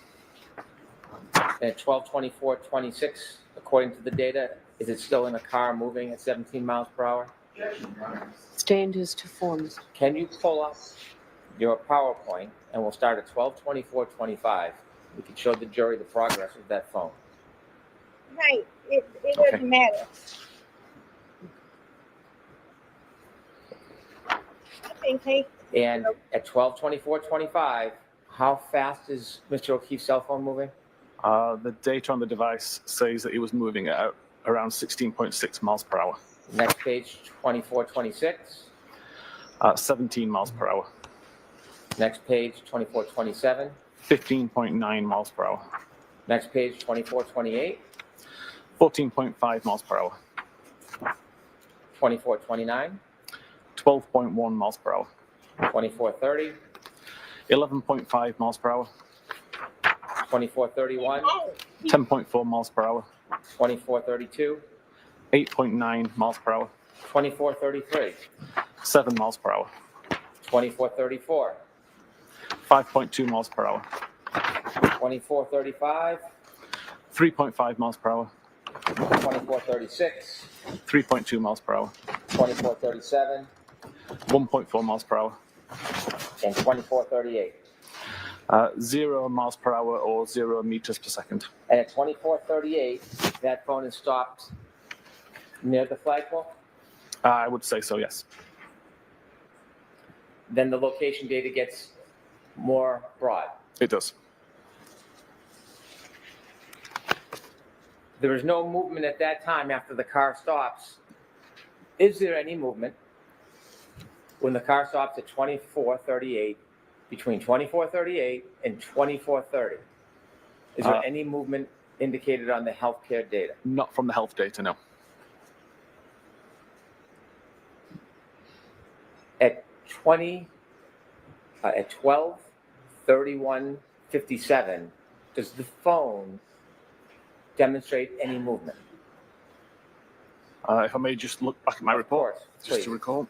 And at 12:24:26, according to the data, is it still in the car moving at 17 miles per hour? Objection, Your Honor. Sustained is to forms. Can you pull up your PowerPoint and we'll start at 12:24:25? We can show the jury the progress of that phone. Right. It doesn't Okay. matter. I think, hey, And at 12:24:25, how fast is Mr. O'Keefe's cell phone moving? The data on the device says that it was moving at around 16.6 miles per hour. Next page, 24:26. 17 miles per hour. Next page, 24:27. 15.9 miles per hour. Next page, 24:28. 14.5 miles per hour. 24:29. 12.1 miles per hour. 24:30. 11.5 miles per hour. 24:31. 10.4 miles per hour. 24:32. 8.9 miles per hour. 24:33. 7 miles per hour. 24:34. 5.2 miles per hour. 24:35. 3.5 miles per hour. 24:36. 3.2 miles per hour. 24:37. 1.4 miles per hour. And 24:38. 0 miles per hour or 0 meters per second. And at 24:38, that phone is stopped near the flagpole. I would say so, yes. Then the location data gets more broad. It does. There is no movement at that time after the car stops. Is there any movement when the car stops at 24:38, between 24:38 and 24:30? Is there any movement indicated on the healthcare data? Not from the health data, no. At 12:31:57, does the phone demonstrate any movement? If I may just look back at my report, course, just please. to recall.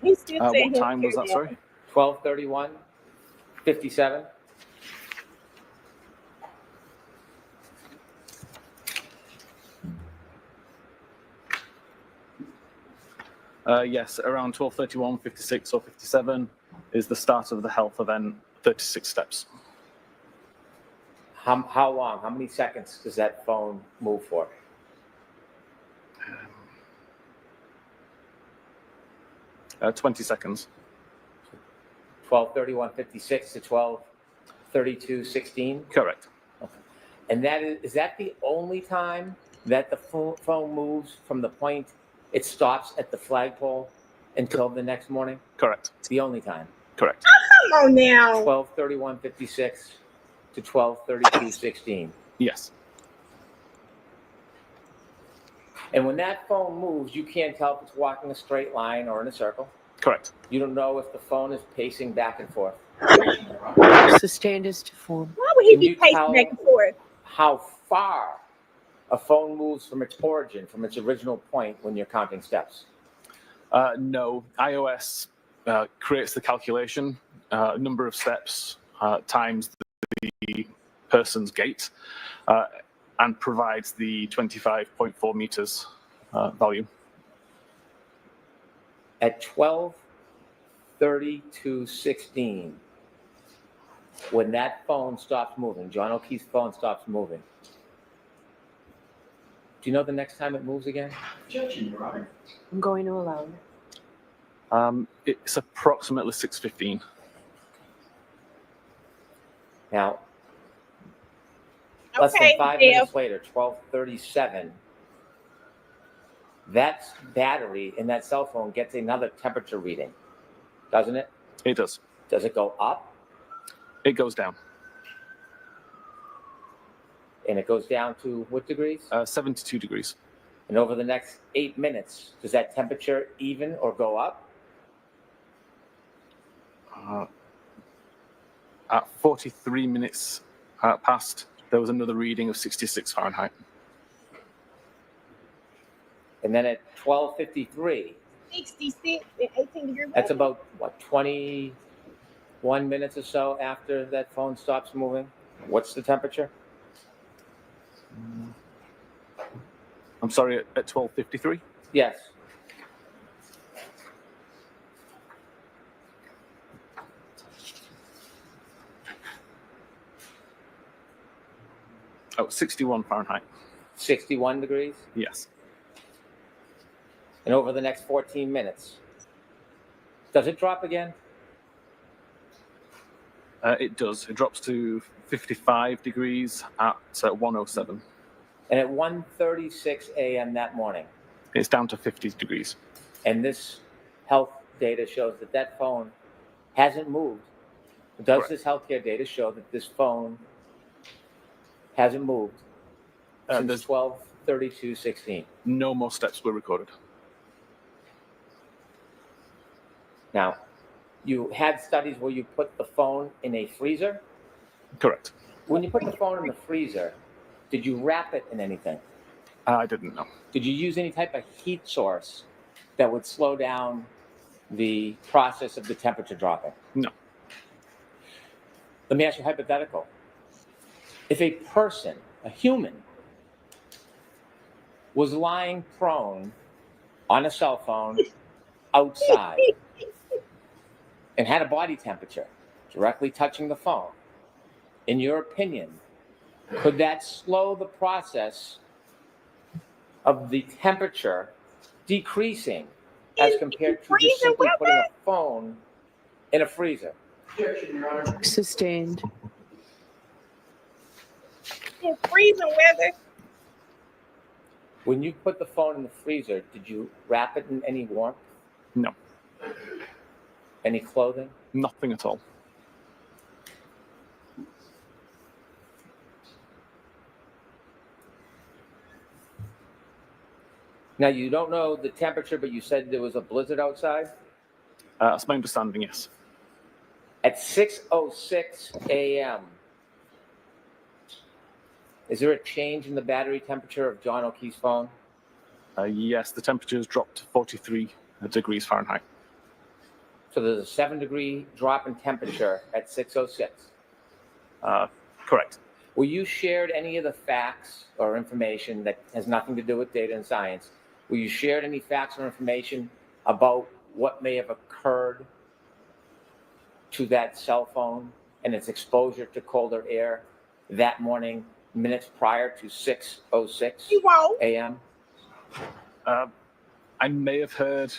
he's still saying What time was that, healthcare sorry? 12:31:57. Yes, around 12:31, 56 or 57 is the start of the health event, 36 steps. How long? How many seconds does that phone move for? Uh, 20 seconds. 12:31:56 to 12:32:16. Correct. And that is that the only time that the phone moves from the point it stops at the flagpole until the next morning? Correct. The only time? Correct. Come on now. 12:31:56 to 12:32:16. Yes. And when that phone moves, you can't tell if it's walking a straight line or in a circle. Correct. You don't know if the phone is pacing back and forth. Sustained is to form. Why would he Can be you pacing tell back and forth? how far a phone moves from its origin, from its original point when you're counting steps? No. iOS creates the calculation, number of steps times the person's gait, and provides the 25.4 meters value. At 12:32:16, when that phone stops moving, John O'Keefe's phone stops moving, do you know the next time it moves again? Objection, Your Honor. I'm going to allow it. It's approximately 6:15. Now, less than Okay, 5 Jeff. minutes later, 12:37, that battery in that cell phone gets another temperature reading, doesn't it? It does. Does it go up? It goes down. And it goes down to what degrees? 72 degrees. And over the next 8 minutes, does that temperature even or go up? At 43 minutes past, there was another reading of 66 Fahrenheit. And then at 12:53, 66 and 18 degrees. that's about, what, 21 minutes or so after that phone stops moving? What's the temperature? I'm sorry, at 12:53? Yes. Oh, 61 Fahrenheit. 61 degrees? Yes. And over the next 14 minutes, does it drop again? It does. It drops to 55 degrees at 1:07. And at 1:36 a.m. that morning, It's down to 50 degrees. and this health data shows that that phone hasn't moved. Does Correct. this healthcare data show that this phone hasn't moved since There's 12:32:16? no more steps were recorded. Now, you had studies where you put the phone in a freezer. Correct. When you put the phone in the freezer, did you wrap it in anything? I didn't know. Did you use any type of heat source that would slow down the process of the temperature dropping? No. Let me ask you a hypothetical. If a person, a human, was lying prone on a cell phone outside and had a body temperature directly touching the phone, in your opinion, could that slow the process of the temperature decreasing as compared to just simply putting a phone in a freezer? Objection, Your Honor. Sustained. In freezing weather. When you put the phone in the freezer, did you wrap it in any warmth? No. Any clothing? Nothing at all. Now, you don't know the temperature, but you said there was a blizzard outside? That's my understanding, yes. At 6:06 a.m., is there a change in the battery temperature of John O'Keefe's phone? Yes, the temperature has dropped to 43 degrees Fahrenheit. So there's a 7-degree drop in temperature at 6:06. Correct. Were you shared any of the facts or information that has nothing to do with data and science? Were you shared any facts or information about what may have occurred to that cell phone and its exposure to colder air that morning, minutes prior to 6:06 a.m.? I may have heard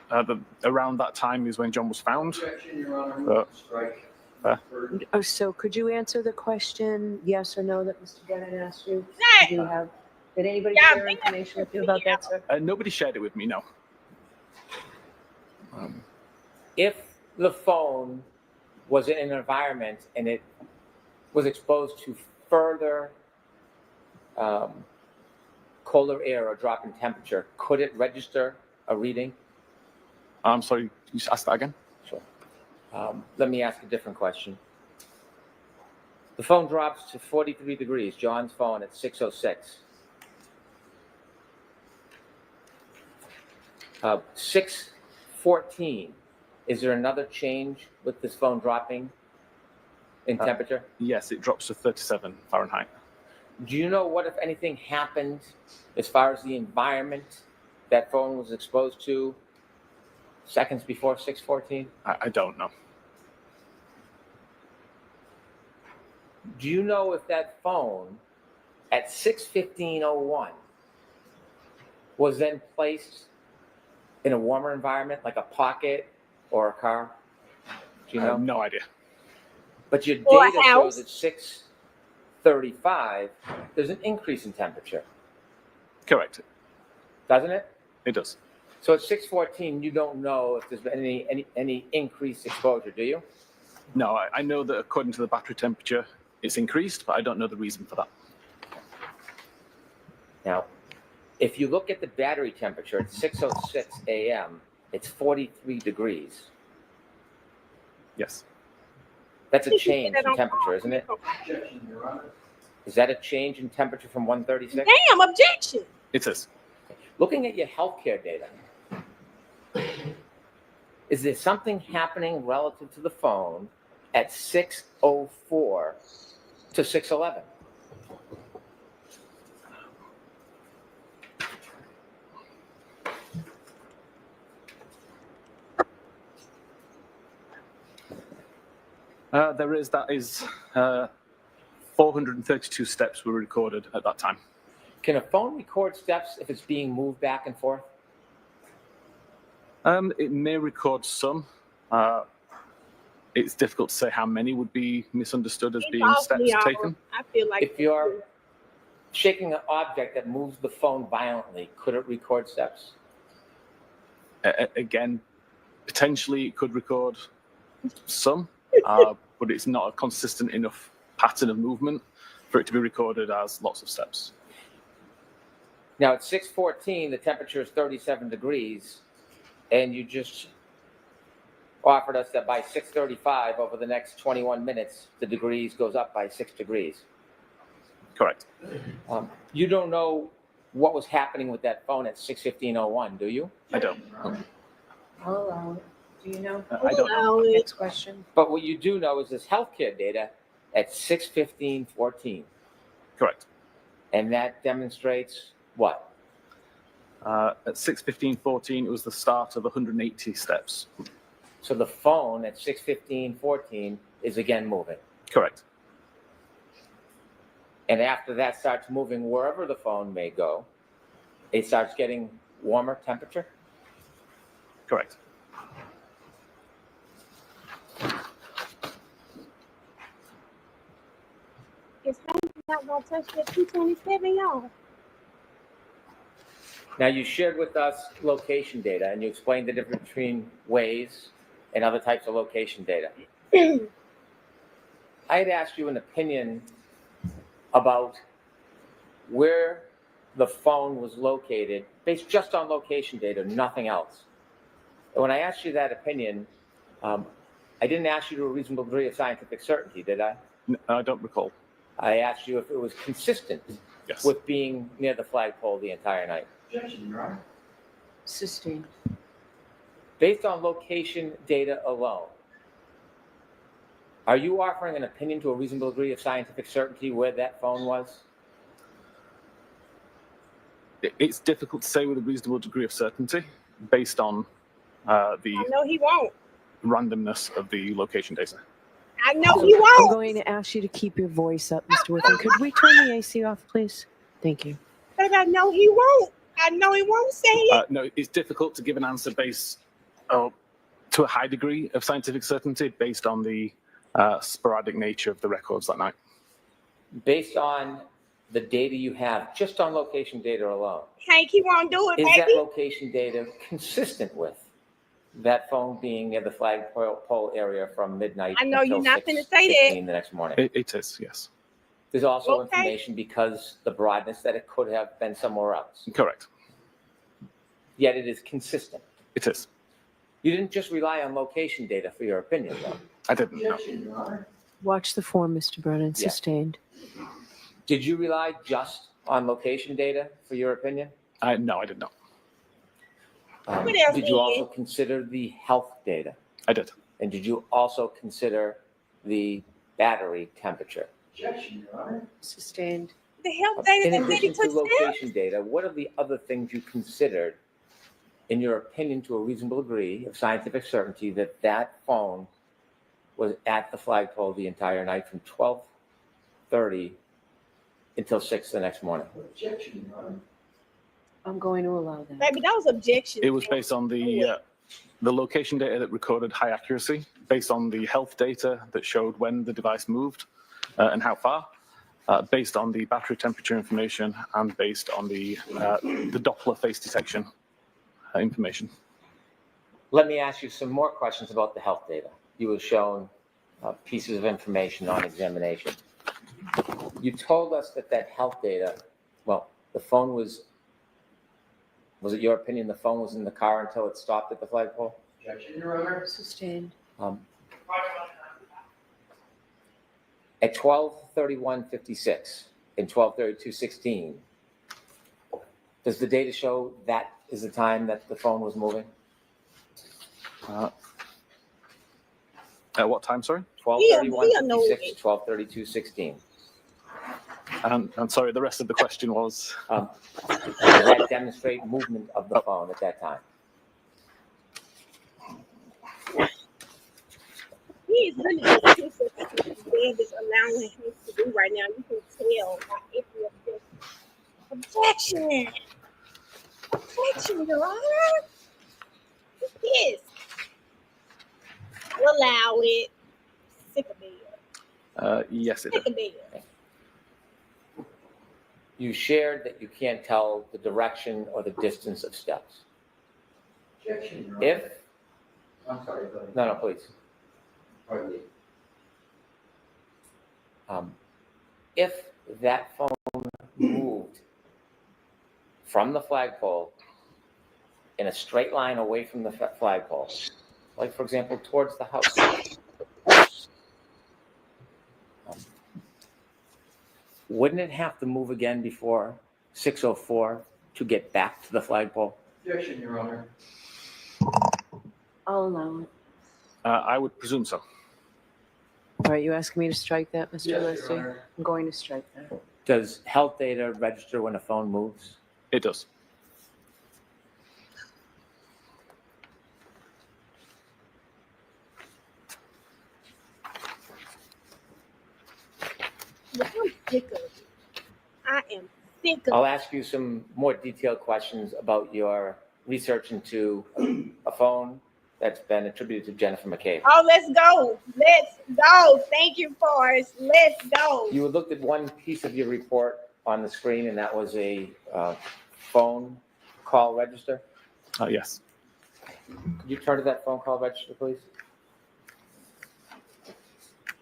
that around that time is when John was found. Objection, Your Honor. Strike. So could you answer the question, yes or no, that Mr. Bennett asked you? Nay. Do you have? Did anybody Yeah, share information with you about that, sir? Nobody shared it with me, no. If the phone was in an environment and it was exposed to further colder air or drop in temperature, could it register a reading? I'm sorry, can you just ask that again? Sure. Let me ask a different question. The phone drops to 43 degrees, John's phone at 6:06. 6:14, is there another change with this phone dropping in temperature? Yes, it drops to 37 Fahrenheit. Do you know what, if anything, happened as far as the environment that phone was exposed to seconds before 6:14? I don't know. Do you know if that phone at 6:15:01 was then placed in a warmer environment like a pocket or a car? Do you I know? have no idea. But your Or a data house. shows at 6:35, there's an increase in temperature, Correct. doesn't it? It does. So at 6:14, you don't know if there's been any increased exposure, do you? No, I know that according to the battery temperature, it's increased, but I don't know the reason for that. Now, if you look at the battery temperature at 6:06 a.m., it's 43 degrees. Yes. That's a change in temperature, isn't it? Is that a change in temperature from 136? Damn, objection. It is. Looking at your healthcare data, is there something happening relative to the phone at 6:04 to 6:11? That is 432 steps were recorded at that time. Can a phone record steps if it's being moved back and forth? It may record some. It's difficult to say how many would be misunderstood as It's being awfully steps awful. taken. I feel like If you're shaking an object that moves the phone violently, could it record steps? Again, potentially it could record some, but it's not a consistent enough pattern of movement for it to be recorded as lots of steps. Now at 6:14, the temperature is 37 degrees, and you just offered us that by 6:35, over the next 21 minutes, the degrees goes up by 6 degrees. Correct. You don't know what was happening with that phone at 6:15:01, do you? I don't. I'll allow it. Do you know? I don't know. Next question. But what you do know is this healthcare data at 6:15:14, Correct. and that demonstrates what? At 6:15:14, it was the start of 180 steps. So the phone at 6:15:14 is again moving. Correct. And after that starts moving wherever the phone may go, it starts getting warmer temperature. Correct. it's not gonna touch that 227, y'all. Now, you shared with us location data, and you explained the difference between Waze and other types of location data. I had asked you an opinion about where the phone was located based just on location data, nothing else. And when I asked you that opinion, I didn't ask you to a reasonable degree of scientific certainty, did I? I don't recall. I asked you if it was consistent Yes. with being near the flagpole the entire night. Sustained. Based on location data alone, are you offering an opinion to a reasonable degree of scientific certainty where that phone was? It's difficult to say with a reasonable degree of certainty based on I the know he won't. randomness of the location data. I know he I'm won't. going to ask you to keep your voice up, Mr. Whiffen. Could we turn the AC off, please? Thank you. But I know he won't. I know he won't say it. No, it's difficult to give an answer based to a high degree of scientific certainty based on the sporadic nature of the records that night. Based on the data you have just on location data alone, Can't keep on doing is it, that baby. location data consistent with that phone being near the flagpole area from midnight I know until you're not finna 6:15 say that. the next morning? It is, yes. There's also Okay. information because the broadness that it could have been somewhere else. Correct. Yet it is consistent. It is. You didn't just rely on location data for your opinion, though. I didn't know. Watch the form, Mr. Brennan. Yeah. Sustained. Did you rely just on location data for your opinion? No, I did not. What else Did you did? also consider the health data? I did. And did you also consider the battery temperature? Sustained. The health data In that said he addition to took steps? location data, what are the other things you considered, in your opinion, to a reasonable degree of scientific certainty, that that phone was at the flagpole the entire night from 12:30 until 6 the next morning? I'm going to allow that. Baby, that was objection. It was based on the location data that recorded high accuracy, based on the health data that showed when the device moved and how far, based on the battery temperature information, and based on the Doppler face detection information. Let me ask you some more questions about the health data. You were shown pieces of information on examination. You told us that that health data, well, the phone was it your opinion the phone was in the car until it stopped at the flagpole? Objection, Your Honor. Sustained. At 12:31:56 and 12:32:16, does the data show that is the time that the phone was moving? At what time, sorry? 12:31:56, 12:32:16. I'm sorry, the rest of the question was? Does that demonstrate movement of the phone at that time? He's really doing is allowing him to do right now. You can tell by every objection. Objection, Your Honor. Yes. Allow it. Sick of it. Yes, it Sick did. of it. You shared that you can't tell the direction or the distance of steps. Objection, Your Honor. If, I'm sorry, go ahead. no, please. Pardon me. If that phone moved from the flagpole in a straight line away from the flagpole, like for example, towards the house, wouldn't it have to move again before 6:04 to get back to the flagpole? Objection, Your Honor. I'll allow it. I would presume so. All right, you asking me to strike that, Mr. Yes, Your Listy? Honor. I'm going to strike that. Does health data register when a phone moves? It does. Yeah, I'm sick of it. I am sick of I'll ask you some more detailed questions about your research into a phone that's been attributed to Jennifer McCabe. Oh, let's go. Let's go. Thank you, Forrest. Let's go. You looked at one piece of your report on the screen, and that was a phone call register. Yes. Could you turn to that phone call register, please?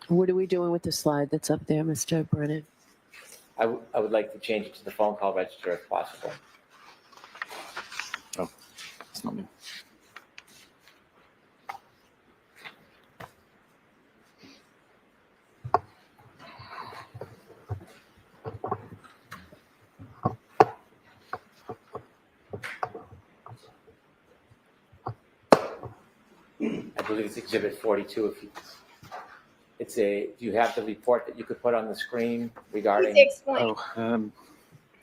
What are we doing with the slide that's up there, Mr. Brennan? I would like to change it to the phone call register if possible. Oh, it's not me. I believe it's Exhibit 42. Do you have the report that you could put on the screen regarding Please explain. Oh,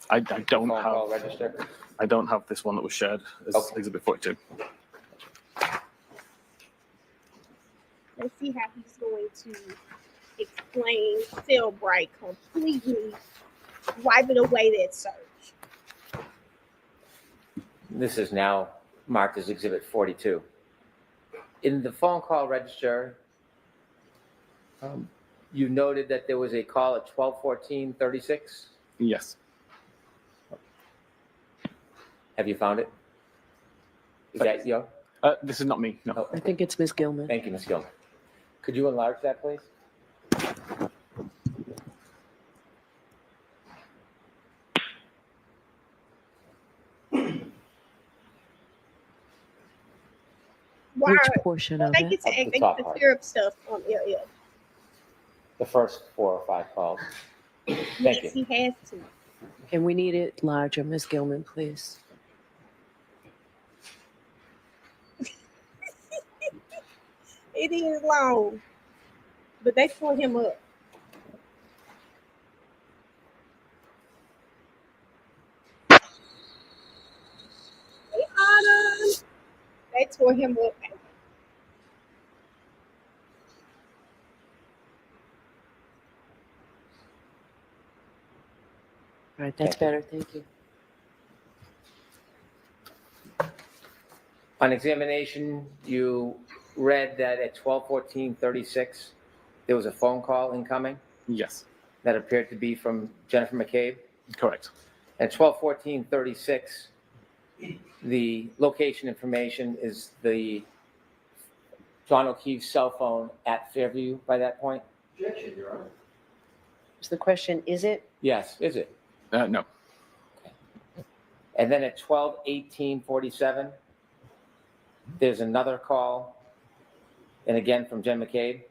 I the don't phone call have. register? I don't have this one that was shared as Okay. Exhibit 42. Let's see how he's going to explain Cellbrite completely wiping away that search. This is now marked as Exhibit 42. In the phone call register, you noted that there was a call at 12:14:36. Yes. Have you found it? Is that your? This is not me, no. Oh, I think it's Ms. Gilman. thank you, Ms. Gilman. Could you enlarge that, please? Why? Which portion of They it? get to Up the act, they top get to part. tear up stuff on LL. The first 4 or 5 calls. Yes, Thank you. he has to. And we need it larger, Ms. Gilman, please. It is long, but they tore him up. They honored him. They tore him up. All right, that's better. Thank you. On examination, you read that at 12:14:36, there was a phone call incoming Yes, that appeared to be from Jennifer McCabe. correct. At 12:14:36, the location information is the John O'Keefe's cell phone at Fairview by that point? Objection, Your Honor. So the question, is it? Yes, is it? No. And then at 12:18:47, there's another call, and again from Jen McCabe.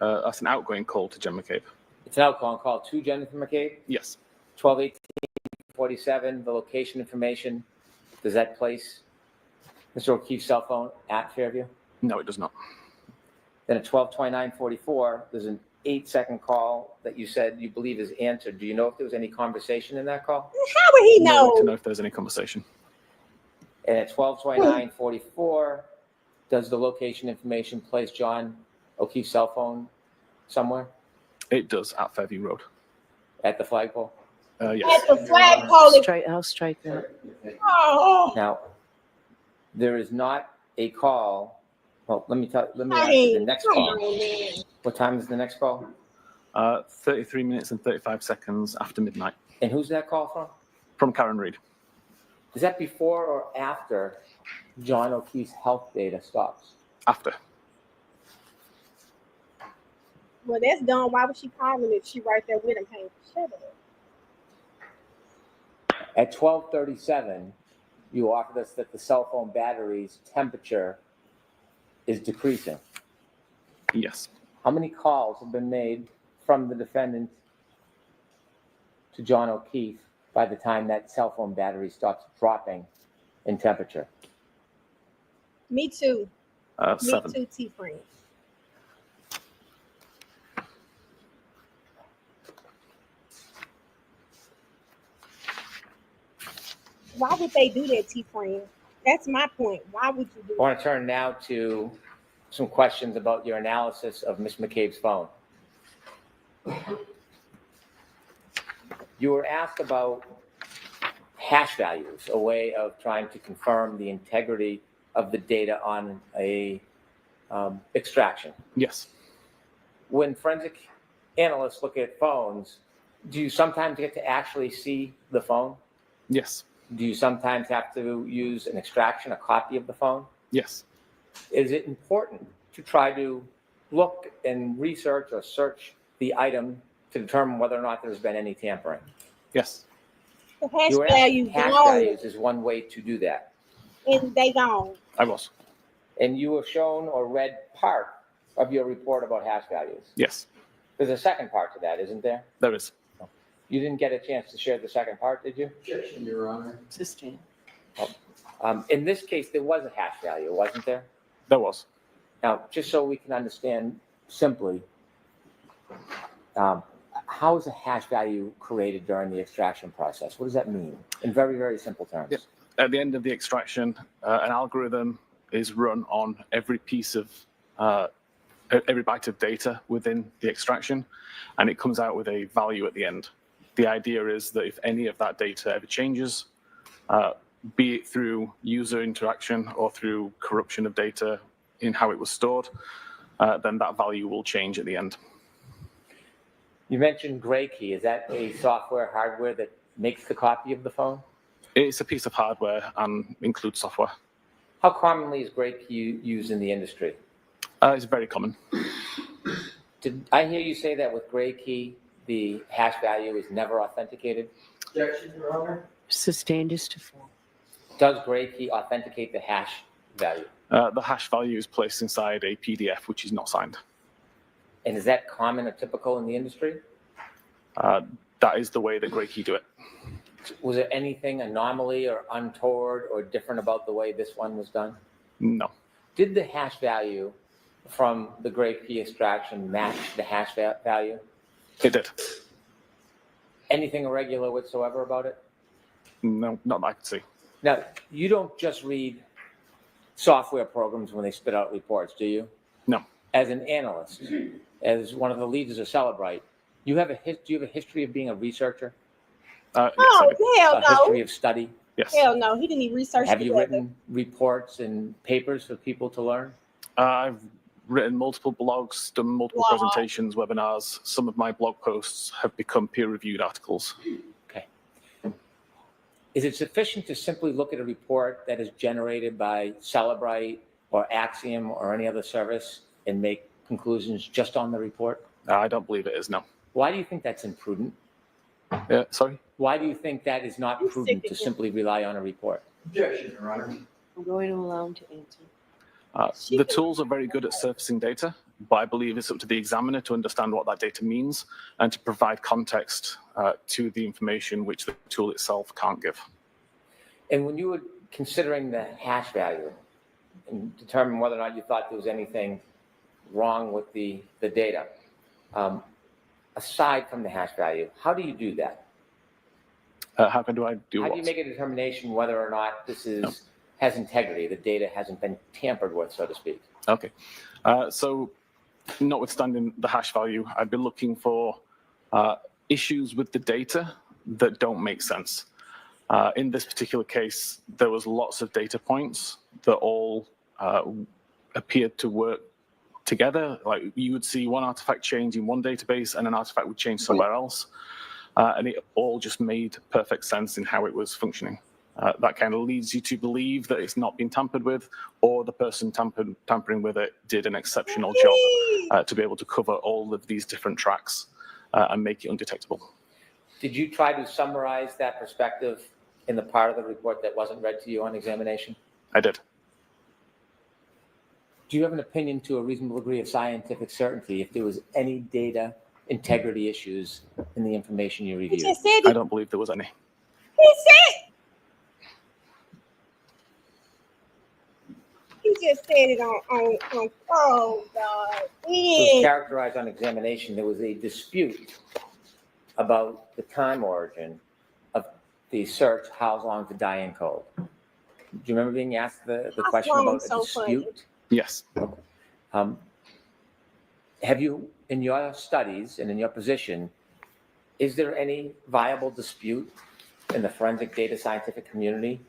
That's an outgoing call to Jen McCabe. It's an outgoing call to Jennifer McCabe. Yes. 12:18:47, the location information, does that place Mr. O'Keefe's cell phone at Fairview? No, it does not. Then at 12:29:44, there's an 8-second call that you said you believe is answered. Do you know if there was any conversation in that call? How would he No way to know? know if there's any conversation. And at 12:29:44, does the location information place John O'Keefe's cell phone somewhere It does at Fairview Road. at the flagpole? Yes. At the flagpole. I'll strike that. Oh, Now, there is not a call. Well, let me ask you the next come call. on, man. What time is the next call? 33 minutes and 35 seconds after midnight. And who's that call from? From Karen Reed. Is that before or after John O'Keefe's health data stops? After. Well, that's dumb. Why would she call him if she right there with him? Hey, shut up. At 12:37, you offered us that the cell phone battery's temperature is decreasing. Yes. How many calls have been made from the defendant to John O'Keefe by the time that cell phone battery starts dropping in temperature? Me too. Me 7. too, T-Friend. Why would they do that, T-Friend? That's my point. Why would you do I that? want to turn now to some questions about your analysis of Ms. McCabe's phone. You were asked about hash values, a way of trying to confirm the integrity of the data on a extraction. Yes. When forensic analysts look at phones, do you sometimes get to actually see the phone? Yes. Do you sometimes have to use an extraction, a copy of the phone? Yes. Is it important to try to look and research or search the item to determine whether or not there's been any tampering? Yes. The hash You were asked value hash gone, values is one way to do that. and they gone. I was. And you were shown or read part of your report about hash values. Yes. There's a second part to that, isn't there? There is. You didn't get a chance to share the second part, did you? Objection, Your Honor. In this case, there was a hash value, wasn't there? There was. Now, just so we can understand simply, how is a hash value created during the extraction process? What does that mean in very, very simple terms? Yeah. At the end of the extraction, an algorithm is run on every piece of, every byte of data within the extraction, and it comes out with a value at the end. The idea is that if any of that data ever changes, be it through user interaction or through corruption of data in how it was stored, then that value will change at the end. You mentioned Gray Key. Is that a software, hardware that makes the copy of the phone? It's a piece of hardware and includes software. How commonly is Gray Key used in the industry? It's very common. Did I hear you say that with Gray Key, the hash value is never authenticated? Objection, Your Honor. Sustained is to fall. Does Gray Key authenticate the hash value? The hash value is placed inside a PDF, which is not signed. And is that common or typical in the industry? That is the way that Gray Key do it. Was there anything anomaly or untoward or different about the way this one was done? No. Did the hash value from the Gray Key extraction match the hash value? It did. Anything irregular whatsoever about it? No, not that I can see. Now, you don't just read software programs when they spit out reports, do you? No. As an analyst, as one of the leaders of Celebrite, do you have a history of being a researcher? Yes, Oh, hell A no. history of study? Yes. Hell no. He didn't even research Have you together. written reports and papers for people to learn? I've written multiple blogs, done multiple Wow. presentations, webinars. Some of my blog posts have become peer-reviewed articles. Okay. Is it sufficient to simply look at a report that is generated by Celebrite or Axiom or any other service and make conclusions just on the report? I don't believe it is, no. Why do you think that's imprudent? Sorry? Why do you think that is not I'm prudent sick to again. simply rely on a report? Objection, Your Honor. I'm going to allow him to answer. The tools are very good at surfacing data, but I believe it's up to the examiner to understand what that data means and to provide context to the information which the tool itself can't give. And when you were considering the hash value and determine whether or not you thought there was anything wrong with the data, aside from the hash value, how do you do that? How do I do How what? do you make a determination whether or not this has integrity, the data hasn't been tampered with, so to speak? Okay. So notwithstanding the hash value, I'd be looking for issues with the data that don't make sense. In this particular case, there was lots of data points that all appeared to work together. Like you would see one artifact change in one database and an artifact would change somewhere else. And it all just made perfect sense in how it was functioning. That kind of leads you to believe that it's not been tampered with, or the person tampering with it did an exceptional job to be able to cover all of these different tracks and make it undetectable. Did you try to summarize that perspective in the part of the report that wasn't read to you on examination? I did. Do you have an opinion to a reasonable degree of scientific certainty if there was any data integrity issues in the information you He reviewed? just said I it. don't believe there was any. He said. He just said it on oh God. It was Yeah. characterized on examination. There was a dispute about the time origin of the search, how long to die in code. Do you remember being asked the How question long about a so funny? dispute? Yes. Have you, in your studies and in your position, is there any viable dispute in the forensic data scientific community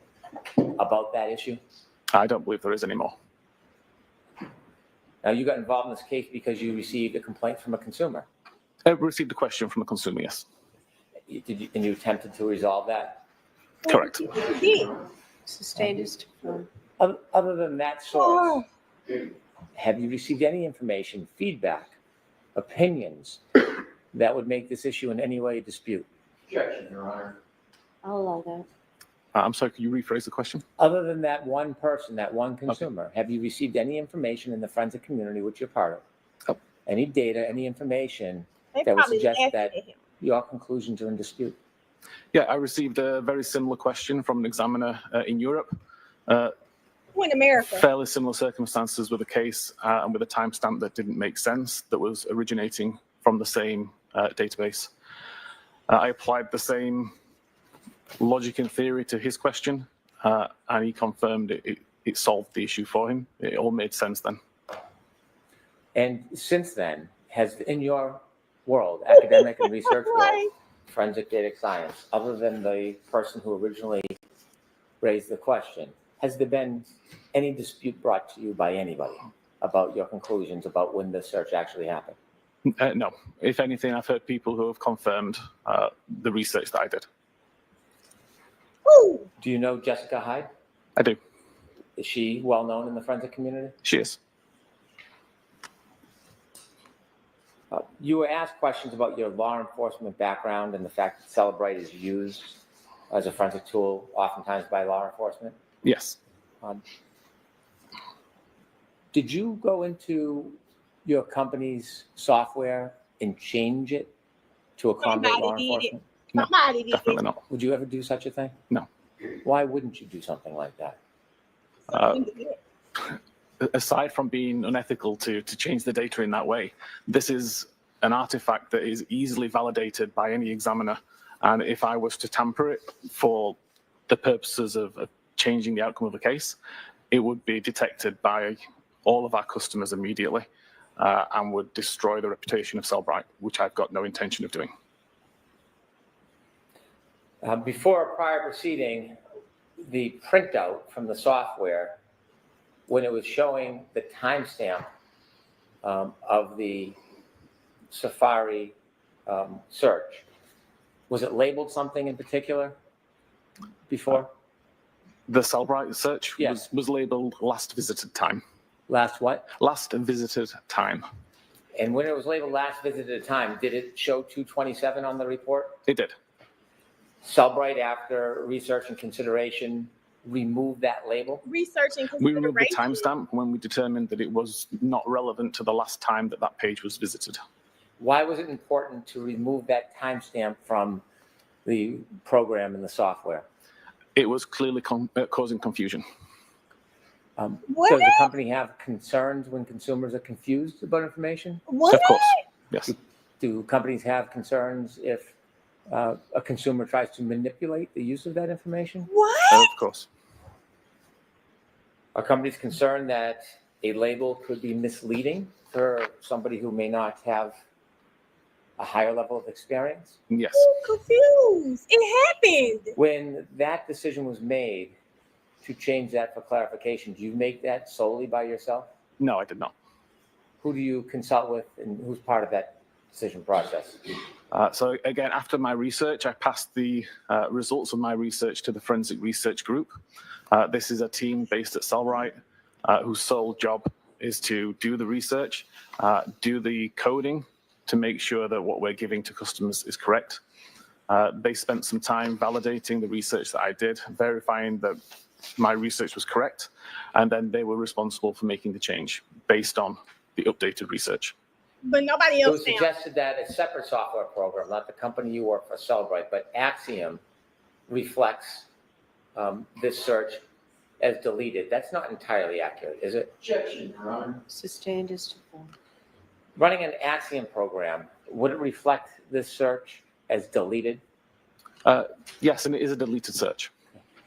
about that issue? I don't believe there is anymore. Now, you got involved in this case because you received a complaint from a consumer. I received a question from a consumer, yes. And you attempted to resolve that? Correct. He did. Sustained is to fall. Other than that source, have you received any information, feedback, opinions that would make this issue in any way a dispute? Objection, Your Honor. I'll allow that. I'm sorry, could you rephrase the question? Other than that one person, that one consumer, have you received any information in the forensic community which you're part of? Oh. Any data, any information They that would probably suggest laughed that at him. your conclusions are in dispute? Yeah, I received a very similar question from an examiner in Europe. In America. Fairly similar circumstances with a case and with a timestamp that didn't make sense, that was originating from the same database. I applied the same logic and theory to his question, and he confirmed it solved the issue for him. It all made sense then. And since then, has in your world, academic and research world, forensic data science, other than the person who originally raised the question, has there been any dispute brought to you by anybody about your conclusions about when the search actually happened? No. If anything, I've heard people who have confirmed the research that I did. Who? Do you know Jessica Hyde? I do. Is she well known in the forensic community? She is. You were asked questions about your law enforcement background and the fact that Celebrite is used as a forensic tool, oftentimes by law enforcement. Yes. Did you go into your company's software and change it to accommodate law Somebody did it. enforcement? No, Somebody did definitely it. not. Would you ever do such a thing? No. Why wouldn't you do something like that? Someone did it. Aside from being unethical to change the data in that way, this is an artifact that is easily validated by any examiner. And if I was to tamper it for the purposes of changing the outcome of a case, it would be detected by all of our customers immediately and would destroy the reputation of Cellbrite, which I've got no intention of doing. Before a prior proceeding, the printout from the software, when it was showing the timestamp of the Safari search, was it labeled something in particular before? The Cellbrite search Yes. was labeled last visited time. Last what? Last visited time. And when it was labeled last visited time, did it show 227 on the report? It did. Cellbrite, after research and consideration, removed that label? Research and We removed the consideration. timestamp when we determined that it was not relevant to the last time that that page was visited. Why was it important to remove that timestamp from the program and the software? It was clearly causing confusion. What? Does the company have concerns when consumers are confused about information? What? Of course, yes. Do companies have concerns if a consumer tries to manipulate the use of that information? What? Of course. Are companies concerned that a label could be misleading for somebody who may not have a higher level of experience? Yes. I'm confused. It happened. When that decision was made to change that for clarification, do you make that solely by yourself? No, I did not. Who do you consult with and who's part of that decision process? So again, after my research, I passed the results of my research to the forensic research group. This is a team based at Cellbrite whose sole job is to do the research, do the coding to make sure that what we're giving to customers is correct. They spent some time validating the research that I did, verifying that my research was correct, and then they were responsible for making the change based on the updated research. But nobody It else was found. suggested that a separate software program, not the company you work for, Cellbrite, but Axiom reflects this search as deleted. That's not entirely accurate, is it? Objection, Your Honor. Sustained as to form. Running an Axiom program, would it reflect this search as deleted? Yes, and it is a deleted search.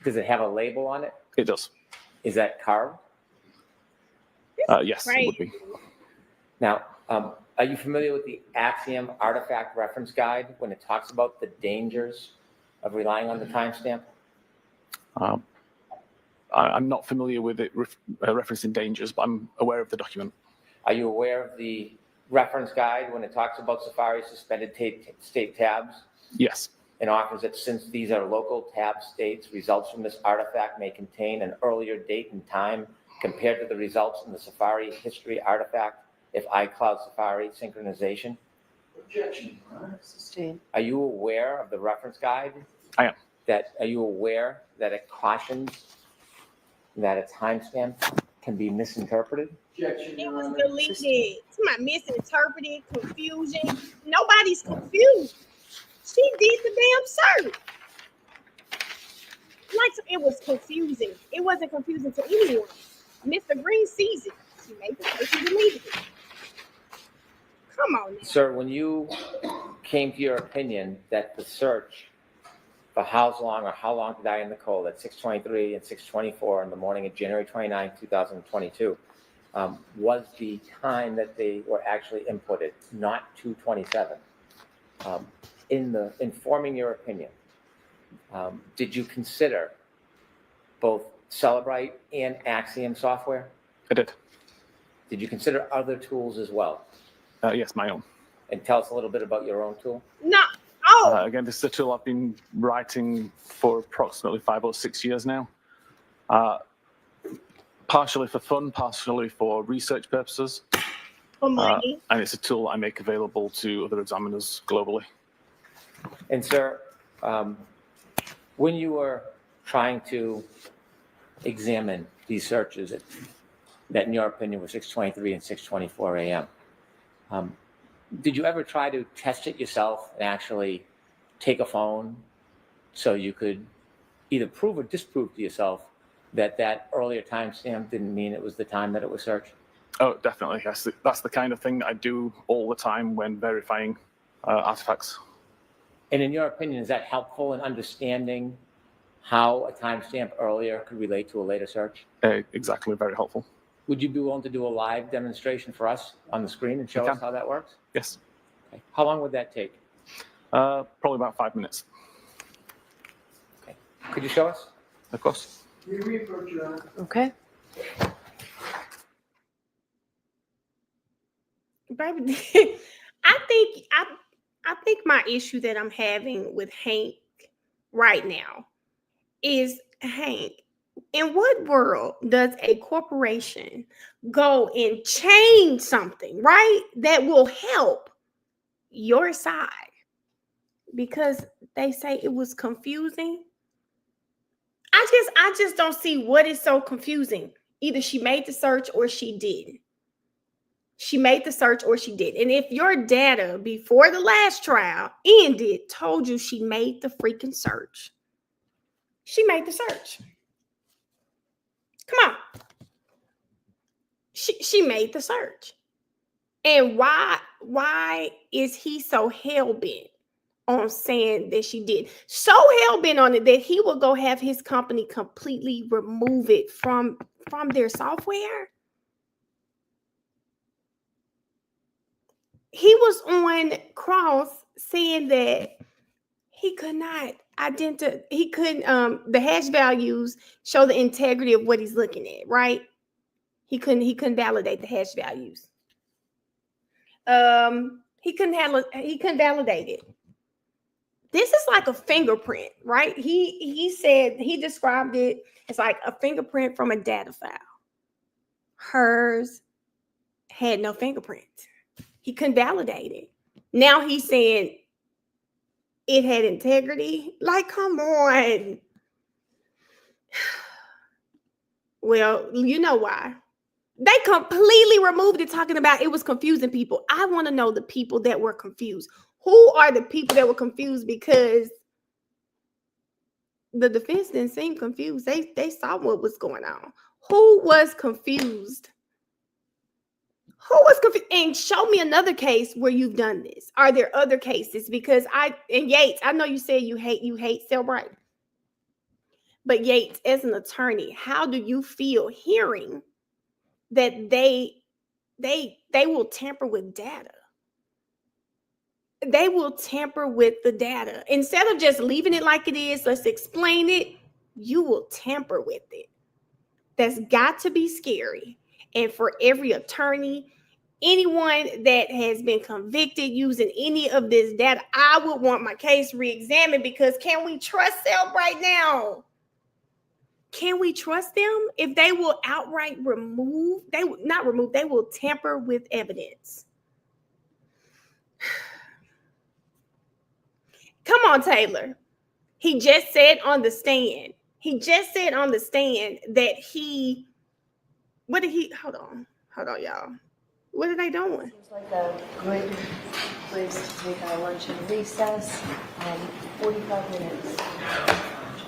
Does it have a label on it? It does. Is that carved? Yes, it Right. would be. Now, are you familiar with the Axiom Artifact Reference Guide when it talks about the dangers of relying on the timestamp? I'm not familiar with it referencing dangers, but I'm aware of the document. Are you aware of the reference guide when it talks about Safari suspended state tabs? Yes. And offers that since these are local tab states, results from this artifact may contain an earlier date and time compared to the results in the Safari history artifact if iCloud Safari synchronization? Objection, Your Honor. Sustained. Are you aware of the reference guide? I am. Are you aware that it cautions that a timestamp can be misinterpreted? Objection, It Your was Honor. deleted. Somebody misinterpreted, confusion. Nobody's confused. She did the damn search. Like it was confusing. It wasn't confusing to anyone. Mr. Green sees it. She made the search and deleted it. Come on now. Sir, when you came to your opinion that the search for how long to die in the cold at 6:23 and 6:24 in the morning of January 29, 2022, was the time that they were actually inputted, not 2:27. In forming your opinion, did you consider both Celebrite and Axiom software? I did. Did you consider other tools as well? Yes, my own. and tell us a little bit about your own tool? No. Oh, Again, this is a tool I've been writing for approximately 5 or 6 years now. Partially for fun, partially for research purposes. for money. And it's a tool I make available to other examiners globally. And sir, when you were trying to examine these searches that in your opinion were 6:23 and 6:24 a.m., did you ever try to test it yourself and actually take a phone so you could either prove or disprove to yourself that that earlier timestamp didn't mean it was the time that it was searched? Oh, definitely. Yes, that's the kind of thing that I do all the time when verifying artifacts. And in your opinion, is that helpful in understanding how a timestamp earlier could relate to a later search? Exactly, very helpful. Would you be willing to do a live demonstration for us on the screen and show us how that works? Yes. Okay. How long would that take? Probably about 5 minutes. Okay. Could you show us? Of course. Okay. Baby, I think my issue that I'm having with Hank right now is, Hank, in what world does a corporation go and change something, right, that will help your side because they say it was confusing? I just don't see what is so confusing. Either she made the search or she didn't. She made the search or she did. And if your data before the last trial ended told you she made the freaking search, she made the search. Come on. She made the search. And why is he so hell-bent on saying that she did? So hell-bent on it that he will go have his company completely remove it from their software? He was on Cross saying that he could not the hash values show the integrity of what he's looking at, right? He couldn't validate the hash values. He couldn't validate it. This is like a fingerprint, right? He said, he described it as like a fingerprint from a data file. Hers had no fingerprint. He couldn't validate it. Now he's saying it had integrity. Like, come on. Well, you know why. They completely removed it, talking about it was confusing people. I want to know the people that were confused. Who are the people that were confused? Because the defense didn't seem confused. They saw what was going on. Who was confused? Who was confused? And show me another case where you've done this. Are there other cases? Because Yates, I know you said you hate Cellbrite. But Yates, as an attorney, how do you feel hearing that they will tamper with data? They will tamper with the data. Instead of just leaving it like it is, let's explain it, you will tamper with it. That's got to be scary. And for every attorney, anyone that has been convicted using any of this data, I would want my case re-examined, because can we trust them right now? Can we trust them if they will outright remove? They will not remove, they will tamper with evidence. Come on, Taylor. He just said on the stand. That he, what did he, hold on, y'all. What are they doing? Seems like a good place to take our lunch and recess. 45 minutes.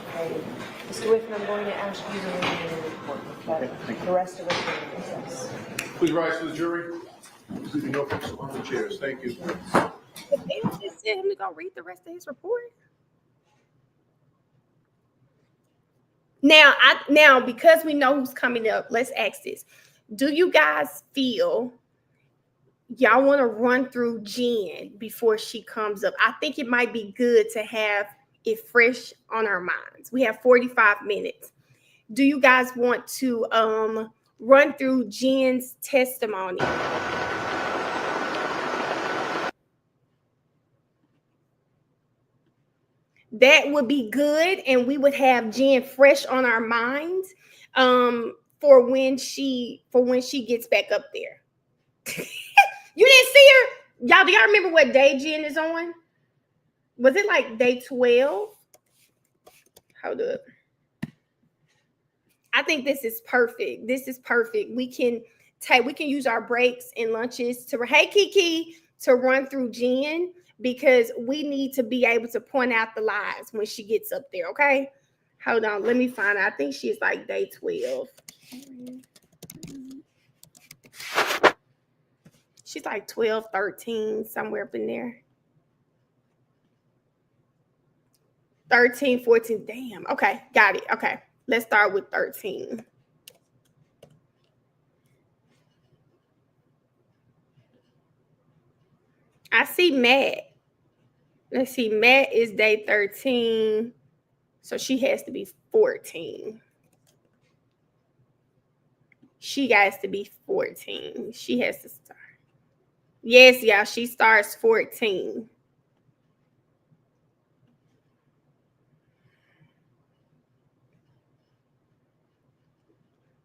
Okay. Mr. Whitman, I'm going to ask you to read the report. Okay. The rest of us will recess. Please rise to the jury. Leaving no folks on the chairs. Thank you. They just said him to go read the rest of his report. Now, because we know who's coming up, let's ask this. Do you guys feel y'all want to run through Jen before she comes up? I think it might be good to have it fresh on our minds. We have 45 minutes. Do you guys want to run through Jen's testimony? That would be good, and we would have Jen fresh on our minds for when she gets back up there. You didn't see her, y'all. Do y'all remember what day Jen is on? Was it like day 12? Hold up. I think this is perfect. This is perfect. We can use our breaks and lunches to Kiki to run through Jen, because we need to be able to point out the lies when she gets up there. Okay, hold on. Let me find out. I think she's like day 12. She's like 12, 13, somewhere up in there. 13, 14. Damn. Okay, got it. Okay, let's start with 13. I see Matt. Let's see. Matt is day 13. So she has to be 14. She has to be 14. She has to start. Yes, y'all. She starts 14.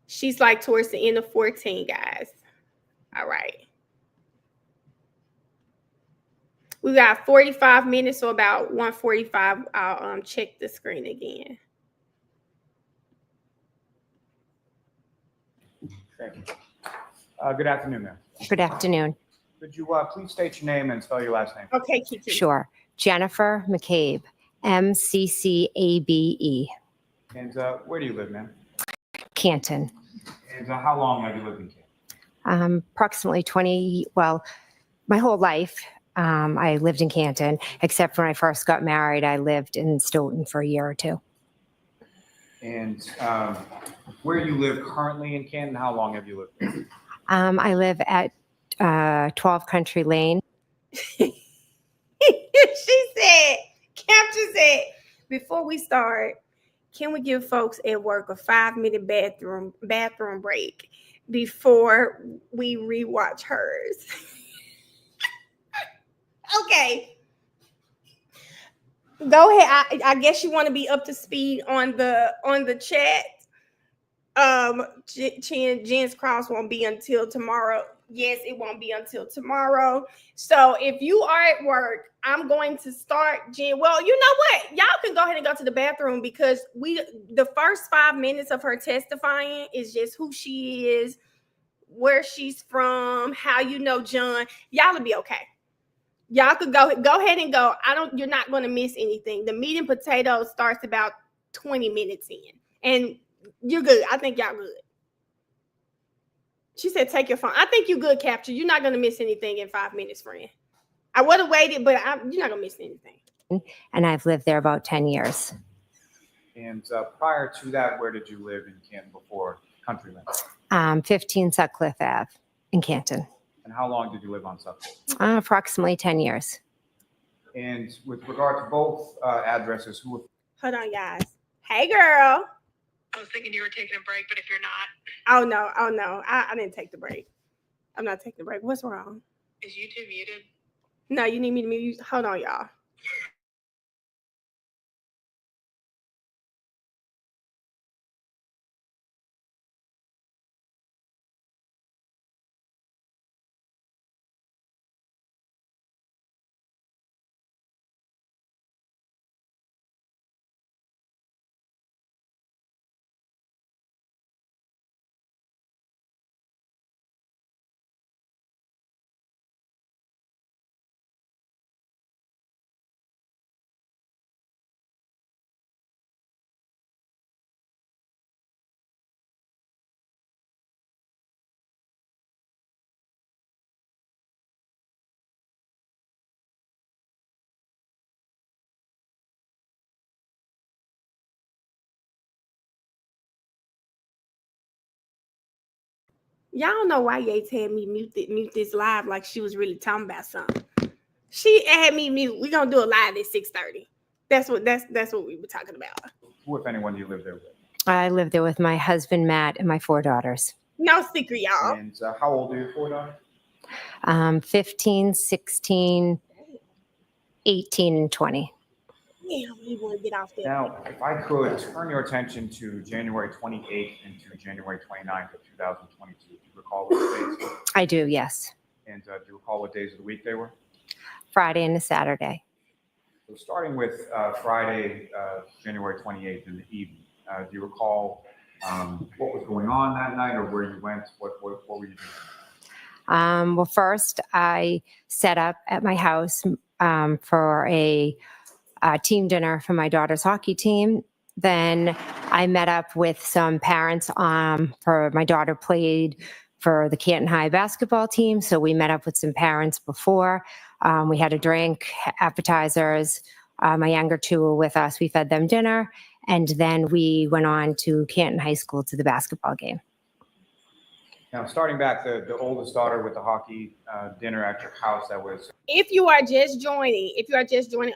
She's like towards the end of 14, guys. All right. We got 45 minutes, so about 1:45. I'll check the screen again. Thank you. Good afternoon, ma'am. Good afternoon. Could you please state your name and spell your last name? Okay, Kiki. Sure. Jennifer McCabe, McCabe. And where do you live, ma'am? Canton. And how long have you lived in Canton? Approximately 20, well, my whole life. I lived in Canton, except when I first got married, I lived in Stoughton for a year or two. And where you live currently in Canton, how long have you lived there? I live at 12 Country Lane. She said, Capture said, before we start, can we give folks at work a 5-minute bathroom break before we rewatch hers? Okay. Go ahead. I guess you want to be up to speed on the chat. Jen's cross won't be until tomorrow. Yes, it won't be until tomorrow. So if you are at work, I'm going to start Jen. Well, you know what? Y'all can go ahead and go to the bathroom, because the first 5 minutes of her testifying is just who she is, where she's from, how you know John. Y'all will be okay. Y'all could go ahead and go. You're not going to miss anything. The meat and potatoes starts about 20 minutes in, and you're good. I think y'all good. She said, take your phone. I think you're good, Capture. You're not going to miss anything in 5 minutes, friend. I would have waited, but you're not going to miss anything. And I've lived there about 10 years. And prior to that, where did you live in Canton before Country Lane? 15 Sutcliffe Ave in Canton. And how long did you live on Sutcliffe? Approximately 10 years. And with regard to both addresses, who? Hold on, guys. Hey, girl. I was thinking you were taking a break, but if you're not. Oh, no. I didn't take the break. I'm not taking the break. What's wrong? Is YouTube muted? No, you need me to mute. Hold on, y'all. Y'all know why Yates had me mute this live like she was really talking about something. She had me mute. We're gonna do a live at 6:30. That's what we were talking about. Who, if anyone, do you live there with? I live there with my husband, Matt, and my 4 daughters. No secret, y'all. And how old are your 4 daughters? 15, 16, 18, and 20. Damn, he want to get off there. Now, if I could turn your attention to January 28th and to January 29th of 2022, do you recall what days? I do, yes. And do you recall what days of the week they were? Friday and a Saturday. So starting with Friday, January 28th in the evening, do you recall what was going on that night or where you went? What were you doing? Well, first, I set up at my house for a team dinner for my daughter's hockey team. Then I met up with some parents for my daughter played for the Canton High basketball team. So we met up with some parents before. We had a drink, appetizers. My younger two were with us. We fed them dinner. And then we went on to Canton High School to the basketball game. Now, starting back, the oldest daughter with the hockey dinner at your house, that was. If you are just joining,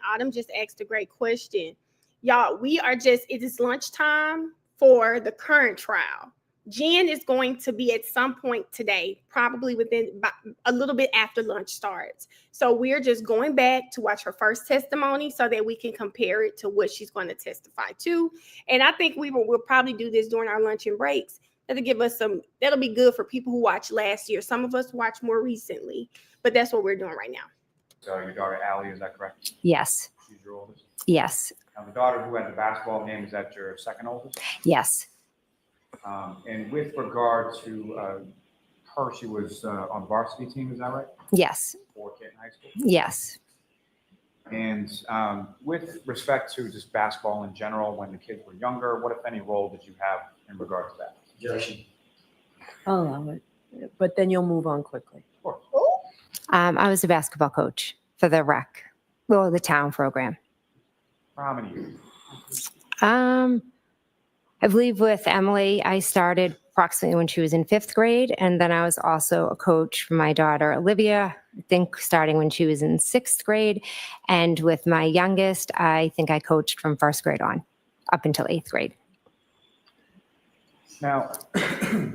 Autumn just asked a great question. Y'all, it is lunchtime for the current trial. Jen is going to be at some point today, probably within a little bit after lunch starts. So we're just going back to watch her first testimony so that we can compare it to what she's going to testify to. And I think we'll probably do this during our lunch and breaks. That'll be good for people who watched last year. Some of us watched more recently, but that's what we're doing right now. So your daughter, Allie, is that correct? Yes. She's your oldest? Yes. Now, the daughter who had the basketball game, is that your second oldest? Yes. And with regard to her, she was on the varsity team, is that right? Yes. For Canton High School? Yes. And with respect to just basketball in general, when the kids were younger, what, if any, role did you have in regard to that? Objection. I'll allow it, but then you'll move on quickly. I was a basketball coach for the the town program. For how many years? I believe with Emily, I started approximately when she was in 5th grade. And then I was also a coach for my daughter, Olivia, I think starting when she was in 6th grade. And with my youngest, I think I coached from 1st grade on up until 8th grade. Now, as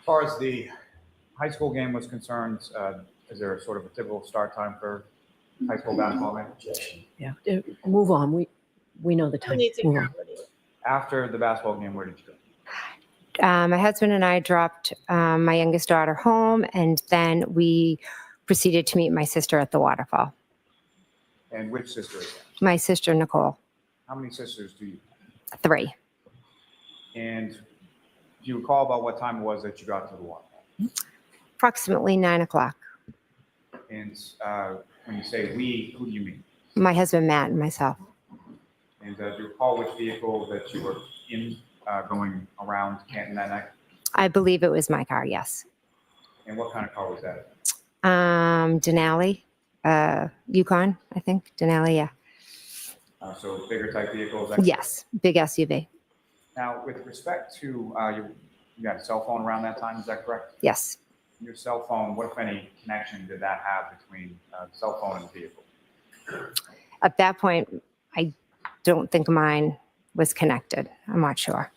far as the high school game was concerned, is there sort of a typical start time for high school basketball game? Yeah, move on. We know the time. Move on. After the basketball game, where did you go? My husband and I dropped my youngest daughter home, and then we proceeded to meet my sister at the waterfall. And which sister is that? My sister, Nicole. How many sisters do you have? 3. And do you recall about what time it was that you got to the waterfall? Approximately 9 o'clock. And when you say we, who do you mean? My husband, Matt, and myself. And do you recall which vehicle that you were in going around Canton that night? I believe it was my car, yes. And what kind of car was that? Denali, Yukon, I think. Denali, yeah. So bigger type vehicles? Yes, big SUV. Now, with respect to, you got a cell phone around that time, is that correct? Yes. Your cell phone, what, if any, connection did that have between the cell phone and the vehicle? At that point, I don't think mine was connected. I'm not sure.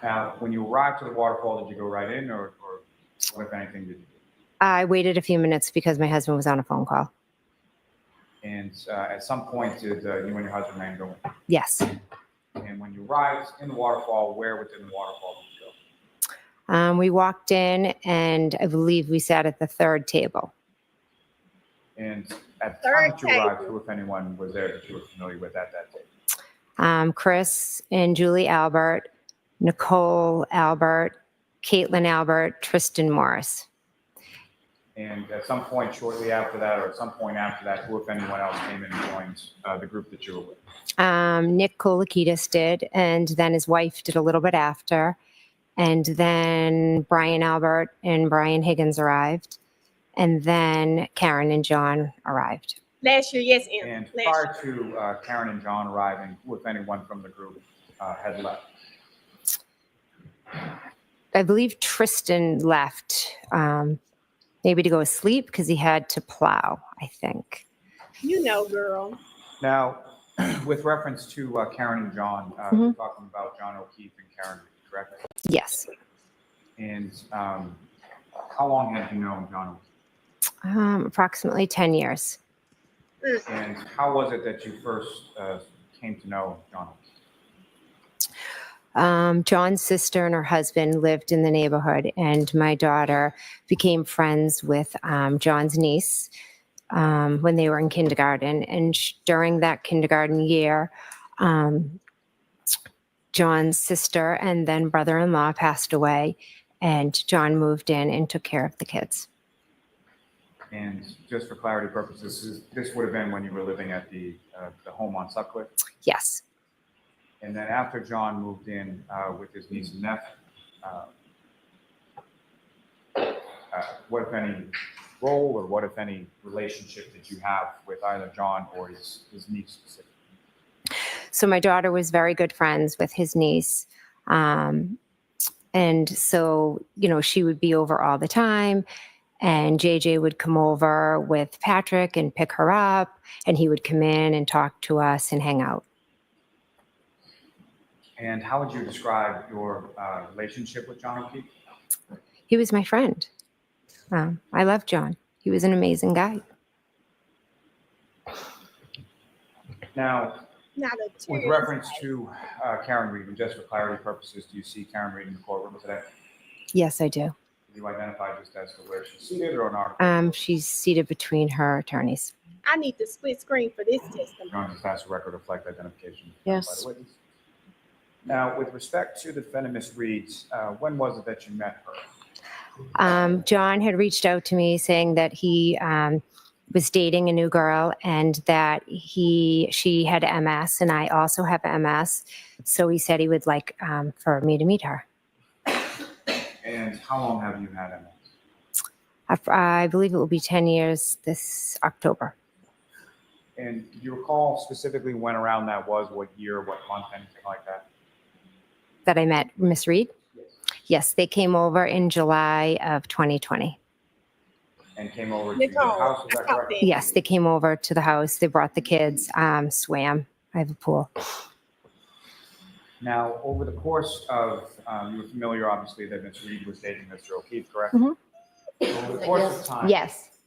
Now, when you arrived to the waterfall, did you go right in or what, if anything, did you do? I waited a few minutes because my husband was on a phone call. And at some point, did you and your husband man go in? Yes. And when you arrived in the waterfall, where within the waterfall did you go? We walked in, and I believe we sat at the 3rd table. And at the time that you arrived, who, if anyone, was there that you were familiar with at that table? Chris and Julie Albert, Nicole Albert, Caitlin Albert, Tristan Morris. And at some point shortly after that, or at some point after that, who, if anyone else, came in and joined the group that you were with? Nick Kolakitis did, and then his wife did a little bit after. And then Brian Albert and Brian Higgins arrived. And then Karen and John arrived. Last year, yes, Em. And prior to Karen and John arriving, who, if anyone, from the group had left? I believe Tristan left, maybe to go to sleep because he had to plow, I think. You know, girl. Now, with reference to Karen and John, we're talking about John O'Keefe and Karen, correct? Yes. And how long had you known John O'Keefe? Approximately 10 years. And how was it that you first came to know John? John's sister and her husband lived in the neighborhood, and my daughter became friends with John's niece when they were in kindergarten. And during that kindergarten year, John's sister and then brother-in-law passed away, and John moved in and took care of the kids. And just for clarity purposes, this would have been when you were living at the home on Sutcliffe? Yes. And then after John moved in with his niece and nephew, what, if any, role or what, if any, relationship did you have with either John or his niece specifically? So my daughter was very good friends with his niece. And so, she would be over all the time. And JJ would come over with Patrick and pick her up. And he would come in and talk to us and hang out. And how would you describe your relationship with John O'Keefe? He was my friend. I love John. He was an amazing guy. Now, Not a with tear. reference to Karen Reed, and just for clarity purposes, do you see Karen Reed in the courtroom today? Yes, I do. Can you identify just as to where she's seated or not? She's seated between her attorneys. I need the split screen for this testimony. John, just has a record reflect identification. Yes. By the witness. Now, with respect to the defendant, Ms. Reed, when was it that you met her? John had reached out to me saying that he was dating a new girl and that she had MS and I also have MS. So he said he would like for me to meet her. And how long have you had MS? I believe it will be 10 years this October. And do you recall specifically when around that was, what year, what month, anything like that? That I met Miss Reed? Yes, they came over in July of 2020. And came over to Nicole, your house, is that correct? Yes, they came over to the house. They brought the kids, swam. I have a pool. Now, over the course of, you were familiar, obviously, that Ms. Reed was dating Mr. O'Keefe, correct? Mhm. Over the course of time. Yes.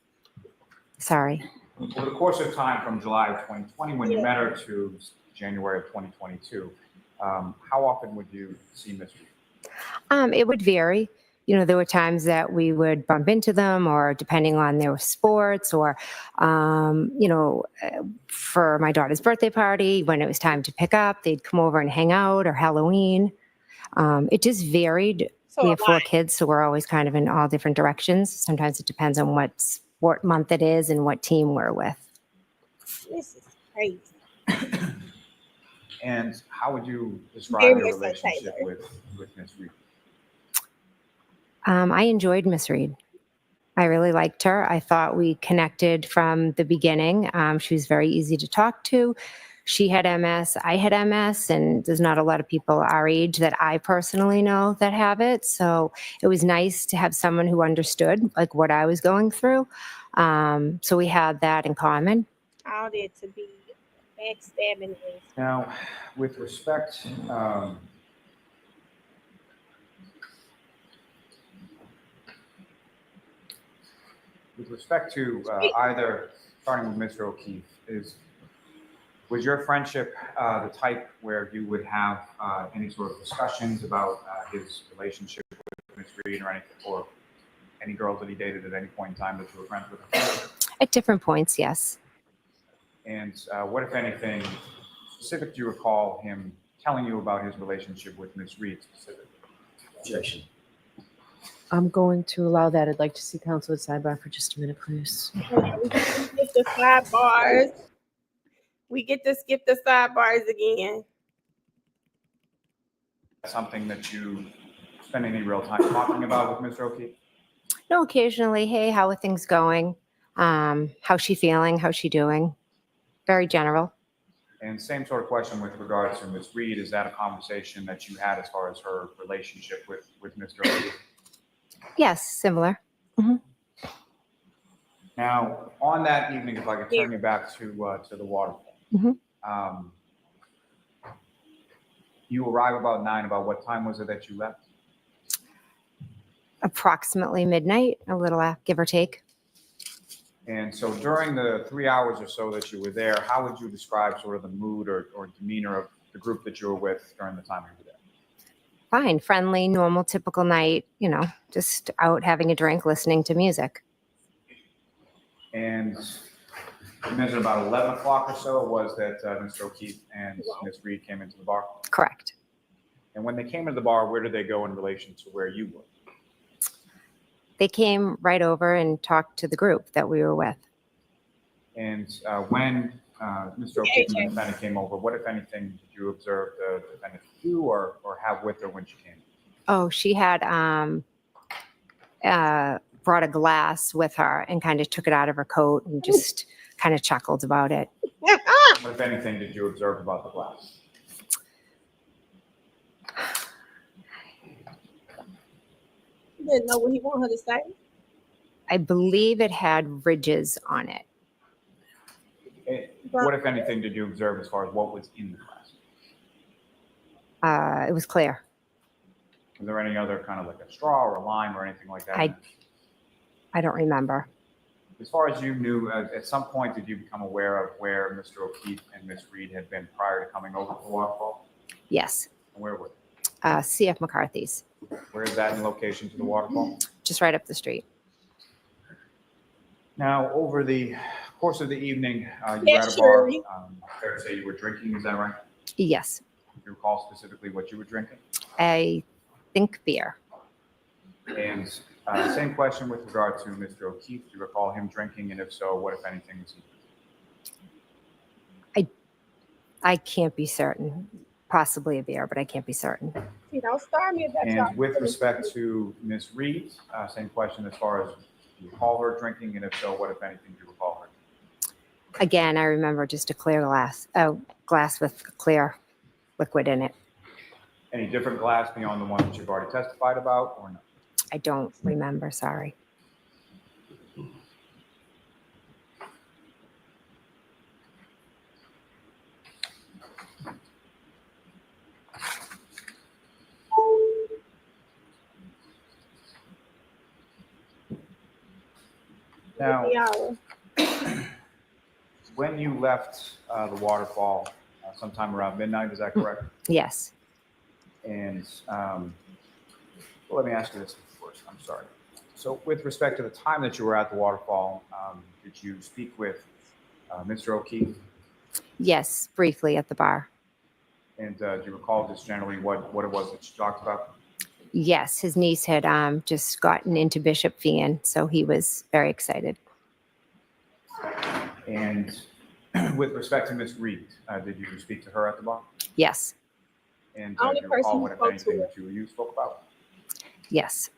Sorry. Over the course of time from July of 2020, when you met her, to January of 2022, how often would you see Ms. Reed? It would vary. There were times that we would bump into them, or depending on their sports, or, for my daughter's birthday party, when it was time to pick up, they'd come over and hang out, or Halloween. It just varied. So We a have 4 lot. kids, so we're always kind of in all different directions. Sometimes it depends on what sport month it is and what team we're with. This is crazy. And how would you describe Very your so, relationship Taylor. with Ms. Reed? I enjoyed Miss Reed. I really liked her. I thought we connected from the beginning. She was very easy to talk to. She had MS, I had MS, and there's not a lot of people our age that I personally know that have it. So it was nice to have someone who understood like what I was going through. So we had that in common. All that to be backstabbing is. Now, with respect, to either, starting with Mr. O'Keefe, was your friendship the type where you would have any sort of discussions about his relationship with Ms. Reed or any girls that he dated at any point in time that you were friends with? At different points, yes. And what, if anything, specific do you recall him telling you about his relationship with Ms. Reed specifically? Objection. I'm going to allow that. I'd like to see counsel at sidebar for just a minute, please. We get the sidebars. We get to skip the sidebars again. Something that you spend any real time talking about with Mr. O'Keefe? No, occasionally, hey, how are things going? How's she feeling? How's she doing? Very general. And same sort of question with regards to Ms. Reed. Is that a conversation that you had as far as her relationship with Mr. O'Keefe? Yes, similar. Mm-hmm. Now, on that evening, if I could turn you back to the waterfall. Mm-hmm. You arrive about 9. About what time was it that you left? Approximately midnight, a little give or take. And so during the 3 hours or so that you were there, how would you describe sort of the mood or demeanor of the group that you were with during the time you were there? Fine, friendly, normal, typical night, just out having a drink, listening to music. And you mentioned about 11 o'clock or so was that Mr. O'Keefe and Ms. Reed came into the bar? Correct. And when they came into the bar, where did they go in relation to where you were? They came right over and talked to the group that we were with. And when Mr. O'Keefe and the defendant came over, what, if anything, did you observe the defendant do or have with her when she came? Oh, she had brought a glass with her and kind of took it out of her coat and just kind of chuckled about it. What, if anything, did you observe about the glass? You didn't know what he wanted her to say. I believe it had ridges on it. What, if anything, did you observe as far as what was in the glass? It was clear. Was there any other kind of like a straw or a lime or anything like that? I don't remember. As far as you knew, at some point, did you become aware of where Mr. O'Keefe and Ms. Reed had been prior to coming over to the waterfall? Yes. And where were CF McCarthy's. Where is that in location to the waterfall? Just right up the street. Now, over the course of the evening, you were at a bar. Fair to say you were drinking, is that right? Yes. Do you recall specifically what you were drinking? I think beer. And same question with regard to Mr. O'Keefe. Do you recall him drinking? And if so, what, if anything, was he drinking? I can't be certain. Possibly a beer, but I can't be certain. You don't start me about And with respect to Ms. Reed, same question as far as do you recall her drinking? And if so, what, if anything, do you recall her? Again, I remember just a clear glass with clear liquid in it. Any different glass beyond the one that you've already testified about or no? I don't remember, sorry. Now, when you left the waterfall sometime around midnight, is that correct? Yes. And let me ask you this first. I'm sorry. So with respect to the time that you were at the waterfall, did you speak with Mr. O'Keefe? Yes, briefly at the bar. And do you recall just generally what it was that you talked about? Yes, his niece had just gotten into Bishop Fian, so he was very excited. And with respect to Ms. Reed, did you speak to her at the bar? Yes. And do you recall what, if anything, that you spoke about? Yes.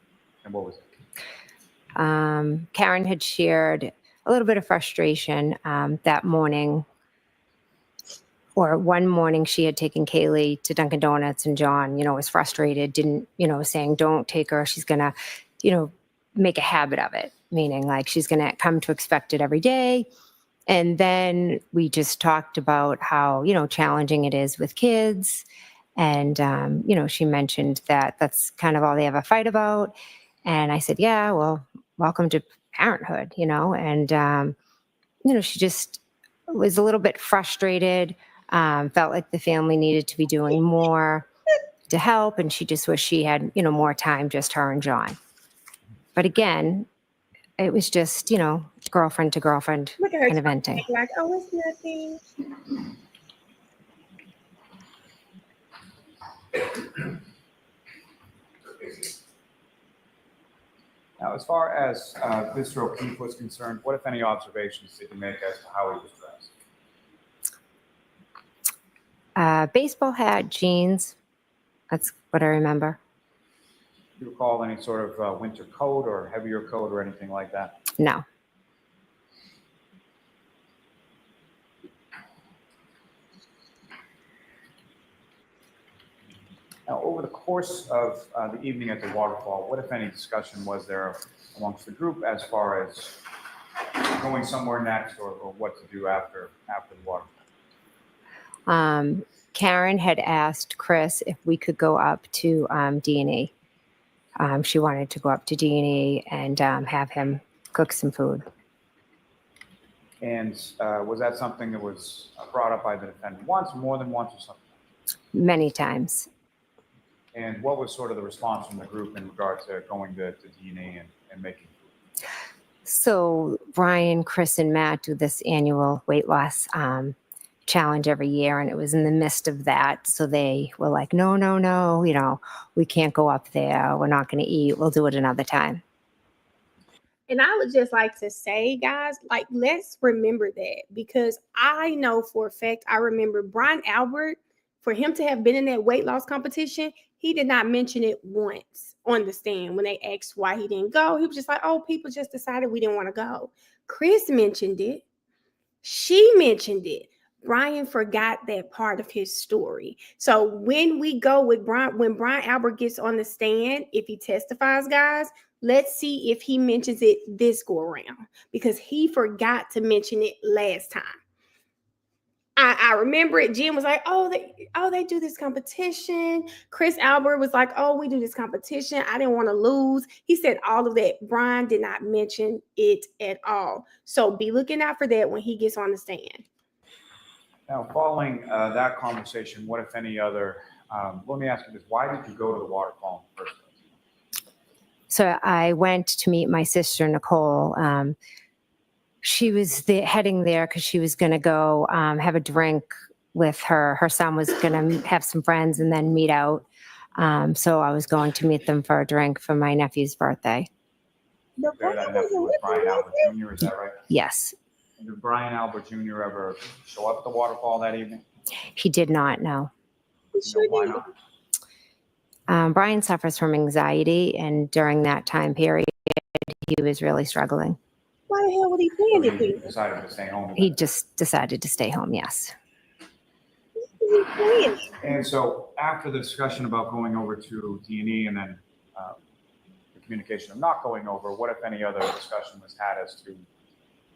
And what was it? Karen had shared a little bit of frustration that morning, or one morning she had taken Kaylee to Dunkin' Donuts, and John, was frustrated, didn't, saying, don't take her. She's going to, make a habit of it, meaning like she's going to come to expect it every day. And then we just talked about how, challenging it is with kids. And, she mentioned that that's kind of all they have a fight about. And I said, yeah, well, welcome to parenthood, and, she just was a little bit frustrated, felt like the family needed to be doing more to help. And she just wished she had, more time, just her and John. But again, it was just, girlfriend to girlfriend kind of venting. Like, oh, it's nothing. Now, as far as Mr. O'Keefe was concerned, what, if any, observations did you make as to how he was dressed? Baseball hat, jeans. That's what I remember. Do you recall any sort of winter coat or heavier coat or anything like that? No. Now, over the course of the evening at the waterfall, what, if any, discussion was there amongst the group as far as going somewhere next or what to do after the waterfall? Karen had asked Chris if we could go up to D&E. She wanted to go up to D&E and have him cook some food. And was that something that was brought up by the defendant once, more than once, or something? Many times. And what was sort of the response from the group in regard to going to DNA and making food? So Brian, Chris, and Matt do this annual weight loss challenge every year, and it was in the midst of that. So they were like, no, no, no, we can't go up there. We're not going to eat. We'll do it another time. And I would just like to say, guys, like, let's remember that, because I know for a fact, I remember Brian Albert, for him to have been in that weight loss competition, he did not mention it once on the stand when they asked why he didn't go. He was just like, oh, people just decided we didn't want to go. Chris mentioned it. She mentioned it. Brian forgot that part of his story. So when we go with Brian, when Brian Albert gets on the stand, if he testifies, guys, let's see if he mentions it this go around, because he forgot to mention it last time. I remember it. Jim was like, oh, they do this competition. Chris Albert was like, oh, we do this competition. I didn't want to lose. He said all of that. Brian did not mention it at all. So be looking out for that when he gets on the stand. Now, following that conversation, what, if any, other, let me ask you this, why did you go to the waterfall in the first place? So I went to meet my sister, Nicole. She was heading there because she was going to go have a drink with her. Her son was going to have some friends and then meet out. So I was going to meet them for a drink for my nephew's birthday. That nephew was Brian Albert Jr., is that right? Yes. Did Brian Albert Jr. ever show up at the waterfall that evening? He did not, no. Why not? Brian suffers from anxiety, and during that time period, he was really struggling. Why the hell would he plan So it? he decided to stay home. He just decided to stay home, yes. And so after the discussion about going over to D&E and then the communication of not going over, what, if any, other discussion was had as to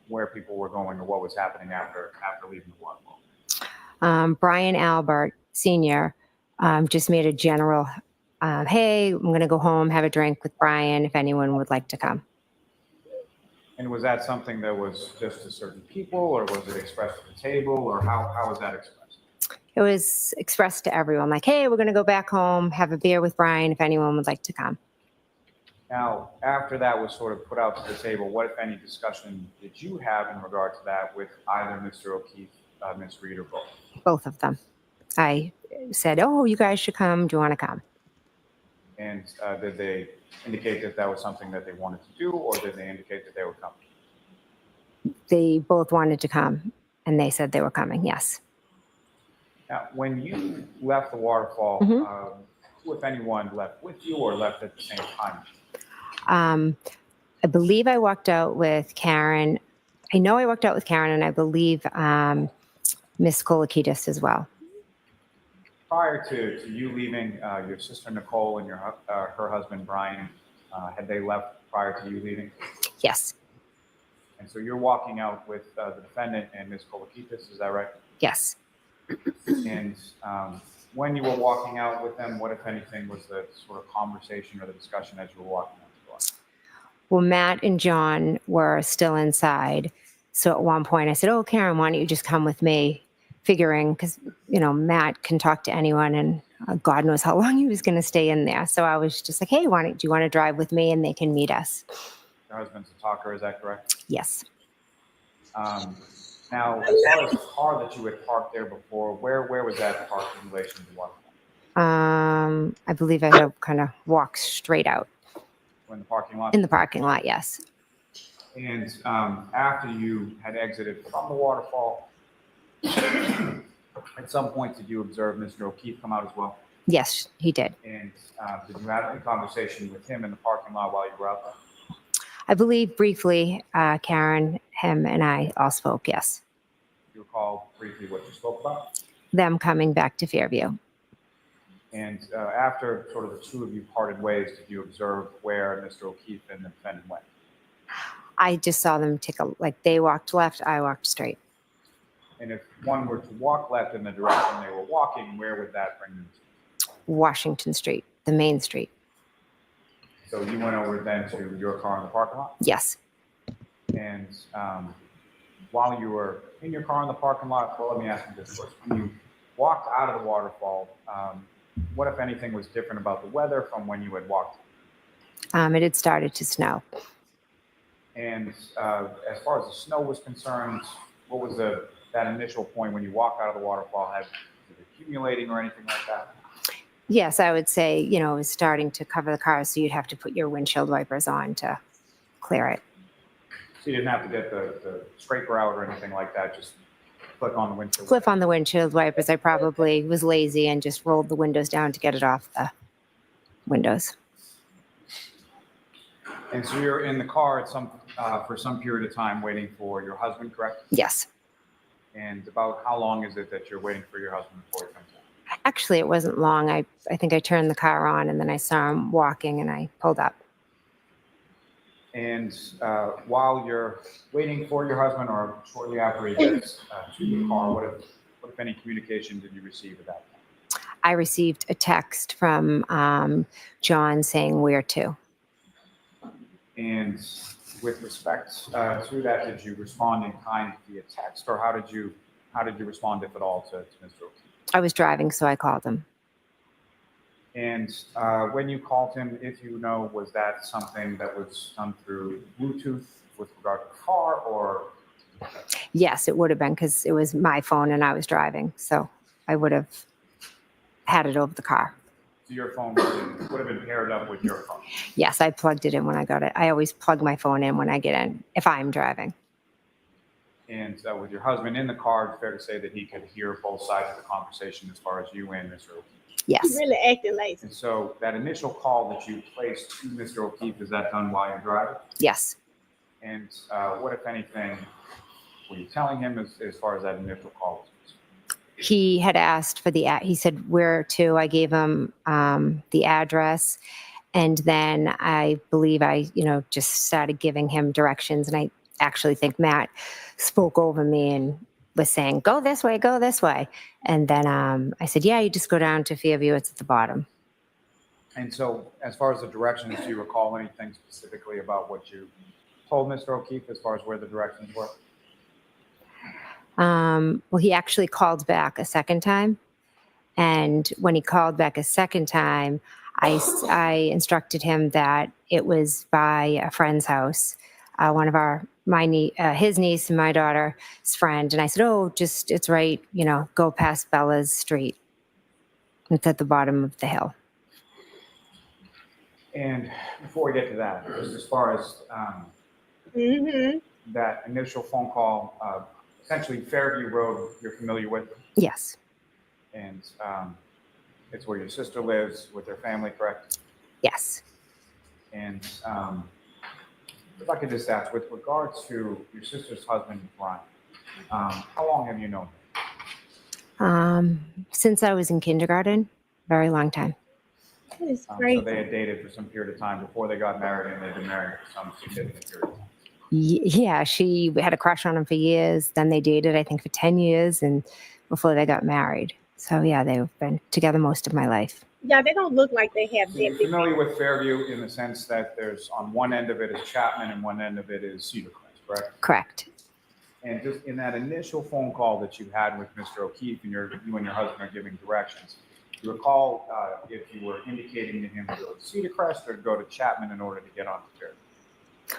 where people were going or what was happening after leaving the waterfall? Brian Albert Sr. Just made a general, hey, I'm going to go home, have a drink with Brian if anyone would like to come. And was that something that was just to certain people, or was it expressed at the table, or how was that expressed? It was expressed to everyone, like, hey, we're going to go back home, have a beer with Brian if anyone would like to come. Now, after that was sort of put out to the table, what, if any, discussion did you have in regard to that with either Mr. O'Keefe, Ms. Reed, or both? Both of them. I said, oh, you guys should come. Do you want to come? And did they indicate that that was something that they wanted to do, or did they indicate that they were coming? They both wanted to come, and they said they were coming, yes. Now, when you left the waterfall, who, if anyone, left with you or left at the same time? I believe I walked out with Karen. I know I walked out with Karen, and I believe Miss Kolakidis as well. Prior to you leaving, your sister Nicole and her husband Brian, had they left prior to you leaving? Yes. And so you're walking out with the defendant and Ms. Kolakidis, is that right? Yes. And when you were walking out with them, what, if anything, was the sort of conversation or the discussion as you were walking out the door? Well, Matt and John were still inside. So at one point I said, oh, Karen, why don't you just come with me? Figuring, because, Matt can talk to anyone, and God knows how long he was going to stay in there. So I was just like, hey, do you want to drive with me, and they can meet us? Your husband's a talker, is that correct? Yes. Now, as far as the car that you had parked there before, where was that parked in relation to what? I believe I had to kind of walk straight out. In the parking lot? In the parking lot, yes. And after you had exited from the waterfall, at some point, did you observe Mr. O'Keefe come out as well? Yes, he did. And did you have any conversation with him in the parking lot while you were out there? I believe briefly, Karen, him, and I all spoke, yes. Do you recall briefly what you spoke about? Them coming back to Fairview. And after sort of the two of you parted ways, did you observe where Mr. O'Keefe and the defendant went? I just saw them they walked left, I walked straight. And if one were to walk left in the direction they were walking, where would that bring them to? Washington Street, the main street. So you went over then to your car in the parking lot? Yes. And while you were in your car in the parking lot, well, let me ask you this first. When you walked out of the waterfall, what, if anything, was different about the weather from when you had walked? It had started to snow. And as far as the snow was concerned, what was that initial point when you walked out of the waterfall? Had it accumulating or anything like that? Yes, I would say, it was starting to cover the car, so you'd have to put your windshield wipers on to clear it. So you didn't have to get the scraper out or anything like that, just click on the windshield. Clip on the windshield wipers. I probably was lazy and just rolled the windows down to get it off the windows. And so you're in the car at for some period of time waiting for your husband, correct? Yes. And about how long is it that you're waiting for your husband before he comes in? Actually, it wasn't long. I think I turned the car on and then I saw him walking and I pulled up. And while you're waiting for your husband or shortly after he gets to the car, what if any communication did you receive at that point? I received a text from John saying where to. And with respect to that, did you respond in kind via text, or how did you respond, if at all, to Mr. O'Keefe? I was driving, so I called him. And when you called him, if you know, was that something that was done through Bluetooth with regard to the car, or? Yes, it would have been, because it was my phone and I was driving, so I would have had it over the car. So your phone would have been paired up with your phone? Yes, I plugged it in when I got it. I always plug my phone in when I get in, if I'm driving. And with your husband in the car, it's fair to say that he could hear both sides of the conversation as far as you and Mr. O'Keefe? Yes. He's really acting lazy. And so that initial call that you placed to Mr. O'Keefe, is that done while you're driving? Yes. And what, if anything, were you telling him as far as that initial call was concerned? He had asked for he said where to. I gave him the address, and then I believe I, just started giving him directions. And I actually think Matt spoke over me and was saying, go this way, go this way. And then I said, yeah, you just go down to Fairview. It's at the bottom. And so as far as the directions, do you recall anything specifically about what you told Mr. O'Keefe as far as where the directions were? Well, he actually called back a second time. And when he called back a second time, I instructed him that it was by a friend's house, one of his niece and my daughter's friend. And I said, oh, it's right, go past Bella's Street. It's at the bottom of the hill. And before we get to that, just as far as that initial phone call, essentially Fairview Road, you're familiar with? Yes. And it's where your sister lives with her family, correct? Yes. And if I could just ask, with regard to your sister's husband, Brian, how long have you known him? Since I was in kindergarten, very long time. That is crazy. So they had dated for some period of time before they got married, and they've been married for some significant period of time. Yeah, she had a crush on him for years. Then they dated, I think, for 10 years, and before they got married. So yeah, they've been together most of my life. Yeah, they don't look like they have So you're that big. familiar with Fairview in the sense that there's, on one end of it is Chapman and one end of it is Cedar Crest, correct? Correct. And just in that initial phone call that you had with Mr. O'Keefe, and you and your husband are giving directions, do you recall if you were indicating to him to go to Cedar Crest or to go to Chapman in order to get onto Fairview?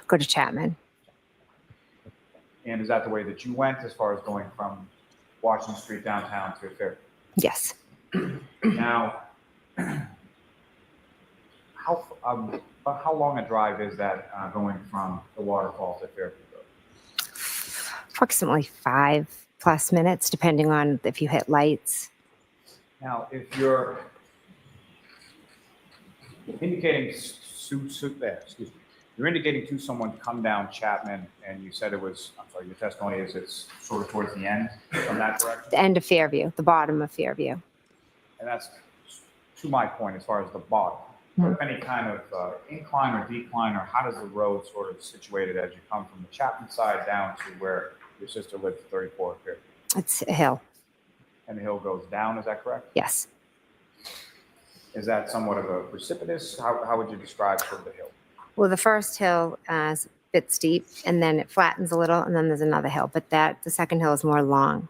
Go to Chapman. And is that the way that you went as far as going from Washington Street downtown to Fairview? Yes. Now, how long a drive is that going from the waterfall to Fairview Road? Approximately 5+ minutes, depending on if you hit lights. Now, if you're indicating you're indicating to someone to come down Chapman, and you said it was, I'm sorry, your testimony is it's sort of towards the end from that direction? The end of Fairview, the bottom of Fairview. And that's to my point as far as the bottom. Mm-hmm. Any kind of incline or decline, or how does the road sort of situated as you come from the Chapman side down to where your sister lived at 34 Fairview? It's a hill. And the hill goes down, is that correct? Yes. Is that somewhat of a precipitous? How would you describe sort of the hill? Well, the first hill is bit steep, and then it flattens a little, and then there's another hill. But the second hill is more long.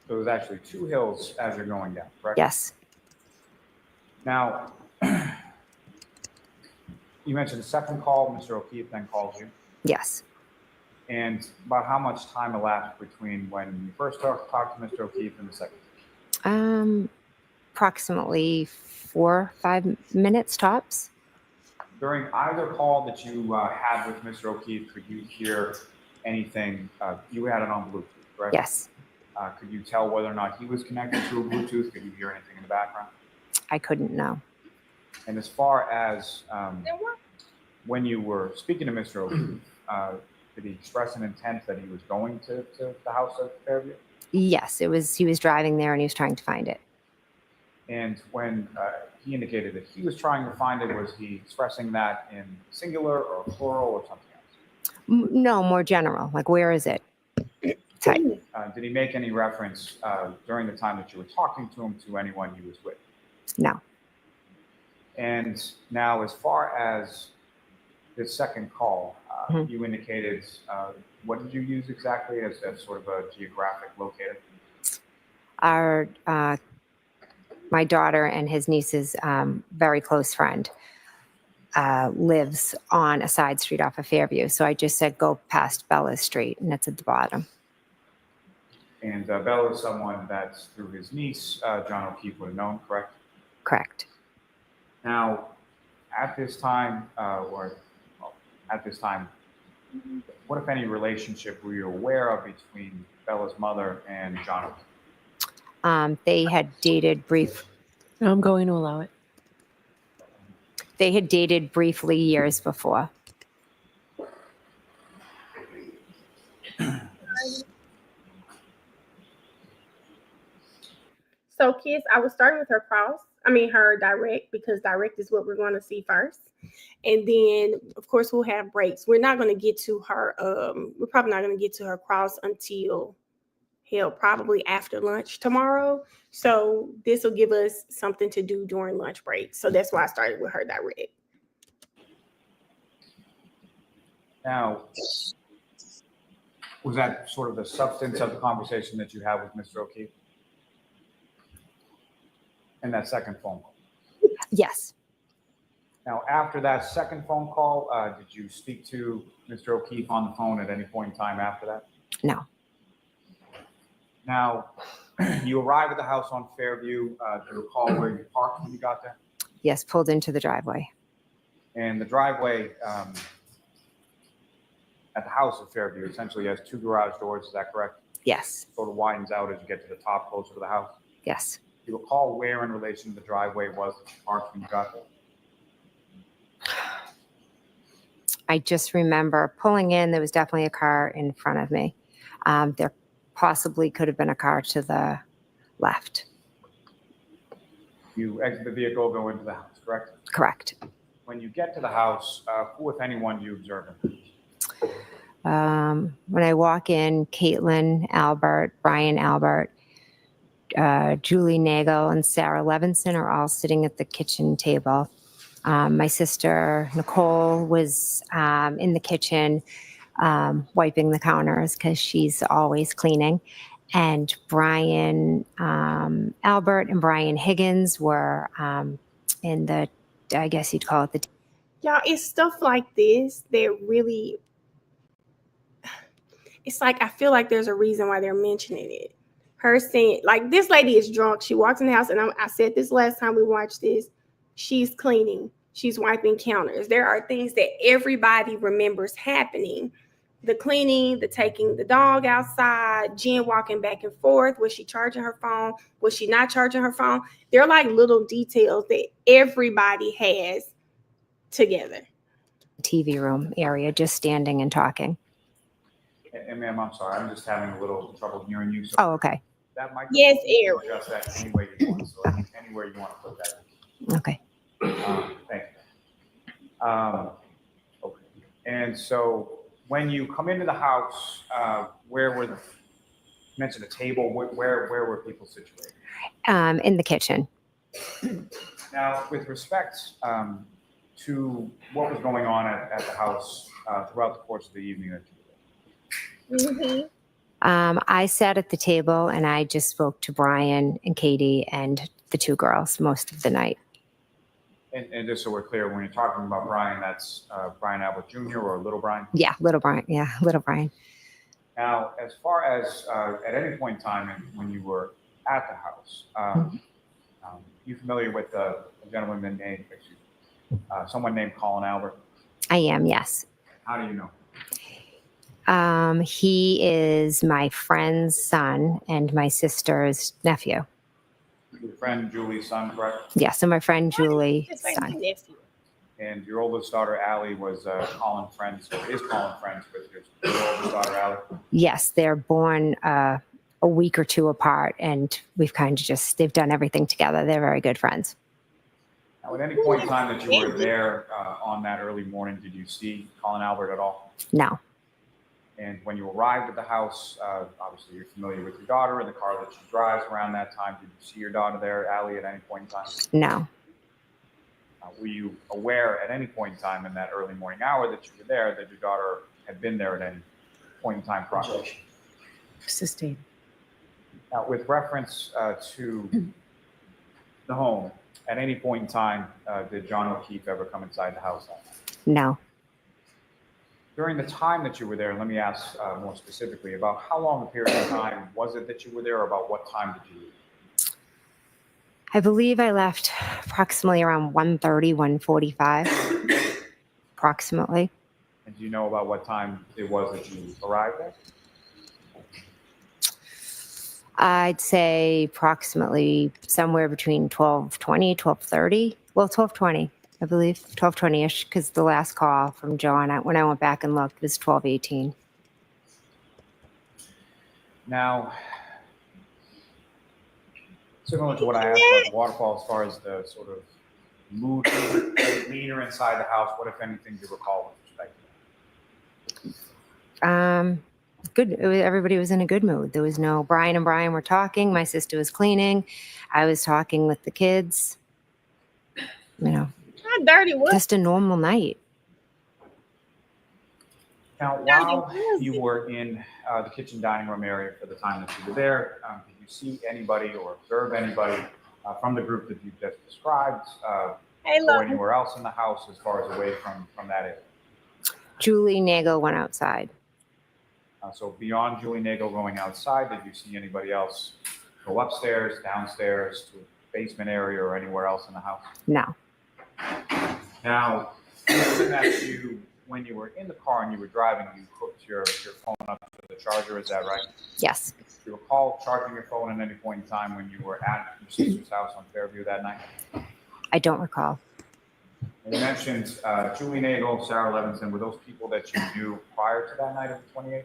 So there's actually 2 hills as you're going down, correct? Yes. Now, you mentioned the second call, Mr. O'Keefe then calls you. Yes. And about how much time elapsed between when you first talked to Mr. O'Keefe and the second? Approximately 4 or 5 minutes tops. During either call that you had with Mr. O'Keefe, could you hear anything? You had it on Bluetooth, correct? Yes. Could you tell whether or not he was connected to a Bluetooth? Could you hear anything in the background? I couldn't know. And as far as when you were speaking to Mr. O'Keefe, did he express an intent that he was going to the house at Fairview? Yes, he was driving there and he was trying to find it. And when he indicated that he was trying to find it, was he expressing that in singular or plural or something else? No, more general. Like, where is it? Type. Did he make any reference during the time that you were talking to him to anyone he was with? No. And now, as far as this second call, you indicated, what did you use exactly as sort of a geographic locator? My daughter and his niece's very close friend lives on a side street off of Fairview. So I just said, go past Bella's Street, and it's at the bottom. And Bella is someone that, through his niece, John O'Keefe would have known, correct? Correct. Now, at this time, what, if any, relationship were you aware of between Bella's mother and John O'Keefe? They had dated I'm going to allow it. They had dated briefly years before. So kids, I would start with her direct, because direct is what we're going to see first. And then, of course, we'll have breaks. We're not going to get to her, we're probably not going to get to her cross until probably after lunch tomorrow. So this will give us something to do during lunch break. So that's why I started with her direct. Now, was that sort of the substance of the conversation that you had with Mr. O'Keefe? And that second phone call? Yes. Now, after that second phone call, did you speak to Mr. O'Keefe on the phone at any point in time after that? No. Now, you arrive at the house on Fairview. Do you recall where you parked when you got there? Yes, pulled into the driveway. And the driveway at the house of Fairview essentially has 2 garage doors. Is that correct? Yes. Sort of widens out as you get to the top, closer to the house. Yes. Do you recall where in relation to the driveway was that you parked when you got there? I just remember pulling in. There was definitely a car in front of me. There possibly could have been a car to the left. You exit the vehicle, go into the house, correct? Correct. When you get to the house, who, if anyone, do you observe? When I walk in, Caitlin Albert, Brian Albert, Julie Nagel, and Sarah Levinson are all sitting at the kitchen table. My sister Nicole was in the kitchen wiping the counters because she's always cleaning. And Brian Albert and Brian Higgins were in the, I guess you'd call it the. Y'all, it's stuff like this that really, it's like, I feel like there's a reason why they're mentioning it. Her saying, like, this lady is drunk. She walks in the house, and I said this last time we watched this. She's cleaning. She's wiping counters. There are things that everybody remembers happening. The cleaning, the taking the dog outside, Jen walking back and forth. Was she charging her phone? Was she not charging her phone? They're like little details that everybody has together. TV room area, just standing and talking. And ma'am, I'm sorry, I'm just having a little trouble hearing you. So Oh, okay. that might Yes, Aaron. adjust that any way you want. So anywhere you want to put that. Okay. Thank you. Okay. And so when you come into the house, where were you mentioned a table? Where were people situated? In the kitchen. Now, with respect to what was going on at the house throughout the course of the evening that you were there. Mm-hmm. I sat at the table and I just spoke to Brian and Katie and the two girls most of the night. And just so we're clear, when you're talking about Brian, that's Brian Albert Jr. or Little Brian? Yeah, little Brian. Yeah, little Brian. Now, as far as at any point in time when you were at the house, you familiar with a gentleman named, someone named Colin Albert? I am, yes. How do you know? He is my friend's son and my sister's nephew. Your friend Julie's son, correct? Yeah, so my friend Julie's Just like my son. nephew. And your oldest daughter, Allie, was Colin friends, or is Colin friends with your oldest daughter, Allie? Yes, they're born a week or two apart, and we've kind of they've done everything together. They're very good friends. Now, at any point in time that you were there on that early morning, did you see Colin Albert at all? No. And when you arrived at the house, obviously you're familiar with your daughter and the car that she drives around that time. Did you see your daughter there, Allie, at any point in time? No. Were you aware at any point in time in that early morning hour that you were there that your daughter had been there at any point in time prior? Sustained. Now, with reference to the home, at any point in time, did John O'Keefe ever come inside the house? No. During the time that you were there, let me ask more specifically about how long a period of time was it that you were there, or about what time did you leave? I believe I left approximately around 1:30, 1:45, approximately. And do you know about what time it was that you arrived there? I'd say approximately somewhere between 12:20, 12:30. Well, 12:20, I believe, 12:20-ish, because the last call from John, when I went back and looked, was 12:18. Now, similar to what I asked about the waterfall, as far as the sort of mood, demeanor inside the house, what, if anything, do you recall with respect to that? Good. Everybody was in a good mood. There was no Brian and Brian were talking. My sister was cleaning. I was talking with the kids. You know, How dirty was just a normal night. Now, while you were in the kitchen dining room area for the time that you were there, did you see anybody or observe anybody from the group that you just described or anywhere else in the house as far as away from that area? Julie Nagel went outside. So beyond Julie Nagel going outside, did you see anybody else go upstairs, downstairs, to a basement area or anywhere else in the house? No. Now, given that when you were in the car and you were driving, you hooked your phone up to the charger, is that right? Yes. Do you recall charging your phone at any point in time when you were at your sister's house on Fairview that night? I don't recall. And you mentioned Julie Nagel, Sarah Levinson. Were those people that you knew prior to that night of the 28th?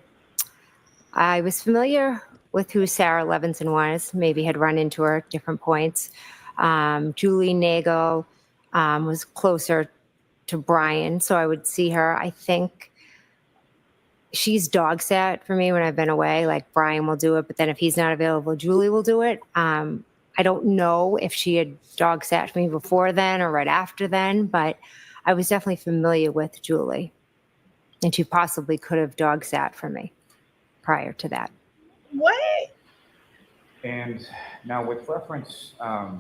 I was familiar with who Sarah Levinson was, maybe had run into her at different points. Julie Nagel was closer to Brian, so I would see her. I think she's dog sat for me when I've been away. Like Brian will do it, but then if he's not available, Julie will do it. I don't know if she had dog sat for me before then or right after then, but I was definitely familiar with Julie, and she possibly could have dog sat for me prior to that. What? And now with reference, there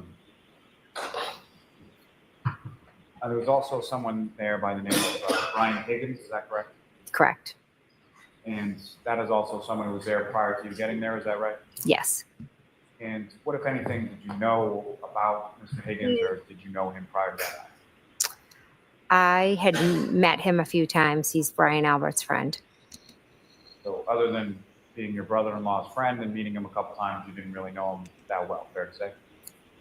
was also someone there by the name of Brian Higgins, is that correct? Correct. And that is also someone who was there prior to you getting there, is that right? Yes. And what, if anything, did you know about Mr. Higgins, or did you know him prior to that? I had met him a few times. He's Brian Albert's friend. So other than being your brother-in-law's friend and meeting him a couple times, you didn't really know him that well, fair to say?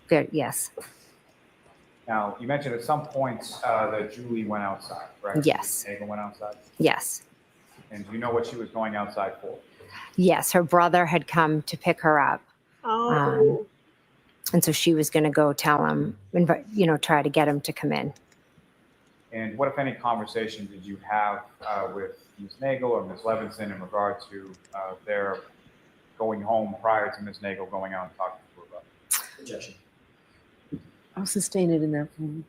Good, yes. Now, you mentioned at some point that Julie went outside, correct? Yes. Nagel went outside? Yes. And do you know what she was going outside for? Yes, her brother had come to pick her up. Oh. And so she was going to go tell him, try to get him to come in. And what, if any, conversation did you have with Ms. Nagel or Ms. Levinson in regard to their going home prior to Ms. Nagel going out and talking to her brother? I'll sustain it in that form.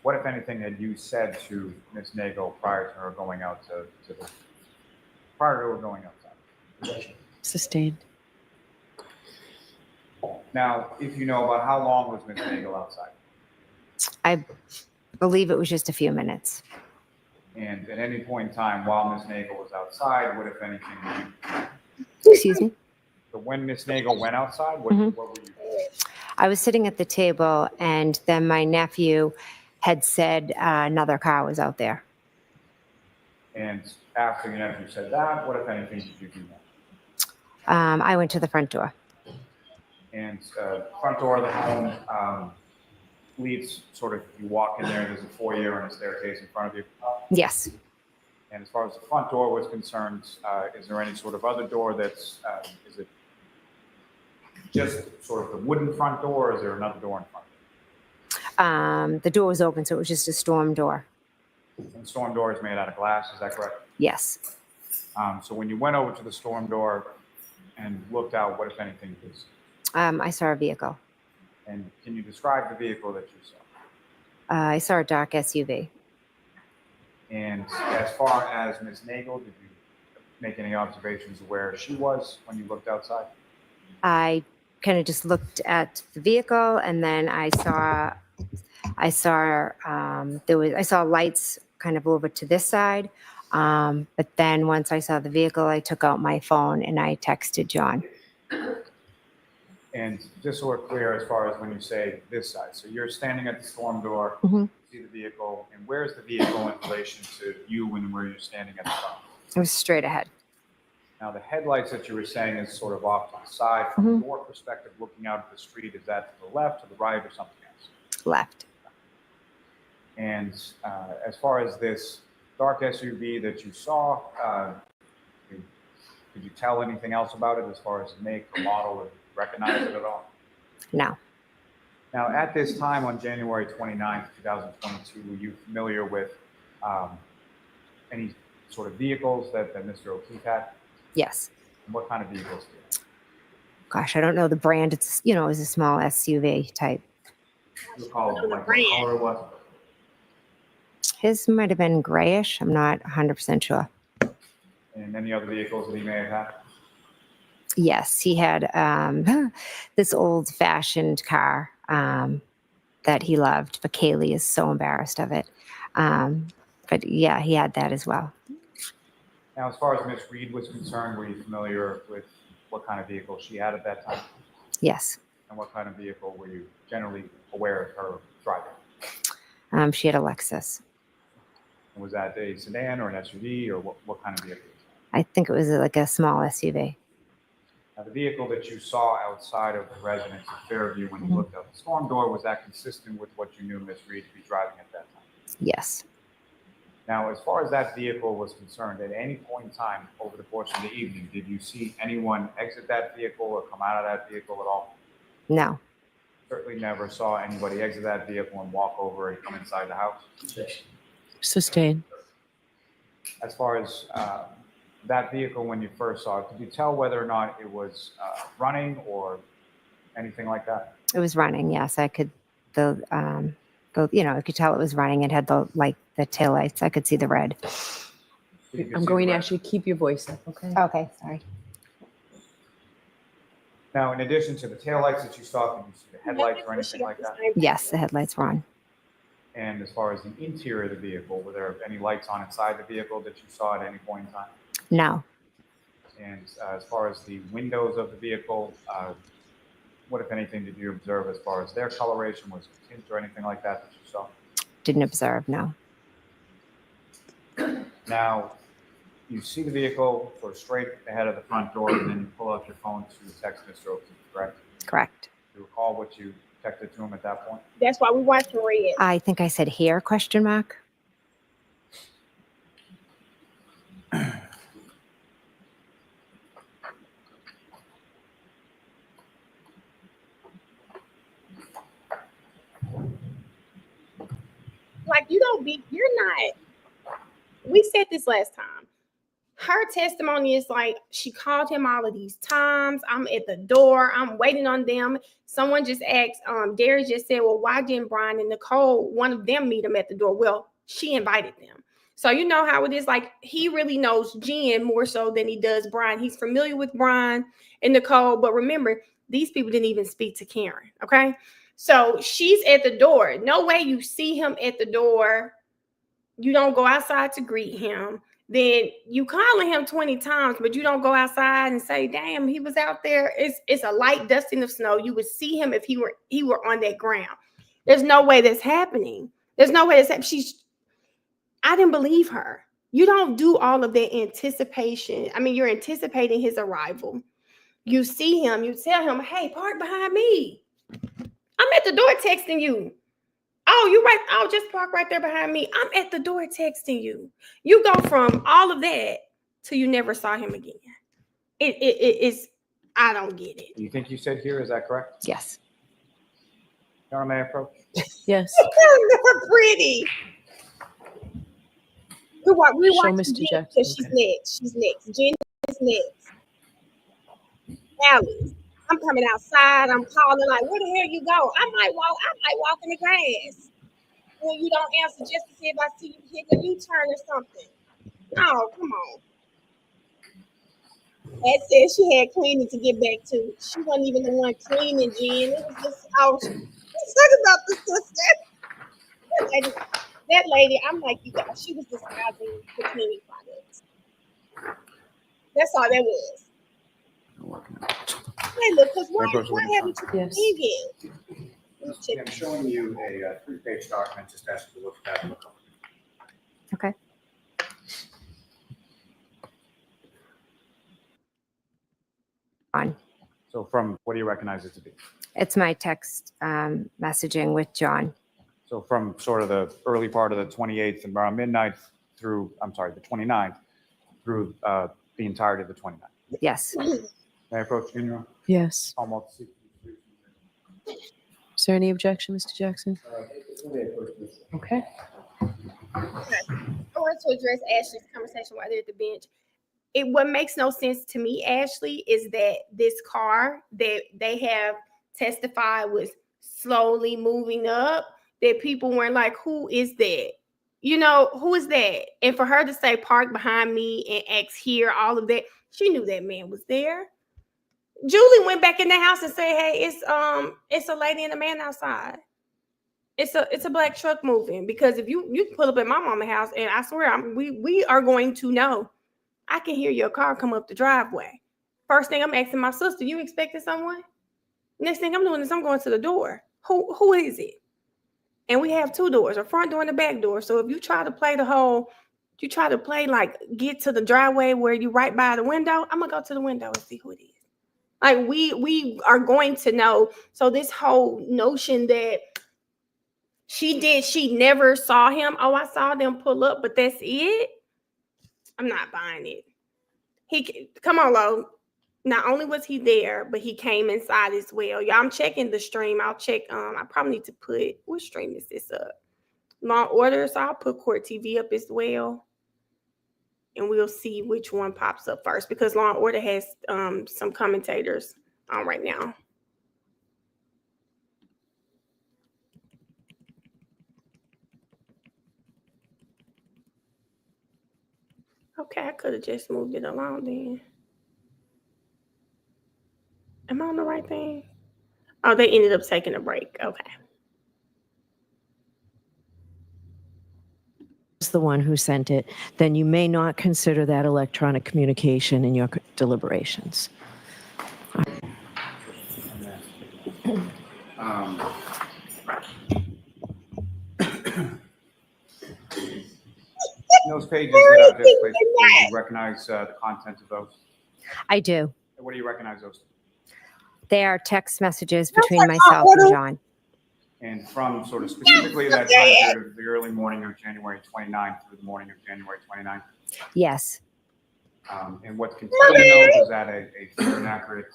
what, if anything, had you said to Ms. Nagel prior to her going out prior to her going outside? Sustained. Now, if you know, about how long was Ms. Nagel outside? I believe it was just a few minutes. And at any point in time while Ms. Nagel was outside, what, if anything, did Excuse me? So when Ms. Nagel went outside, what were you doing? I was sitting at the table, and then my nephew had said another car was out there. And after your nephew said that, what, if anything, did you do next? I went to the front door. And front door of the home leads sort of, you walk in there's a foyer and a staircase in front of you. Yes. And as far as the front door was concerned, is there any sort of other door that's, is it just sort of the wooden front door, or is there another door in front? The door was open, so it was just a storm door. And the storm door is made out of glass, is that correct? Yes. So when you went over to the storm door and looked out, what, if anything, did you see? I saw a vehicle. And can you describe the vehicle that you saw? I saw a dark SUV. And as far as Ms. Nagel, did you make any observations of where she was when you looked outside? I kind of just looked at the vehicle, and then I saw lights kind of over to this side. But then once I saw the vehicle, I took out my phone and I texted John. And just so we're clear, as far as when you say this side, so you're standing at the storm door, see the vehicle, and where's the vehicle in relation to you and where you're standing at the front? It was straight ahead. Now, the headlights that you were saying is sort of off to the side. From your perspective, looking out at the street, is that to the left, to the right, or something else? Left. And as far as this dark SUV that you saw, could you tell anything else about it as far as the make, the model, or recognize it at all? No. Now, at this time on January 29th, 2022, were you familiar with any sort of vehicles that Mr. O'Keefe had? Yes. And what kind of vehicles do you have? Gosh, I don't know the brand. It's, it was a small SUV type. Do you recall like what color it was? His might have been grayish. I'm not 100% sure. And any other vehicles that he may have had? Yes, he had this old-fashioned car that he loved, but Kaylee is so embarrassed of it. But yeah, he had that as well. Now, as far as Miss Reed was concerned, were you familiar with what kind of vehicle she had at that time? Yes. And what kind of vehicle were you generally aware of her driving? She had a Lexus. And was that a sedan or an SUV, or what kind of vehicle? I think it was like a small SUV. Now, the vehicle that you saw outside of the residence of Fairview when you looked out the storm door, was that consistent with what you knew Miss Reed to be driving at that time? Yes. Now, as far as that vehicle was concerned, at any point in time over the course of the evening, did you see anyone exit that vehicle or come out of that vehicle at all? No. Certainly never saw anybody exit that vehicle and walk over and come inside the house? Sustained. As far as that vehicle, when you first saw it, could you tell whether or not it was running or anything like that? It was running. Yes, I could. I could tell it was running. It had the taillights. I could see the red. I'm going to ask you to keep your voice up, okay? Okay, sorry. Now, in addition to the taillights that you saw, could you see the headlights or anything like that? Yes, the headlights were on. And as far as the interior of the vehicle, were there any lights on inside the vehicle that you saw at any point in time? No. And as far as the windows of the vehicle, what, if anything, did you observe as far as their coloration? Was it tint or anything like that you saw? Didn't observe, no. Now, you see the vehicle sort of straight ahead of the front door, and then you pull out your phone to text Mr. O'Keefe, correct? Correct. Do you recall what you texted to him at that point? That's why we watching Red. I think I said here, question mark. Like, you're not, we said this last time. her testimony is like, she called him all of these times. I'm at the door. I'm waiting on them. Someone just asked, Darius just said, well, why didn't Brian and Nicole, one of them, meet him at the door? Well, she invited them. So you know how it is. Like, he really knows Jen more so than he does Brian. He's familiar with Brian and Nicole. But remember, these people didn't even speak to Karen. Okay. So she's at the door. No way you see him at the door. You don't go outside to greet him. Then you calling him 20 times, but you don't go outside and say, damn, he was out there. It's a light dusting of snow. You would see him if he were on that ground. There's no way that's happening. There's no way that's happening. I didn't believe her. You don't do all of that anticipation. I mean, you're anticipating his arrival. You see him, you tell him, hey, park behind me. I'm at the door texting you. Oh, you right. Oh, just park right there behind me. I'm at the door texting you. You go from all of that to you never saw him again. It's, I don't get it. You think you said here, is that correct? Yes. Your Honor, may I approach? Yes. They're pretty. We watch Mr. Jen Jackson. because she's next. She's next. Jen is next. Allie, I'm coming outside. I'm calling like, where the hell you go? I might walk in the grass. Well, you don't answer just to see if I see you hit a U-turn or something. No, come on. That said she had cleaning to get back to. She wasn't even the one cleaning, Jen. It was just, let's talk about the sister. That lady, I'm like you guys, she was disguising the cleaning products. That's all that was. Hey, look, because why haven't you Yes. cleaned it? I'm showing you a 3-page document, just ask you to look at that. Okay. On. So from, what do you recognize it to be? It's my text messaging with John. So from sort of the early part of the 28th and around midnight through, the 29th, through the entirety of the 29th. Yes. May I approach you, Your Honor? Yes. Almost. Is there any objection, Mr. Jackson? Okay. I want to address Ashley's conversation while they're at the bench. What makes no sense to me, Ashley, is that this car that they have testified was slowly moving up, that people weren't like, who is that? You know, who is that? And for her to say park behind me and ask here, all of that, she knew that man was there. Julie went back in the house and said, hey, it's a lady and a man outside. It's a black truck moving. Because if you pull up at my mama's house, and I swear we are going to know. I can hear your car come up the driveway. First thing I'm asking my sister, you expecting someone? Next thing I'm doing is I'm going to the door. Who is it? And we have 2 doors, a front door and a back door. So if you try to play like get to the driveway where you right by the window, I'm gonna go to the window and see who it is. Like we are going to know. So this whole notion that she never saw him. Oh, I saw them pull up, but that's it. I'm not buying it. Come on, Lo. Not only was he there, but he came inside as well. Y'all, I'm checking the stream. I'll check. I probably need to put, what stream is this up? Law and Order. So I'll put Court TV up as well. And we'll see which one pops up first, because Law and Order has some commentators on right now. Okay, I could have just moved it along then. Am I on the right thing? Oh, they ended up taking a break. Okay. Is the one who sent it, then you may not consider that electronic communication in your deliberations. Those pages that I've just placed, do you recognize the content of those? I do. What do you recognize those? They are text messages between myself and John. And from sort of specifically that time period of the early morning of January 29th through the morning of January 29th? Yes. And what's contained in those, is that a fair and accurate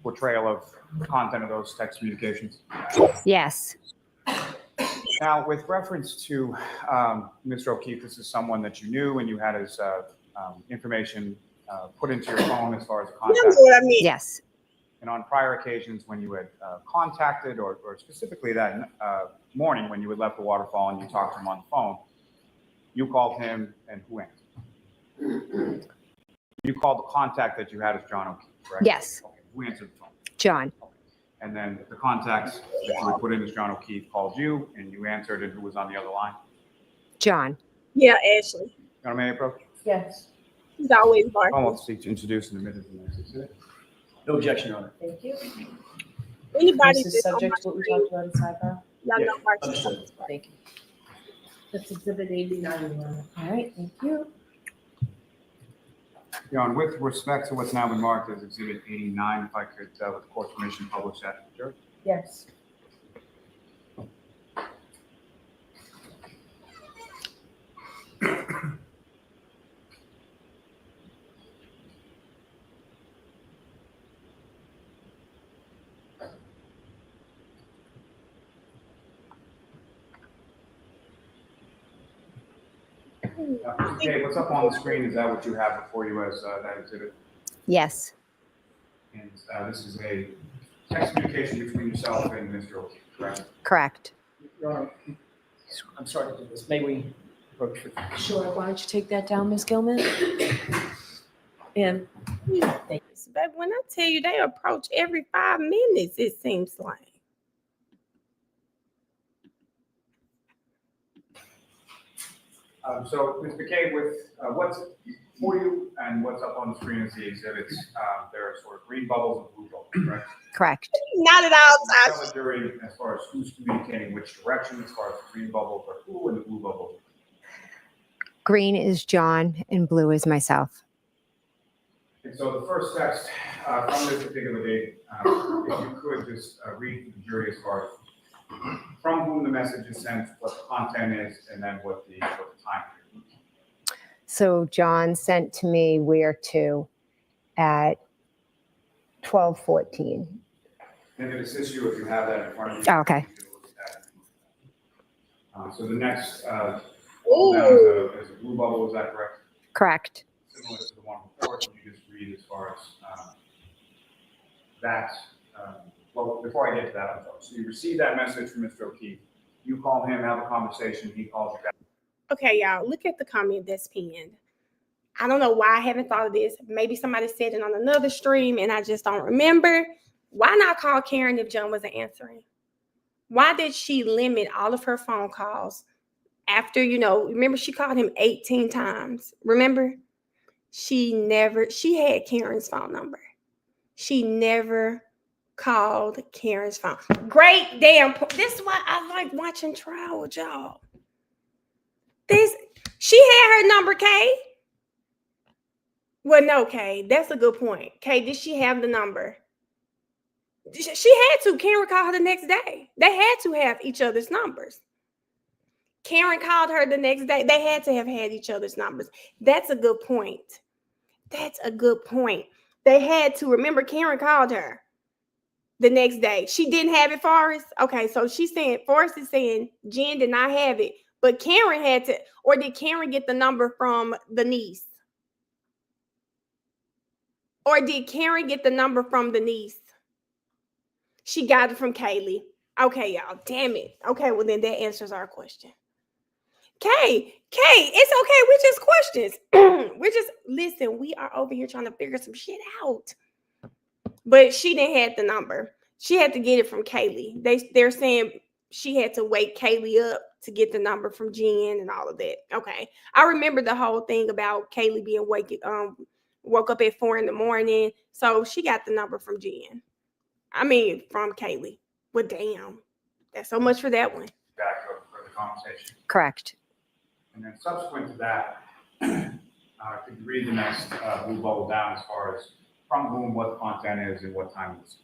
portrayal of the content of those text communications? Yes. Now, with reference to Mr. O'Keefe, this is someone that you knew and you had his information put into your phone as far as You contact. know what I mean? Yes, And on prior occasions when you had contacted, or specifically that morning when you had left the waterfall and you talked to him on the phone, you called him, and who answered? You called the contact that you had as John O'Keefe, correct? yes, Okay. Who answered the phone? John. And then the contact that you had put in as John O'Keefe called you, and you answered, and who was on the other line? John. Yeah, Ashley. You know what I mean, bro? Yes. He's always barking. Almost seek to introduce in a minute. No objection, Your Honor. Thank you. Anybody This is that's on subject my to what we screen, talked about in sidebar. y'all Yeah, know barking. understood. Thank you. That's exhibit 89. All right, thank you. Your Honor, with respect to what's now been marked as Exhibit 89, if I could, with the court's permission, publish that to the jury. Yes. Okay, what's up on the screen, is that what you have before you as that exhibit? Yes, And this is a text communication between yourself and Mr. O'Keefe, correct? correct. Your Honor, I'm sorry to do this. May we approach? Sure, why don't you take that down, Ms. Gilman? And thank you. But when I tell you they approach every 5 minutes, it seems like. So, Ms. McCabe, with what's for you and what's up on the screen is the exhibits. There are sort of green bubbles and blue bubbles, correct? Correct. Not at all Tell times. the jury as far as who's communicating which direction, as far as the green bubbles are who and the blue bubbles. Green is John and blue is myself. And so the first text from this particular date, if you could just read to the jury as far as from whom the message is sent, what the content is, and then what the time period is. So John sent to me where to at 12:14. And it assists you if you have that in front of you. Oh, okay. You can look at that. So the next down Ooh. is a blue bubble, is that correct? Correct. Similar to the one before, can you just read as far as that? Well, before I get to that, I'm sorry. So you receive that message from Mr. O'Keefe. You call him, have a conversation. He calls you back. Okay, y'all, look at the comment that's pinned. I don't know why I haven't thought of this. Maybe somebody said it on another stream and I just don't remember. Why not call Karen if John wasn't answering? Why did she limit all of her phone calls after, remember she called him 18 times. Remember? She had Karen's phone number. She never called Karen's phone. Great damn point. This is why I like watching trial with y'all. She had her number, Kay. Well, no, Kay. That's a good point. Kay, did she have the number? She had to. Karen called her the next day. They had to have each other's numbers. Karen called her the next day. They had to have had each other's numbers. That's a good point. That's a good point. They had to. Remember, Karen called her the next day. She didn't have it, Forrest. Okay, so she's saying, Forrest is saying Jen did not have it, but Karen had to, or did Karen get the number from the niece? Or did Karen get the number from the niece? She got it from Kaylee. Okay, y'all, damn it. Okay, well then that answers our question. Kay, it's okay. We just questions. Listen, we are over here trying to figure some shit out. But she didn't have the number. She had to get it from Kaylee. They're saying she had to wake Kaylee up to get the number from Jen and all of that. Okay. I remember the whole thing about Kaylee being woke up at 4 a.m. So she got the number from Jen. From Kaylee. Well, damn. That's so much for that one. Back for the conversation. Correct. And then subsequent to that, could you read the next blue bubble down as far as from whom, what the content is, and what time it is?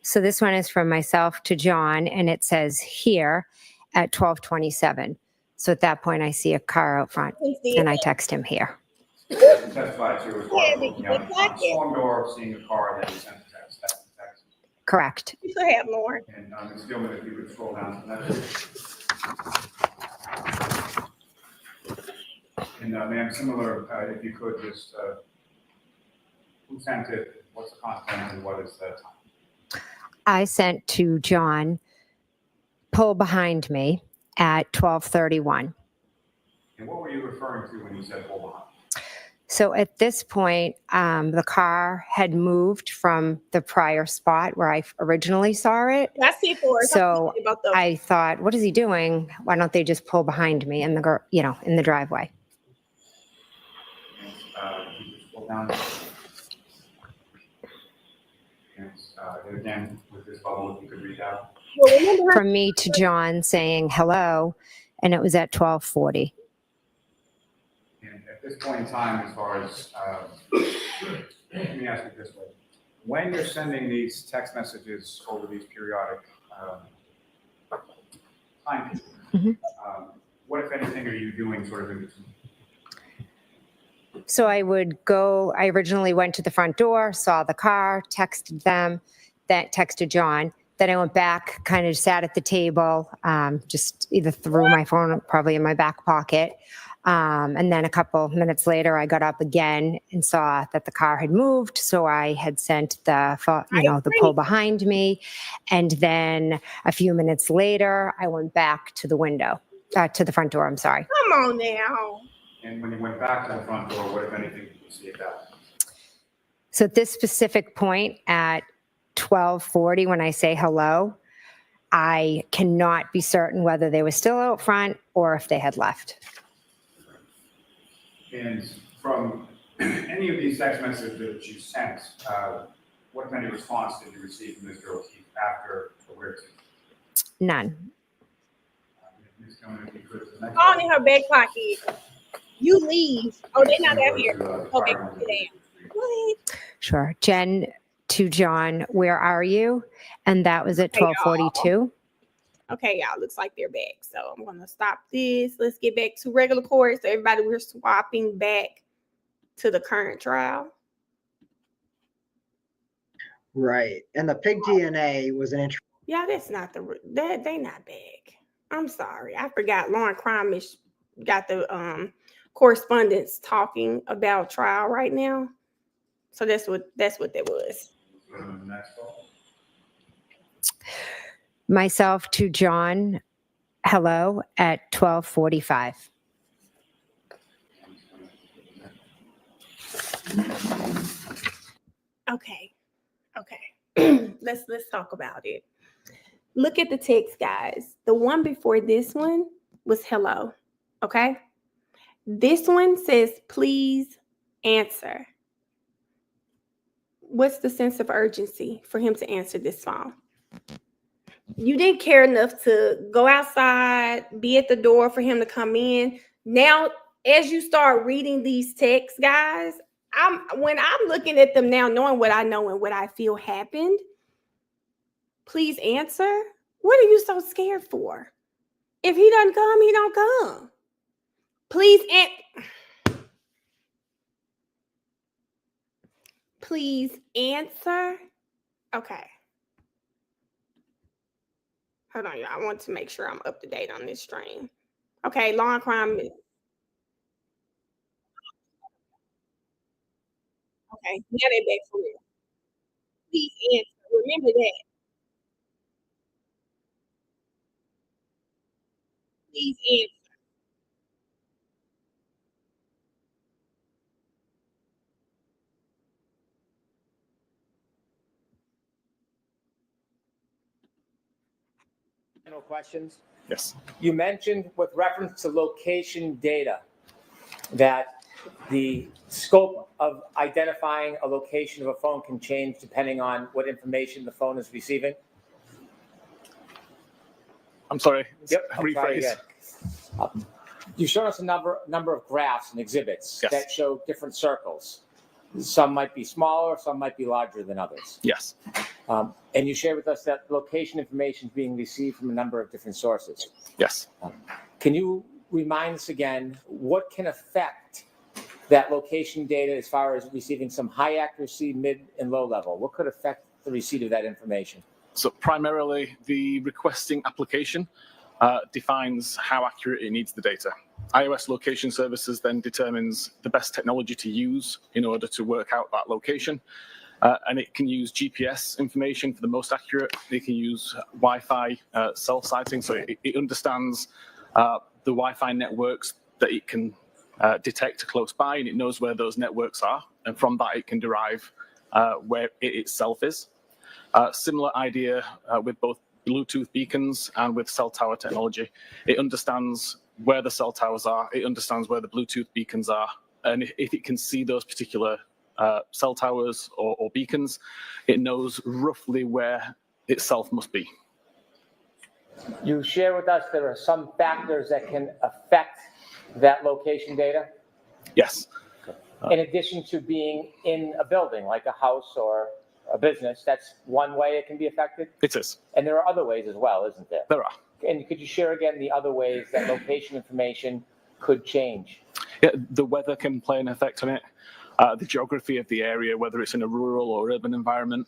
So this one is from myself to John, and it says here at 12:27. So at that point, I see a car out front, and I text him here. You testified to as far as looking out the storm door, seeing a car, then you sent the text. That's the text. Correct. You should have more. And Ms. Gilman, if you could scroll down to that. And ma'am, similar, if you could just, who sent it, what's the content, and what is the time? I sent to John, pull behind me at 12:31. And what were you referring to when you said pull behind? So at this point, the car had moved from the prior spot where I originally saw it. That's it for us. So About the I thought, what is he doing? Why don't they just pull behind me in the, in the driveway? You just pull down. And again, with this bubble, if you could read out. well, remember From me to John saying hello, and it was at 12:40. And at this point in time, as far as, let me ask you this way. When you're sending these text messages over these periodic time periods, Mhm. what, if anything, are you doing sort of in between? So I originally went to the front door, saw the car, texted them, then texted John. Then I went back, kind of sat at the table, just either threw my phone probably in my back pocket. And then a couple minutes later, I got up again and saw that the car had moved. So I had sent the pull behind me. And then a few minutes later, I went back to the window, to the front door, I'm sorry. Come on now. And when you went back to the front door, what, if anything, did you see at that? So at this specific point at 12:40, when I say hello, I cannot be certain whether they were still out front or if they had left. And from any of these text messages that you sent, what kind of response did you receive from Mr. O'Keefe after the word? None. Ms. Cohen, if you could, the next All in her back pocket. You leave. Oh, they're not out here. Okay, Department sit down. What? Sure. Jen to John, where are you? And that was at 12:42. Okay, y'all, looks like they're back. So I'm going to stop this. Let's get back to regular court. So everybody, we're swapping back to the current trial. Right. And the pig DNA was an interesting. Yeah, that's not they not back. I'm sorry. I forgot Lauren Crimish got the correspondence talking about trial right now. So that's what that was. Myself to John, hello, at 12:45. Okay. Let's talk about it. Look at the text, guys. The one before this one was hello. Okay. This one says, please answer. What's the sense of urgency for him to answer this phone? You didn't care enough to go outside, be at the door for him to come in. Now, as you start reading these texts, guys, when I'm looking at them now, knowing what I know and what I feel happened, please answer. What are you so scared for? If he doesn't come, he don't come. Please answer. Okay. Hold on, y'all. I want to make sure I'm up to date on this stream. Okay, law and crime. Okay, now they're back for real. Please answer. Remember that. Please answer. General questions? Yes. You mentioned with reference to location data that the scope of identifying a location of a phone can change depending on what information the phone is receiving. I'm sorry. Yep. I'll try Rephrase. again. You've shown us a number of graphs and exhibits Yes. that show different circles. Some might be smaller, some might be larger than others. Yes. And you shared with us that location information is being received from a number of different sources. Yes. Can you remind us again what can affect that location data as far as receiving some high accuracy, mid, and low level? What could affect the receipt of that information? So primarily the requesting application defines how accurate it needs the data. iOS location services then determines the best technology to use in order to work out that location. And it can use GPS information for the most accurate. It can use Wi-Fi cell sighting, so it understands the Wi-Fi networks that it can detect close by, and it knows where those networks are. And from that, it can derive where it itself is. Similar idea with both Bluetooth beacons and with cell tower technology. It understands where the cell towers are, it understands where the Bluetooth beacons are, and if it can see those particular cell towers or beacons, it knows roughly where itself must be. You share with us there are some factors that can affect that location data? Yes. In addition to being in a building, like a house or a business, that's one way it can be affected? It is. And there are other ways as well, isn't there? There are. And could you share again the other ways that location information could change? Yeah, the weather can play an effect on it. The geography of the area, whether it's in a rural or urban environment,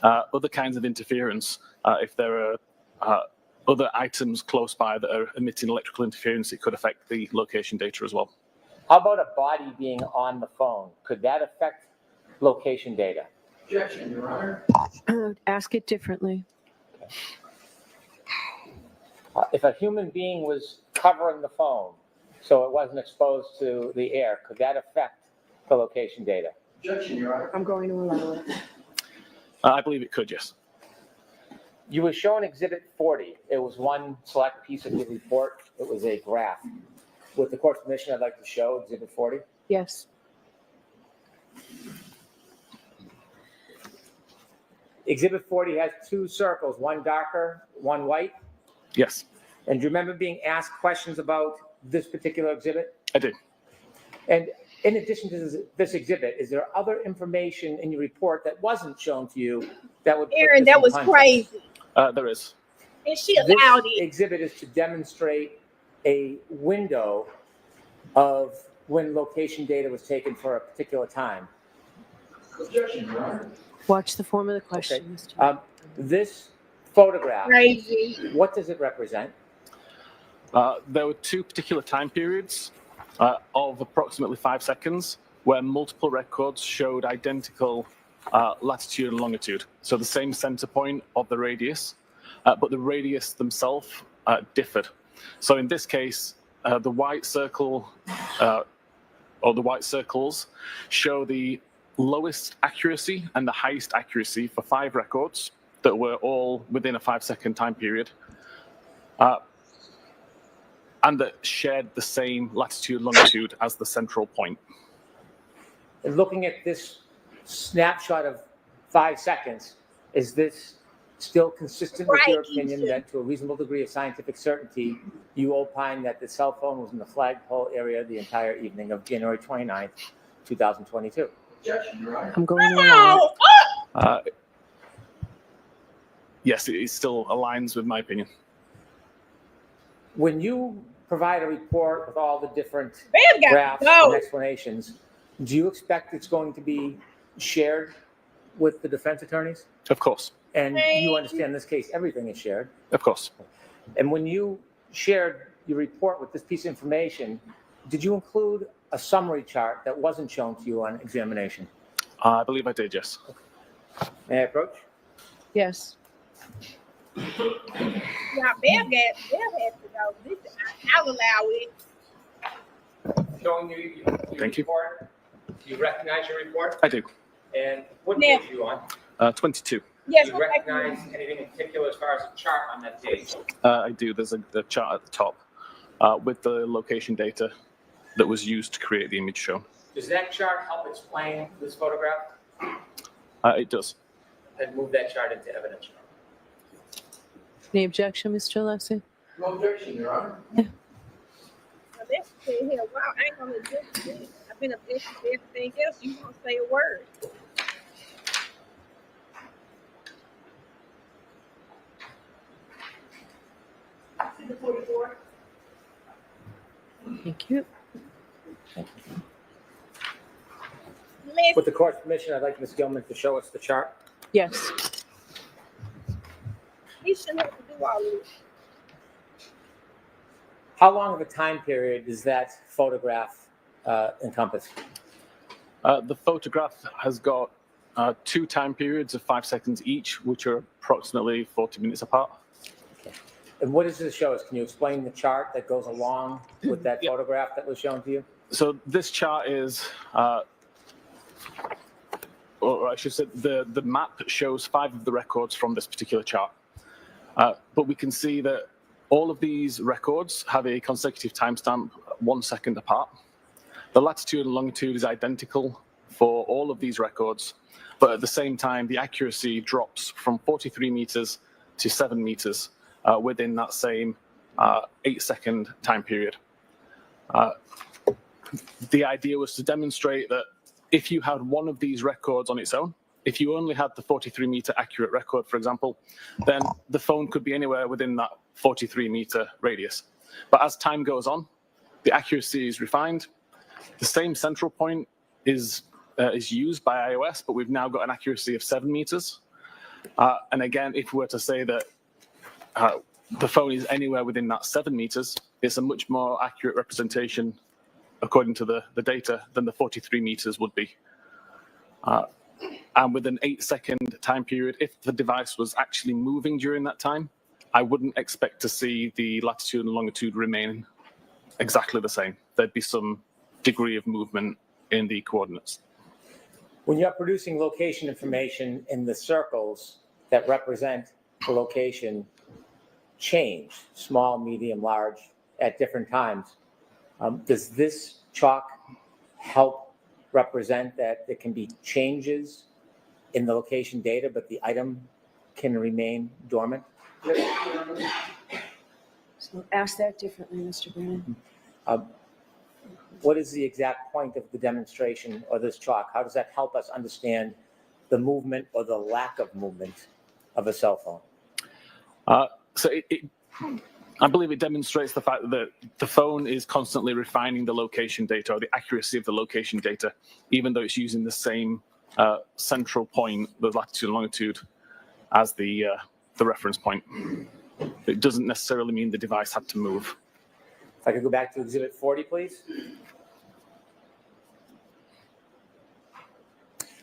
other kinds of interference. If there are other items close by that are emitting electrical interference, it could affect the location data as well. How about a body being on the phone? Could that affect location data? Objection, Your Honor. Ask it differently. If a human being was covering the phone so it wasn't exposed to the air, could that affect the location data? Objection, Your Honor. I'm going to allow it. I believe it could, yes. You were shown Exhibit 40. It was one select piece of your report. It was a graph. With the court's permission, I'd like to show Exhibit 40. Yes. Exhibit 40 has two circles, one darker, one white. Yes. And do you remember being asked questions about this particular exhibit? I do. And in addition to this exhibit, is there other information in your report that wasn't shown to you that would put Aaron, this that in was context? crazy. There is. And she allowed This it. exhibit is to demonstrate a window of when location data was taken for a particular time. Objection, Your Honor. Watch the form of the question. This photograph, Crazy. what does it represent? There were two particular time periods of approximately 5 seconds where multiple records showed identical latitude and longitude. So the same center point of the radius, but the radius themselves differed. So in this case, the white circle or the white circles show the lowest accuracy and the highest accuracy for 5 records that were all within a 5-second time period. And that shared the same latitude, longitude as the central point. And looking at this snapshot of 5 seconds, is this still consistent with your opinion that to a reasonable degree of scientific certainty, you opine that the cell phone was in the flagpole area the entire evening of January 29th, 2022? Objection, Your Honor. I'm going to allow it. Yes, it still aligns with my opinion. When you provide a report with all the different Bam, got graphs go. and explanations, do you expect it's going to be shared with the defense attorneys? Of course. And you understand in this case, everything is shared. Of course. And when you shared your report with this piece of information, did you include a summary chart that wasn't shown to you on examination? I believe I did, yes. May I approach? Yes. Now, Bam has to go. I'll allow it. Showing you your Thank you. report. Do you recognize your report? I do. And what Now- page are you on? 22. Yes, Do you recognize anything in particular as far as a chart on that page? I do. There's a chart at the top with the location data that was used to create the image shown. Does that chart help explain this photograph? It does. And move that chart into evidence. Any objection, Mr. Alessi? No objection, Your Honor. Now, that's here. Wow, I ain't gonna object to this. I've been objecting to everything else. You won't say a word. Thank you. With the court's permission, I'd like Ms. Gilman to show us the chart. Yes. He shouldn't have to do all this. How long of a time period does that photograph encompass? The photograph has got 2 time periods of 5 seconds each, which are approximately 40 minutes apart. And what does this show us? Can you explain the chart that goes along with that photograph that was shown to you? So this chart is, or I should say, the map shows 5 of the records from this particular chart. But we can see that all of these records have a consecutive timestamp 1 second apart. The latitude and longitude is identical for all of these records, but at the same time, the accuracy drops from 43 meters to 7 meters within that same 8-second time period. The idea was to demonstrate that if you had one of these records on its own, if you only had the 43-meter accurate record, for example, then the phone could be anywhere within that 43-meter radius. But as time goes on, the accuracy is refined. The same central point is used by iOS, but we've now got an accuracy of 7 meters. And again, if we were to say that the phone is anywhere within that 7 meters, it's a much more accurate representation, according to the data, than the 43 meters would be. And with an 8-second time period, if the device was actually moving during that time, I wouldn't expect to see the latitude and longitude remain exactly the same. There'd be some degree of movement in the coordinates. When you're producing location information in the circles that represent the location change, small, medium, large, at different times, does this chalk help represent that there can be changes in the location data, but the item can remain dormant? So ask that differently, Mr. Brennan. What is the exact point of the demonstration or this chalk? How does that help us understand the movement or the lack of movement of a cell phone? So I believe it demonstrates the fact that the phone is constantly refining the location data or the accuracy of the location data, even though it's using the same central point, the latitude and longitude, as the reference point. It doesn't necessarily mean the device had to move. If I could go back to Exhibit 40, please.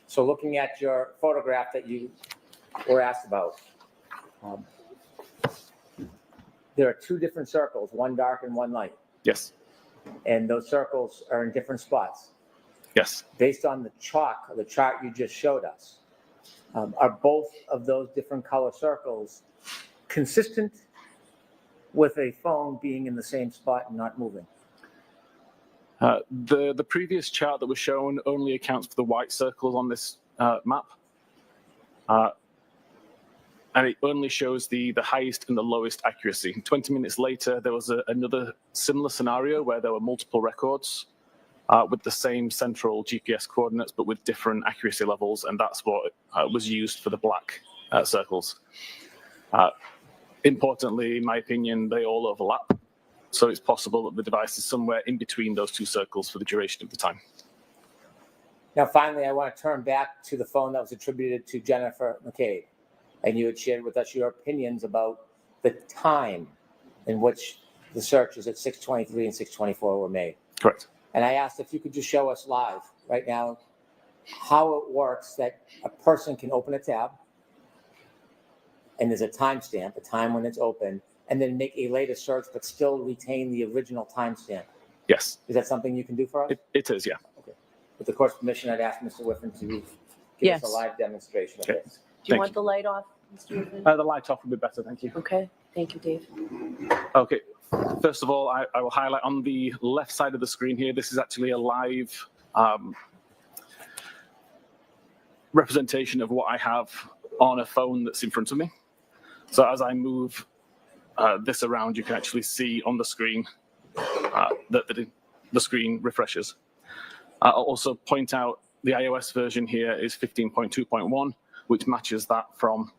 So looking at your photograph that you were asked about, there are 2 different circles, one dark and one light. Yes. And those circles are in different spots. Yes. Based on the chalk, the chart you just showed us, are both of those different color circles consistent with a phone being in the same spot and not moving? The previous chart that was shown only accounts for the white circles on this map. And it only shows the highest and the lowest accuracy. 20 minutes later, there was another similar scenario where there were multiple records with the same central GPS coordinates, but with different accuracy levels, and that's what was used for the black circles. Importantly, in my opinion, they all overlap, so it's possible that the device is somewhere in between those 2 circles for the duration of the time. Now, finally, I want to turn back to the phone that was attributed to Jennifer McCabe, and you had shared with us your opinions about the time in which the searches at 623 and 624 were made. Correct. And I asked if you could just show us live right now how it works that a person can open a tab and there's a timestamp, a time when it's open, and then make a later search but still retain the original timestamp. Yes. Is that something you can do for us? It is, yeah. Okay. With the court's permission, I'd ask Mr. Whiffen to give us a live demonstration of this. Do you want the light off, Mr. Whiffen? The light off would be better, thank you. Okay, thank you, Dave. Okay. First of all, I will highlight on the left side of the screen here, this is actually a live representation of what I have on a phone that's in front of me. So as I move this around, you can actually see on the screen that the screen refreshes. I'll also point out the iOS version here is 15.2.1, which matches that from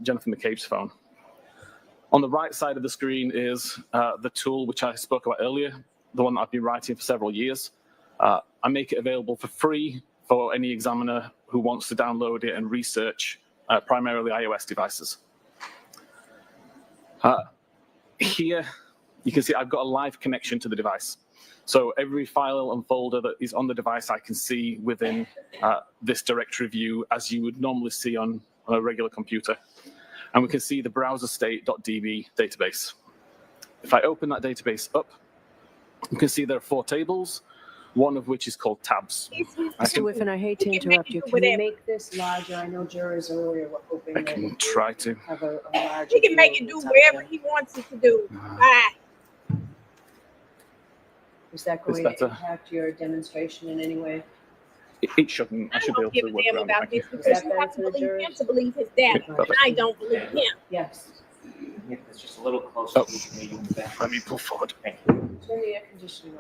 Jennifer McCabe's phone. On the right side of the screen is the tool which I spoke about earlier, the one that I've been writing for several years. I make it available for free for any examiner who wants to download it and research primarily iOS devices. Here you can see I've got a live connection to the device. So every file and folder that is on the device, I can see within this directory view as you would normally see on a regular computer. And we can see the browser state.db database. If I open that database up, you can see there are 4 tables, one of which is called tabs. Mr. Whiffen, I hate to interrupt you. Can you make this larger? I know jurors earlier were hoping I can try to. have a larger. He can make it do wherever he wants it to do. Bye. Is that going to impact your demonstration in any way? It shouldn't. I should be able to Give a work damn around about it. this because you have to believe him to believe his data. And I don't believe him. Yes. It's just a little closer. Let me pull forward. Thank you. Turn the air conditioning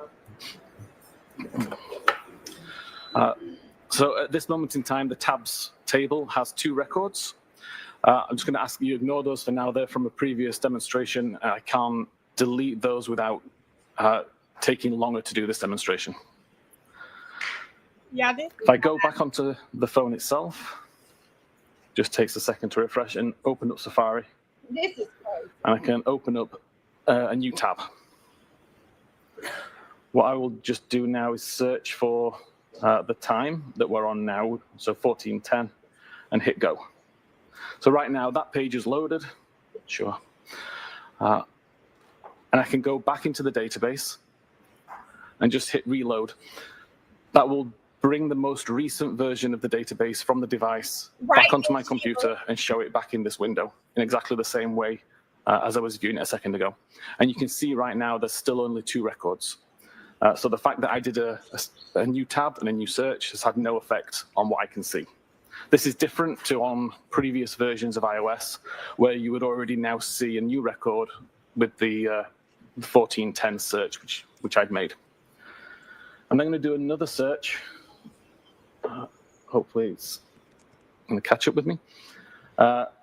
on. So at this moment in time, the tabs table has 2 records. I'm just going to ask you to ignore those for now. They're from a previous demonstration. I can't delete those without taking longer to do this demonstration. Yeah, this If I go back onto the phone itself, just takes a second to refresh and open up Safari. is crazy. And I can open up a new tab. What I will just do now is search for the time that we're on now, so 14:10, and hit go. So right now that page is loaded. Sure. And I can go back into the database and just hit reload. That will bring the most recent version of the database from the device back onto my computer and show it back in this window in exactly the same way as I was viewing it a second ago. And you can see right now there's still only 2 records. So the fact that I did a new tab and a new search has had no effect on what I can see. This is different to on previous versions of iOS, where you would already now see a new record with the 1410 search, which I'd made. I'm then going to do another search. Hopefully it's going to catch up with me.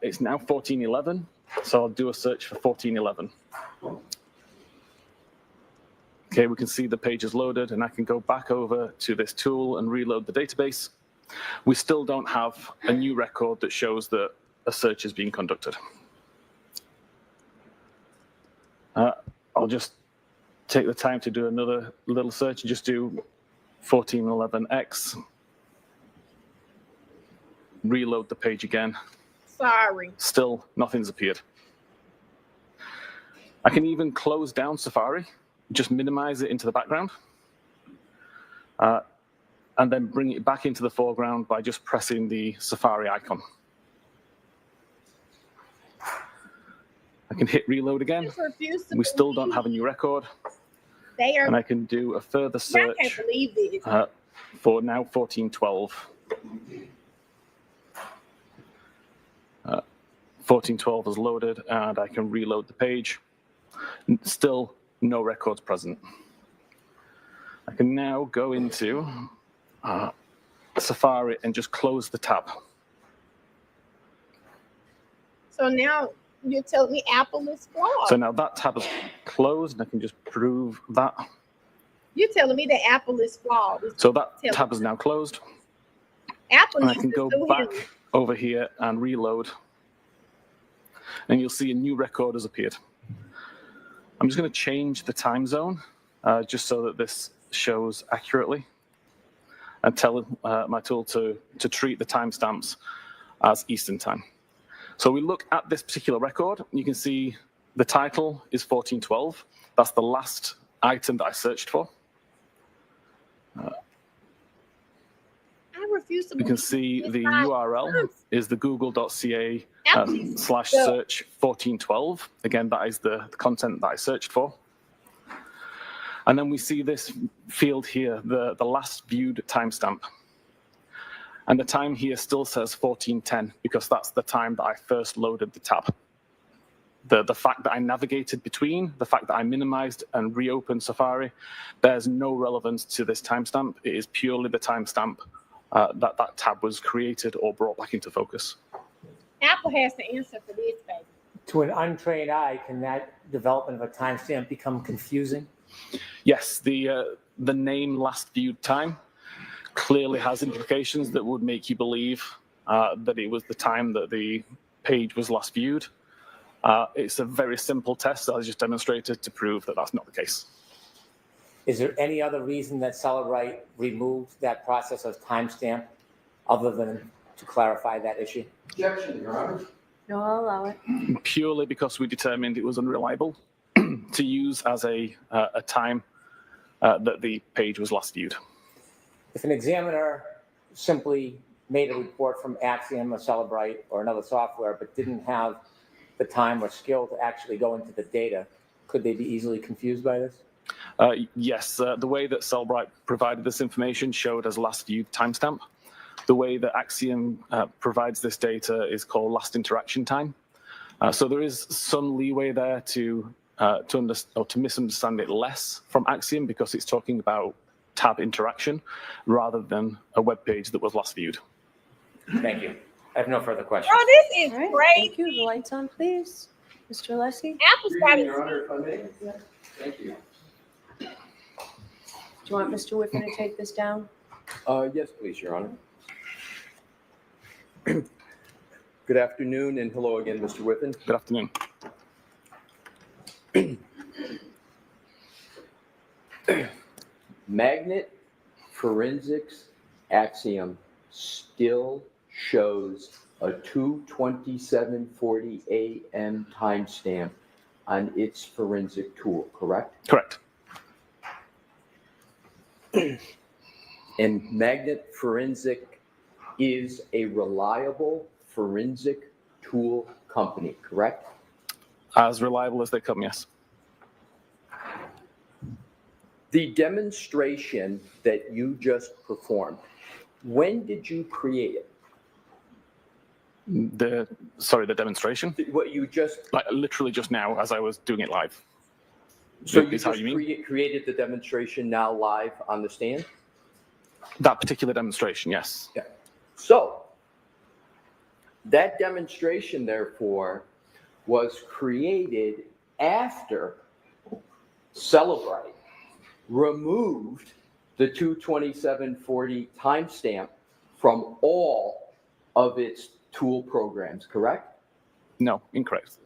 It's now 1411, so I'll do a search for 1411. Okay, we can see the page is loaded, and I can go back over to this tool and reload the database. We still don't have a new record that shows that a search is being conducted. I'll just take the time to do another little search and just do 1411X. Reload the page again. Sorry. Still, nothing's appeared. I can even close down Safari, just minimize it into the background, and then bring it back into the foreground by just pressing the Safari icon. I can hit reload again. We still don't have a new record. And I can do a further search for now 1412. 1412 is loaded, and I can reload the page. Still no records present. I can now go into Safari and just close the tab. So now you're telling me Apple is flawed. So now that tab is closed, and I can just prove that. You're telling me that Apple is flawed. So that tab is now closed. Apple and I can go back over here and reload. And you'll see a new record has appeared. I'm just going to change the time zone just so that this shows accurately, and tell my tool to treat the timestamps as Eastern time. So we look at this particular record. You can see the title is 1412. That's the last item that I searched for. I refuse to. You can see the URL is the google.ca /search 1412. Again, that is the content that I searched for. And then we see this field here, the last viewed timestamp. And the time here still says 1410 because that's the time that I first loaded the tab. The fact that I navigated between, the fact that I minimized and reopened Safari, bears no relevance to this timestamp. It is purely the timestamp that tab was created or brought back into focus. Apple has to answer for this, baby. To an untrained eye, can that development of a timestamp become confusing? Yes, the name last viewed time clearly has implications that would make you believe that it was the time that the page was last viewed. It's a very simple test that I just demonstrated to prove that that's not the case. Is there any other reason that Celebrite removed that process of timestamp other than to clarify that issue? Objection, Your Honor. No, I'll allow it. Purely because we determined it was unreliable to use as a time that the page was last viewed. If an examiner simply made a report from Axiom or Celebrite or another software, but didn't have the time or skill to actually go into the data, could they be easily confused by this? Yes, the way that Celebrite provided this information showed as last viewed timestamp. The way that Axiom provides this data is called last interaction time. So there is some leeway there to misunderstand it less from Axiom because it's talking about tab interaction rather than a web page that was last viewed. Thank you. I have no further questions. Oh, this is All right, great. thank you. The lights on, please. Mr. Alessi? Apple's got it. Your Honor, if I may. Thank you. Do you want Mr. Whiffen to take this down? Yes, please, Your Honor. Good afternoon, and hello again, Mr. Whiffen. Good afternoon. Magnet Forensics Axiom still shows a 2:27:40 a.m. timestamp on its forensic tool, correct? Correct. And Magnet Forensic is a reliable forensic tool company, correct? As reliable as they come, yes. The demonstration that you just performed, when did you create it? The demonstration? What you just... Like literally just now as I was doing it live. So you Is how just you mean? created the demonstration now live on the stand? That particular demonstration, yes. Yeah. So that demonstration, therefore, was created after Celebrite removed the 2:27:40 timestamp from all of its tool programs, correct? No, incorrect.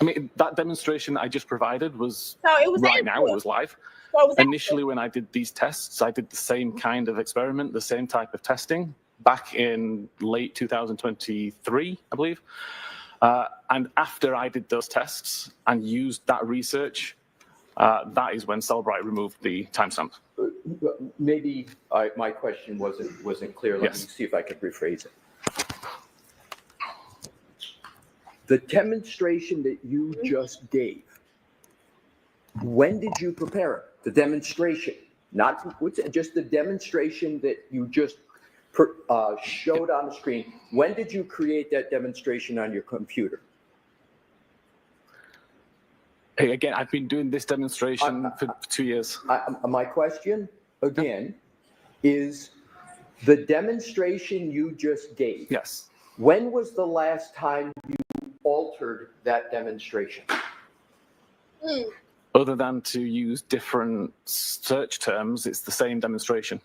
I mean, that demonstration I just provided was So it was right now, it was live. So it was Initially, when I did these tests, I did the same kind of experiment, the same type of testing back in late 2023, I believe. And after I did those tests and used that research, that is when Celebrite removed the timestamp. Maybe my question wasn't clear. Let me see if I could rephrase it. The demonstration that you just gave, when did you prepare it? The demonstration, not just the demonstration that you just showed on the screen. When did you create that demonstration on your computer? Hey, again, I've been doing this demonstration for 2 years. My question, again, is the demonstration you just gave. Yes. When was the last time you altered that demonstration? Other than to use different search terms, it's the same demonstration.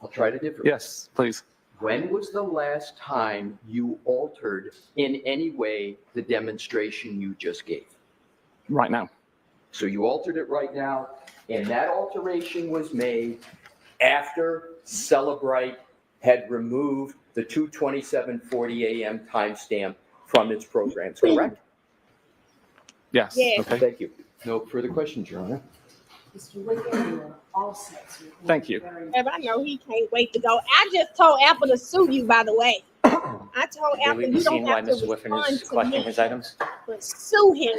I'll try to differ. Yes, please. When was the last time you altered in any way the demonstration you just gave? Right now. So you altered it right now, and that alteration was made after Celebrite had removed the 2:27:40 a.m. timestamp from its programs, correct? Yes. Yes. Okay. Thank you. No further questions, Your Honor. Mr. Whiffen, you are all set. sir. Thank you. Babe, I know he can't wait to go. I just told Apple to sue you, by the way. I told Apple We've you seen don't why have to Mr. Whiffen respond is to collecting me, his items. but sue him.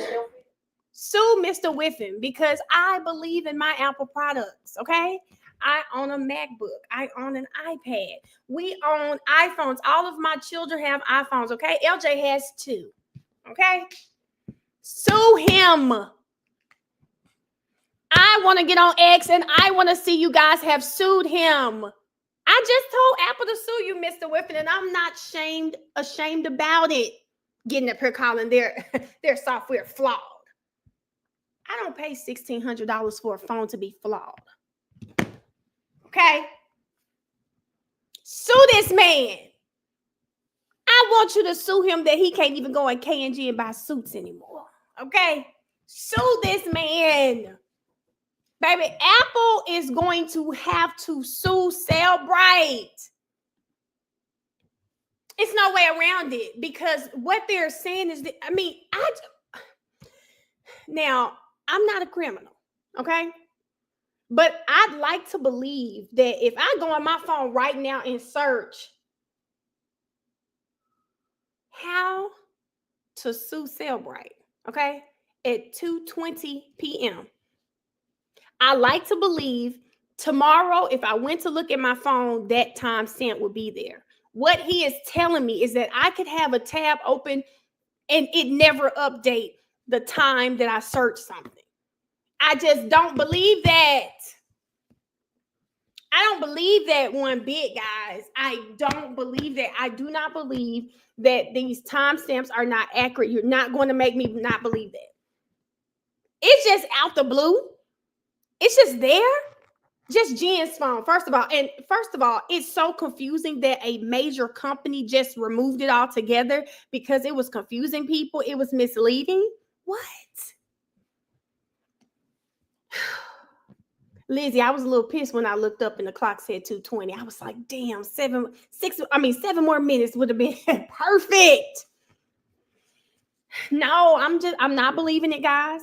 Sue Mr. Whiffen because I believe in my Apple products, okay? I own a MacBook. I own an iPad. We own iPhones. All of my children have iPhones, okay? LJ has 2, okay? Sue him. I want to get on X and I want to see you guys have sued him. I just told Apple to sue you, Mr. Whiffen, and I'm not ashamed about it. Getting up here calling their software flawed. I don't pay $1,600 for a phone to be flawed. Okay? Sue this man. I want you to sue him that he can't even go in K&G and buy suits anymore. Okay? Sue this man. Baby, Apple is going to have to sue Cellbrite. It's no way around it because what they're saying is that, now, I'm not a criminal, okay? But I'd like to believe that if I go on my phone right now and search how to sue Cellbrite, okay, at 2:20 p.m., I like to believe tomorrow, if I went to look at my phone, that timestamp would be there. What he is telling me is that I could have a tab open and it never update the time that I search something. I just don't believe that. I don't believe that one bit, guys. I don't believe that. I do not believe that these timestamps are not accurate. You're not going to make me not believe that. It's just out the blue. It's just there. Just Jen's phone, first of all. And first of all, it's so confusing that a major company just removed it all together because it was confusing people. It was misleading. What? Lizzie, I was a little pissed when I looked up and the clock said 2:20. I was like, damn, 7 more minutes would have been perfect. No, I'm not believing it, guys.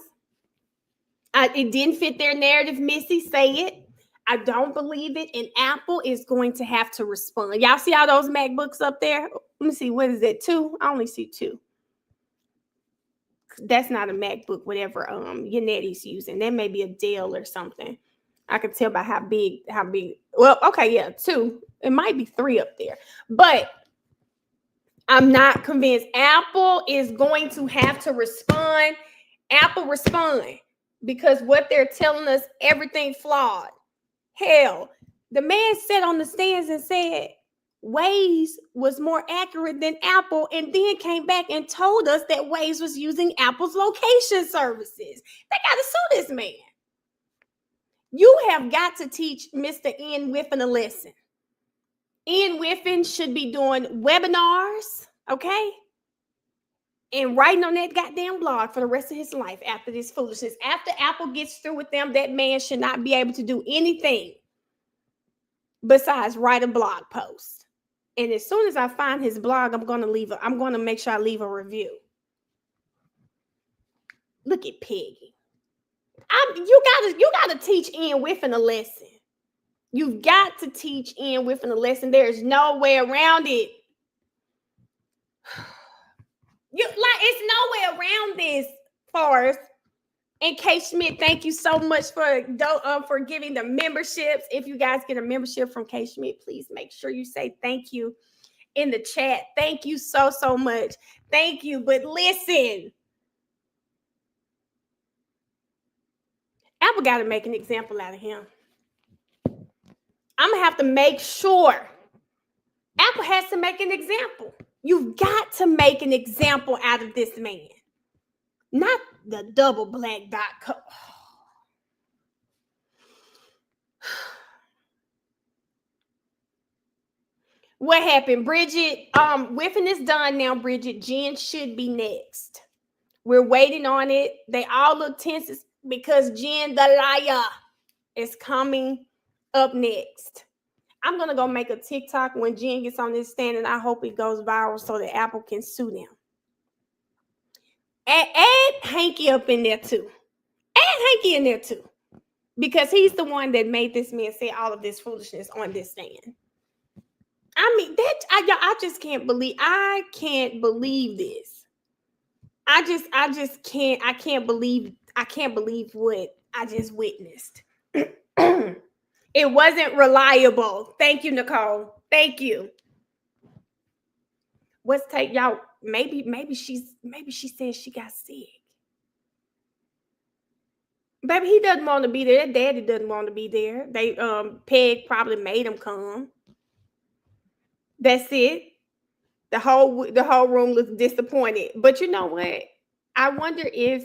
It didn't fit their narrative, Missy. Say it. I don't believe it. And Apple is going to have to respond. Y'all see all those MacBooks up there? Let me see. What is it? 2? I only see 2. That's not a MacBook, whatever Yanetti's using. That may be a Dell or something. I can tell by how big. Well, okay, yeah, 2. It might be 3 up there. But I'm not convinced. Apple is going to have to respond. Apple respond. Because what they're telling us, everything flawed. Hell, the man sat on the stands and said Waze was more accurate than Apple, and then came back and told us that Waze was using Apple's location services. They got to sue this man. You have got to teach Mr. Ian Whiffen a lesson. Ian Whiffen should be doing webinars, okay? And writing on that goddamn blog for the rest of his life after this foolishness. After Apple gets through with them, that man should not be able to do anything besides write a blog post. And as soon as I find his blog, I'm going to make sure I leave a review. Look at Peggy. You gotta teach Ian Whiffen a lesson. You've got to teach Ian Whiffen a lesson. There's no way around it. It's no way around this, Forrest. And Kay Schmidt, thank you so much for giving the memberships. If you guys get a membership from Kay Schmidt, please make sure you say thank you in the chat. Thank you so much. Thank you. But listen, Apple got to make an example out of him. I'm going to have to make sure Apple has to make an example. You've got to make an example out of this man. Not the double black dot. What happened, Bridget? Whiffen is done now, Bridget. Jen should be next. We're waiting on it. They all look tense because Jen the liar is coming up next. I'm gonna go make a TikTok when Jen gets on this stand, and I hope it goes viral so that Apple can sue them. Add Hanky up in there too. Add Hanky in there too. Because he's the one that made this man say all of this foolishness on this stand. I mean, I just can't believe. I can't believe this. I just can't. I can't believe what I just witnessed. It wasn't reliable. Thank you, Nicole. Thank you. What's take y'all? Maybe she said she got sick. Baby, he doesn't want to be there. Daddy doesn't want to be there. They Peg probably made him come. That's it. The whole room looks disappointed. But you know what? I wonder if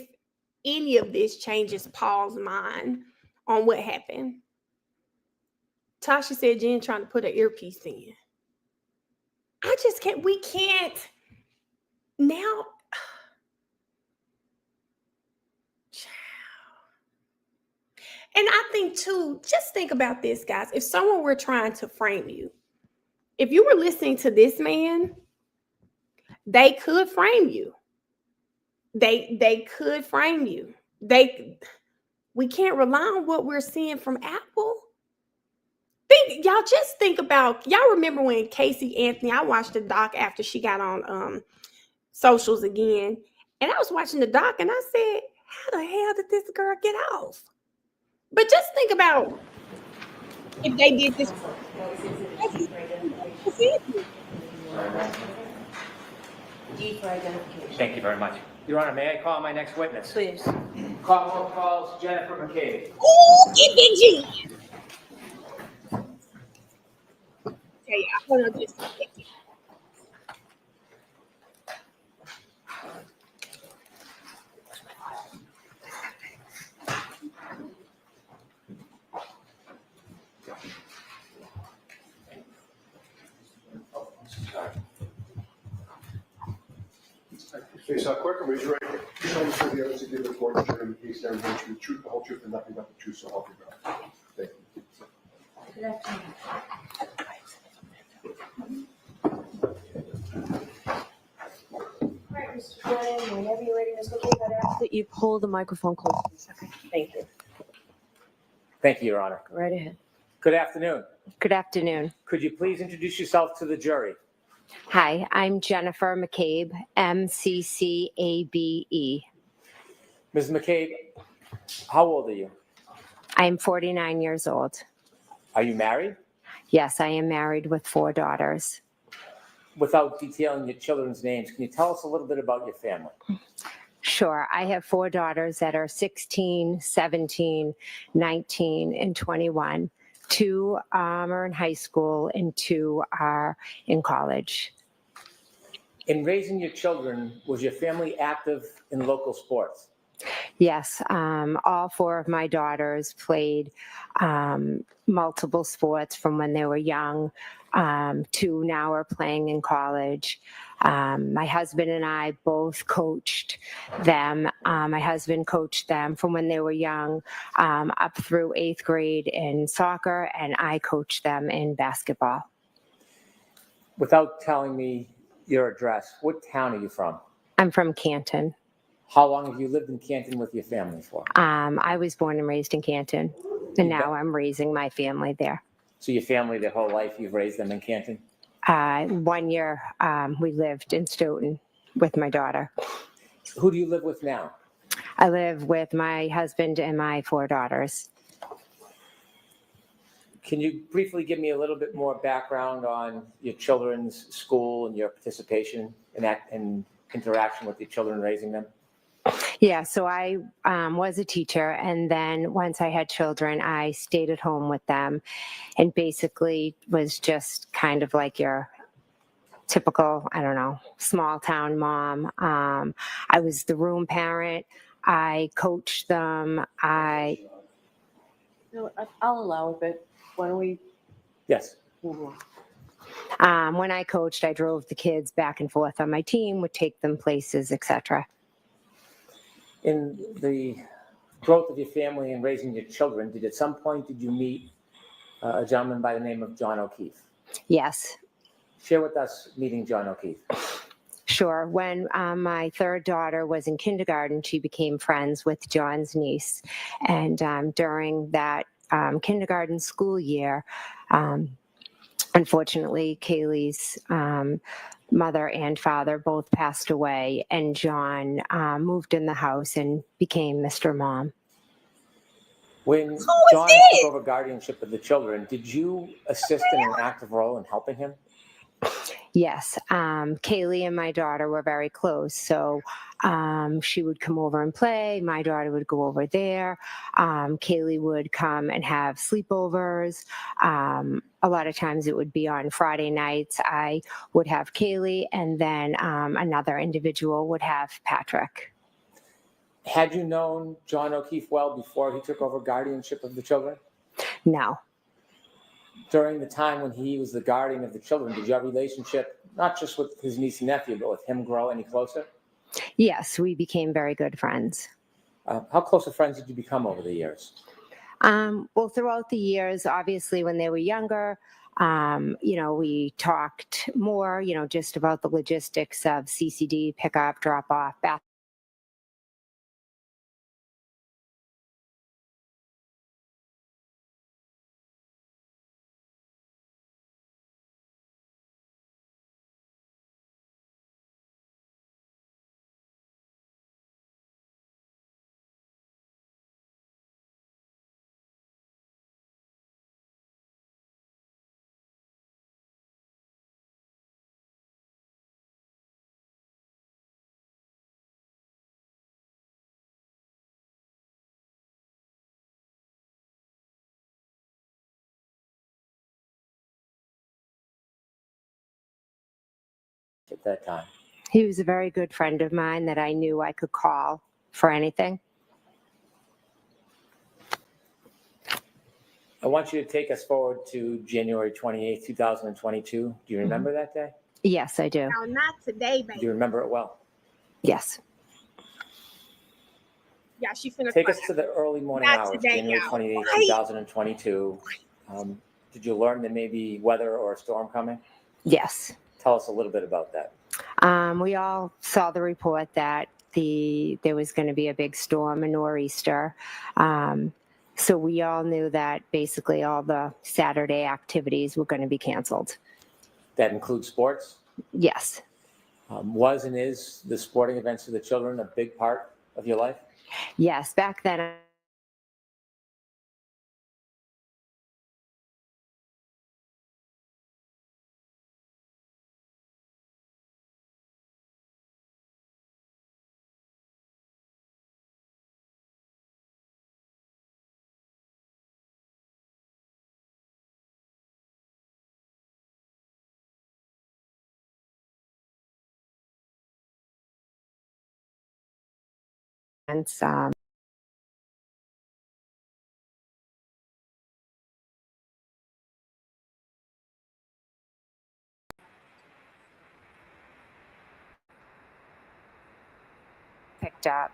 any of this changes Paul's mind on what happened. Tasha said Jen trying to put an earpiece in. I just can't, we can't now. And I think too, just think about this, guys. If someone were trying to frame you, if you were listening to this man, they could frame you. They could frame you. We can't rely on what we're seeing from Apple. Y'all just think about, y'all remember when Casey Anthony, I watched the doc after she got on socials again, and I was watching the doc and I said, how the hell did this girl get off? But just think about if they did this. D for identification. Thank you very much. Your Honor, may I call my next witness? Please. Call calls Jennifer McCabe. Ooh, get the G. Okay, hold on just a second. Face clerk, and raise your right hand. You solemnly swear the evidence you give before the jury in the case there will be the truth, the whole truth, and nothing but the truth, so help you God. Thank you. Good afternoon. All right, Mr. Flynn, whenever you're ready, Ms. McCabe, I'd ask that you pull the microphone close. Okay, thank you. Thank you, Your Honor. Go right ahead. Good afternoon. Good afternoon. Could you please introduce yourself to the jury? Hi, I'm Jennifer McCabe, MCCABE. Ms. McCabe, how old are you? I'm 49 years old. Are you married? Yes, I am married with 4 daughters. Without detailing your children's names, can you tell us a little bit about your family? Sure. I have 4 daughters that are 16, 17, 19, and 21. 2 are in high school and 2 are in college. In raising your children, was your family active in local sports? Yes, all 4 of my daughters played multiple sports from when they were young. 2 now are playing in college. My husband and I both coached them. My husband coached them from when they were young up through 8th grade in soccer, and I coached them in basketball. Without telling me your address, what town are you from? I'm from Canton. How long have you lived in Canton with your family for? I was born and raised in Canton, and now I'm raising my family there. So your family, their whole life, you've raised them in Canton? 1 year we lived in Stoughton with my daughter. Who do you live with now? I live with my husband and my 4 daughters. Can you briefly give me a little bit more background on your children's school and your participation in that and interaction with your children, raising them? Yeah, so I was a teacher, and then once I had children, I stayed at home with them and basically was just kind of like your typical, I don't know, small town mom. I was the room parent. I coached them. No, I'll allow it, but why don't we Yes. move on? When I coached, I drove the kids back and forth on my team, would take them places, etc. In the growth of your family and raising your children, did you meet a gentleman by the name of John O'Keefe? Yes. Share with us meeting John O'Keefe. Sure. When my 3rd daughter was in kindergarten, she became friends with John's niece. And during that kindergarten school year, unfortunately, Kaylee's mother and father both passed away, and John moved in the house and became Mr. Mom. When John took over guardianship of the children, did you assist in an active role in helping him? Yes, Kaylee and my daughter were very close, so she would come over and play. My daughter would go over there. Kaylee would come and have sleepovers. A lot of times it would be on Friday nights. I would have Kaylee, and then another individual would have Patrick. Had you known John O'Keefe well before he took over guardianship of the children? No. During the time when he was the guardian of the children, did your relationship, not just with his niece and nephew, but with him, grow any closer? Yes, we became very good friends. How close of friends did you become over the years? Well, throughout the years, obviously, when they were younger, we talked more, just about the logistics of CCD, pickup, drop off, bath. At that time? He was a very good friend of mine that I knew I could call for anything. I want you to take us forward to January 28th, 2022. Do you remember that day? Yes, I do. No, not today, baby. Do you remember it well? Yes. Yeah, she finna Take cry. us to the early morning Not hours, today, January y'all. 28th, Right? 2022. Did you learn there may be weather or a storm coming? Yes. Tell us a little bit about that. We all saw the report that there was going to be a big storm, a nor'easter. So we all knew that basically all the Saturday activities were going to be canceled. That includes sports? Yes. Was and is the sporting events for the children a big part of your life? Yes. Back then, picked up.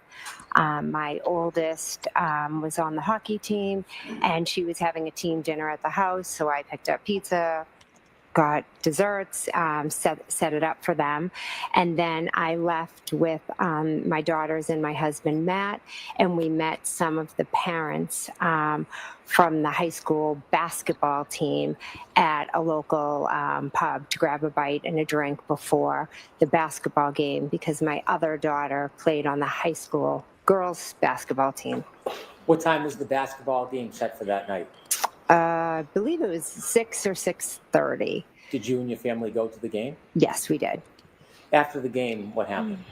My oldest was on the hockey team, and she was having a team dinner at the house, so I picked up pizza, got desserts, set it up for them. And then I left with my daughters and my husband, Matt, and we met some of the parents from the high school basketball team at a local pub to grab a bite and a drink before the basketball game because my other daughter played on the high school girls basketball team. What time was the basketball game set for that night? I believe it was 6 or 6:30. Did you and your family go to the game? Yes, we did. After the game, what happened?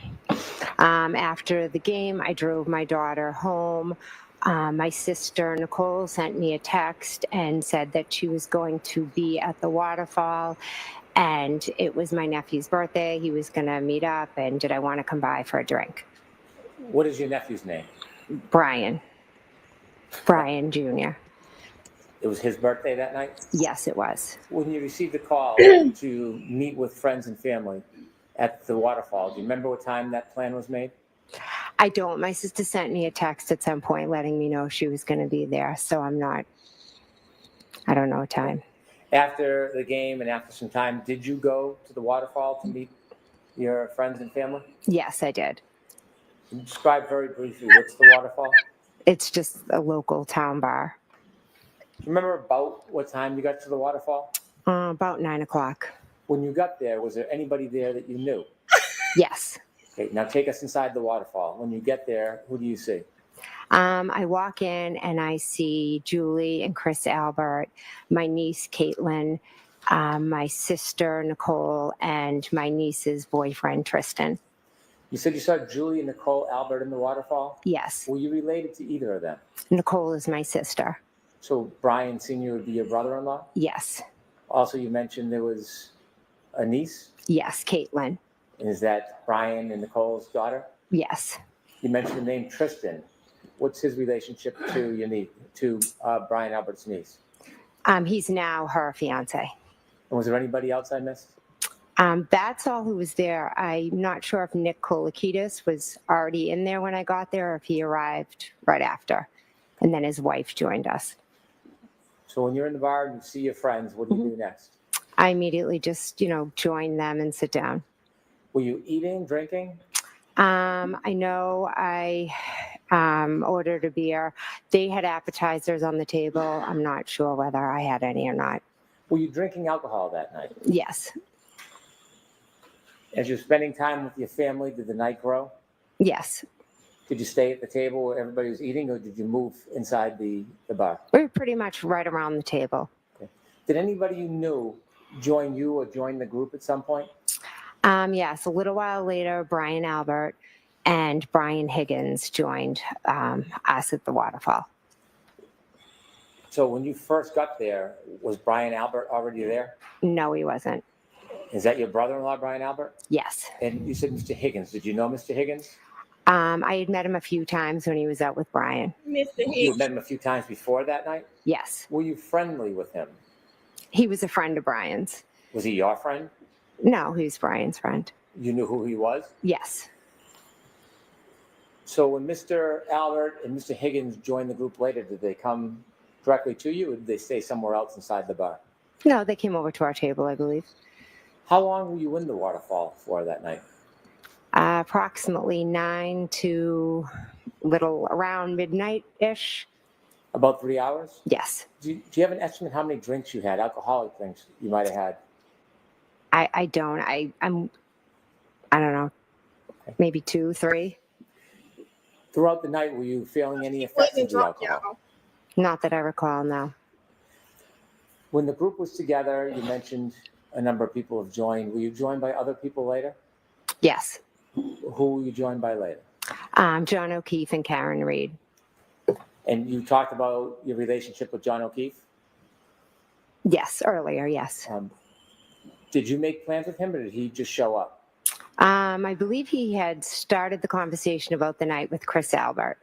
After the game, I drove my daughter home. My sister, Nicole, sent me a text and said that she was going to be at the waterfall. And it was my nephew's birthday. He was going to meet up. And did I want to come by for a drink? What is your nephew's name? Brian Jr. It was his birthday that night? Yes, it was. When you received a call to meet with friends and family at the waterfall, do you remember what time that plan was made? I don't. My sister sent me a text at some point letting me know she was going to be there. So I don't know what time. After the game and after some time, did you go to the waterfall to meet your friends and family? Yes, I did. Can you describe very briefly what's the waterfall? It's just a local town bar. Do you remember about what time you got to the waterfall? About 9 o'clock. When you got there, was there anybody there that you knew? Yes. Okay, now take us inside the waterfall. When you get there, who do you see? I walk in and I see Julie and Chris Albert, my niece Caitlin, my sister Nicole, and my niece's boyfriend Tristan. You said you saw Julie and Nicole Albert in the waterfall? Yes. Were you related to either of them? Nicole is my sister. So Brian Sr. would be your brother-in-law? Yes. Also, you mentioned there was a niece? Yes, Caitlin. And is that Brian and Nicole's daughter? Yes. You mentioned the name Tristan. What's his relationship to your niece, to Brian Albert's niece? He's now her fiance. And was there anybody else I missed? That's all who was there. I'm not sure if Nick Kolakidis was already in there when I got there or if he arrived right after. And then his wife joined us. So when you're in the bar and you see your friends, what do you do next? I immediately just, join them and sit down. Were you eating, drinking? I know I ordered a beer. They had appetizers on the table. I'm not sure whether I had any or not. Were you drinking alcohol that night? Yes. As you're spending time with your family, did the night grow? Yes. Did you stay at the table where everybody was eating, or did you move inside the bar? We were pretty much right around the table. Okay. Did anybody you knew join you or join the group at some point? Yes, a little while later, Brian Albert and Brian Higgins joined us at the waterfall. So when you first got there, was Brian Albert already there? No, he wasn't. Is that your brother-in-law, Brian Albert? Yes. And you said Mr. Higgins. Did you know Mr. Higgins? I had met him a few times when he was out with Brian. Mr. You had Hicks. met him a few times before that night? Yes. Were you friendly with him? He was a friend of Brian's. Was he your friend? No, he was Brian's friend. You knew who he was? Yes. So when Mr. Albert and Mr. Higgins joined the group later, did they come directly to you, or did they stay somewhere else inside the bar? No, they came over to our table, I believe. How long were you in the waterfall for that night? Approximately 9 to little around midnight-ish. About 3 hours? Yes. Do you have an estimate how many drinks you had, alcoholic drinks you might have had? I don't. I don't know. Maybe 2, 3. Throughout the night, were you feeling any effects of the alcohol? Not that I recall, no. When the group was together, you mentioned a number of people have joined. Were you joined by other people later? Yes. Who were you joined by later? John O'Keefe and Karen Reed. And you talked about your relationship with John O'Keefe? Yes, earlier, yes. Did you make plans with him, or did he just show up? I believe he had started the conversation about the night with Chris Albert.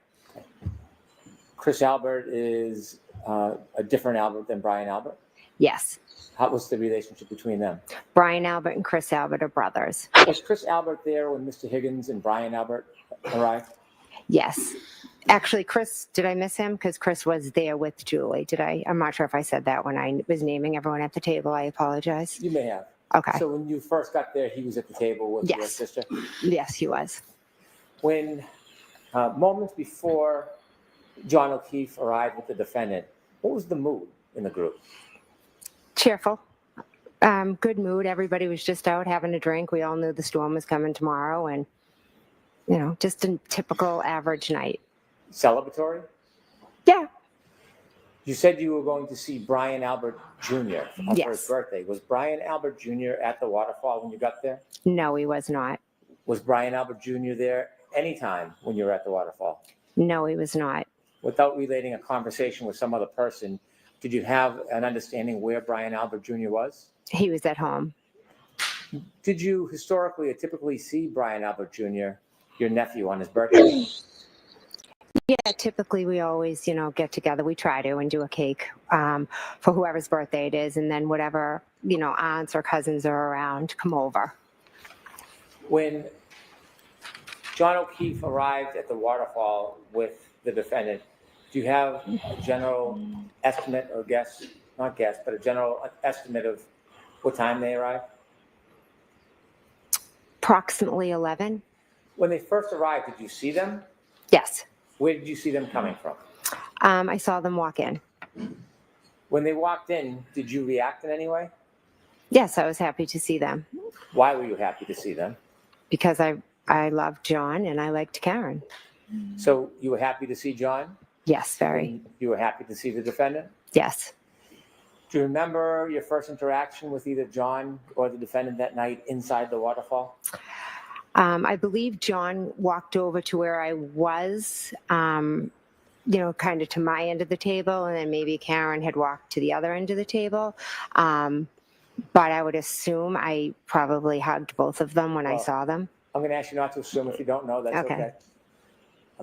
Chris Albert is a different Albert than Brian Albert? Yes. How was the relationship between them? Brian Albert and Chris Albert are brothers. Was Chris Albert there when Mr. Higgins and Brian Albert arrived? Yes. Actually, Chris, did I miss him? Because Chris was there with Julie. Did I? I'm not sure if I said that when I was naming everyone at the table. I apologize. You may have. Okay. So when you first got there, he was at the table with your sister? Yes, he was. When moments before John O'Keefe arrived with the defendant, what was the mood in the group? Cheerful. Good mood. Everybody was just out having a drink. We all knew the storm was coming tomorrow, and, just a typical average night. Celebratory? Yeah. You said you were going to see Brian Albert Jr. for Yes. his birthday. Was Brian Albert Jr. at the waterfall when you got there? No, he was not. Was Brian Albert Jr. there anytime when you were at the waterfall? No, he was not. Without relating a conversation with some other person, did you have an understanding where Brian Albert Jr. was? He was at home. Did you historically or typically see Brian Albert Jr., your nephew, on his birthday? Yeah, typically we always, get together. We try to and do a cake for whoever's birthday it is. And then whatever, aunts or cousins are around, come over. When John O'Keefe arrived at the waterfall with the defendant, do you have a general estimate or guess, not guess, but a general estimate of what time they arrived? Approximately 11. When they first arrived, did you see them? Yes. Where did you see them coming from? I saw them walk in. When they walked in, did you react in any way? Yes, I was happy to see them Why were you happy to see them? because I loved John and I liked Karen. So you were happy to see John? Yes, very. And you were happy to see the defendant? Yes. Do you remember your first interaction with either John or the defendant that night inside the waterfall? I believe John walked over to where I was, kind of to my end of the table, and then maybe Karen had walked to the other end of the table. But I would assume I probably hugged both of them when I saw them. I'm going to ask you not to assume if you don't know. That's Okay. okay.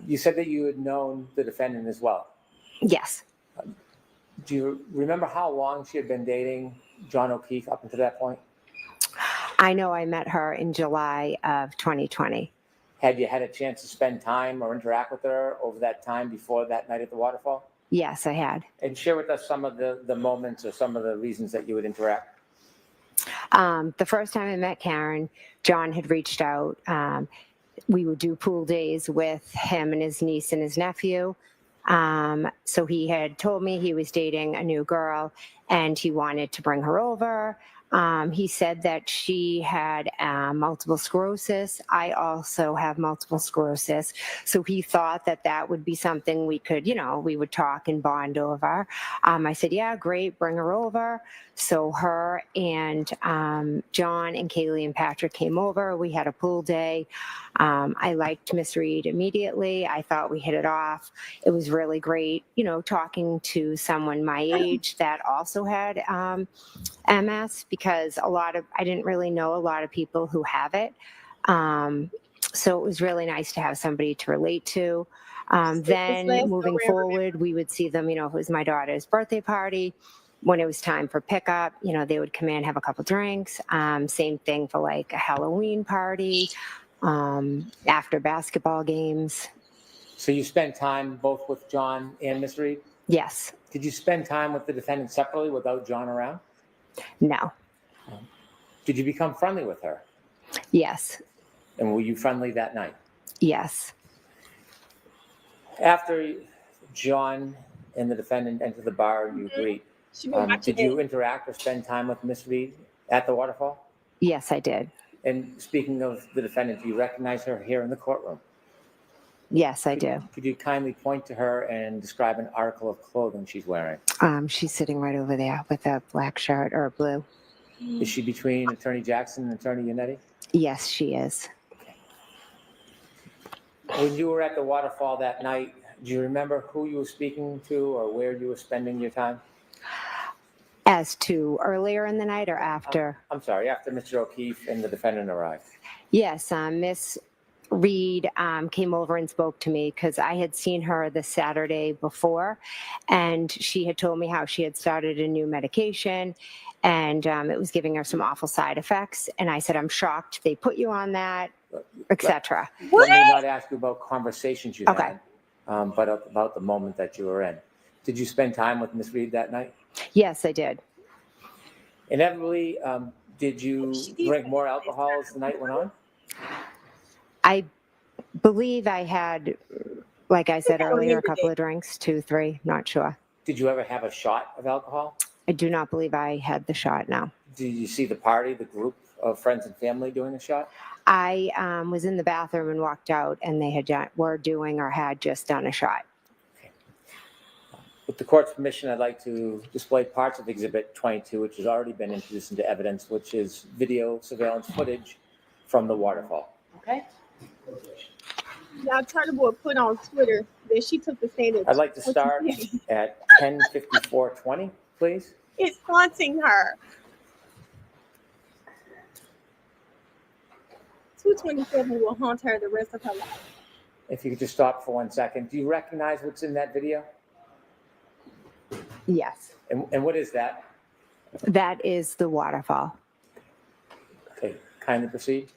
You said that you had known the defendant as well. Yes. Do you remember how long she had been dating John O'Keefe up until that point? I know I met her in July of 2020. Had you had a chance to spend time or interact with her over that time before that night at the waterfall? Yes, I had. And share with us some of the moments or some of the reasons that you would interact. The first time I met Karen, John had reached out. We would do pool days with him and his niece and his nephew. So he had told me he was dating a new girl and he wanted to bring her over. He said that she had multiple sclerosis. I also have multiple sclerosis. So he thought that that would be something we could, we would talk and bond over. I said, yeah, great, bring her over. So her and John and Kaylee and Patrick came over. We had a pool day. I liked Miss Reed immediately. I thought we hit it off. It was really great, talking to someone my age that also had MS, because I didn't really know a lot of people who have it. So it was really nice to have somebody to relate to. Then moving forward, we would see them, if it was my daughter's birthday party, when it was time for pickup, they would come in, have a couple drinks. Same thing for like a Halloween party, after basketball games. So you spent time both with John and Miss Reed? Yes. Did you spend time with the defendant separately without John around? No. Did you become friendly with her? Yes. And were you friendly that night? Yes. After John and the defendant entered the bar and you greet, did you interact or spend time with Miss Reed at the waterfall? Yes, I did. And speaking of the defendant, do you recognize her here in the courtroom? Yes, I do. Could you kindly point to her and describe an article of clothing she's wearing? She's sitting right over there with a black shirt or a blue. Is she between Attorney Jackson and Attorney Yannetti? Yes, she is. When you were at the waterfall that night, do you remember who you were speaking to or where you were spending your time? As to earlier in the night or after? I'm sorry, after Mr. O'Keefe and the defendant arrived. Yes, Miss Reed came over and spoke to me because I had seen her the Saturday before, and she had told me how she had started a new medication and it was giving her some awful side effects. And I said, I'm shocked they put you on that, etc. Let me not ask you about conversations you had, but about the moment that you were in. Did you spend time with Miss Reed that night? Yes, I did. Inevitably, did you drink more alcohol as the night went on? I believe I had, like I said earlier, a couple of drinks, 2, 3, not sure. Did you ever have a shot of alcohol? I do not believe I had the shot, no. Did you see the party, the group of friends and family doing the shot? I was in the bathroom and walked out, and they were doing or had just done a shot. With the court's permission, I'd like to display parts of Exhibit 22, which has already been introduced into evidence, which is video surveillance footage from the waterfall. Okay. Y'all Turner Board put on Twitter that she took the stand. I'd like to start at 10:54:20, please. It's haunting her. 227 will haunt her the rest of her life. If you could just stop for 1 second. Do you recognize what's in that video? Yes. And what is that? That is the waterfall. Okay, kindly proceed.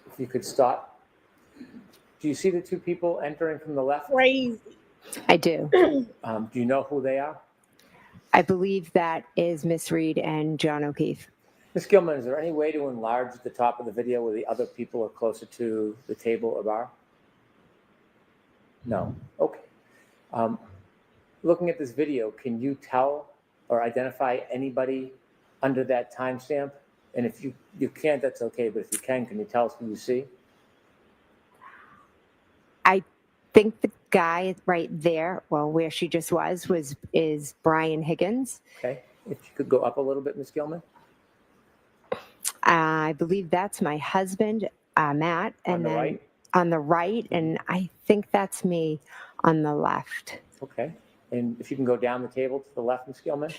If you could stop. Do you see the two people entering from the left? Crazy. I do. Do you know who they are? I believe that is Miss Reed and John O'Keefe. Ms. Gilman, is there any way to enlarge the top of the video where the other people are closer to the table or bar? No. Okay. Looking at this video, can you tell or identify anybody under that timestamp? And if you can't, that's okay. But if you can you tell us who you see? I think the guy right there, well, where she just is Brian Higgins. Okay. If you could go up a little bit, Ms. Gilman. I believe that's my husband, Matt. And On the then right? on the right, and I think that's me on the left. Okay. And if you can go down the table to the left, Ms. Gilman.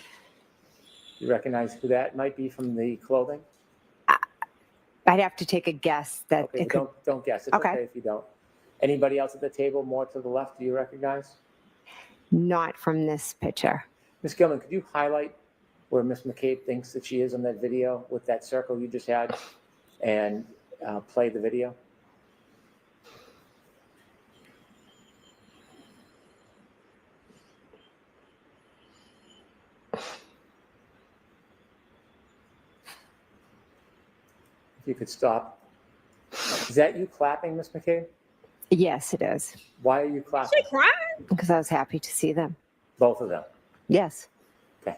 You recognize who that might be from the clothing? I'd have to take a guess that Okay, it could. don't guess. It's Okay. okay if you don't. Anybody else at the table more to the left, do you recognize? Not from this picture. Ms. Gilman, could you highlight where Ms. McCabe thinks that she is on that video with that circle you just had and play the video? If you could stop. Is that you clapping, Ms. McCabe? Yes, it is. Why are you clapping? She crying? Because I was happy to see them. Both of them. Yes. Okay.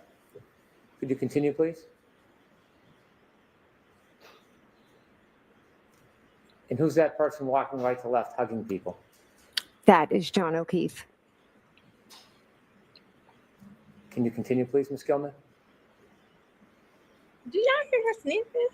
Could you continue, please? And who's that person walking right to left hugging people? That is John O'Keefe. Can you continue, please, Ms. Gilman? Do y'all hear her sniffing?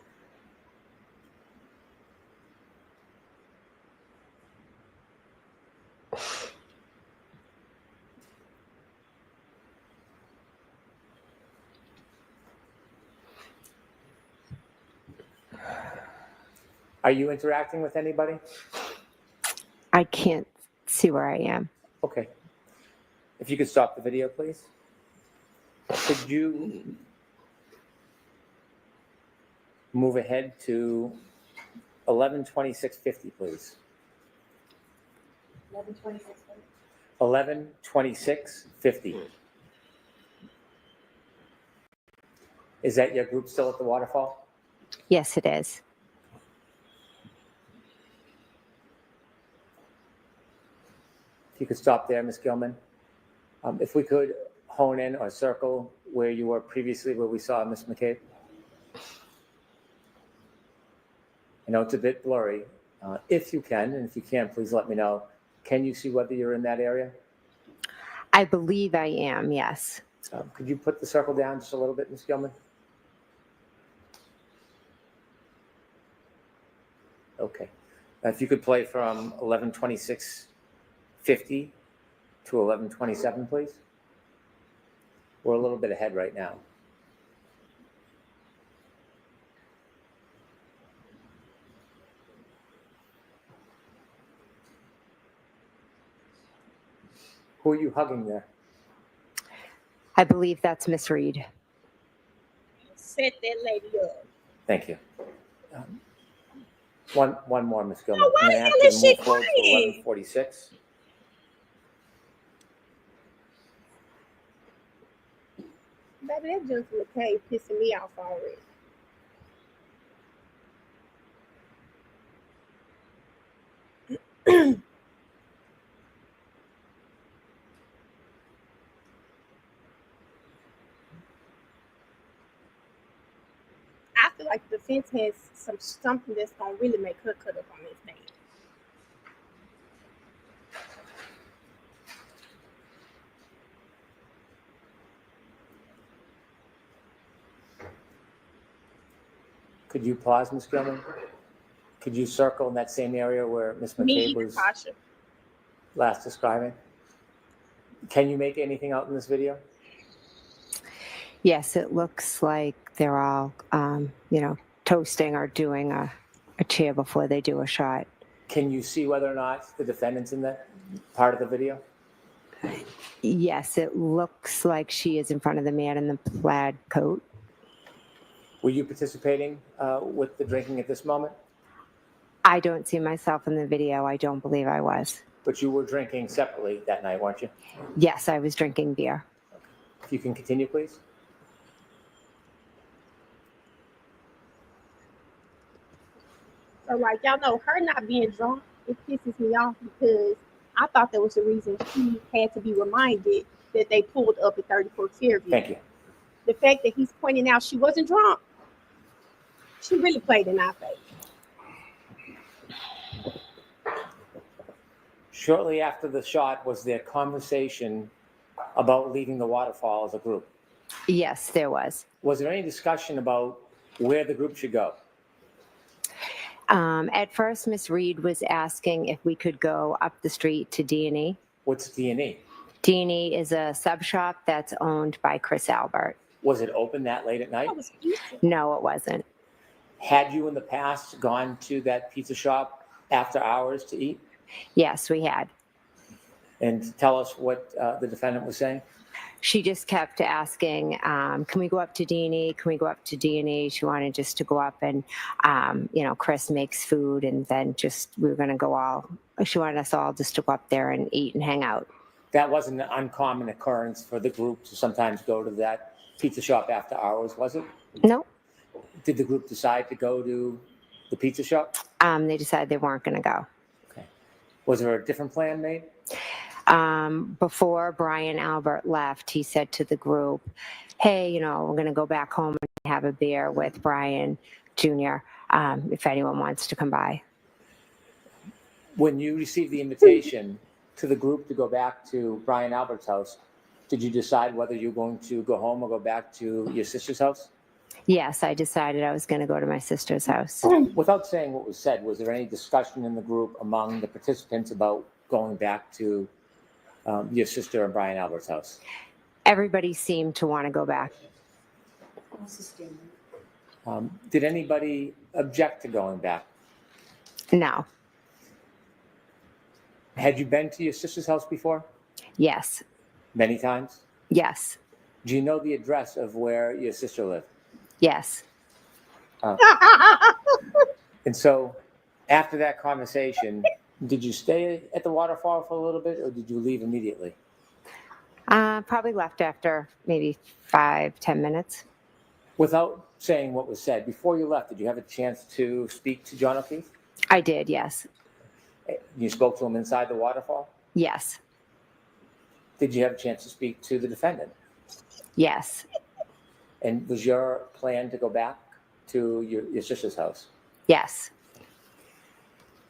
Are you interacting with anybody? I can't see where I am. Okay. If you could stop the video, please. Could you move ahead to 11:26:50, please? 11:26:50. Is that your group still at the waterfall? Yes, it is. If you could stop there, Ms. Gilman. If we could hone in or circle where you were previously, where we saw Ms. McCabe. I know it's a bit blurry. If you can, and if you can, please let me know. Can you see whether you're in that area? I believe I am, yes. Could you put the circle down just a little bit, Ms. Gilman? Okay. If you could play from 11:26:50 to 11:27, please. We're a little bit ahead right now. Who are you hugging there? I believe that's Miss Reed. Set that lady up. Thank you. One more, Ms. Gilman. Oh, why I'm the gonna hell have is to she move forward to crying? 11:46. Baby, that just McCabe pissing me off already. I feel like the defense has something that's gonna really make her cut up on this thing. Could you pause, Ms. Gilman? Could you circle in that same area where Ms. Me, McCabe was Natasha. last describing? Can you make anything out in this video? Yes, it looks like they're all, toasting or doing a cheer before they do a shot. Can you see whether or not the defendant's in that part of the video? Yes, it looks like she is in front of the man in the plaid coat. Were you participating with the drinking at this moment? I don't see myself in the video. I don't believe I was. But you were drinking separately that night, weren't you? Yes, I was drinking beer. If you can continue, please. So, like, y'all know, her not being drunk, it pisses me off because I thought that was the reason she had to be reminded that they pulled up at 34 Fairview. Thank you. The fact that he's pointing out she wasn't drunk, she really played in our face. Shortly after the shot, was there conversation about leaving the waterfall as a group? Yes, there was. Was there any discussion about where the group should go? At first, Miss Reed was asking if we could go up the street to D&E. What's D&E? D&E is a sub shop that's owned by Chris Albert. Was it open that late at night? That was easy. No, it wasn't. Had you in the past gone to that pizza shop after hours to eat? Yes, we had. And tell us what the defendant was saying. She just kept asking, can we go up to D&E? Can we go up to D&E? She wanted just to go up and, Chris makes food, and then we were going to go she wanted us all just to go up there and eat and hang out. That wasn't an uncommon occurrence for the group to sometimes go to that pizza shop after hours, was it? No. Did the group decide to go to the pizza shop? They decided they weren't going to go. Okay. Was there a different plan made? Before Brian Albert left, he said to the group, hey, we're going to go back home and have a beer with Brian Jr. If anyone wants to come by. When you received the invitation to the group to go back to Brian Albert's house, did you decide whether you were going to go home or go back to your sister's house? Yes, I decided I was going to go to my sister's house. Without saying what was said, was there any discussion in the group among the participants about going back to your sister and Brian Albert's house? Everybody seemed to want to go back. Did anybody object to going back? No. Had you been to your sister's house before? Yes. Many times? Yes. Do you know the address of where your sister lived? Yes. And so after that conversation, did you stay at the waterfall for a little bit, or did you leave immediately? Probably left after maybe 5-10 minutes. Without saying what was said, before you left, did you have a chance to speak to John O'Keefe? I did, yes. You spoke to him inside the waterfall? Yes. Did you have a chance to speak to the defendant? Yes. And was your plan to go back to your sister's house? Yes.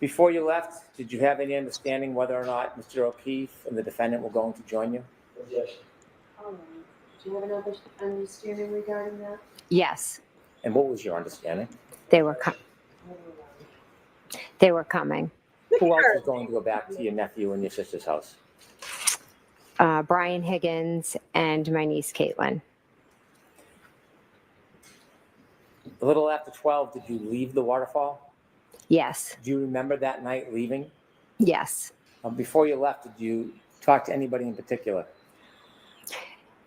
Before you left, did you have any understanding whether or not Mr. O'Keefe and the defendant were going to join you? Yes. Do you have another understanding regarding that? Yes. And what was your understanding? They were coming. Who else was going to go back to your nephew and your sister's house? Brian Higgins and my niece, Caitlin. A little after 12, did you leave the waterfall? Yes. Do you remember that night leaving? Yes. Before you left, did you talk to anybody in particular?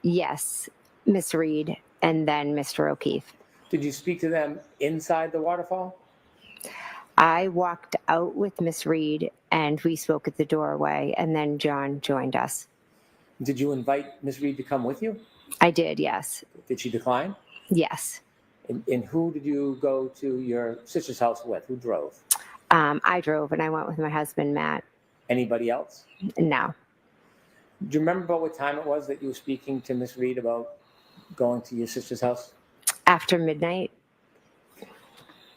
Yes. Miss Reed and then Mr. O'Keefe. Did you speak to them inside the waterfall? I walked out with Miss Reed and we spoke at the doorway, and then John joined us. Did you invite Miss Reed to come with you? I did, yes. Did she decline? Yes. And who did you go to your sister's house with? Who drove? I drove and I went with my husband, Matt. Anybody else? No. Do you remember about what time it was that you were speaking to Miss Reed about going to your sister's house? After midnight.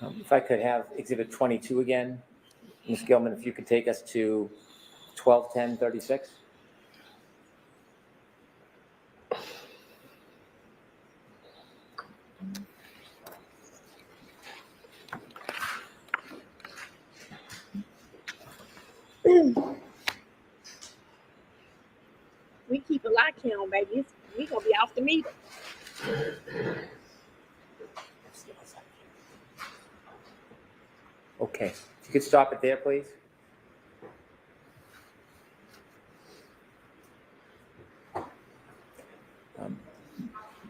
If I could have Exhibit 22 again. Ms. Gilman, if you could take us to 12:10:36. We keep a lot count, baby. We gonna be off the meter. Okay, if you could stop it there, please.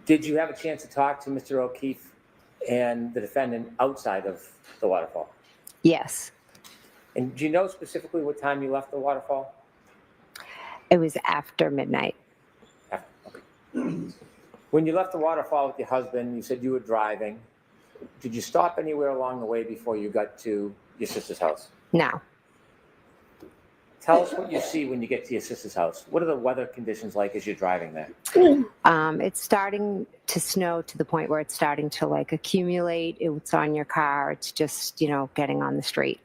Did you have a chance to talk to Mr. O'Keefe and the defendant outside of the waterfall? Yes. And do you know specifically what time you left the waterfall? It was after midnight. When you left the waterfall with your husband, you said you were driving. Did you stop anywhere along the way before you got to your sister's house? No. Tell us what you see when you get to your sister's house. What are the weather conditions like as you're driving there? It's starting to snow to the point where it's starting to accumulate. It's on your car. It's just, getting on the street.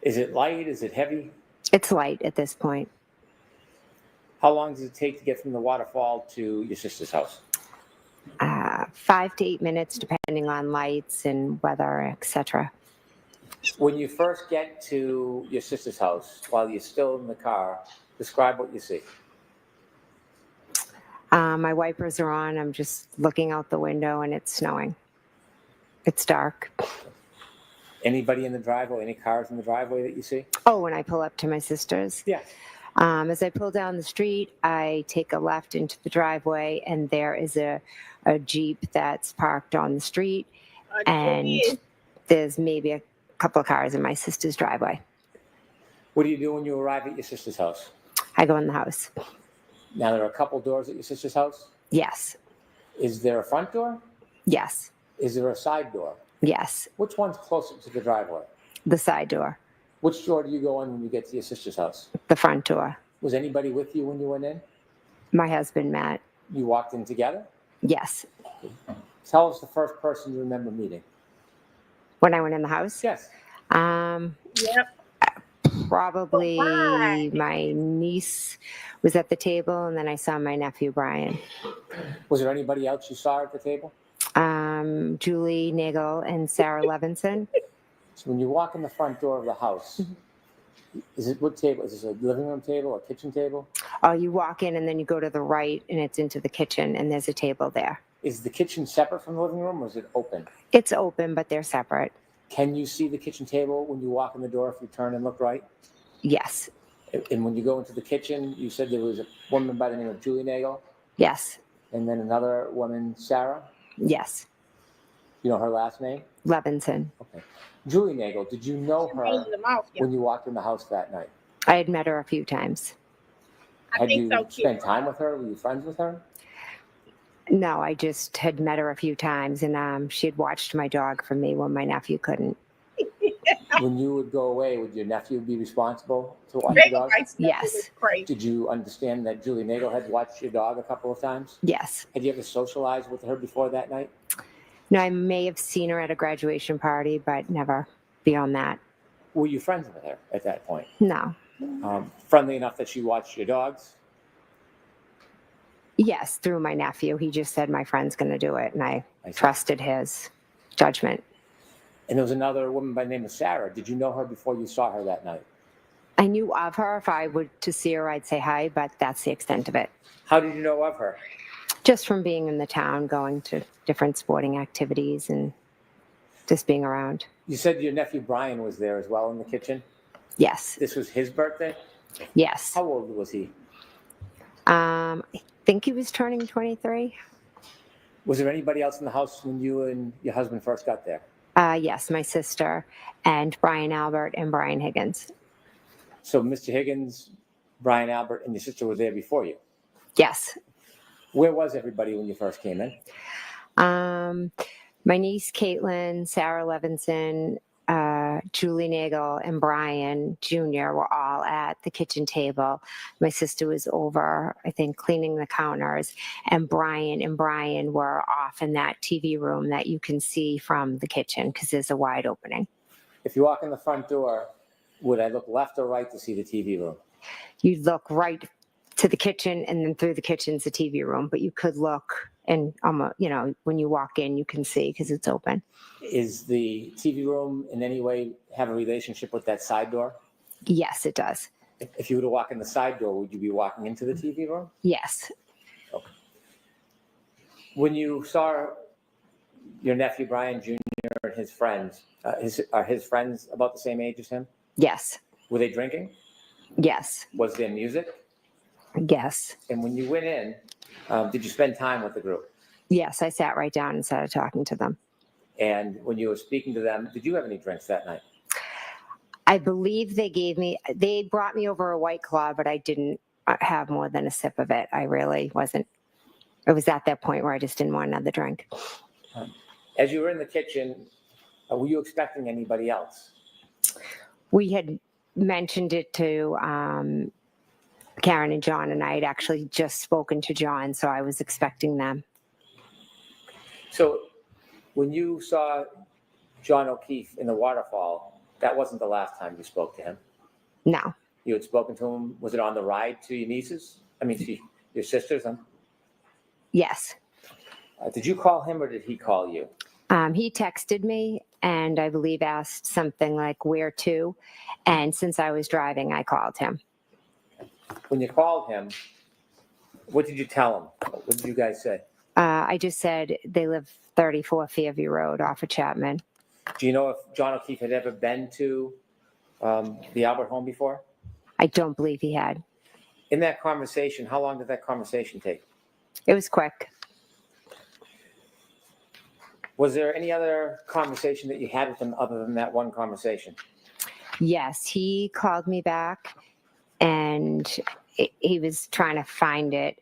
Is it light? Is it heavy? It's light at this point. How long does it take to get from the waterfall to your sister's house? 5 to 8 minutes, depending on lights and weather, etc. When you first get to your sister's house, while you're still in the car, describe what you see. My wipers are on. I'm just looking out the window and it's snowing. It's dark. Anybody in the driveway, any cars in the driveway that you see? Oh, when I pull up to my sister's. Yes. As I pull down the street, I take a left into the driveway, and there is a Jeep that's parked on the street, and there's maybe a couple of cars in my sister's driveway. What do you do when you arrive at your sister's house? I go in the house. Now, there are a couple doors at your sister's house? Yes. Is there a front door? Yes. Is there a side door? Yes. Which one's closer to the driveway? The side door. Which door do you go in when you get to your sister's house? The front door. Was anybody with you when you went in? My husband, Matt. You walked in together? Yes. Tell us the first person you remember meeting. When I went in the house? Yes. Yep. Probably my niece was at the table, and then I saw my nephew, Brian. Was there anybody else you saw at the table? Julie Nagel and Sarah Levinson. So when you walk in the front door of the house, is it what table? Is this a living room table or kitchen table? Oh, you walk in and then you go to the right and it's into the kitchen and there's a table there. Is the kitchen separate from the living room or is it open? It's open, but they're separate. Can you see the kitchen table when you walk in the door if you turn and look right? Yes. And when you go into the kitchen, you said there was a woman by the name of Julie Nagel? Yes. And then another woman, Sarah? Yes. You know her last name? Levinson. Okay. Julie Nagel, did you know her when you walked in the house that night? I had met her a few times. Had you spent time with her? Were you friends with her? No, I just had met her a few times, and she had watched my dog for me when my nephew couldn't. When you would go away, would your nephew be responsible to watch your dog? Yes. Did you understand that Julie Nagel had watched your dog a couple of times? Yes. Had you ever socialized with her before that night? No, I may have seen her at a graduation party, but never beyond that. Were you friends with her at that point? No. Friendly enough that she watched your dogs? Yes, through my nephew. He just said my friend's going to do it, and I trusted his judgment. And there was another woman by the name of Sarah. Did you know her before you saw her that night? I knew of her. If I were to see her, I'd say hi, but that's the extent of it. How did you know of her? Just from being in the town, going to different sporting activities and just being around. You said your nephew Brian was there as well in the kitchen? Yes. This was his birthday? Yes. How old was he? I think he was turning 23. Was there anybody else in the house when you and your husband first got there? Yes, my sister and Brian Albert and Brian Higgins. So Mr. Higgins, Brian Albert, and your sister were there before you? Yes. Where was everybody when you first came in? My niece, Caitlin, Sarah Levinson, Julie Nagel, and Brian Jr. were all at the kitchen table. My sister was over, I think, cleaning the counters, and Brian were off in that TV room that you can see from the kitchen because there's a wide opening. If you walk in the front door, would I look left or right to see the TV room? You'd look right to the kitchen, and then through the kitchen's the TV room, but you could look, and when you walk in, you can see because it's open. Is the TV room in any way have a relationship with that side door? Yes, it does. If you were to walk in the side door, would you be walking into the TV room? Yes. Okay. When you saw your nephew Brian Jr. and his friends, are his friends about the same age as him? Yes. Were they drinking? Yes. Was there music? Yes. And when you went in, did you spend time with the group? Yes, I sat right down and started talking to them. And when you were speaking to them, did you have any drinks that night? I believe they brought me over a White Claw, but I didn't have more than a sip of it. I really wasn't. It was at that point where I just didn't want another drink. As you were in the kitchen, were you expecting anybody else? We had mentioned it to Karen and John, and I had actually just spoken to John, so I was expecting them. So when you saw John O'Keefe in the waterfall, that wasn't the last time you spoke to him? No. You had spoken to him, was it on the ride to your nieces? I mean, to your sisters? Yes. Did you call him or did he call you? He texted me and I believe asked something like, where to? And since I was driving, I called him. When you called him, What did you tell him? What did you guys say? I just said they live 34 Fairview Road off of Chapman. Do you know if John O'Keefe had ever been to the Albert home before? I don't believe he had. In that conversation, how long did that conversation take? It was quick. Was there any other conversation that you had with him other than that one conversation? Yes, he called me back and he was trying to find it.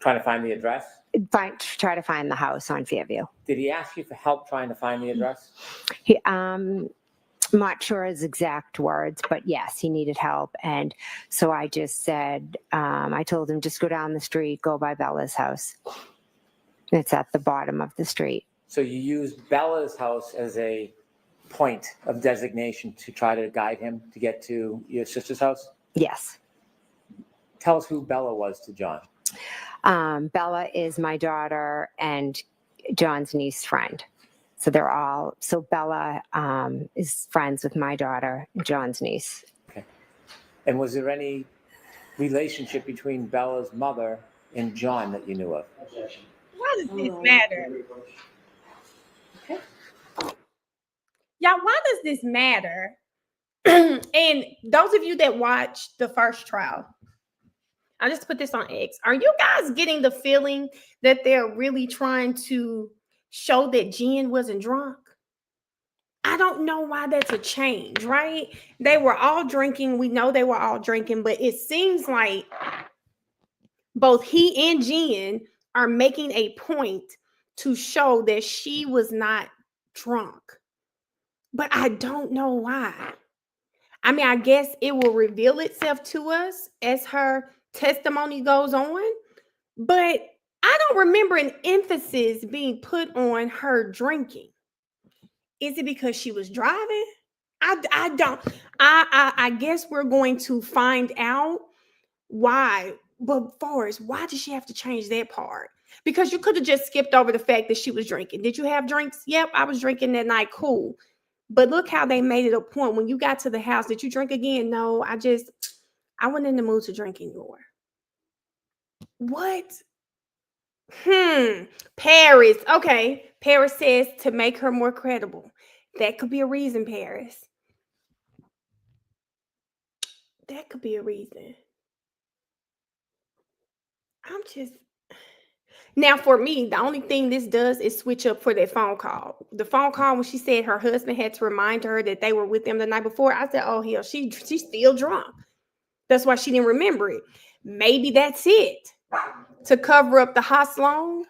Trying to find the address? Try to find the house on Fairview. Did he ask you for help trying to find the address? He, not sure his exact words, but yes, he needed help. And so I just said, I told him, just go down the street, go by Bella's house. It's at the bottom of the street. So you used Bella's house as a point of designation to try to guide him to get to your sister's house? Yes. Tell us who Bella was to John. Bella is my daughter and John's niece friend. So Bella is friends with my daughter and John's niece. Okay. And was there any relationship between Bella's mother and John that you knew of? Why does this matter? Y'all, why does this matter? And those of you that watched the first trial, I just put this on X. Are you guys getting the feeling that they're really trying to show that Jen wasn't drunk? I don't know why that's a change, right? They were all drinking. We know they were all drinking, but it seems like both he and Jen are making a point to show that she was not drunk. But I don't know why. I mean, I guess it will reveal itself to us as her testimony goes on. But I don't remember an emphasis being put on her drinking. Is it because she was driving? I don't. I guess we're going to find out why. But Forrest, why did she have to change that part? Because you could have just skipped over the fact that she was drinking. Did you have drinks? Yep, I was drinking that night. Cool. But look how they made it a point. When you got to the house, did you drink again? No, I wasn't in the mood to drink anymore. What? Paris. Okay. Paris says to make her more credible. That could be a reason, Paris. That could be a reason. Now, for me, the only thing this does is switch up for that phone call. The phone call when she said her husband had to remind her that they were with them the night before. I said, oh, hell, she's still drunk. That's why she didn't remember it. Maybe that's it. To cover up the hot long.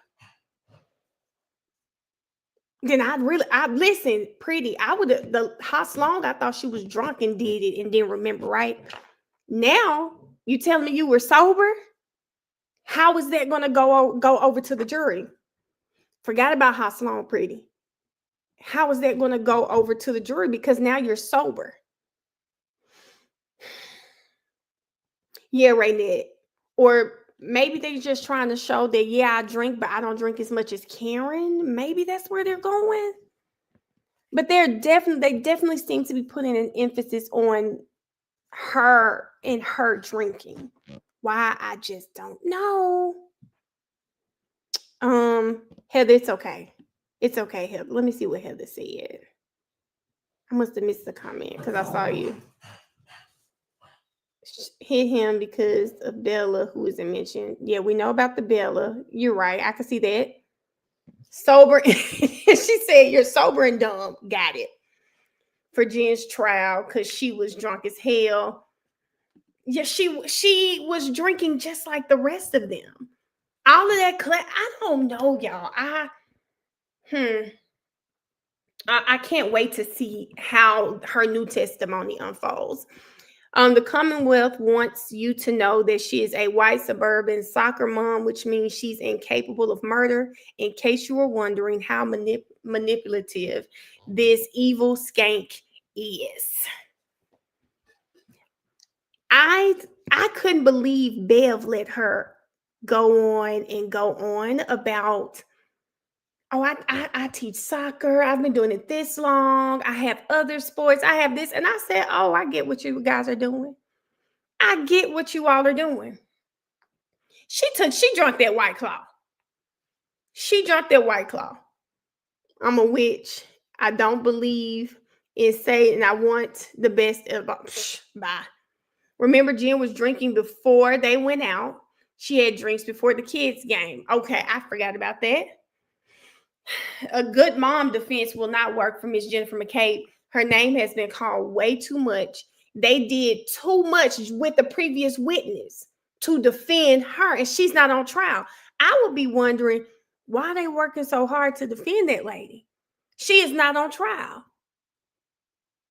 Then I listen, pretty. The hot long, I thought she was drunk and did it and didn't remember, right? Now, you telling me you were sober? How is that going to go over to the jury? Forgot about how long, pretty. How is that going to go over to the jury? Because now you're sober. Yeah, Raynette. Or maybe they're just trying to show that, yeah, I drink, but I don't drink as much as Karen. Maybe that's where they're going. But they definitely seem to be putting an emphasis on her and her drinking. Why? I just don't know. Heather, it's okay. It's okay, Heather. Let me see what Heather said. I must have missed the comment because I saw you hit him because of Bella, who isn't mentioned. Yeah, we know about the Bella. You're right. I can see that. Sober. She said you're sober and dumb. Got it. For Jen's trial because she was drunk as hell. Yeah, she was drinking just like the rest of them. All of that I don't know, y'all. I can't wait to see how her new testimony unfolds. The Commonwealth wants you to know that she is a white suburban soccer mom, which means she's incapable of murder. In case you were wondering how manipulative this evil skank is. I couldn't believe Bev let her go on about, oh, I teach soccer. I've been doing it this long. I have other sports. I have this. And I said, oh, I get what you guys are doing. I get what you all are doing. She drank that White Claw. She drank that White Claw. I'm a witch. I don't believe in Satan. I want the best of bye. Remember, Jen was drinking before they went out. She had drinks before the kids' game. Okay, I forgot about that. A good mom defense will not work for Miss Jennifer McCabe. Her name has been called way too much. They did too much with the previous witness to defend her, and she's not on trial. I would be wondering why are they working so hard to defend that lady? She is not on trial.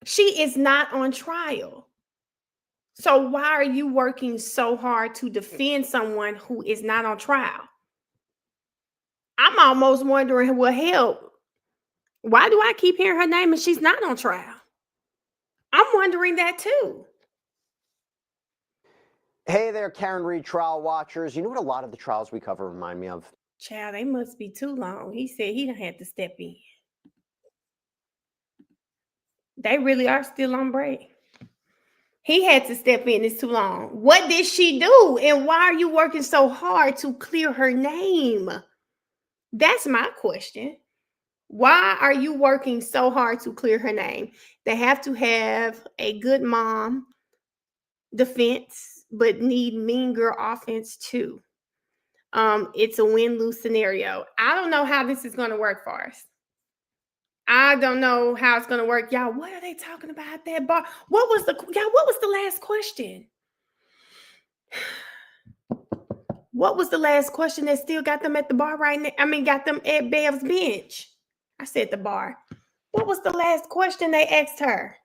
She is not on trial. So why are you working so hard to defend someone who is not on trial? I'm almost wondering, well, hell, why do I keep hearing her name and she's not on trial? I'm wondering that too. Hey there, Karen Reed trial watchers. You know what a lot of the trials we cover remind me of? Child, they must be too long. He said he done had to step in. They really are still on break. He had to step in. It's too long. What did she do? And why are you working so hard to clear her name? That's my question. Why are you working so hard to clear her name? They have to have a good mom defense, but need mean girl offense too. It's a win-lose scenario. I don't know how this is going to work for us. I don't know how it's going to work. Y'all, what are they talking about at that bar? What was the last question? What was the last question that still got them at the bar right now? I mean, got them at Bev's bench. I said the bar. What was the last question they asked her?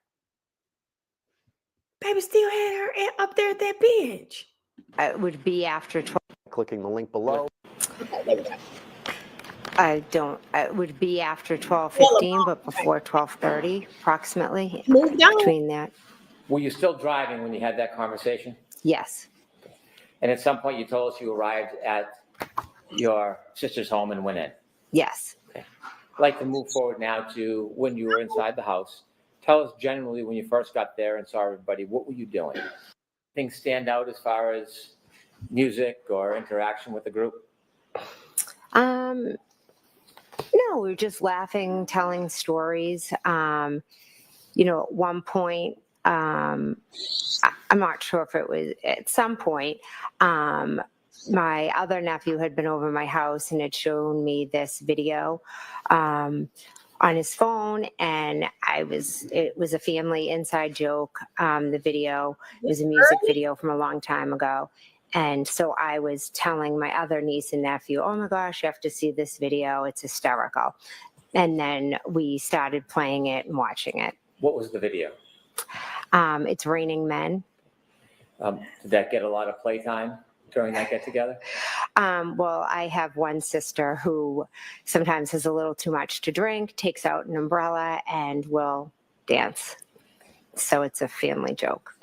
Baby still had her up there at that bench. It would be after 12. Clicking the link below. It would be after 12:15, but before 12:30, approximately. Moved on. Between that. Were you still driving when you had that conversation? Yes. And at some point you told us you arrived at your sister's home and went in? Yes. Okay. I'd like to move forward now to when you were inside the house. Tell us generally when you first got there and saw everybody, what were you doing? Things stand out as far as music or interaction with the group? No, we were just laughing, telling stories. At one point, I'm not sure if it was at some point, my other nephew had been over my house and had shown me this video on his phone, and it was a family inside joke. The video was a music video from a long time ago. And so I was telling my other niece and nephew, oh my gosh, you have to see this video. It's hysterical. And then we started playing it and watching it. What was the video? It's Raining Men. Did that get a lot of playtime during that get together? Well, I have one sister who sometimes has a little too much to drink, takes out an umbrella and will dance. So it's a family joke.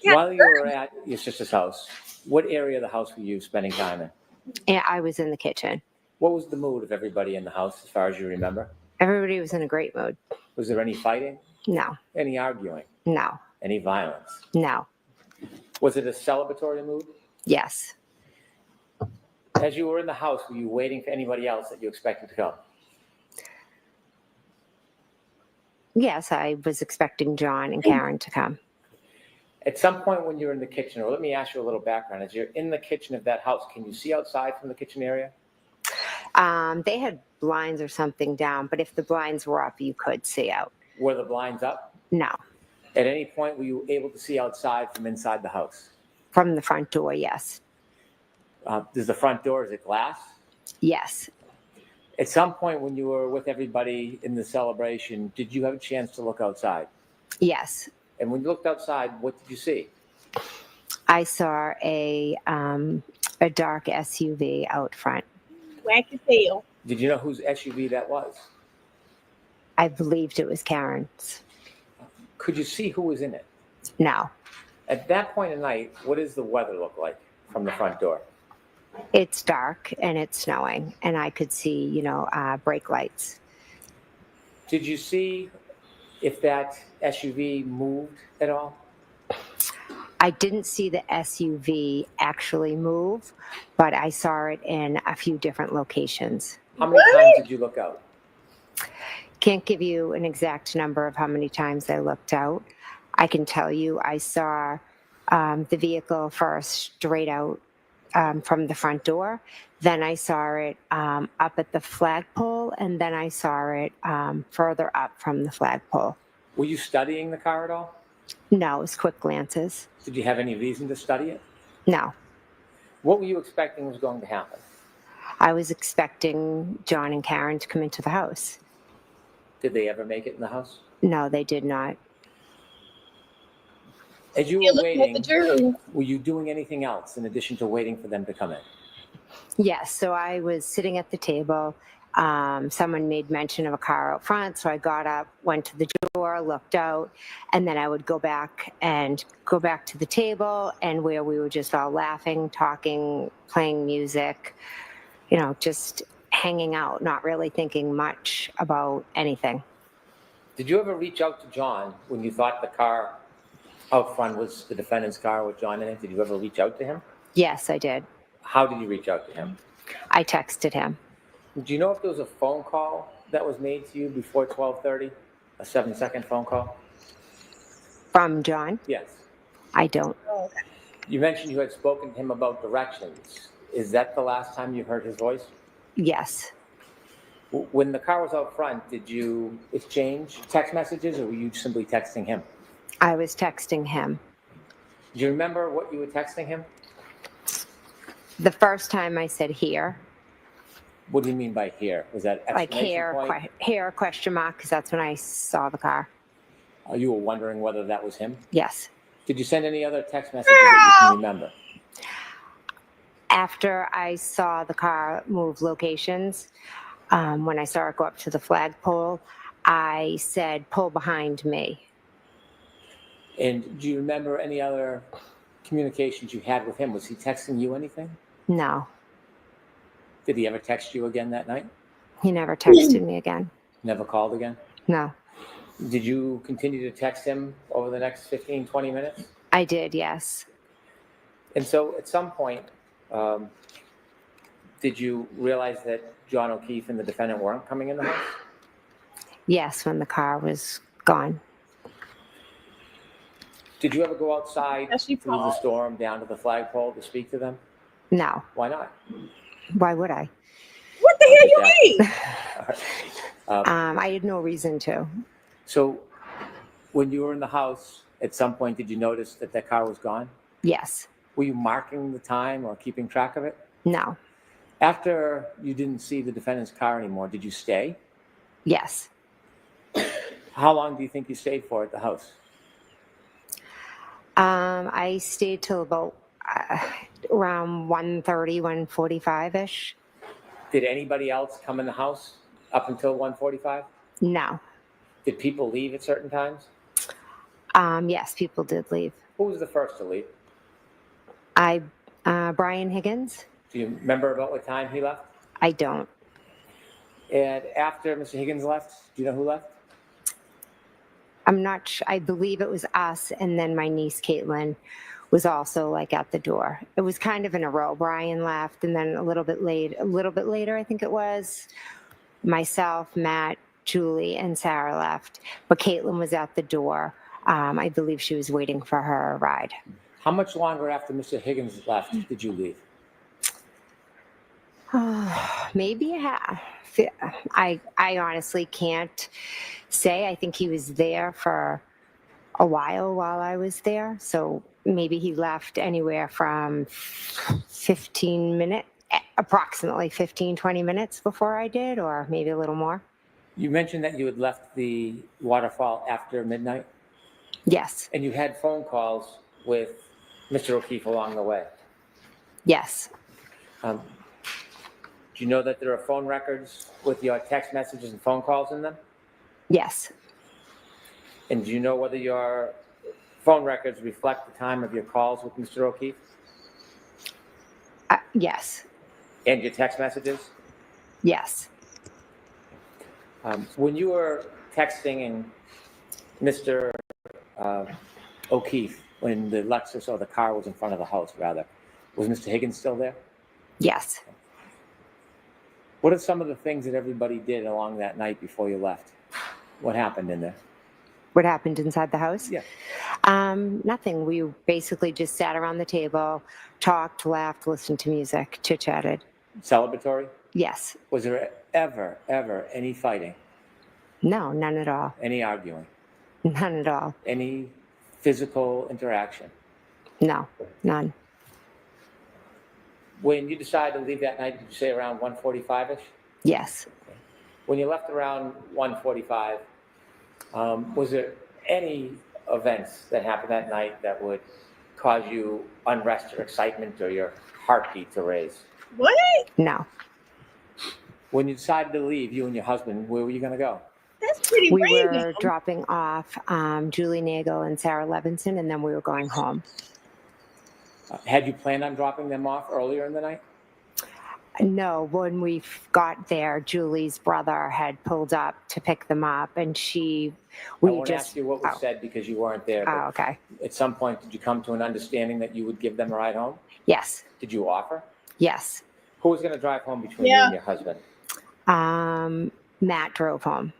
While you were at your sister's house, what area of the house were you spending time in? And I was in the kitchen. What was the mood of everybody in the house as far as you remember? Everybody was in a great mood. Was there any fighting? No. Any arguing? No. Any violence? No. Was it a celebratory mood? Yes. As you were in the house, were you waiting for anybody else that you expected to come? Yes, I was expecting John and Karen to come. At some point when you're in the kitchen, or let me ask you a little background. As you're in the kitchen of that house, can you see outside from the kitchen area? They had blinds or something down, but if the blinds were up, you could see out. Were the blinds up? No. At any point, were you able to see outside from inside the house? From the front door, yes. Does the front door, is it glass? Yes. At some point when you were with everybody in the celebration, did you have a chance to look outside? Yes. And when you looked outside, what did you see? I saw a dark SUV out front. Wacky tail. Did you know whose SUV that was? I believed it was Karen's. Could you see who was in it? No. At that point in night, what does the weather look like from the front door? It's dark and it's snowing, and I could see, brake lights. Did you see if that SUV moved at all? I didn't see the SUV actually move, but I saw it in a few different locations. How many times did you look out? Can't give you an exact number of how many times I looked out. I can tell you I saw the vehicle first straight out from the front door. Then I saw it up at the flagpole, and then I saw it further up from the flagpole. Were you studying the car at all? No, it was quick glances. Did you have any reason to study it? No. What were you expecting was going to happen? I was expecting John and Karen to come into the house. Did they ever make it in the house? No, they did not. As you were waiting, were you doing anything else in addition to waiting for them to come in? Yes, so I was sitting at the table. Someone made mention of a car out front, so I got up, went to the door, looked out, and then I would go back to the table, and where we were just all laughing, talking, playing music, just hanging out, not really thinking much about anything. Did you ever reach out to John when you thought the car out front was the defendant's car with John in it? Did you ever reach out to him? Yes, I did. How did you reach out to him? I texted him. Do you know if there was a phone call that was made to you before 12:30? A 7-second phone call? From John? Yes. I don't. You mentioned you had spoken to him about directions. Is that the last time you heard his voice? Yes. When the car was out front, did you exchange text messages, or were you simply texting him? I was texting him. Do you remember what you were texting him? The first time I said here. What do you mean by here? Was that exclamation point? Here, question mark, because that's when I saw the car. You were wondering whether that was him? Yes. Did you send any other text messages that you can remember? After I saw the car move locations, when I saw it go up to the flagpole, I said, pull behind me. And do you remember any other communications you had with him? Was he texting you anything? No. Did he ever text you again that night? He never texted me again. Never called again? No. Did you continue to text him over the next 15, 20 minutes? I did, yes. And so at some point, did you realize that John O'Keefe and the defendant weren't coming in the house? Yes, when the car was gone. Did you ever go outside through the storm down to the flagpole to speak to them? No. Why not? Why would I? What the hell you mean? I had no reason to. So when you were in the house, at some point, did you notice that that car was gone? Yes. Were you marking the time or keeping track of it? No. After you didn't see the defendant's car anymore, did you stay? Yes. How long do you think you stayed for at the house? I stayed till about around 1:30, 1:45-ish. Did anybody else come in the house up until 1:45? No. Did people leave at certain times? Yes, people did leave. Who was the first to leave? Brian Higgins. Do you remember about what time he left? I don't. And after Mr. Higgins left, do you know who left? I'm not sure. I believe it was us, and then my niece Caitlin was also at the door. It was kind of in a row. Brian left, and then a little bit later, I think it was, myself, Matt, Julie, and Sarah left. But Caitlin was at the door. I believe she was waiting for her ride. How much longer after Mr. Higgins left did you leave? Maybe I honestly can't say. I think he was there for a while I was there. So maybe he left anywhere from 15 minutes, approximately 15, 20 minutes before I did, or maybe a little more. You mentioned that you had left the waterfall after midnight? Yes. And you had phone calls with Mr. O'Keefe along the way? Yes. Do you know that there are phone records with your text messages and phone calls in them? Yes. And do you know whether your phone records reflect the time of your calls with Mr. O'Keefe? Yes. And your text messages? Yes. When you were texting and Mr. O'Keefe, when the Lexus or the car was in front of the house, rather. Was Mr. Higgins still there? Yes. What are some of the things that everybody did along that night before you left? What happened in there? What happened inside the house? Yeah. Nothing. We basically just sat around the table, talked, laughed, listened to music, chit-chatted. Celebratory? Yes. Was there ever any fighting? No, none at all. Any arguing? None at all. Any physical interaction? No, none. When you decided to leave that night, did you say around 1:45-ish? Yes. When you left around 1:45, was there any events that happened that night that would cause you unrest or excitement or your heartbeat to raise? What? No. When you decided to leave, you and your husband, where were you going to go? That's pretty We random. were dropping off Julie Nagel and Sarah Levinson, and then we were going home. Had you planned on dropping them off earlier in the night? No, when we got there, Julie's brother had pulled up to pick them up, and I won't ask you what was said because you weren't there. Oh, okay. At some point, did you come to an understanding that you would give them a ride home? Yes. Did you offer? Yes. Who was going to drive home between you and your husband? Matt drove home.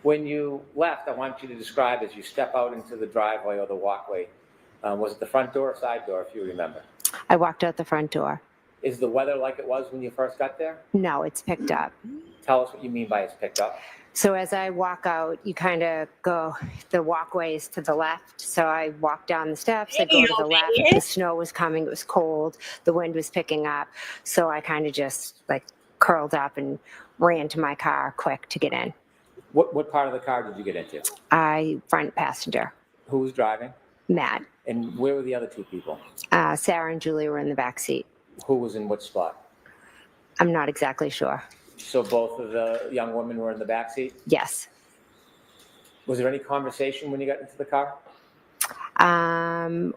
When you left, I want you to describe as you step out into the driveway or the walkway. Was it the front door or side door, if you remember? I walked out the front door. Is the weather like it was when you first got there? No, it's picked up. Tell us what you mean by it's picked up. So as I walk out, you kind of go, the walkway is to the left. So I walk down the steps, I go to the left. The snow was coming, it was cold, the wind was picking up. So I kind of just like curled up and ran to my car quick to get in. What part of the car did you get into? Front passenger. Who was driving? Matt. And where were the other two people? Sarah and Julie were in the back seat. Who was in what spot? I'm not exactly sure. So both of the young women were in the back seat? Yes. Was there any conversation when you got into the car?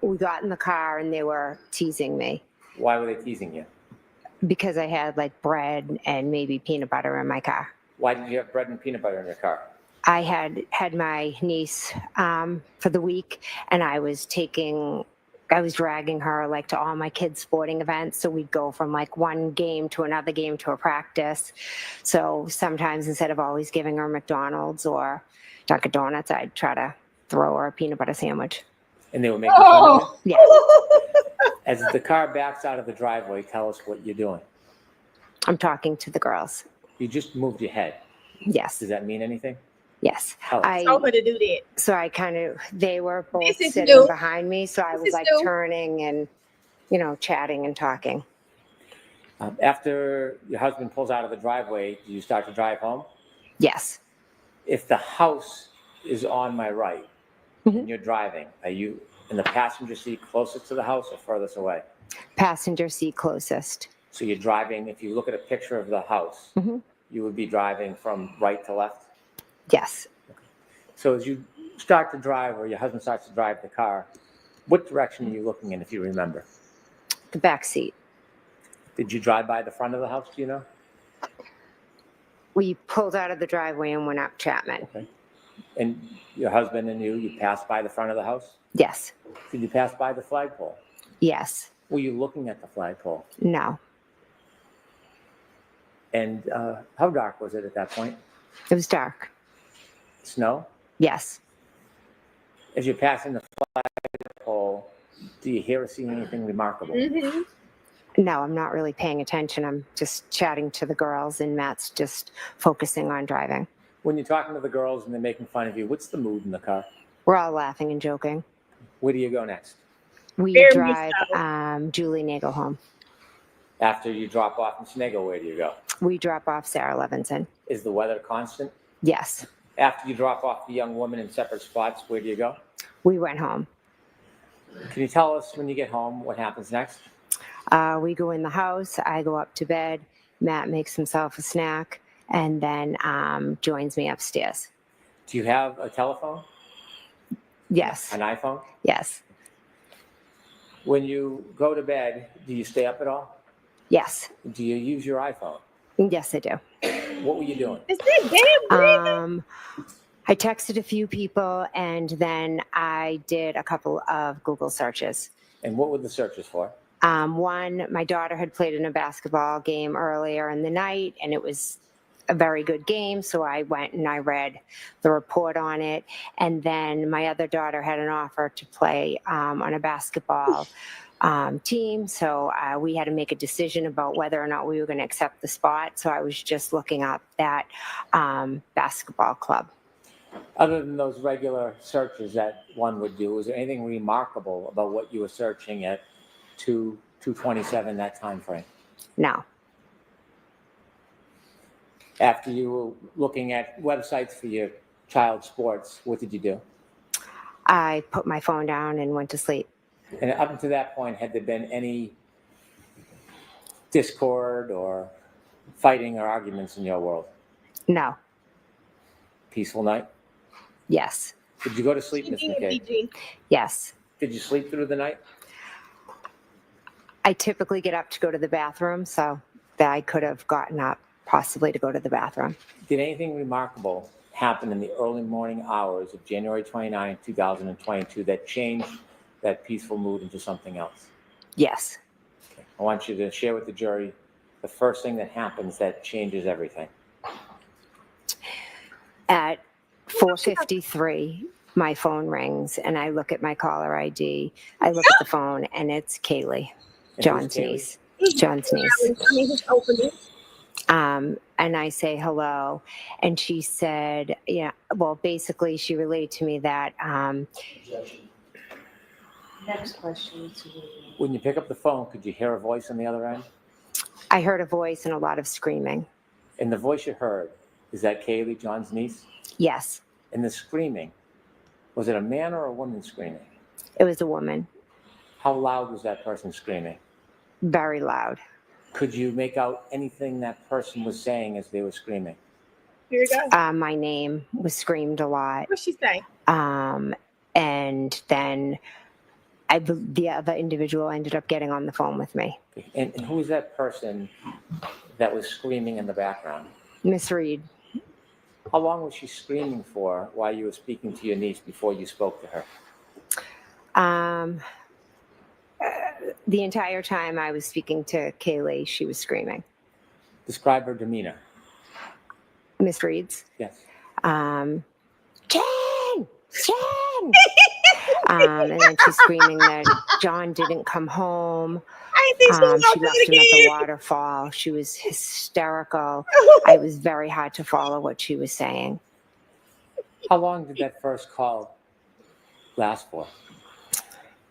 We got in the car and they were teasing me. Why were they teasing you? Because I had like bread and maybe peanut butter in my car. Why did you have bread and peanut butter in your car? I had my niece for the week, and I was dragging her like to all my kids' sporting events. So we'd go from like one game to another game to a practice. So sometimes instead of always giving her McDonald's or Dunkin' Donuts, I'd try to throw her a peanut butter sandwich. And they were making fun of you? Yeah. As the car backs out of the driveway, tell us what you're doing. I'm talking to the girls. You just moved your head. Yes. Does that mean anything? Yes. I told her to do that. So they were both This is sitting new. behind me. So I This was is like new. turning and, chatting and talking. After your husband pulls out of the driveway, do you start to drive home? Yes. If the house is on my right and you're driving, are you in the passenger seat closest to the house or furthest away? Passenger seat closest. So you're driving, if you look at a picture of the house, you would be driving from right to left? Yes. So as you start to drive, or your husband starts to drive the car, what direction are you looking in, if you remember? The back seat. Did you drive by the front of the house, do you know? We pulled out of the driveway and went up Chapman. Okay. And your husband and you passed by the front of the house? Yes. Did you pass by the flagpole? Yes. Were you looking at the flagpole? No. And how dark was it at that point? It was dark. Snow? Yes. As you're passing the flagpole, do you hear or see anything remarkable? No, I'm not really paying attention. I'm just chatting to the girls, and Matt's just focusing on driving. When you're talking to the girls and they're making fun of you, what's the mood in the car? We're all laughing and joking. Where do you go next? We Very drive much Julie Nagel home. After you drop off in Snaggle, where do you go? We drop off Sarah Levinson. Is the weather constant? Yes. After you drop off the young woman in separate spots, where do you go? We went home. Can you tell us when you get home what happens next? We go in the house. I go up to bed. Matt makes himself a snack and then joins me upstairs. Do you have a telephone? Yes. An iPhone? Yes. When you go to bed, do you stay up at all? Yes. Do you use your iPhone? Yes, I do. What were you doing? Is that damn breathing? I texted a few people and then I did a couple of Google searches. And what were the searches for? One, my daughter had played in a basketball game earlier in the night, and it was a very good game. So I went and I read the report on it. And then my other daughter had an offer to play on a basketball team. So we had to make a decision about whether or not we were going to accept the spot. So I was just looking up that basketball club. Other than those regular searches that one would do, is there anything remarkable about what you were searching at 2/2/27, that time frame? No. After you were looking at websites for your child's sports, what did you do? I put my phone down and went to sleep. And up until that point, had there been any discord or fighting or arguments in your world? No. Peaceful night? Yes. Did you go to sleep, Ms. McCabe? Yes. Did you sleep through the night? I typically get up to go to the bathroom, so that I could have gotten up possibly to go to the bathroom. Did anything remarkable happen in the early morning hours of January 29, 2022 that changed that peaceful mood into something else? Yes. Okay. I want you to share with the jury the first thing that happens that changes everything. At 4:53, my phone rings and I look at my caller ID. I look at the phone and it's Kaylee, And John's who's Kaylee? niece. John's niece. I mean, he's opening. And I say hello, and she said, yeah, well, basically she relayed to me that, Next question. When you pick up the phone, could you hear a voice on the other end? I heard a voice and a lot of screaming. And the voice you heard, is that Kaylee, John's niece? Yes, And the screaming, was it a man or a woman screaming? it was a woman, How loud was that person screaming? very loud. Could you make out anything that person was saying as they were screaming? Here you go. My name was screamed a lot. What'd she say? And then the other individual ended up getting on the phone with me. And who was that person that was screaming in the background? Miss Reed. How long was she screaming for while you were speaking to your niece before you spoke to her? The entire time I was speaking to Kaylee, she was screaming. Describe her demeanor. Miss Reed's. Yes. Jen! Jen! And then she's screaming that John didn't come home. I think She left him at the again. waterfall. She was hysterical. It was very hard to follow what she was saying. How long did that first call last for?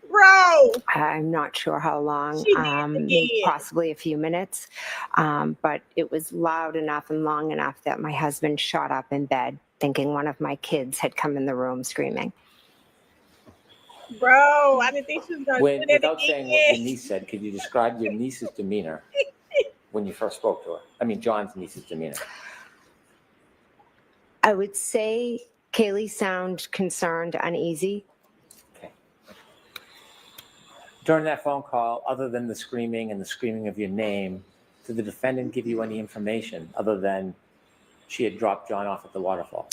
Bro. I'm not sure how long, She did it again. possibly a few minutes, but it was loud enough and long enough that my husband shot up in bed thinking one of my kids had come in the room screaming. Bro, I didn't think she was going to do that Without saying what your again. niece said, could you describe your niece's demeanor when you first spoke to her? I mean, John's niece's demeanor. I would say Kaylee sounded concerned, uneasy. During that phone call, other than the screaming and the screaming of your name, did the defendant give you any information other than she had dropped John off at the waterfall?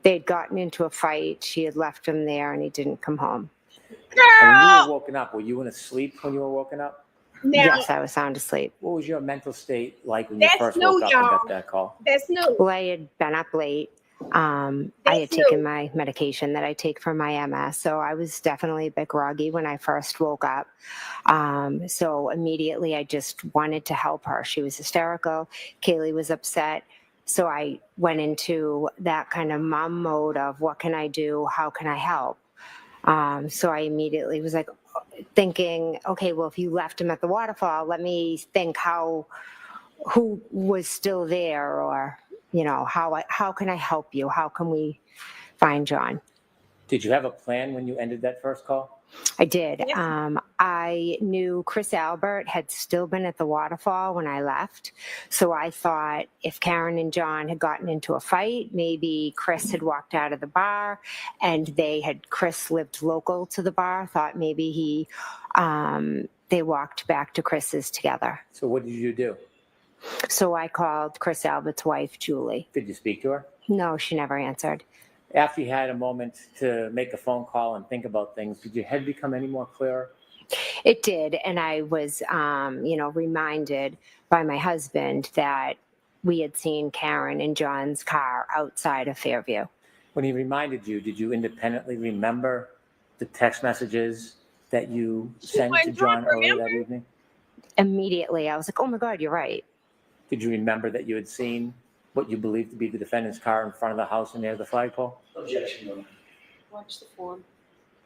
They'd gotten into a fight. She had left him there and he didn't come home. And when you were woken up, were you in a sleep when you were woken up? Now, Yes, I was sound asleep. What was your mental state like when you That's first new, woke up and y'all. got that call? That's new. Well, I had been up late. I had That's taken new. my medication that I take for my MS, so I was definitely a bit groggy when I first woke up. So immediately I just wanted to help her. She was hysterical. Kaylee was upset. So I went into that kind of mom mode of what can I do? How can I help? So I immediately was like thinking, okay, well, if you left him at the waterfall, let me think who was still there, or, you know, how can I help you? How can we find John? Did you have a plan when you ended that first call? I did. I knew Chris Albert had still been at the waterfall when I left. So I thought if Karen and John had gotten into a fight, maybe Chris had walked out of the bar and Chris lived local to the bar, thought maybe they walked back to Chris's together. So what did you do? So I called Chris Albert's wife, Julie. Did you speak to her? No, she never answered. After you had a moment to make a phone call and think about things, did your head become any more clearer? It did. And I was, reminded by my husband that we had seen Karen and John's car outside of Fairview. When he reminded you, did you independently remember the text messages that you sent to wasn't drunk, John earlier that remember? evening? Immediately, I was like, oh my God, you're right. Did you remember that you had seen what you believed to be the defendant's car in front of the house and near the flagpole? Objection, Your Honor. Watch the form.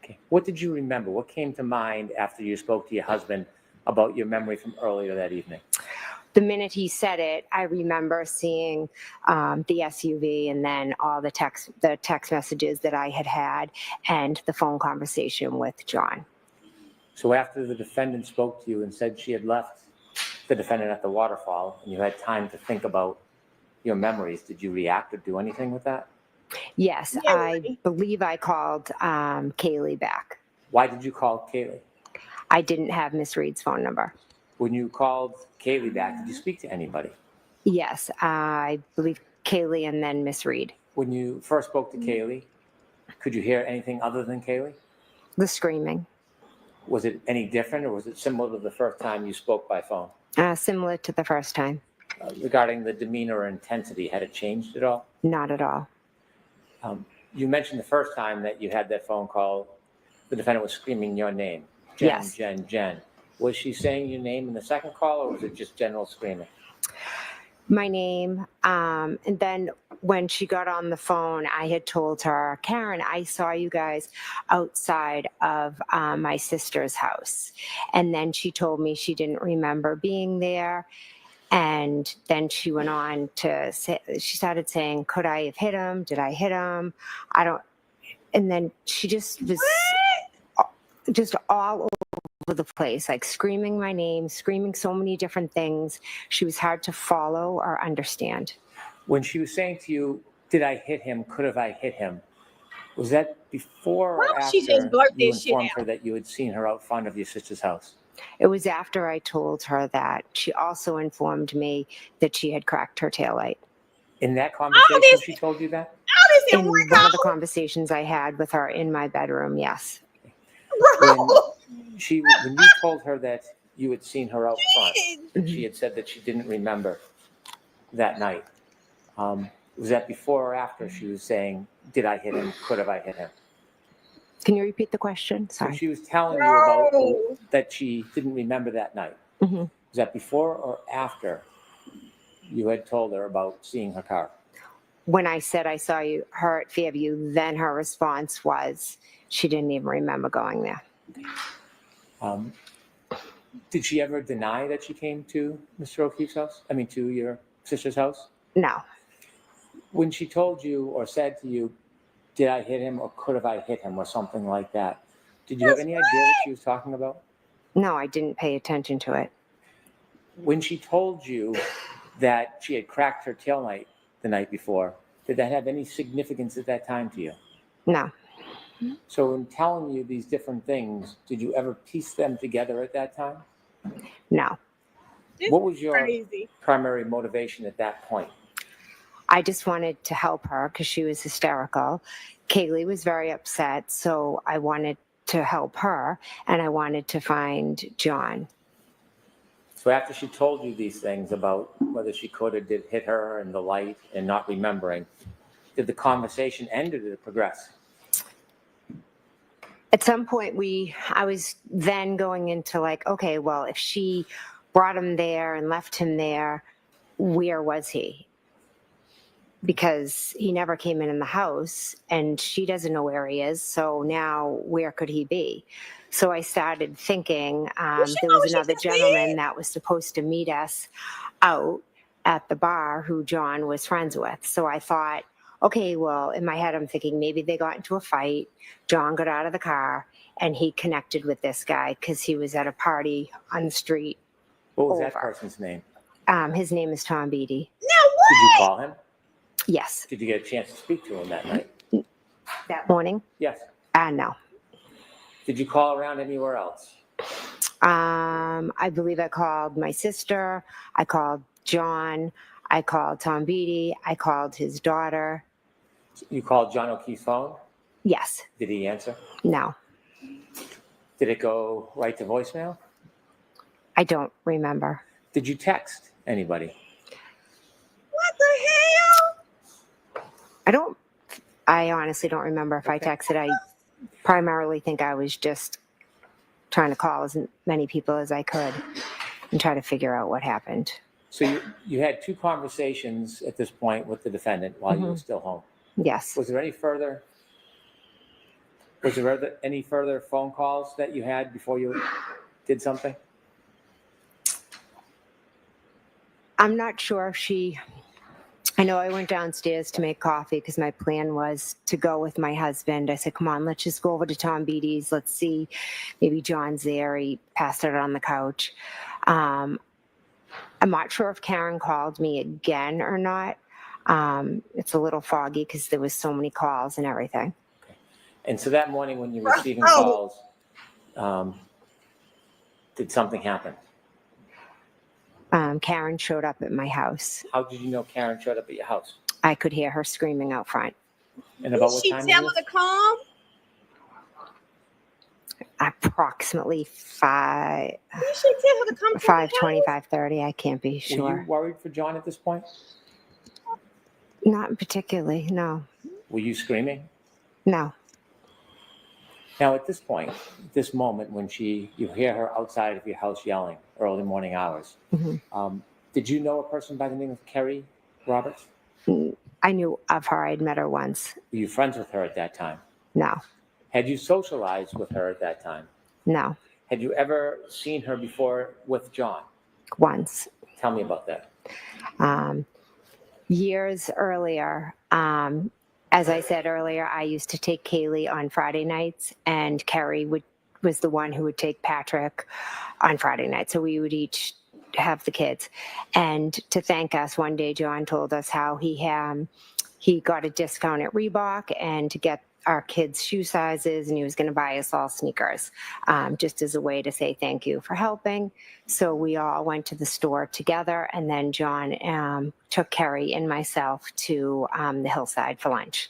Okay. What did you remember? What came to mind after you spoke to your husband about your memory from earlier that evening? The minute he said it, I remember seeing the SUV and then all the text messages that I had had and the phone conversation with John. So after the defendant spoke to you and said she had left the defendant at the waterfall and you had time to think about your memories, did you react or do anything with that? Yes, Yeah, I believe I called Kaylee back. Why did you call Kaylee? I didn't have Miss Reed's phone number. When you called Kaylee back, did you speak to anybody? Yes, I believe Kaylee and then Miss Reed. When you first spoke to Kaylee, could you hear anything other than Kaylee? The screaming. Was it any different or was it similar to the first time you spoke by phone? Similar to the first time. Regarding the demeanor or intensity, had it changed at all? Not at all. You mentioned the first time that you had that phone call, the defendant was screaming your name. Jen, Yes. Jen, Jen. Was she saying your name in the second call or was it just general screaming? My name. And then when she got on the phone, I had told her, Karen, I saw you guys outside of my sister's house. And then she told me she didn't remember being there. And then she went on to say, she started saying, could I have hit him? Did I hit him? I don't. And then she just was just all over the place, like screaming my name, screaming so many different things. She was hard to follow or understand. When she was saying to you, did I hit him? Could have I hit him? Was that before Why or don't after she just blurt you this shit informed out? her that you had seen her out front of your sister's house? It was after I told her that. She also informed me that she had cracked her taillight. In that conversation, she told you that? All In this in one of the conversations I had with her in my bedroom, yes. When you told her that you had seen her out front, she had said that she didn't remember that night. Was that before or after she was saying, did I hit him? Could have I hit him? Can you repeat the question? So Sorry. she was telling you about that she didn't remember that night. Mhm. Was that before or after you had told her about seeing her car? When I said I saw her at Fairview, then her response was she didn't even remember going there. Did she ever deny that she came to Mr. O'Keefe's house? I mean, to your sister's house? No. When she told you or said to you, did I hit him or could have I hit him or something like that, did you have any idea what she was talking about? No, I didn't pay attention to it. When she told you that she had cracked her taillight the night before, did that have any significance at that time to you? No. So in telling you these different things, did you ever piece them together at that time? No. What was your crazy. primary motivation at that point? I just wanted to help her because she was hysterical. Kaylee was very upset, so I wanted to help her and I wanted to find John. So after she told you these things about whether she could or did hit her and the light and not remembering, did the conversation end or did it progress? At some point I was then going into like, okay, well, if she brought him there and left him there, where was he? Because he never came in the house and she doesn't know where he is. So now where could he be? So I started thinking there was another gentleman that was supposed to meet us out at the bar who John was friends with. So I thought, okay, well, in my head, I'm thinking maybe they got into a fight. John got out of the car and he connected with this guy because he was at a party on the street. What was that person's name? His name is Tom Beatty. Did you call him? Yes. Did you get a chance to speak to him that night? That morning? Yes. No. Did you call around anywhere else? I believe I called my sister. I called John. I called Tom Beatty. I called his daughter. You called John O'Keefe's phone? Yes. Did he answer? No, Did it go right to voicemail? I don't remember. Did you text anybody? What the hell? I honestly don't remember if I texted. I primarily think I was just trying to call as many people as I could and try to figure out what happened. So you had two conversations at this point with the defendant while you were still home. Yes. Was there any further phone calls that you had before you did something? I'm not sure if I know I went downstairs to make coffee because my plan was to go with my husband. I said, come on, let's just go over to Tom Beatty's. Let's see. Maybe John's there. He passed out on the couch. I'm not sure if Karen called me again or not. It's a little foggy because there was so many calls and everything. And so that morning when you were receiving calls, did something happen? Karen showed up at my house. How did you know Karen showed up at your house? I could hear her screaming out front. And about Did what she time tell was her this? to come? Approximately 5, Did she tell her to come to the 5:20, house? 5:30. I can't be Were sure. you worried for John at this point? Not particularly, no. Were you screaming? No. Now at this point, this moment when you hear her outside of your house yelling, early morning hours, did you know a person by the name of Kerry Roberts? I knew of her. I'd met her once. Were you friends with her at that time? No. Had you socialized with her at that time? No. Had you ever seen her before with John? Once. Tell me about that. Years earlier, as I said earlier, I used to take Kaylee on Friday nights, and Kerry was the one who would take Patrick on Friday nights. So we would each have the kids. And to thank us, one day John told us how he got a discount at Reebok and to get our kids' shoe sizes, and he was going to buy us all sneakers, just as a way to say thank you for helping. So we all went to the store together, and then John took Kerry and myself to the hillside for lunch.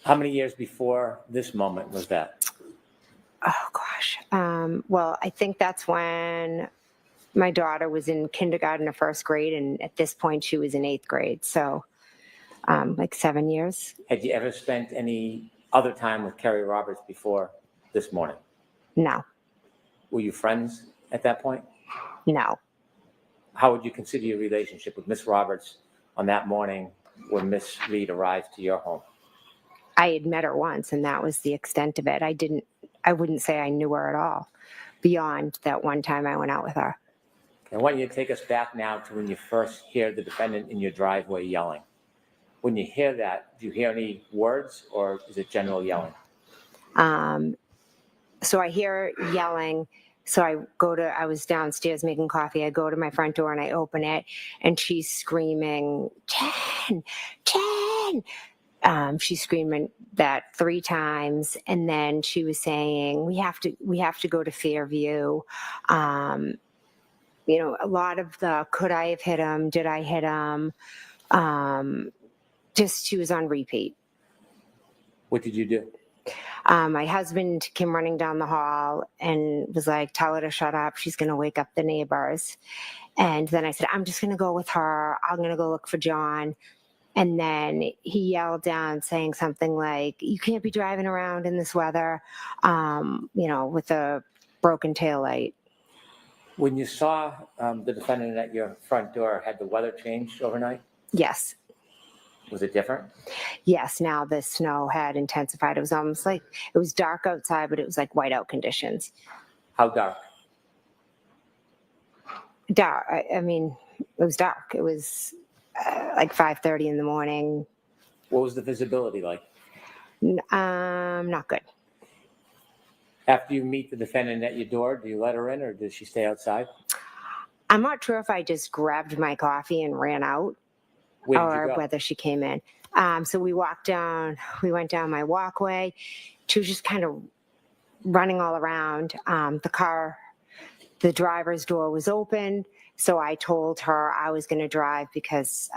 How many years before this moment was that? Oh, gosh. Well, I think that's when my daughter was in kindergarten or first grade, and at this point she was in 8th grade. So like 7 years. Had you ever spent any other time with Kerry Roberts before this morning? No. Were you friends at that point? No. How would you consider your relationship with Miss Roberts on that morning when Miss Reed arrived to your home? I had met her once, and that was the extent of it. I wouldn't say I knew her at all beyond that one time I went out with her. I want you to take us back now to when you first hear the defendant in your driveway yelling. When you hear that, do you hear any words, or is it general yelling? So I hear yelling. So I was downstairs making coffee. I go to my front door and I open it, and she's screaming, Jen, Jen. She's screaming that 3 times. And then she was saying, we have to go to Fairview. A lot of the, could I have hit him? Did I hit him? Just, she was on repeat. What did you do? My husband came running down the hall and was like, tell her to shut up. She's going to wake up the neighbors. And then I said, I'm just going to go with her. I'm going to go look for John. And then he yelled down saying something like, you can't be driving around in this weather, with a broken taillight. When you saw the defendant at your front door, had the weather changed overnight? Yes. Was it different? Yes, now the snow had intensified. It was almost like, it was dark outside, but it was like whiteout conditions. How dark? Dark. I mean, it was dark. It was like 5:30 in the morning. What was the visibility like? Not good. After you meet the defendant at your door, do you let her in, or does she stay outside? I'm not sure if I just grabbed my coffee and ran out, or whether she came in. So we went down my walkway. She was just kind of running all around. The driver's door was open. So I told her I was going to drive because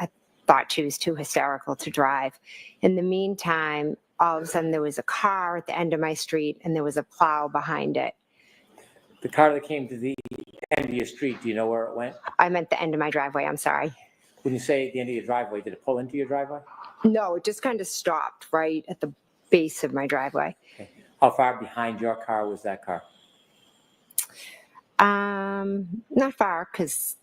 thought she was too hysterical to drive. In the meantime, all of a sudden there was a car at the end of my street and there was a plow behind it. The car that came to the end of your street, do you know where it went? I meant the end of my driveway, I'm sorry. When you say at the end of your driveway, did it pull into your driveway? No, it just kind of stopped right at the base of my driveway. Okay. How far behind your car was that car? Not far, because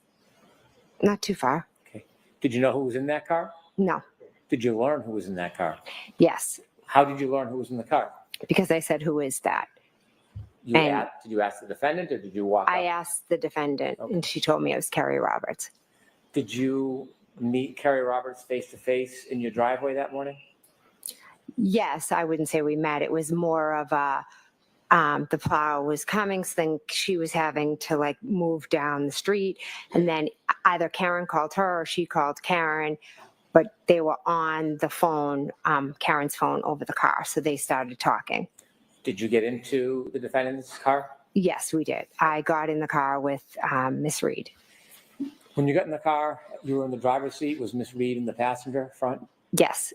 not too far. Okay. Did you know who was in that car? No. Did you learn who was in that car? Yes, How did you learn who was in the car? because I said, "Who is that?" You And- did you ask the defendant or did you walk I up? asked the defendant, Okay. and she told me it was Carrie Roberts. Did you meet Carrie Roberts face to face in your driveway that morning? Yes, I wouldn't say we met. It was more of a, the plow was coming, so then she was having to like move down the street. And then either Karen called her or she called Karen, but they were on the phone, Karen's phone over the car. So they started talking. Did you get into the defendant's car? Yes, we did. I got in the car with Miss Reed. When you got in the car, you were in the driver's seat. Was Miss Reed in the passenger front? Yes,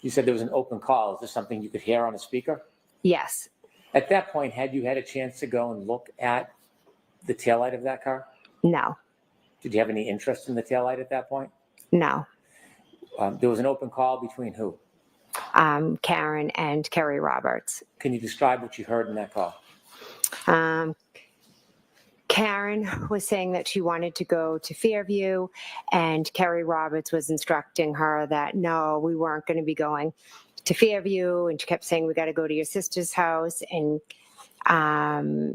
You said there was an open call. Is this something you could hear on a speaker? yes. At that point, had you had a chance to go and look at the taillight of that car? No, Did you have any interest in the taillight at that point? no. There was an open call between who? Karen and Carrie Roberts. Can you describe what you heard in that call? Karen was saying that she wanted to go to Fairview, and Carrie Roberts was instructing her that no, we weren't going to be going to Fairview, and she kept saying, "We got to go to your sister's house." And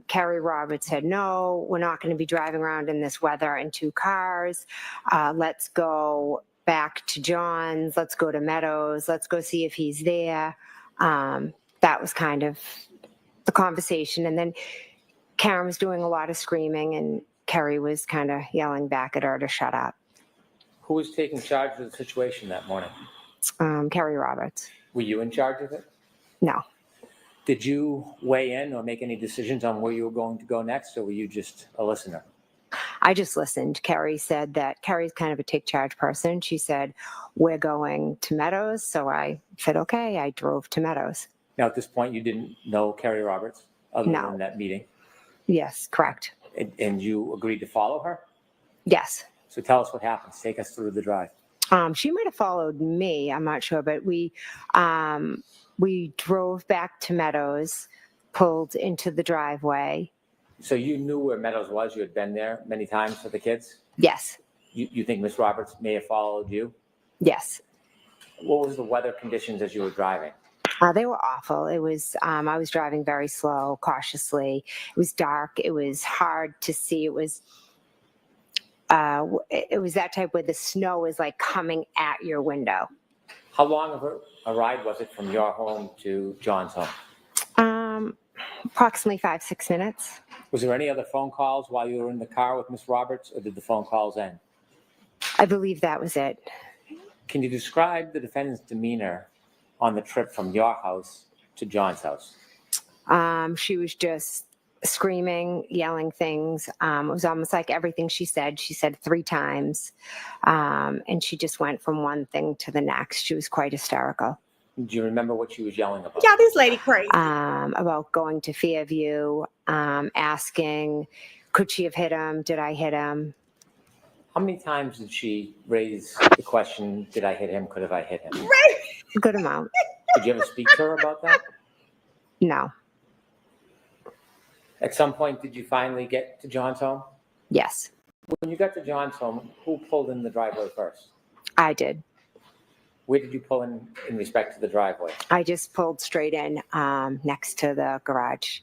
Carrie Roberts said, "No, we're not going to be driving around in this weather in two cars. Let's go back to John's. Let's go to Meadows. Let's go see if he's there." That was kind of the conversation. And then Karen was doing a lot of screaming, and Carrie was kind of yelling back at her to shut up. Who was taking charge of the situation that morning? Carrie Roberts. Were you in charge of it? No. Did you weigh in or make any decisions on where you were going to go next, or were you just a listener? I just listened. Carrie said that Carrie's kind of a take charge person. She said, "We're going to Meadows." So I said, okay. I drove to Meadows. Now, at this point, you didn't know Carrie Roberts other No. than that meeting, Yes, correct. and you agreed to follow her? Yes. So tell us what happens. Take us through the drive. She might have followed me. I'm not sure, but we drove back to Meadows, pulled into the driveway. So you knew where Meadows was. You had been there many times for the kids. Yes. You think Miss Roberts may have followed you? Yes. What was the weather conditions as you were driving? They were awful. It was, I was driving very slow, cautiously. It was dark. It was hard to see. It was that type where the snow is like coming at your window. How long of a ride was it from your home to John's home? Approximately 5-6 minutes. Was there any other phone calls while you were in the car with Miss Roberts, or did the phone calls end? I believe that was it. Can you describe the defendant's demeanor on the trip from your house to John's house? She was just screaming, yelling things. It was almost like everything she said 3 times. And she just went from one thing to the next. She was quite hysterical. Do you remember what she was yelling about? Y'all, this lady crazy. About going to Fairview, asking, could she have hit him? Did I hit him? How many times did she raise the question, did I hit him? Could have I hit him? A good amount. Did you ever speak to her about that? No. At some point, did you finally get to John's home? Yes, When you got to John's home, who pulled in the driveway first? I did. Where did you pull in respect to the driveway? I just pulled straight in next to the garage.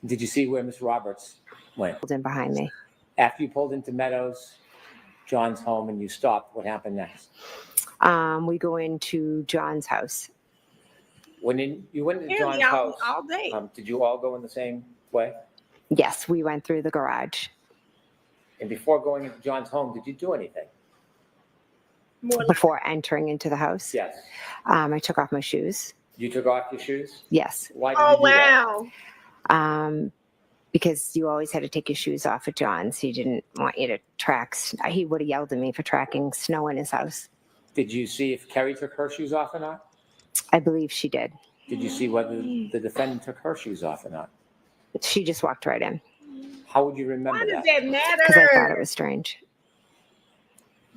Did you see where Miss Roberts went? Pulled in behind me. After you pulled into Meadows, John's home, and you stopped, what happened next? We go into John's house. When you went to Yeah, John's y'all house, all day. did you all go in the same way? Yes, we went through the garage. And before going into John's home, did you do anything? Before entering into the house, Yes. I took off my shoes. You took off your shoes? Yes, Why did Oh, you do that? wow. because you always had to take your shoes off at John's. He didn't want you to track. He would have yelled at me for tracking snow in his house. Did you see if Kerry took her shoes off or not? I believe she did. Did you see whether the defendant took her shoes off or not? She just walked right in How would you remember Why does that? that because I thought it matter? was strange.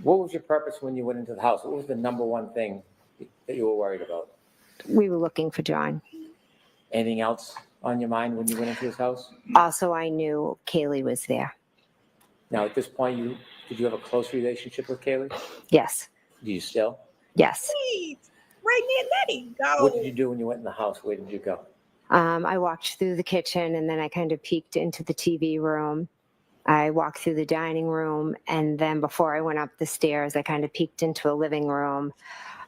What was your purpose when you went into the house? What was the number one thing that you were worried about? We were looking for John. Anything else on your mind when you went into his house? Also, I knew Kaylee was there. Now, at this point, did you have a close relationship with Kaylee? Yes. Do you still? Yes. Please, right there, let it go. What did you do when you went in the house? Where did you go? I walked through the kitchen and then I kind of peeked into the TV room. I walked through the dining room, and then before I went up the stairs, I kind of peeked into a living room.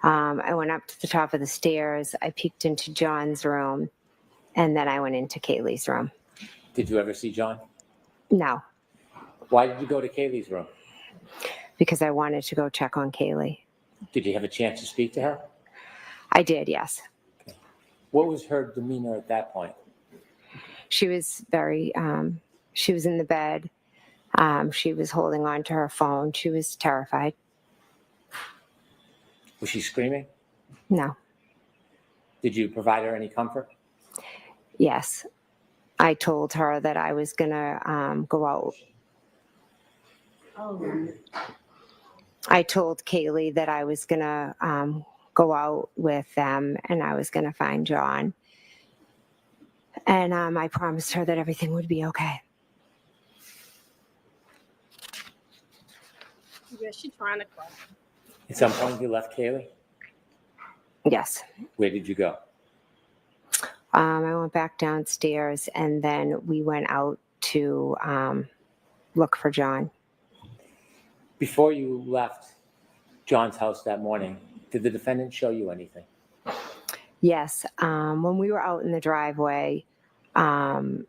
I went up to the top of the stairs. I peeked into John's room, and then I went into Kaylee's room. Did you ever see John? No, Why did you go to Kaylee's room? because I wanted to go check on Kaylee. Did you have a chance to speak to her? I did, yes. What was her demeanor at that point? She was she was in the bed. She was holding on to her phone. She was terrified. Was she screaming? No, Did you provide her any comfort? yes. I told her that I was going to go out. I told Kaylee that I was going to go out with them and I was going to find John. And I promised her that everything would be okay. Yeah, she's trying to cry. At some point, you left Kaylee? Yes. Where did you go? I went back downstairs and then we went out to look for John. Before you left John's house that morning, did the defendant show you anything? Yes. When we were out in the driveway, I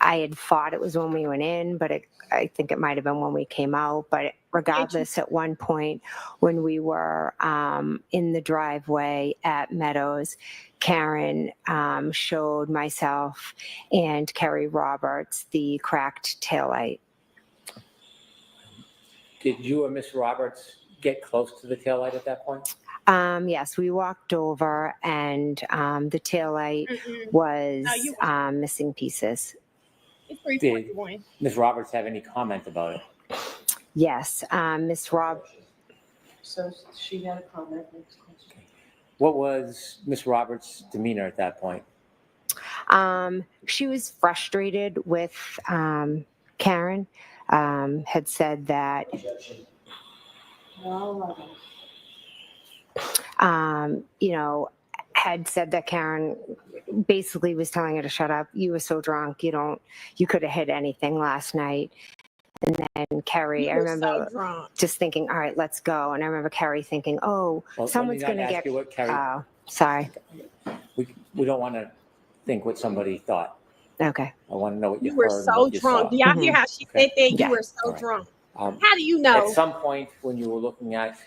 had thought it was when we went in, but I think it might have been when we came out. But regardless, at one point when we were in the driveway at Meadows, Karen showed myself and Kerry Roberts the cracked taillight. Did you or Miss Roberts get close to the taillight at that point? Yes, we walked over and the taillight was missing pieces. It's Did 341. Miss Roberts have any comment about it? Yes, Miss Rob. So she had a comment. Next question. What was Miss Roberts' demeanor at that point? She was frustrated with Karen. Had said that had said that Karen basically was telling her to shut up. You were so drunk, you could have hit anything last night. And then Kerry, I remember just thinking, all right, let's go. And I remember Kerry thinking, oh, Well, someone's going to get. You what Kerry, Oh, sorry. we don't want to think what somebody thought. Okay. I want to know what you You were heard and so what you drunk. saw. Do y'all hear how she said that? Yeah. You were so Right. drunk. How do you know? At some point when you were looking at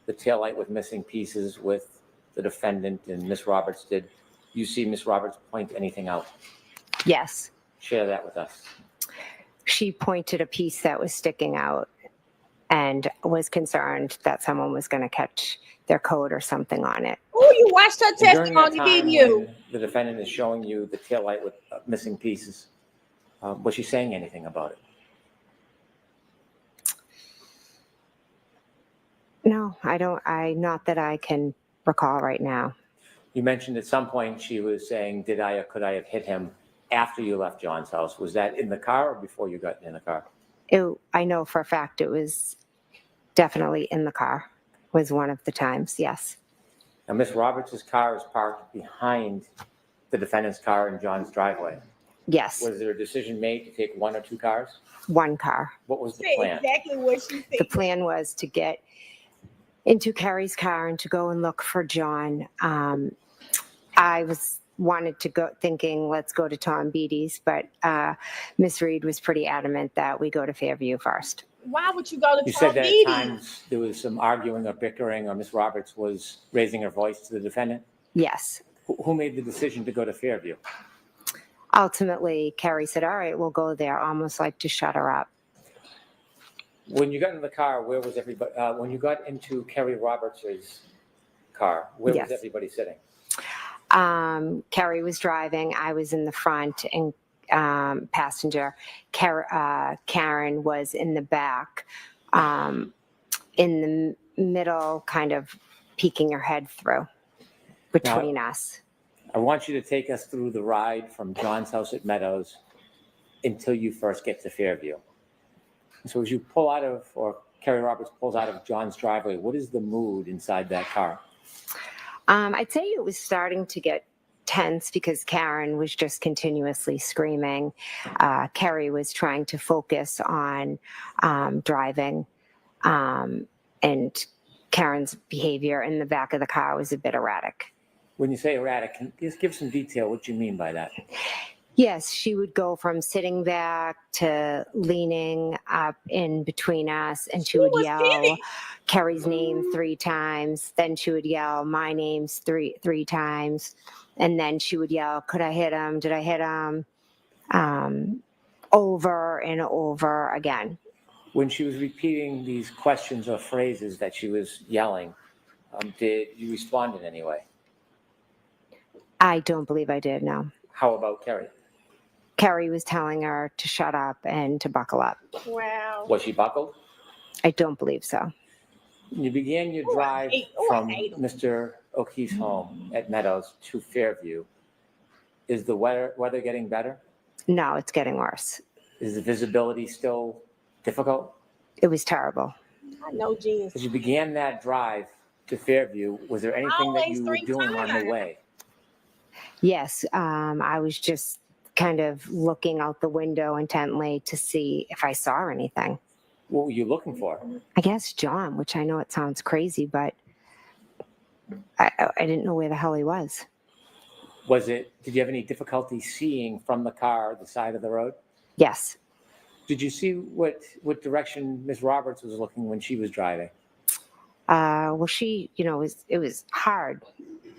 the taillight with missing pieces with the defendant and Miss Roberts, did you see Miss Roberts point anything out? Yes. Share that with us. She pointed a piece that was sticking out and was concerned that someone was going to catch their coat or something on it. Oh, you watched her And during that testimony, time didn't you? when the defendant is showing you the taillight with missing pieces, was she saying anything about it? No, not that I can recall right now. You mentioned at some point she was saying, did I or could I have hit him after you left John's house? Was that in the car or before you got in the car? I know for a fact it was definitely in the car, was one of the times, yes. Now, Miss Roberts' car is parked behind the defendant's car in John's driveway. Yes. Was there a decision made to take one or two cars? One car. What was the Say plan? exactly what she said. The plan was to get into Carrie's car and to go and look for John. I wanted to go thinking, let's go to Tom Beatty's, but Miss Reed was pretty adamant that we go to Fairview first. Why would you go to You Tom said that Beatty? at times there was some arguing or bickering, or Miss Roberts was raising her voice to the defendant? Yes. Who made the decision to go to Fairview? Ultimately, Carrie said, all right, we'll go there, almost like to shut her up. When you got into the car, where was everybody? When you got into Kerry Roberts' car, where was Yes. everybody sitting? Carrie was driving. I was in the front and passenger. Karen was in the back, in the middle, kind of peeking her head through between us. I want you to take us through the ride from John's house at Meadows until you first get to Fairview. So as you pull out of, or Kerry Roberts pulls out of John's driveway, what is the mood inside that car? I'd say it was starting to get tense because Karen was just continuously screaming. Kerry was trying to focus on driving, and Karen's behavior in the back of the car was a bit erratic. When you say erratic, can you just give some detail what you mean by that? Yes, she would go from sitting back to leaning up in between us, and she would yell Kerry's name 3 times. Then she would yell my name's three times, and then she would yell, "Could I hit him? Did I hit him?" Over and over again. When she was repeating these questions or phrases that she was yelling, did you respond in any way? I don't believe I did, no. How about Kerry? Kerry was telling her to shut up and to buckle up. Wow. Was she buckled? I don't believe so. You began your drive from Mr. O'Keefe's home at Meadows to Fairview. Is the weather getting better? No, it's getting worse. Is the visibility still difficult? It was terrible. I know, Jesus. As you began that drive to Fairview, was there anything that you were doing on the way? Yes, I was just kind of looking out the window intently to see if I saw anything. What were you looking for? I guess John, which I know it sounds crazy, but I didn't know where the hell he was. Did you have any difficulty seeing from the car the side of the road? Yes. Did you see what direction Ms. Roberts was looking when she was driving? Well, she, it was hard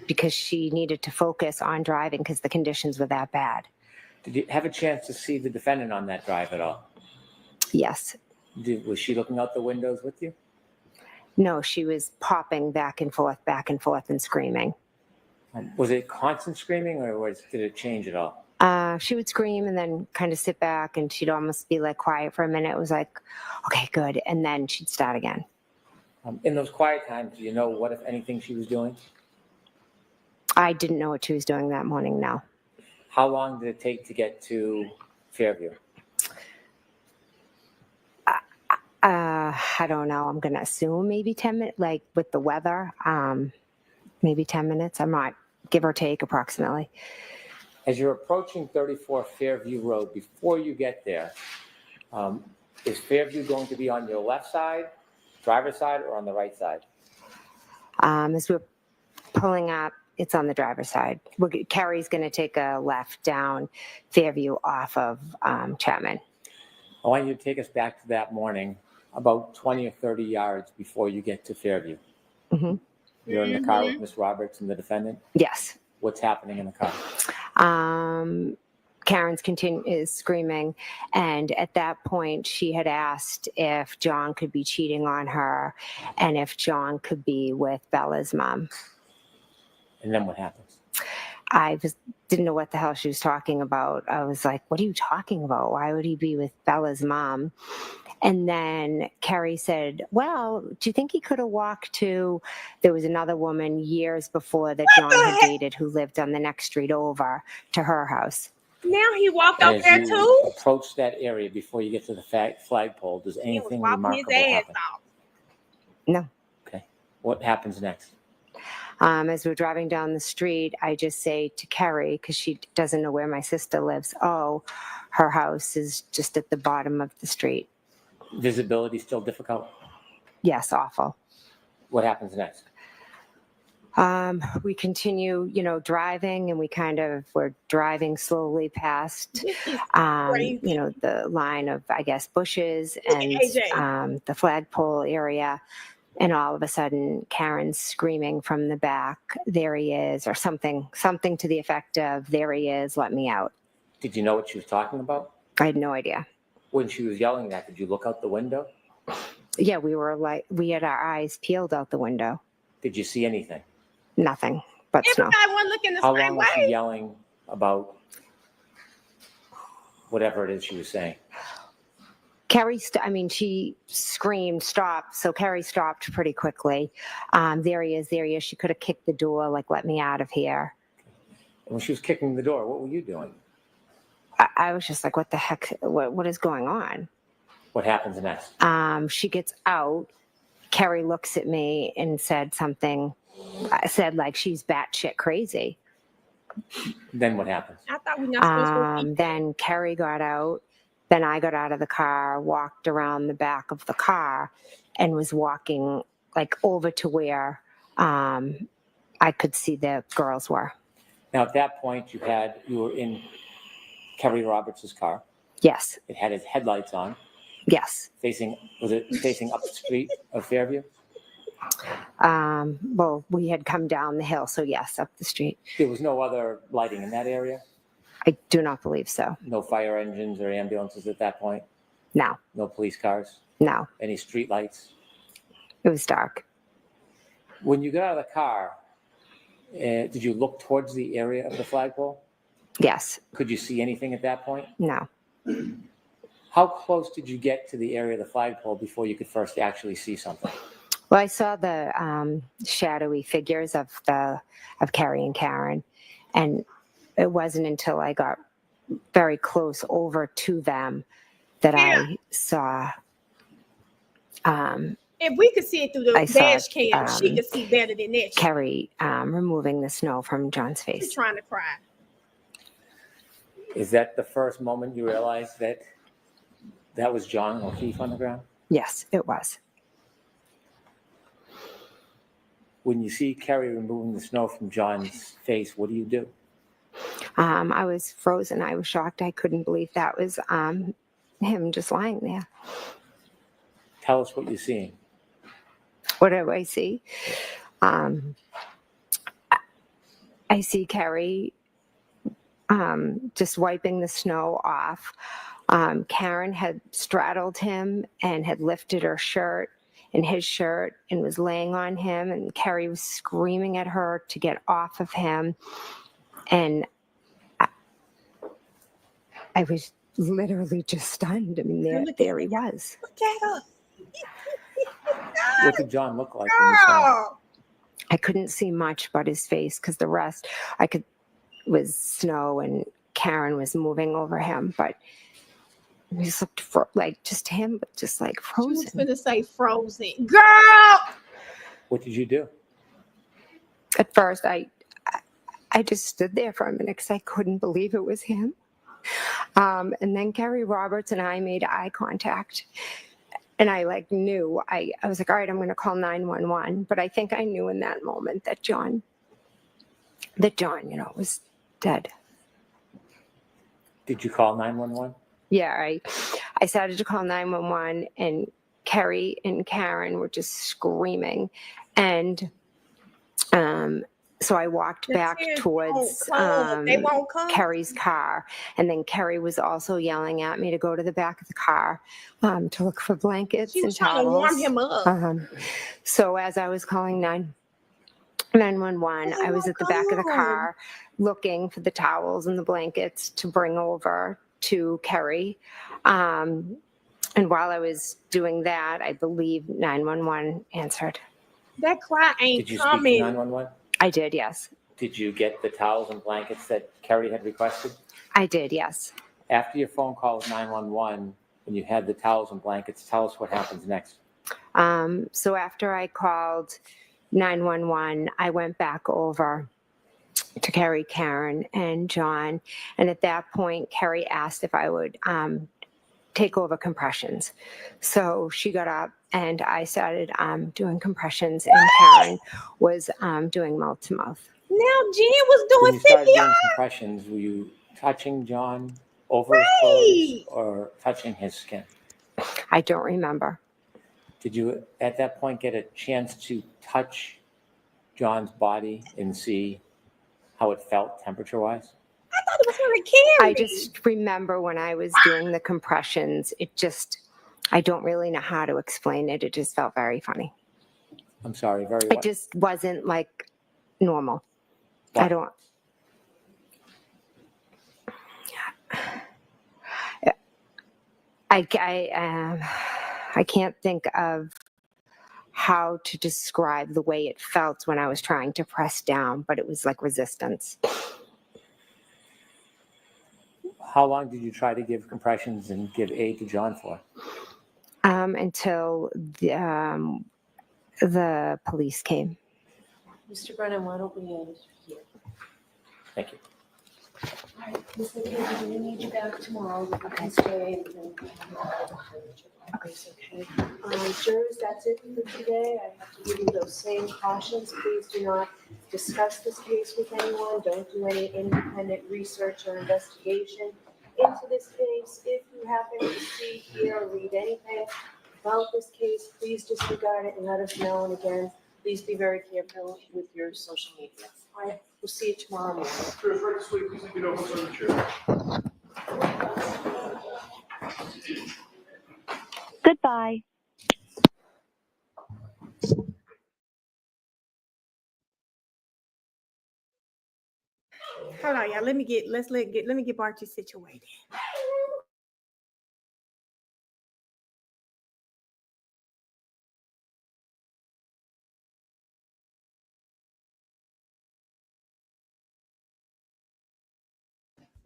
because she needed to focus on driving because the conditions were that bad. Did you have a chance to see the defendant on that drive at all? Yes. Was she looking out the windows with you? No, she was popping back and forth and screaming. Was it constant screaming or did it change at all? She would scream and then kind of sit back and she'd almost be like quiet for a minute. It was like, okay, good. And then she'd start again. In those quiet times, do you know what, if anything, she was doing? I didn't know what she was doing that morning, no. How long did it take to get to Fairview? I don't know. I'm going to assume maybe 10 minutes, like with the weather, maybe 10 minutes. I'm not, give or take approximately. As you're approaching 34 Fairview Road, before you get there, is Fairview going to be on your left side, driver's side, or on the right side? As we're pulling up, it's on the driver's side. Carrie's going to take a left down Fairview off of Chapman. I want you to take us back to that morning, about 20 or 30 yards before you get to Fairview. Mm-hmm. You're in the car with Ms. Roberts and the defendant? Yes. What's happening in the car? Karen's is screaming, and at that point she had asked if John could be cheating on her and if John could be with Bella's mom. And then what happens? I didn't know what the hell she was talking about. I was like, what are you talking about? Why would he be with Bella's mom? And then Kerry said, well, do you think he could have walked to, there was another woman years before that John had dated who lived on the next street over to her house. Now he walked out As there you too? approach that area before you get to the flagpole, does anything remarkable happen? No. Okay. What happens next? As we're driving down the street, I just say to Kerry, because she doesn't know where my sister lives, oh, her house is just at the bottom of the street. Visibility still difficult? Yes, awful. What happens next? We continue, driving, and we're driving slowly past, the line of, I guess, bushes and the flagpole area. And all of a sudden, Karen's screaming from the back, there he is, or something to the effect of, there he is, let me out. Did you know what she was talking about? I had no idea. When she was yelling that, did you look out the window? Yeah, we had our eyes peeled out the window. Did you see anything? Nothing but snow. Everybody wasn't looking the How same long was she way. yelling about whatever it is she was saying? Carrie, she screamed, stop. So Carrie stopped pretty quickly. There he is, there he is. She could have kicked the door, like, let me out of here. When she was kicking the door, what were you doing? I was just like, what the heck? What is going on? What happens next? She gets out. Carrie looks at me and said something. I said, like, she's batshit crazy. Then what happens? I thought we not supposed to repeat that. Then Carrie got out. Then I got out of the car, walked around the back of the car, and was walking like over to where I could see the girls were. Now, at that point, you were in Kerry Roberts' car. Yes. It had its headlights on. Yes. Was it facing up the street of Fairview? Well, we had come down the hill, so yes, up the street. There was no other lighting in that area? I do not believe so. No fire engines or ambulances at that point? No. No police cars? No. Any street lights? It was dark. When you got out of the car, did you look towards the area of the flagpole? Yes. Could you see anything at that point? No. How close did you get to the area of the flagpole before you could first actually see something? Well, I saw the shadowy figures of Carrie and Karen, and it wasn't until I got very close over to them that I saw. If we could see it through the dash cam, she could see better than that. Carrie removing the snow from John's face. She's trying to cry. Is that the first moment you realized that was John O'Keefe on the ground? Yes, it was. When you see Carrie removing the snow from John's face, what do you do? I was frozen. I was shocked. I couldn't believe that was him just lying there. Tell us what you're seeing. What do I see? I see Carrie just wiping the snow off. Karen had straddled him and had lifted her shirt and his shirt and was laying on him, and Carrie was screaming at her to get off of him. And I was literally just stunned. I mean, there he was. Look at her. What did John look like when you saw him? I couldn't see much but his face, because the rest was snow and Karen was moving over him, but he just looked like just him, but just like frozen. She was gonna say frozen. Girl! What did you do? At first, I just stood there for a minute because I couldn't believe it was him. And then Carrie Roberts and I made eye contact. And I knew, I was like, all right, I'm going to call 911. But I think I knew in that moment that John, was dead. Did you call 911? Yeah, I started to call 911, and Carrie and Karen were just screaming. And so I walked back towards Carrie's car, and then Carrie was also yelling at me to go to the back of the car to look for blankets and towels. To warm him up. So as I was calling 911, I was at the back of the car looking for the towels and the blankets to bring over to Carrie. And while I was doing that, I believe 911 answered. That cry ain't Did you coming. speak to 911? I did, yes. Did you get the towels and blankets that Carrie had requested? I did, yes. After your phone call with 911, when you had the towels and blankets, tell us what happens next. So after I called 911, I went back over to Carrie, Karen, and John. And at that point, Carrie asked if I would take over compressions. So she got up and I started doing compressions, and Karen was doing mouth to mouth. Now Jen was When doing you started doing CPR. compressions, were you touching John over his clothes or touching his skin? I don't remember. Did you at that point get a chance to touch John's body and see how it felt temperature-wise? I thought it was for Carrie. I just remember when I was doing the compressions, I don't really know how to explain it. It just felt very funny. I'm sorry, very It what? just wasn't like normal. Why? I don't. I can't think of how to describe the way it felt when I was trying to press down, but it was like resistance. How long did you try to give compressions and give aid to John for? Until the police came. Mr. Brennan, why don't we end here? Thank you. All right, Ms. McCabe, we need you back tomorrow. You can stay and okay. Jurors, that's it for today. I have to give you those same cautions. Please do not discuss this case with anyone. Don't do any independent research or investigation into this case. If you happen to see, hear, or read anything about this case, please disregard it and let us know. And again, please be very careful with your social media. All right, we'll see you tomorrow morning. Jurors, right this way, please leave your notebooks on the chair. Goodbye. Hold on, y'all. Let me get Barty situated.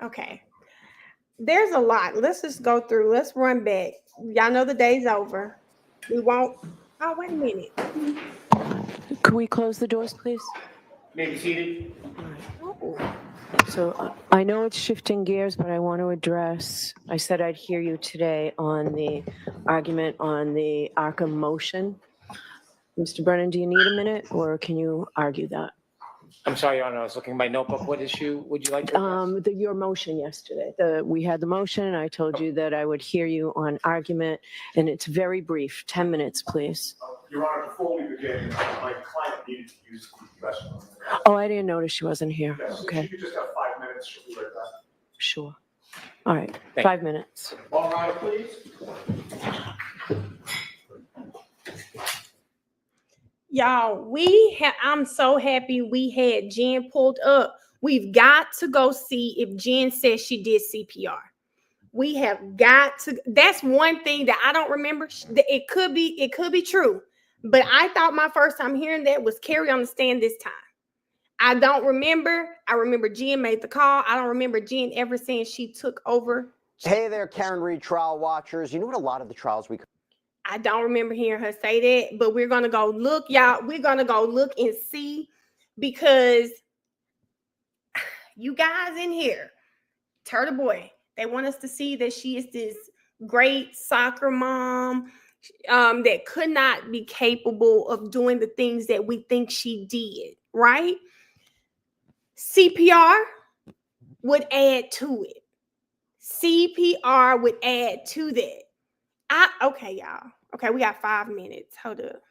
Okay. There's a lot. Let's just go through. Let's run back. Y'all know the day's over. We won't. Oh, wait a minute. Can we close the doors, please? May be seated. So I know it's shifting gears, but I want to address, I said I'd hear you today on the argument on the Arkham motion. Mr. Brennan, do you need a minute or can you argue that? I'm sorry, Your Honor, I was looking at my notebook. What issue would you like to address? Your motion yesterday. We had the motion and I told you that I would hear you on argument and it's very brief. 10 minutes, please. Your Honor, before we begin, my client needed to use the restroom. Oh, I didn't notice she wasn't here. Yes, if Okay, you could just have 5 minutes, she'll be right back. sure. All right, Thank 5 minutes. All right, please. Y'all, I'm so happy we had Jen pulled up. We've got to go see if Jen says she did CPR. We have got to. That's one thing that I don't remember. It could be true. But I thought my first time hearing that was Carrie on the stand this time. I don't remember. I remember Jen made the call. I don't remember Jen ever saying she took over. Hey there, Karen Reed trial watchers. You know what a lot of the trials we I don't remember hearing her say that, but we're going to go look, y'all. We're going to go look and see because you guys in here, Turtle Boy, they want us to see that she is this great soccer mom that could not be capable of doing the things that we think she did, right? CPR would add to it. CPR would add to that. Okay, y'all. Okay, we got 5 minutes. Hold up.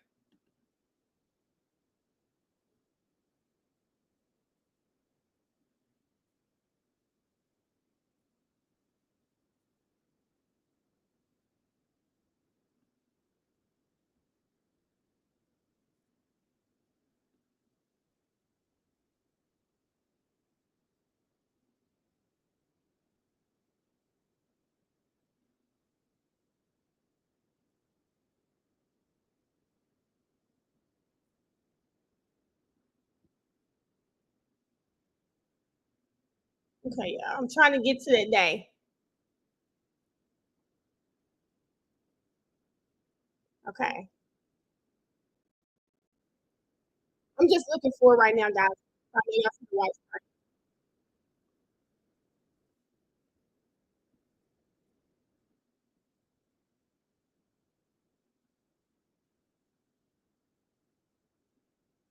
Okay, yeah, I'm trying to get to that day. Okay. I'm just looking for it right now, guys. I mean, that's the right part.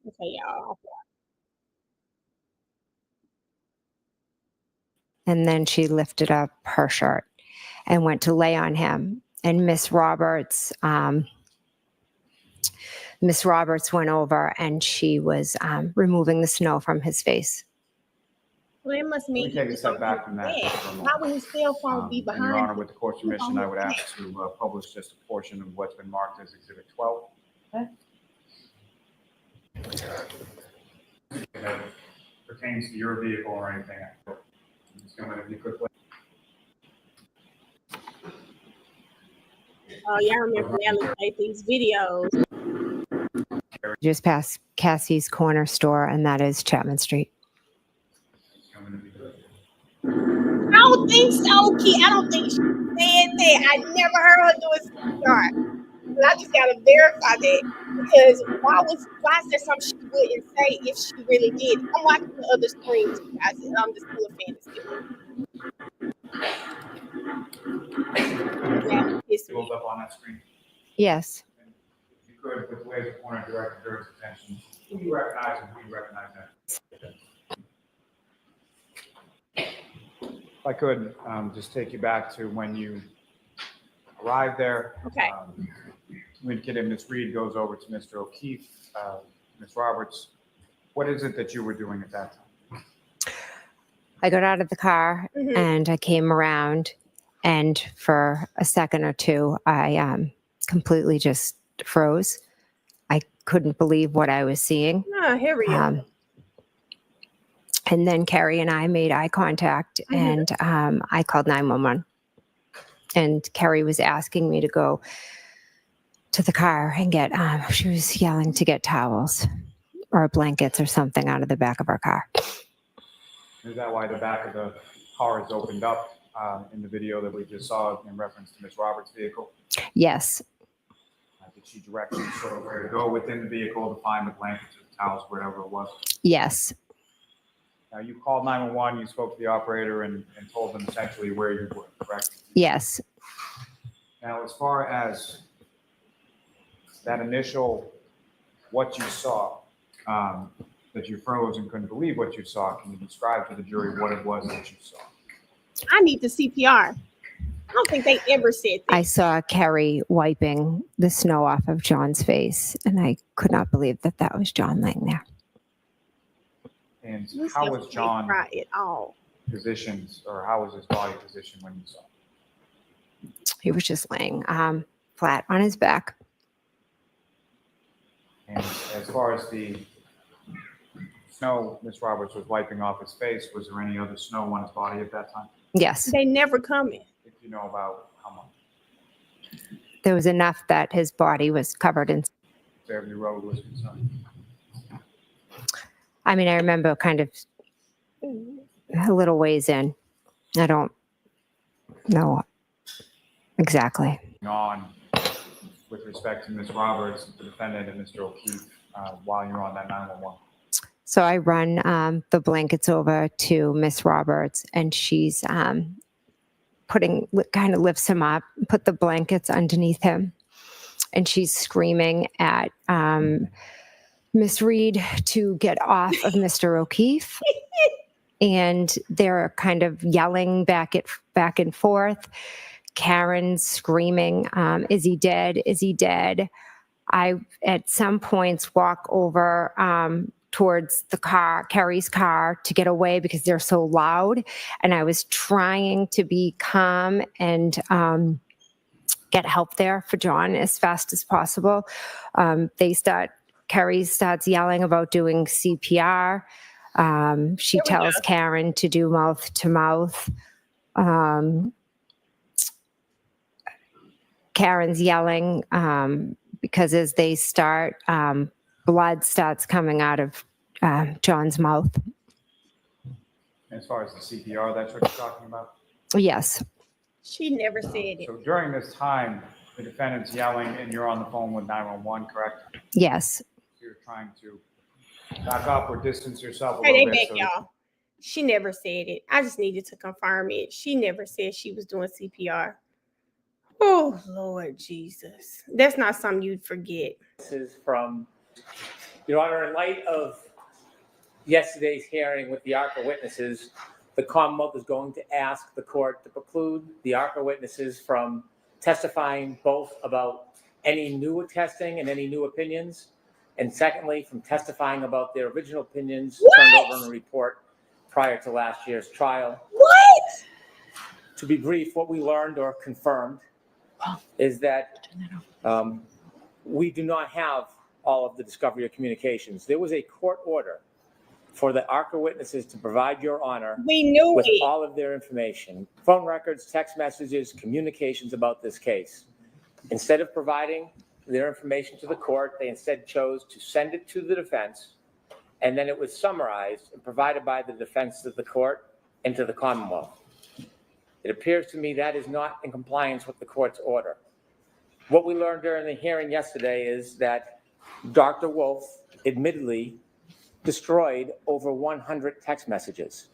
Okay, y'all. And then she lifted up her shirt and went to lay on him. And Miss Roberts went over and she was removing the snow from his face. Well, it must Let mean me he take a was step on back from his that just bed. for a Why moment. would his cell phone be And Your behind Honor, him? with the court's He was permission, on I would his ask to publish just a portion of what's been marked as Exhibit 12. That pertains to your vehicle or anything. Just gonna, if you could play. Oh, yeah, I remember Nelly played these videos. Just past Cassie's Corner Store, and that is Chapman Street. I don't think so, Key. I don't think she said that. I never heard her do a CPR. But I just gotta verify that because why is there something she wouldn't say if she really did? I'm watching the other screen too, guys. I'm just full of fantasy. Yeah, it's Goes up on that screen. Yes. If you could, with the laser pointer, direct the jury's attention. Who do you recognize and who do you recognize that? If I could, just take you back to when you arrived there. Okay. You indicated Ms. Reed goes over to Mr. O'Keefe, Ms. Roberts. What is it that you were doing at that time? I got out of the car and I came around, and for a second or two, I completely just froze. I couldn't believe what I was seeing. Oh, here we go. And then Carrie and I made eye contact, and I called 911. And Carrie was asking me to go to the car and get, she was yelling to get towels or blankets or something out of the back of our car. Is that why the back of the car is opened up in the video that we just saw in reference to Ms. Roberts' vehicle? Yes. Did she direct you sort of where to go within the vehicle to find the blankets or the towels, wherever it was? Yes. Now, you called 911, you spoke to the operator and told them essentially where you were, correct? Yes. Now, as far as that initial, what you saw, that you froze and couldn't believe what you saw, can you describe to the jury what it was that you saw? I need the CPR. I don't think they ever said that. I saw Carrie wiping the snow off of John's face, and I could not believe that that was John laying there. And This how never was made John cry at all. positioned, or how was his body positioned when you saw him? He was just laying flat on his back. And as far as the snow Ms. Roberts was wiping off his face, was there any other snow on his body at that time? Yes. They never coming. If you know about how much? There was enough that his body was covered in. Fairview Road was concerned. I mean, I remember kind of a little ways in. I don't know exactly. On with respect to Ms. Roberts, the defendant, and Mr. O'Keefe, while you're on that 911. So I run the blankets over to Miss Roberts, and she's kind of lifts him up, put the blankets underneath him, and she's screaming at Miss Reed to get off of Mr. O'Keefe. And they're kind of yelling back and forth. Karen's screaming, is he dead? Is he dead? I, at some points, walk over towards the car, Carrie's car, to get away because they're so loud. And I was trying to be calm and get help there for John as fast as possible. Carrie starts yelling about doing CPR. She tells Karen to do mouth to mouth. Karen's yelling because as they start, blood starts coming out of John's mouth. As far as the CPR, that's what you're talking about? Yes. She never said it. So during this time, the defendant's yelling and you're on the phone with 911, correct? Yes. You're trying to back up or distance yourself a Hey, little they bit. back, y'all. She never said it. I just needed to confirm it. She never said she was doing CPR. Oh, Lord Jesus. That's not something you'd forget. This is from, Your Honor, in light of yesterday's hearing with the ARCA witnesses, the Commonwealth is going to ask the court to preclude the ARCA witnesses from testifying both about any new testing and any new opinions, and secondly, from testifying about their original opinions turned over in a report prior to last year's trial. What? To be brief, what we learned or confirmed is that we do not have all of the discovery or communications. There was a court order for the ARCA witnesses to provide Your Honor We knew with it. all of their information, phone records, text messages, communications about this case. Instead of providing their information to the court, they instead chose to send it to the defense, and then it was summarized and provided by the defense to the court and to the Commonwealth. It appears to me that is not in compliance with the court's order. What we learned during the hearing yesterday is that Dr. Wolf admittedly destroyed over 100 text messages.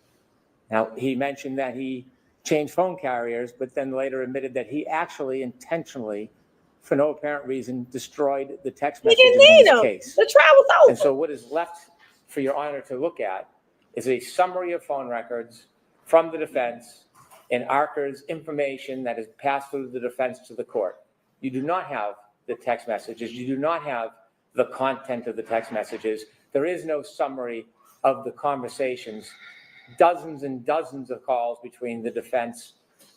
Now, he mentioned that he changed phone carriers, but then later admitted that he actually intentionally, for no apparent reason, destroyed the text He messages didn't in need this them. case. The trial was over. And so what is left for Your Honor to look at is a summary of phone records from the defense and ARCA's information that is passed through the defense to the court. You do not have the text messages. You do not have the content of the text messages. There is no summary of the conversations, dozens and dozens of calls between the defense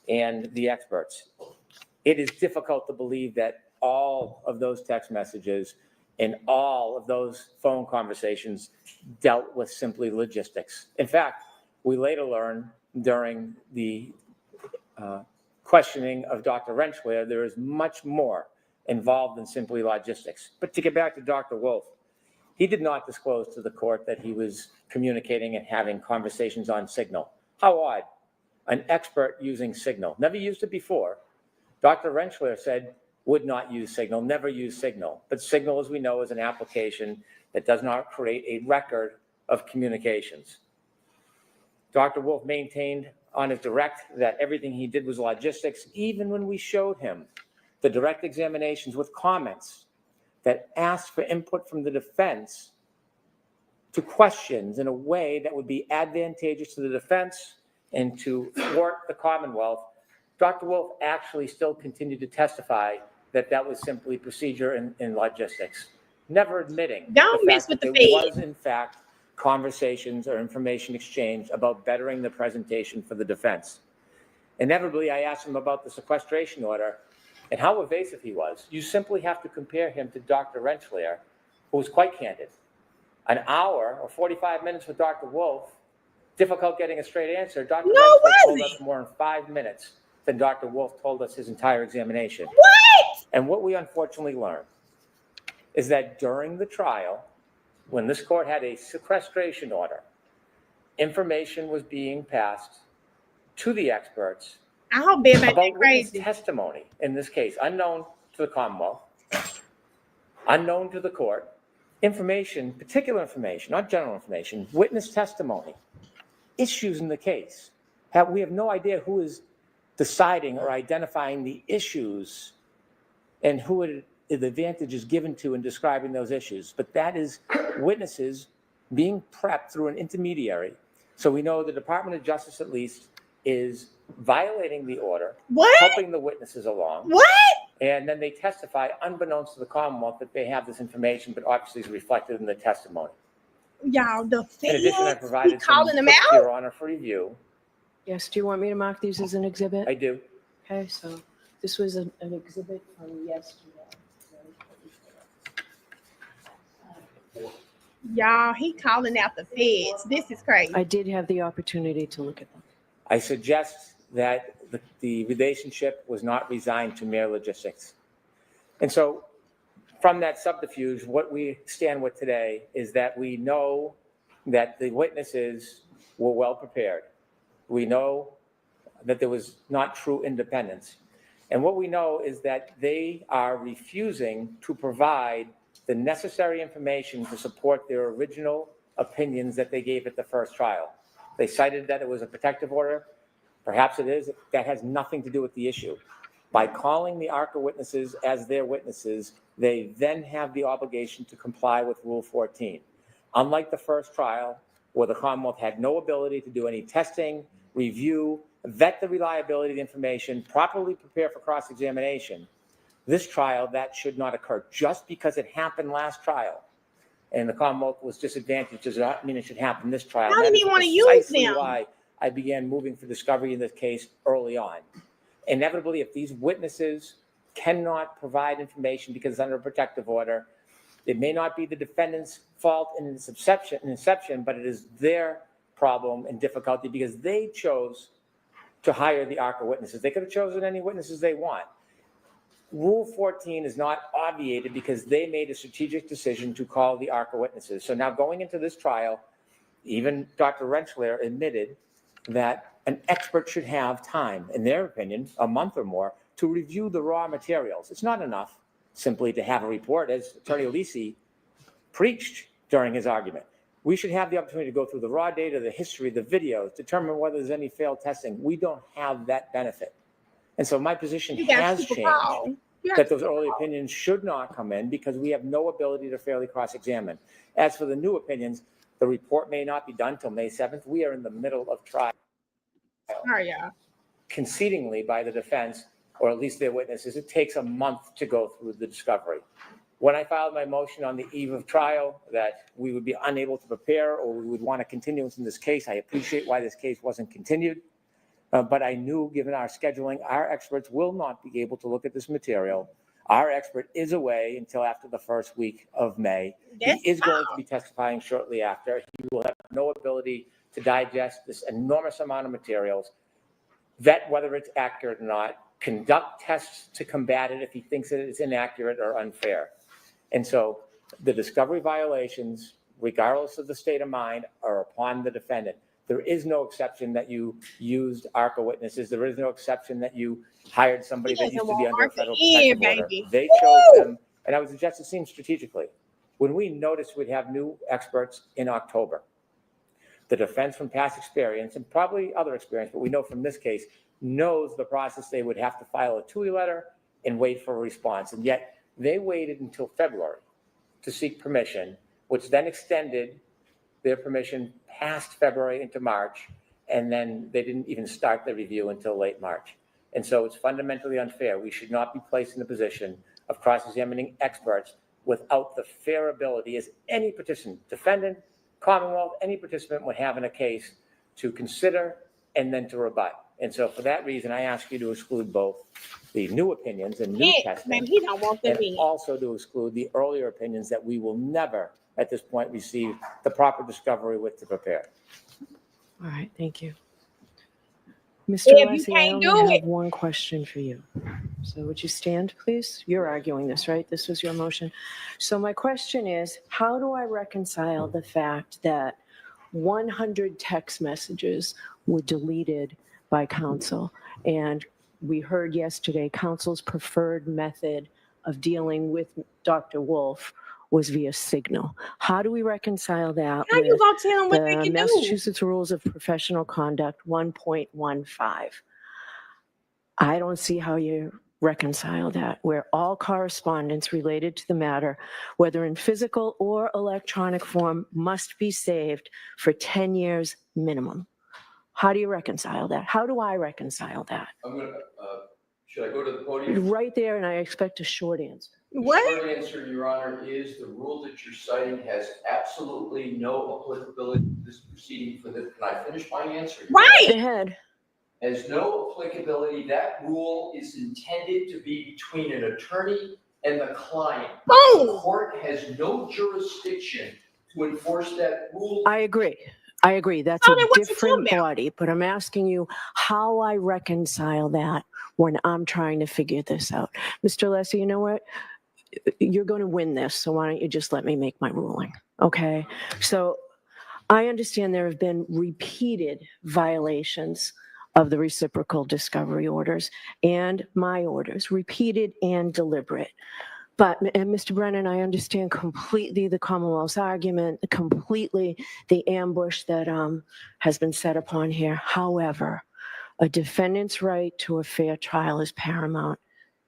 and the experts. It is difficult to believe that all of those text messages and all of those phone conversations dealt with simply logistics. In fact, we later learned during the questioning of Dr. Rensselaer, there is much more involved than simply logistics. But to get back to Dr. Wolf, he did not disclose to the court that he was communicating and having conversations on Signal. How odd. An expert using Signal. Never used it before. Dr. Rensselaer said would not use Signal, never use Signal. But Signal, as we know, is an application that does not create a record of communications. Dr. Wolf maintained on his direct that everything he did was logistics, even when we showed him the direct examinations with comments that asked for input from the defense to questions in a way that would be advantageous to the defense and to thwart the Commonwealth. Dr. Wolf actually still continued to testify that that was simply procedure and logistics, never admitting Don't the mess fact with that the there Fed. was, in fact, conversations or information exchange about bettering the presentation for the defense. Inevitably, I asked him about the sequestration order and how evasive he was. You simply have to compare him to Dr. Rensselaer, who was quite candid. An hour or 45 minutes with Dr. Wolf, difficult getting a straight answer. Dr. Rensselaer told us more in 5 minutes than Dr. Wolf told us his entire examination. What? And what we unfortunately learned is that during the trial, when this court had a sequestration order, information was being passed to the experts I hope everybody about ain't witness crazy. testimony in this case, unknown to the Commonwealth, unknown to the court, information, particular information, not general information, witness testimony, issues in the case. We have no idea who is deciding or identifying the issues and who the advantage is given to in describing those issues. But that is witnesses being prepped through an intermediary. So we know the Department of Justice, at least, is violating the order, What? helping the witnesses along. What? And then they testify, unbeknownst to the Commonwealth, that they have this information, but obviously is reflected in the testimony. Y'all, the In addition, I feds, he provided some calling them clips to out? Your Honor for review. Yes, do you want me to mark these as an exhibit? I do. Okay, so this was an exhibit from yesterday. Y'all, he calling out the feds. This is crazy. I did have the opportunity to look at them. I suggest that the relationship was not resigned to mere logistics. And so from that subterfuge, what we stand with today is that we know that the witnesses were well prepared. We know that there was not true independence. And what we know is that they are refusing to provide the necessary information to support their original opinions that they gave at the first trial. They cited that it was a protective order. Perhaps it is. That has nothing to do with the issue. By calling the ARCA witnesses as their witnesses, they then have the obligation to comply with Rule 14. Unlike the first trial, where the Commonwealth had no ability to do any testing, review, vet the reliability of the information, properly prepare for cross-examination, this trial, that should not occur. Just because it happened last trial and the Commonwealth was disadvantaged, does not mean it should happen in this trial. How That did is he want to use precisely them? why I began moving for discovery in this case early on. Inevitably, if these witnesses cannot provide information because it's under a protective order, it may not be the defendant's fault in its inception, but it is their problem and difficulty because they chose to hire the ARCA witnesses. They could have chosen any witnesses they want. Rule 14 is not obviated because they made a strategic decision to call the ARCA witnesses. So now going into this trial, even Dr. Rentschler admitted that an expert should have time, in their opinion, a month or more, to review the raw materials. It's not enough simply to have a report, as Attorney Alisi preached during his argument. We should have the opportunity to go through the raw data, the history, the videos, determine whether there's any failed testing. We don't have that benefit. And so my position has changed that those early opinions should not come in because we have no ability to fairly cross-examine. As for the new opinions, the report may not be done till May 7th. We are in the middle of trial. Concedingly by the defense, or at least their witnesses, it takes a month to go through the discovery. When I filed my motion on the eve of trial that we would be unable to prepare or we would want a continuance in this case, I appreciate why this case wasn't continued. But I knew, given our scheduling, our experts will not be able to look at this material. Our expert is away until after the first week of May. He is going to be testifying shortly after. He will have no ability to digest this enormous amount of materials, vet whether it's accurate or not, conduct tests to combat it if he thinks that it's inaccurate or unfair. And so the discovery violations, regardless of the state of mind, are upon the defendant. There is no exception that you used ARCA witnesses. There is no exception that you hired somebody that used to be under a federal protective order. They chose them, and I would suggest it seems strategically. When we noticed we'd have new experts in October, the defense from past experience, and probably other experience, but we know from this case, knows the process. They would have to file a TUI letter and wait for a response. And yet they waited until February to seek permission, which then extended their permission past February into March, and then they didn't even start the review until late March. And so it's fundamentally unfair. We should not be placed in the position of cross-examining experts without the fair ability, as any participant, defendant, Commonwealth, any participant would have in a case to consider and then to rebut. And so for that reason, I ask you to exclude both the new opinions and new testing, and also to exclude the earlier opinions that we will never at this point receive the proper discovery with to prepare. All right, thank you. Mr. Alessi, I only have one question for you. So would you stand, please? You're arguing this, right? This was your motion. So my question is, how do I reconcile the fact that 100 text messages were deleted by counsel? And we heard yesterday counsel's preferred method of dealing with Dr. Wolf was via Signal. How do we reconcile that How you gonna tell them what they the can do? Massachusetts Rules of Professional Conduct 1.15? I don't see how you reconcile that, where all correspondence related to the matter, whether in physical or electronic form, must be saved for 10 years minimum. How do you reconcile that? How do I reconcile that? I'm gonna, should I go to the podium? Right there, and I expect a short answer. The short answer, Your Honor, is the rule that you're citing has absolutely no applicability to this proceeding for the, can I finish my answer? Right. Go ahead. Has no applicability. That rule is intended to be between an attorney and the client. Boom. The court has no jurisdiction to enforce that rule. I agree. I agree. That's a different body, but I'm asking you how I reconcile that when I'm trying to figure this out. Mr. Alessi, you know what? You're going to win this, so why don't you just let me make my ruling, okay? So I understand there have been repeated violations of the reciprocal discovery orders and my orders, repeated and deliberate. But, and Mr. Brennan, I understand completely the Commonwealth's argument, completely the ambush that has been set upon here. However, a defendant's right to a fair trial is paramount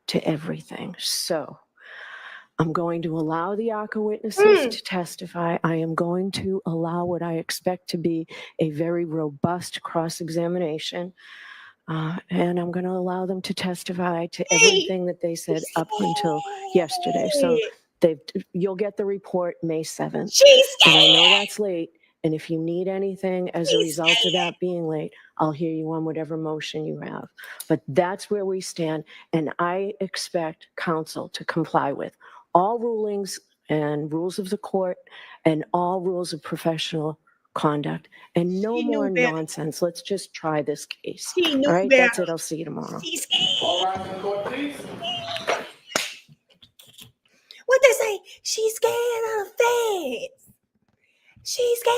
to everything. So I'm going to allow the ARCA witnesses to testify. I am going to allow what I expect to be a very robust cross-examination. And I'm going to allow them to testify to everything that they said up until yesterday. So You'll get the report May 7th. She's And I know scared. that's late. And if you need anything as a She's result of scared. that being late, I'll hear you on whatever motion you have. But that's where we stand. And I expect counsel to comply with all rulings and rules of the court and all rules of professional conduct and no She knew more better. nonsense. Let's just try this case. She knew All right, better. that's it. I'll see you tomorrow. She's scared. All rise in the court, please. What they say? She's scared of the feds. She's scared.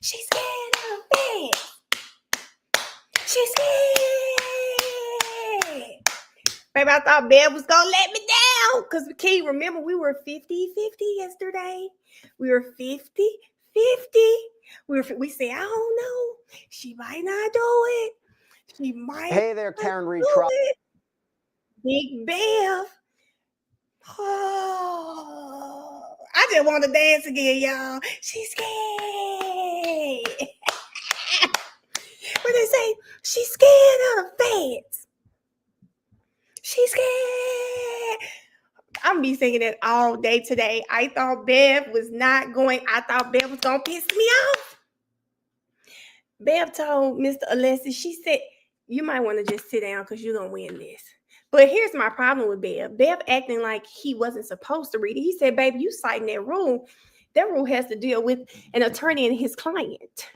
She's scared of the feds. She's scared. Baby, I thought Bev was going to let me down. Because, McCabe, remember, we were 50-50 yesterday. We were 50-50. We said, I don't know. She might not do it. She might Hey there, Karen Reed. do it. Big Bev. Oh, I just want to dance again, y'all. She's scared. What they say? She's scared of the feds. She's scared. I'm gonna be singing it all day today. I thought Bev was going to piss me off. Bev told Mr. Alessi, she said, you might want to just sit down because you're going to win this. But here's my problem with Bev. Bev acting like he wasn't supposed to read it. He said, baby, you citing that rule. That rule has to deal with an attorney and his client.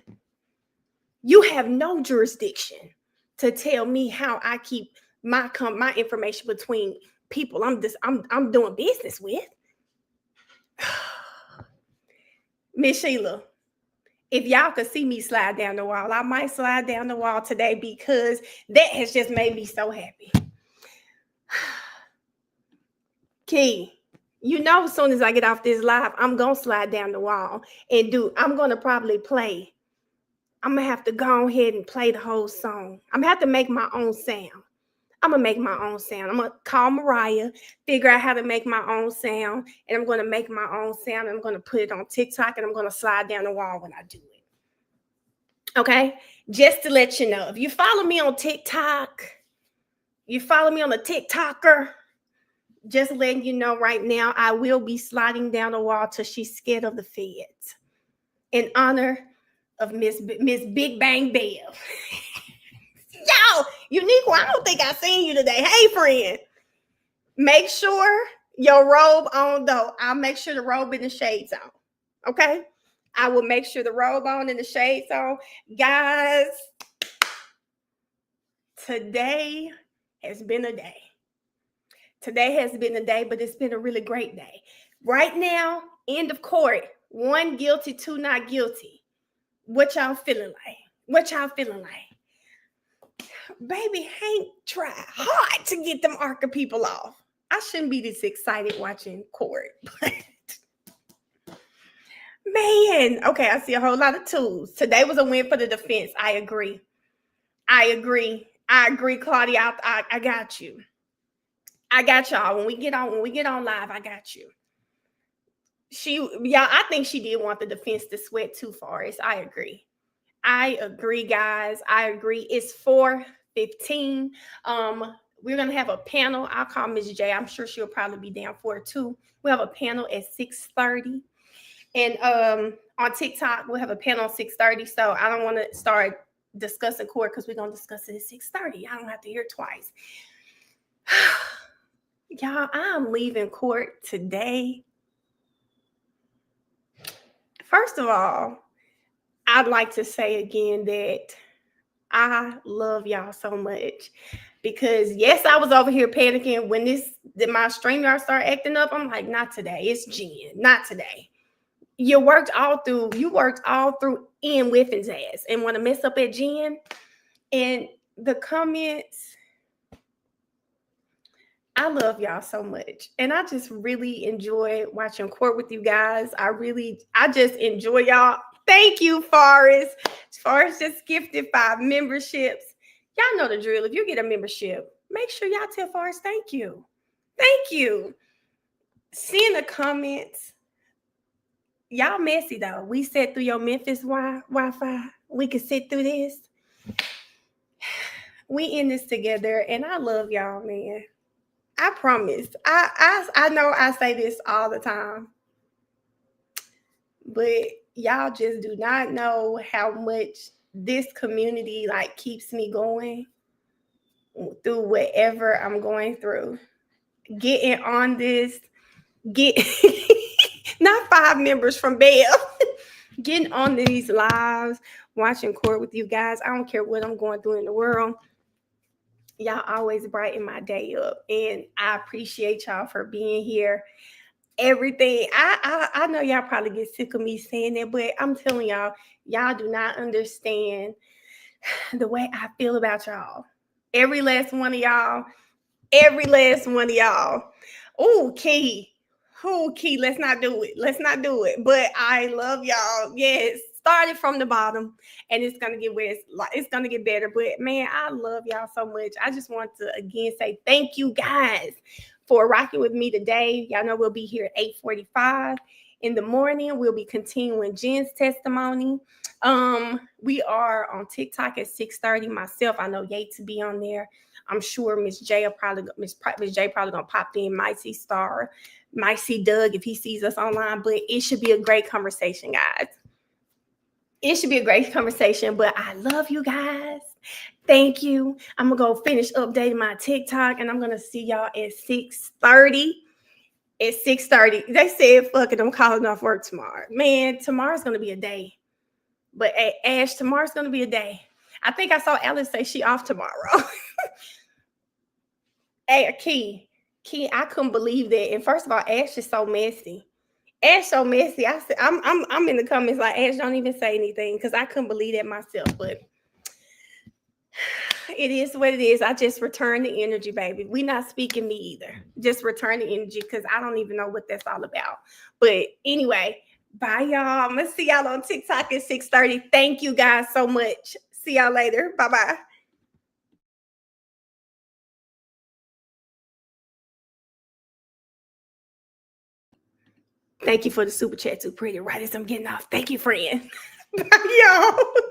You have no jurisdiction to tell me how I keep my information between people I'm doing business with. Miss Sheila, if y'all could see me slide down the wall, I might slide down the wall today because that has just made me so happy. Key, you know, as soon as I get off this live, I'm going to slide down the wall and I'm going to probably play. I'm going to have to go ahead and play the whole song. I'm going to have to make my own sound. I'm going to make my own sound. I'm going to call Mariah, figure out how to make my own sound, and I'm going to make my own sound, and I'm going to put it on TikTok, and I'm going to slide down the wall when I do it. Okay? Just to let you know, if you follow me on TikTok, you follow me on the TikToker, just letting you know right now, I will be sliding down the wall till she's scared of the feds in honor of Miss Big Bang Bev. Yo, Uniqua, I don't think I seen you today. Hey, friend. Make sure your robe on, though. I'll make sure the robe and the shades on. Okay? I will make sure the robe on and the shades on. Guys, today has been a day. Today has been a day, but it's been a really great day. Right now, end of court. 1 guilty, 2 not guilty. What y'all feeling like? What y'all feeling like? Baby Hank tried hard to get them ARCA people off. I shouldn't be this excited watching court, but man, okay, I see a whole lot of twos. Today was a win for the defense. I agree, Claudia. I got you. I got y'all. When we get on live, I got you. I think she did want the defense to sweat too far. I agree, guys. I agree. It's 4:15. We're gonna have a panel. I'll call Ms. J. I'm sure she'll probably be down for it too. We have a panel at 6:30, and on TikTok we'll have a panel at 6:30. So I don't want to start discussing court because we're gonna discuss it at 6:30. I don't have to hear it twice. Y'all, I'm leaving court today. First of all, I'd like to say again that I love y'all so much because yes, I was over here panicking when my StreamYard started acting up. I'm like, not today. It's Jen, not today. You worked all through Ian Whiffin's ass and want to mess up at Jen. And the comments, I love y'all so much. And I just really enjoy watching court with you guys. I just enjoy y'all. Thank you, Forrest. Forrest just gifted 5 memberships. Y'all know the drill. If you get a membership, make sure y'all tell Forrest thank you. Thank you. See in the comments. Y'all messy though. We sat through your Memphis Wi-Fi. We could sit through this. We in this together, and I love y'all, man. I promise. I know I say this all the time, but y'all just do not know how much this community like keeps me going through whatever I'm going through. Getting on this, get not 5 members from Bell, getting on these lives, watching court with you guys. I don't care what I'm going through in the world. Y'all always brighten my day up, and I appreciate y'all for being here. Everything I know y'all probably get sick of me saying that, but I'm telling y'all do not understand the way I feel about y'all. Every last one of y'all. Every last one of y'all. Oh, Key. Oh, Key. Let's not do it. Let's not do it. But I love y'all. Yes. Started from the bottom, and it's gonna get where it's gonna get better. But man, I love y'all so much. I just want to again say thank you guys for rocking with me today. Y'all know we'll be here at 8:45 in the morning. We'll be continuing Jen's testimony. We are on TikTok at 6:30. Myself, I know Yates to be on there. I'm sure Miss J probably gonna pop in. Might see Star, might see Doug if he sees us online. But it should be a great conversation, guys. It should be a great conversation. But I love you guys. Thank you. I'm gonna go finish updating my TikTok, and I'm gonna see y'all at 6:30. At 6:30, they said, "Fuck it, I'm calling off work tomorrow." Man, tomorrow's gonna be a day. But Ash, tomorrow's gonna be a day. I think I saw Alice say she off tomorrow. Hey, Key, I couldn't believe that. And first of all, Ash is so messy. Ash so messy. I said, I'm in the comments like, Ash, don't even say anything, because I couldn't believe that myself. But it is what it is. I just return the energy, baby. We not speaking me either. Just return the energy, because I don't even know what that's all about. But anyway, bye, y'all. I'm gonna see y'all on TikTok at 6:30. Thank you guys so much. See y'all later. Bye-bye. Thank you for the super chat, too pretty. Right as I'm getting off. Thank you, friend. Bye, y'all.